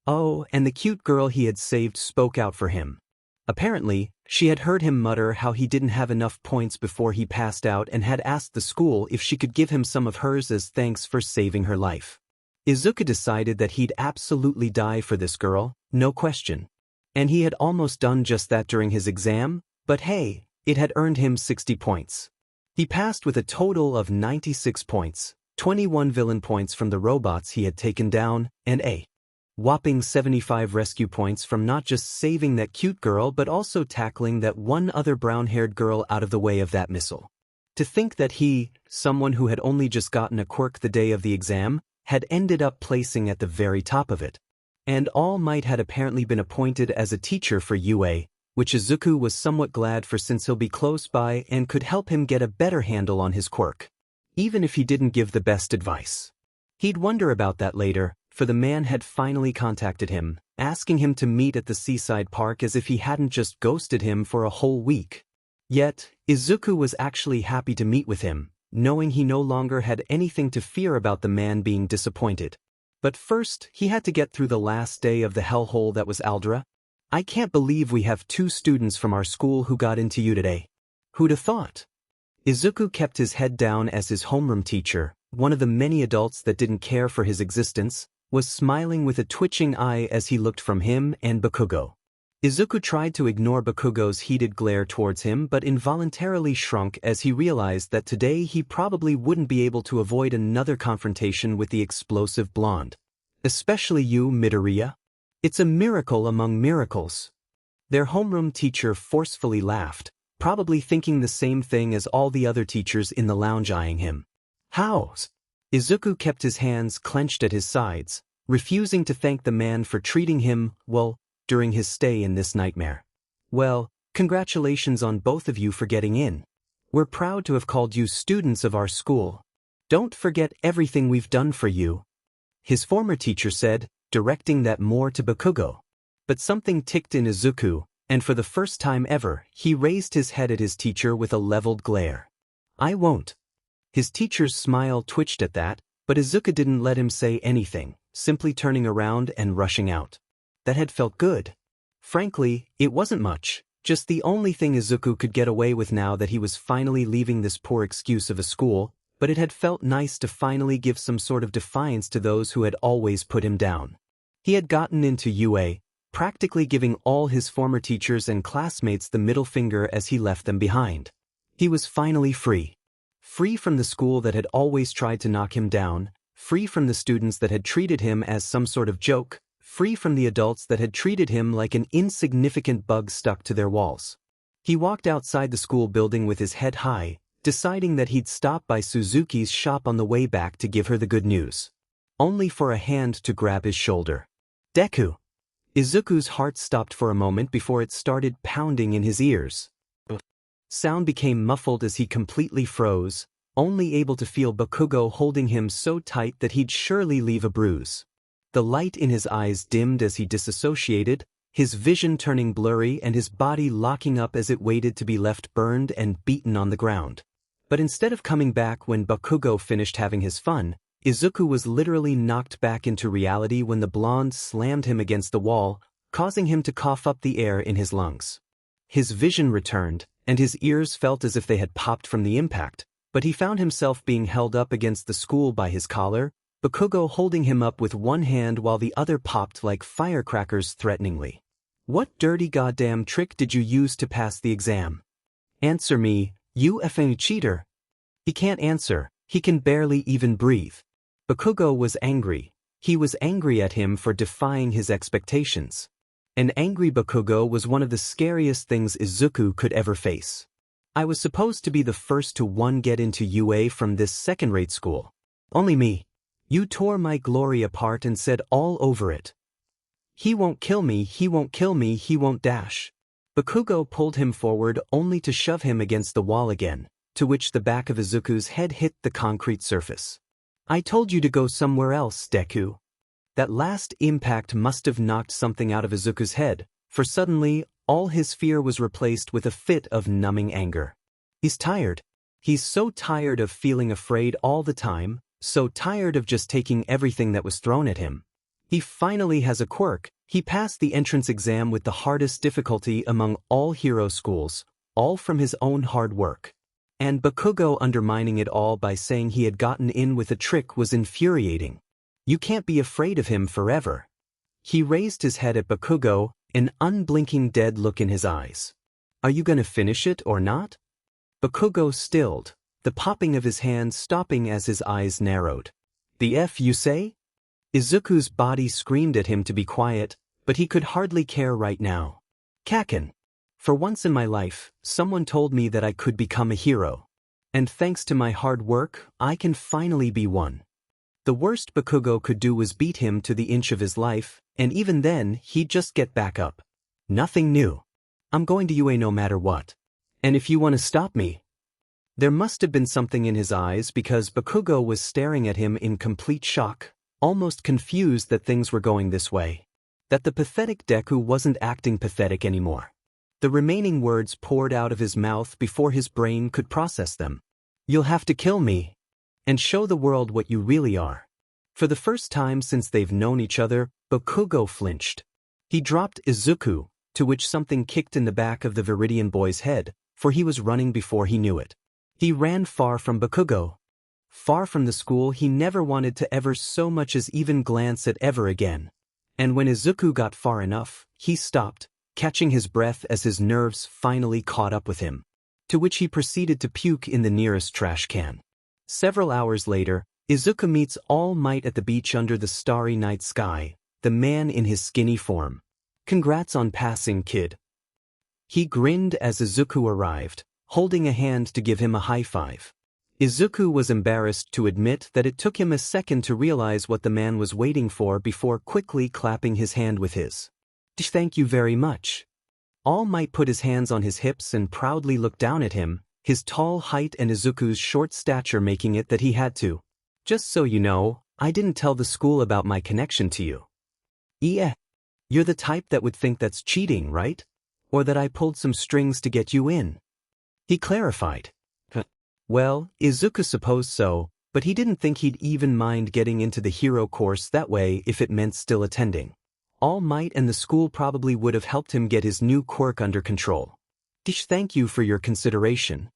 A: Oh, and the cute girl he had saved spoke out for him. Apparently, she had heard him mutter how he didn't have enough points before he passed out and had asked the school if she could give him some of hers as thanks for saving her life. Izuku decided that he'd absolutely die for this girl, no question. And he had almost done just that during his exam, but hey, it had earned him 60 points. He passed with a total of 96 points, 21 villain points from the robots he had taken down, and a Whopping 75 rescue points from not just saving that cute girl but also tackling that one other brown-haired girl out of the way of that missile. To think that he, someone who had only just gotten a quirk the day of the exam, had ended up placing at the very top of it. And All Might had apparently been appointed as a teacher for UA, which Izuku was somewhat glad for since he'll be close by and could help him get a better handle on his quirk. Even if he didn't give the best advice. He'd wonder about that later, for the man had finally contacted him, asking him to meet at the seaside park as if he hadn't just ghosted him for a whole week. Yet, Izuku was actually happy to meet with him, knowing he no longer had anything to fear about the man being disappointed. But first, he had to get through the last day of the hellhole that was Aldra. I can't believe we have 2 students from our school who got into you today. Who'd have thought? Izuku kept his head down as his homeroom teacher, one of the many adults that didn't care for his existence, was smiling with a twitching eye as he looked from him and Bakugo. Izuku tried to ignore Bakugo's heated glare towards him but involuntarily shrunk as he realized that today he probably wouldn't be able to avoid another confrontation with the explosive blonde. Especially you, Midoriya. It's a miracle among miracles. Their homeroom teacher forcefully laughed, probably thinking the same thing as all the other teachers in the lounge eyeing him. How? Izuku kept his hands clenched at his sides, refusing to thank the man for treating him, well, during his stay in this nightmare. Well, congratulations on both of you for getting in. We're proud to have called you students of our school. Don't forget everything we've done for you. His former teacher said, directing that more to Bakugo. But something ticked in Izuku, and for the first time ever, he raised his head at his teacher with a leveled glare. I won't. His teacher's smile twitched at that, but Izuku didn't let him say anything, simply turning around and rushing out. That had felt good. Frankly, it wasn't much, just the only thing Izuku could get away with now that he was finally leaving this poor excuse of a school, but it had felt nice to finally give some sort of defiance to those who had always put him down. He had gotten into UA, practically giving all his former teachers and classmates the middle finger as he left them behind. He was finally free. Free from the school that had always tried to knock him down, free from the students that had treated him as some sort of joke, free from the adults that had treated him like an insignificant bug stuck to their walls. He walked outside the school building with his head high, deciding that he'd stop by Suzuki's shop on the way back to give her the good news. Only for a hand to grab his shoulder. Deku! Izuku's heart stopped for a moment before it started pounding in his ears. Sound became muffled as he completely froze, only able to feel Bakugo holding him so tight that he'd surely leave a bruise. The light in his eyes dimmed as he disassociated, his vision turning blurry and his body locking up as it waited to be left burned and beaten on the ground. But instead of coming back when Bakugo finished having his fun, Izuku was literally knocked back into reality when the blonde slammed him against the wall, causing him to cough up the air in his lungs. His vision returned, and his ears felt as if they had popped from the impact, but he found himself being held up against the school by his collar, Bakugo holding him up with one hand while the other popped like firecrackers threateningly. What dirty goddamn trick did you use to pass the exam? Answer me, you effing cheater. He can't answer, he can barely even breathe. Bakugo was angry. He was angry at him for defying his expectations. An angry Bakugo was one of the scariest things Izuku could ever face. I was supposed to be the first to get into UA from this second-rate school. Only me. You tore my glory apart and said all over it. He won't kill me, he won't kill me, he won't dash. Bakugo pulled him forward only to shove him against the wall again, to which the back of Izuku's head hit the concrete surface. I told you to go somewhere else, Deku. That last impact must have knocked something out of Izuku's head, for suddenly, all his fear was replaced with a fit of numbing anger. He's tired. He's so tired of feeling afraid all the time, so tired of just taking everything that was thrown at him. He finally has a quirk. He passed the entrance exam with the hardest difficulty among all hero schools, all from his own hard work. And Bakugo undermining it all by saying he had gotten in with a trick was infuriating. You can't be afraid of him forever. He raised his head at Bakugo, an unblinking dead look in his eyes. Are you gonna finish it or not? Bakugo stilled, the popping of his hands stopping as his eyes narrowed. The F you say? Izuku's body screamed at him to be quiet, but he could hardly care right now. Kaken. For once in my life, someone told me that I could become a hero. And thanks to my hard work, I can finally be one. The worst Bakugo could do was beat him to the inch of his life, and even then, he'd just get back up. Nothing new. I'm going to UA no matter what. And if you want to stop me. There must have been something in his eyes because Bakugo was staring at him in complete shock, almost confused that things were going this way. That the pathetic Deku wasn't acting pathetic anymore. The remaining words poured out of his mouth before his brain could process them. You'll have to kill me. And show the world what you really are. For the first time since they've known each other, Bakugo flinched. He dropped Izuku, to which something kicked in the back of the Viridian boy's head, for he was running before he knew it. He ran far from Bakugo. Far from the school he never wanted to ever so much as even glance at ever again. And when Izuku got far enough, he stopped, catching his breath as his nerves finally caught up with him. To which he proceeded to puke in the nearest trash can. Several hours later, Izuku meets All Might at the beach under the starry night sky, the man in his skinny form. Congrats on passing, kid. He grinned as Izuku arrived, holding a hand to give him a high five. Izuku was embarrassed to admit that it took him a second to realize what the man was waiting for before quickly clapping his hand with his. Thank you very much. All Might put his hands on his hips and proudly looked down at him, his tall height and Izuku's short stature making it that he had to. Just so you know, I didn't tell the school about my connection to you. Yeah. You're the type that would think that's cheating, right? Or that I pulled some strings to get you in. He clarified. Well, Izuku supposed so, but he didn't think he'd even mind getting into the hero course that way if it meant still attending. All Might and the school probably would have helped him get his new quirk under control. Thank you for your consideration.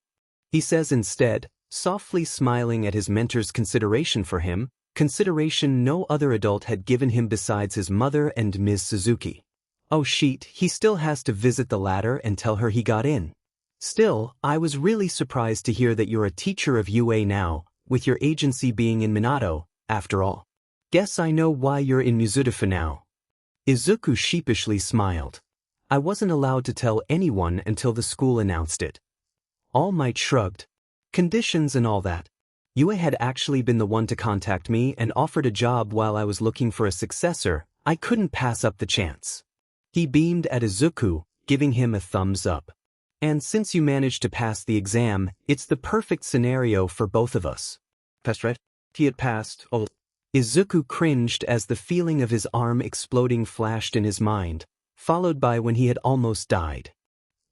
A: He says instead, softly smiling at his mentor's consideration for him, consideration no other adult had given him besides his mother and Ms. Suzuki. Oh shit, he still has to visit the latter and tell her he got in. Still, I was really surprised to hear that you're a teacher of UA now, with your agency being in Minato, after all. Guess I know why you're in Mizuta for now. Izuku sheepishly smiled. I wasn't allowed to tell anyone until the school announced it. All Might shrugged. Conditions and all that. UA had actually been the one to contact me and offered a job while I was looking for a successor. I couldn't pass up the chance. He beamed at Izuku, giving him a thumbs up. And since you managed to pass the exam, it's the perfect scenario for both of us. Passed, right? He had passed. Oh. Izuku cringed as the feeling of his arm exploding flashed in his mind, followed by when he had almost died.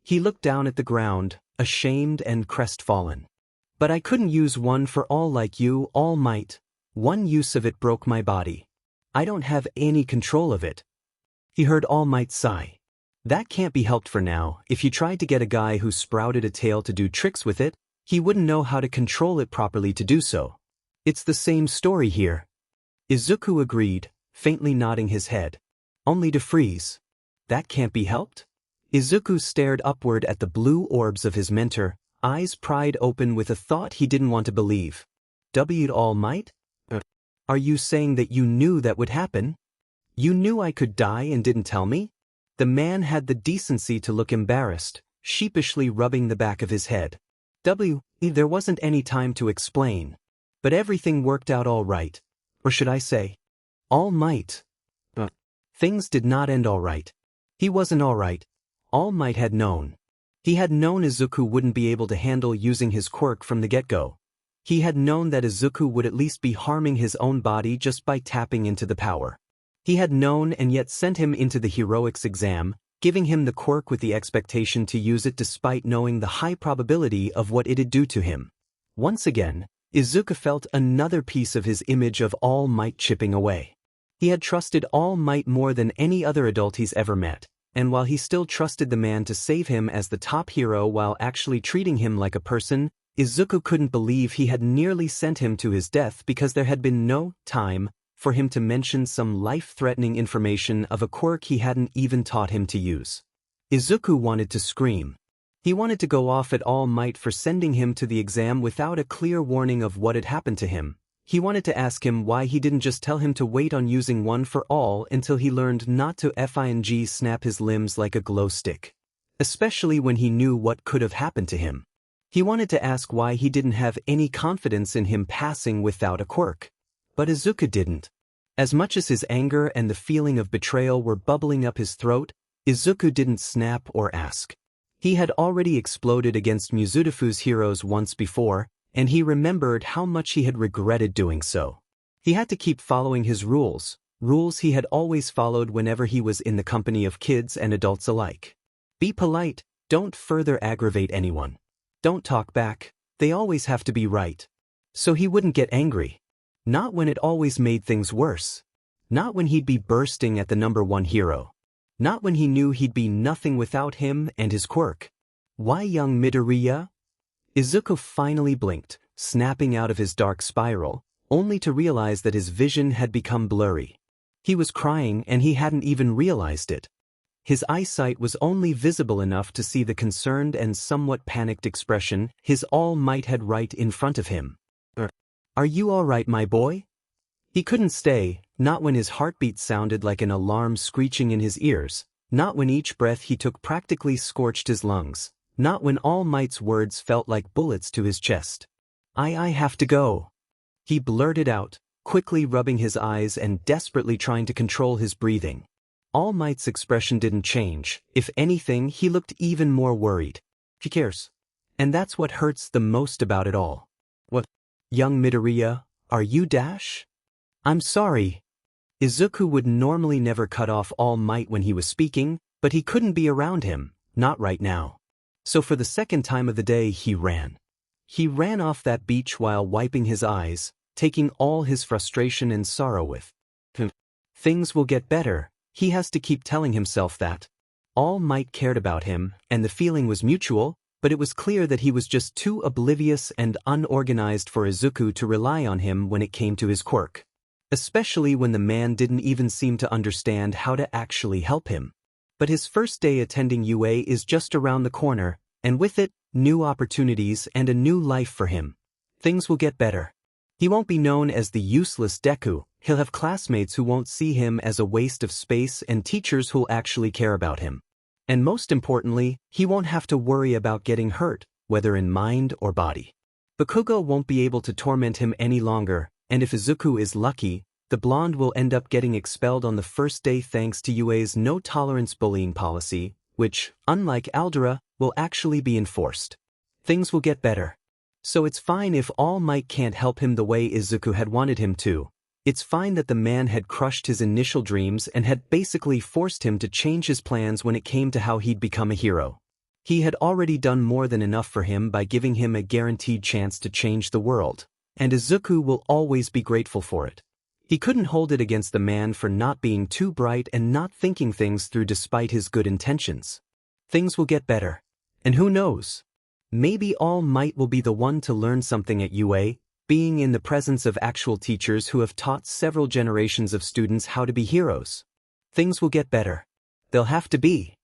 A: He looked down at the ground, ashamed and crestfallen. But I couldn't use one for all like you, All Might. One use of it broke my body. I don't have any control of it. He heard All Might sigh. That can't be helped for now. If you tried to get a guy who sprouted a tail to do tricks with it, he wouldn't know how to control it properly to do so. It's the same story here. Izuku agreed, faintly nodding his head. Only to freeze. That can't be helped? Izuku stared upward at the blue orbs of his mentor, eyes pried open with a thought he didn't want to believe. W'd All Might? Are you saying that you knew that would happen? You knew I could die and didn't tell me? The man had the decency to look embarrassed, sheepishly rubbing the back of his head. There wasn't any time to explain. But everything worked out all right. Or should I say, All Might. Things did not end all right. He wasn't all right. All Might had known. He had known Izuku wouldn't be able to handle using his quirk from the get-go. He had known that Izuku would at least be harming his own body just by tapping into the power. He had known and yet sent him into the heroics exam, giving him the quirk with the expectation to use it despite knowing the high probability of what it'd do to him. Once again, Izuku felt another piece of his image of All Might chipping away. He had trusted All Might more than any other adult he's ever met, and while he still trusted the man to save him as the top hero while actually treating him like a person, Izuku couldn't believe he had nearly sent him to his death because there had been no time for him to mention some life-threatening information of a quirk he hadn't even taught him to use. Izuku wanted to scream. He wanted to go off at All Might for sending him to the exam without a clear warning of what had happened to him. He wanted to ask him why he didn't just tell him to wait on using one for all until he learned not to snap his limbs like a glow stick. Especially when he knew what could have happened to him. He wanted to ask why he didn't have any confidence in him passing without a quirk. But Izuku didn't. As much as his anger and the feeling of betrayal were bubbling up his throat, Izuku didn't snap or ask. He had already exploded against Mizudafu's heroes once before, and he remembered how much he had regretted doing so. He had to keep following his rules he had always followed whenever he was in the company of kids and adults alike. Be polite, don't further aggravate anyone. Don't talk back, they always have to be right. So he wouldn't get angry. Not when it always made things worse. Not when he'd be bursting at the number one hero. Not when he knew he'd be nothing without him and his quirk. Why young Midoriya? Izuku finally blinked, snapping out of his dark spiral, only to realize that his vision had become blurry. He was crying and he hadn't even realized it. His eyesight was only visible enough to see the concerned and somewhat panicked expression his All Might had right in front of him. Are you all right, my boy? He couldn't stay, not when his heartbeat sounded like an alarm screeching in his ears, not when each breath he took practically scorched his lungs, not when All Might's words felt like bullets to his chest. I have to go. He blurted out, quickly rubbing his eyes and desperately trying to control his breathing. All Might's expression didn't change. If anything, he looked even more worried. He cares. And that's what hurts the most about it all. What? Young Midoriya, are you Dash? I'm sorry. Izuku would normally never cut off All Might when he was speaking, but he couldn't be around him, not right now. So for the second time of the day he ran. He ran off that beach while wiping his eyes, taking all his frustration and sorrow with him. Things will get better, he has to keep telling himself that. All Might cared about him, and the feeling was mutual, but it was clear that he was just too oblivious and unorganized for Izuku to rely on him when it came to his quirk. Especially when the man didn't even seem to understand how to actually help him. But his first day attending UA is just around the corner, and with it, new opportunities and a new life for him. Things will get better. He won't be known as the useless Deku, he'll have classmates who won't see him as a waste of space and teachers who'll actually care about him. And most importantly, he won't have to worry about getting hurt, whether in mind or body. Bakugo won't be able to torment him any longer, and if Izuku is lucky, the blonde will end up getting expelled on the first day thanks to UA's no-tolerance bullying policy, which, unlike Aldera, will actually be enforced. Things will get better. So it's fine if All Might can't help him the way Izuku had wanted him to. It's fine that the man had crushed his initial dreams and had basically forced him to change his plans when it came to how he'd become a hero. He had already done more than enough for him by giving him a guaranteed chance to change the world, and Izuku will always be grateful for it. He couldn't hold it against the man for not being too bright and not thinking things through despite his good intentions. Things will get better. And who knows? Maybe All Might will be the one to learn something at UA, being in the presence of actual teachers who have taught several generations of students how to be heroes. Things will get better. They'll have to be.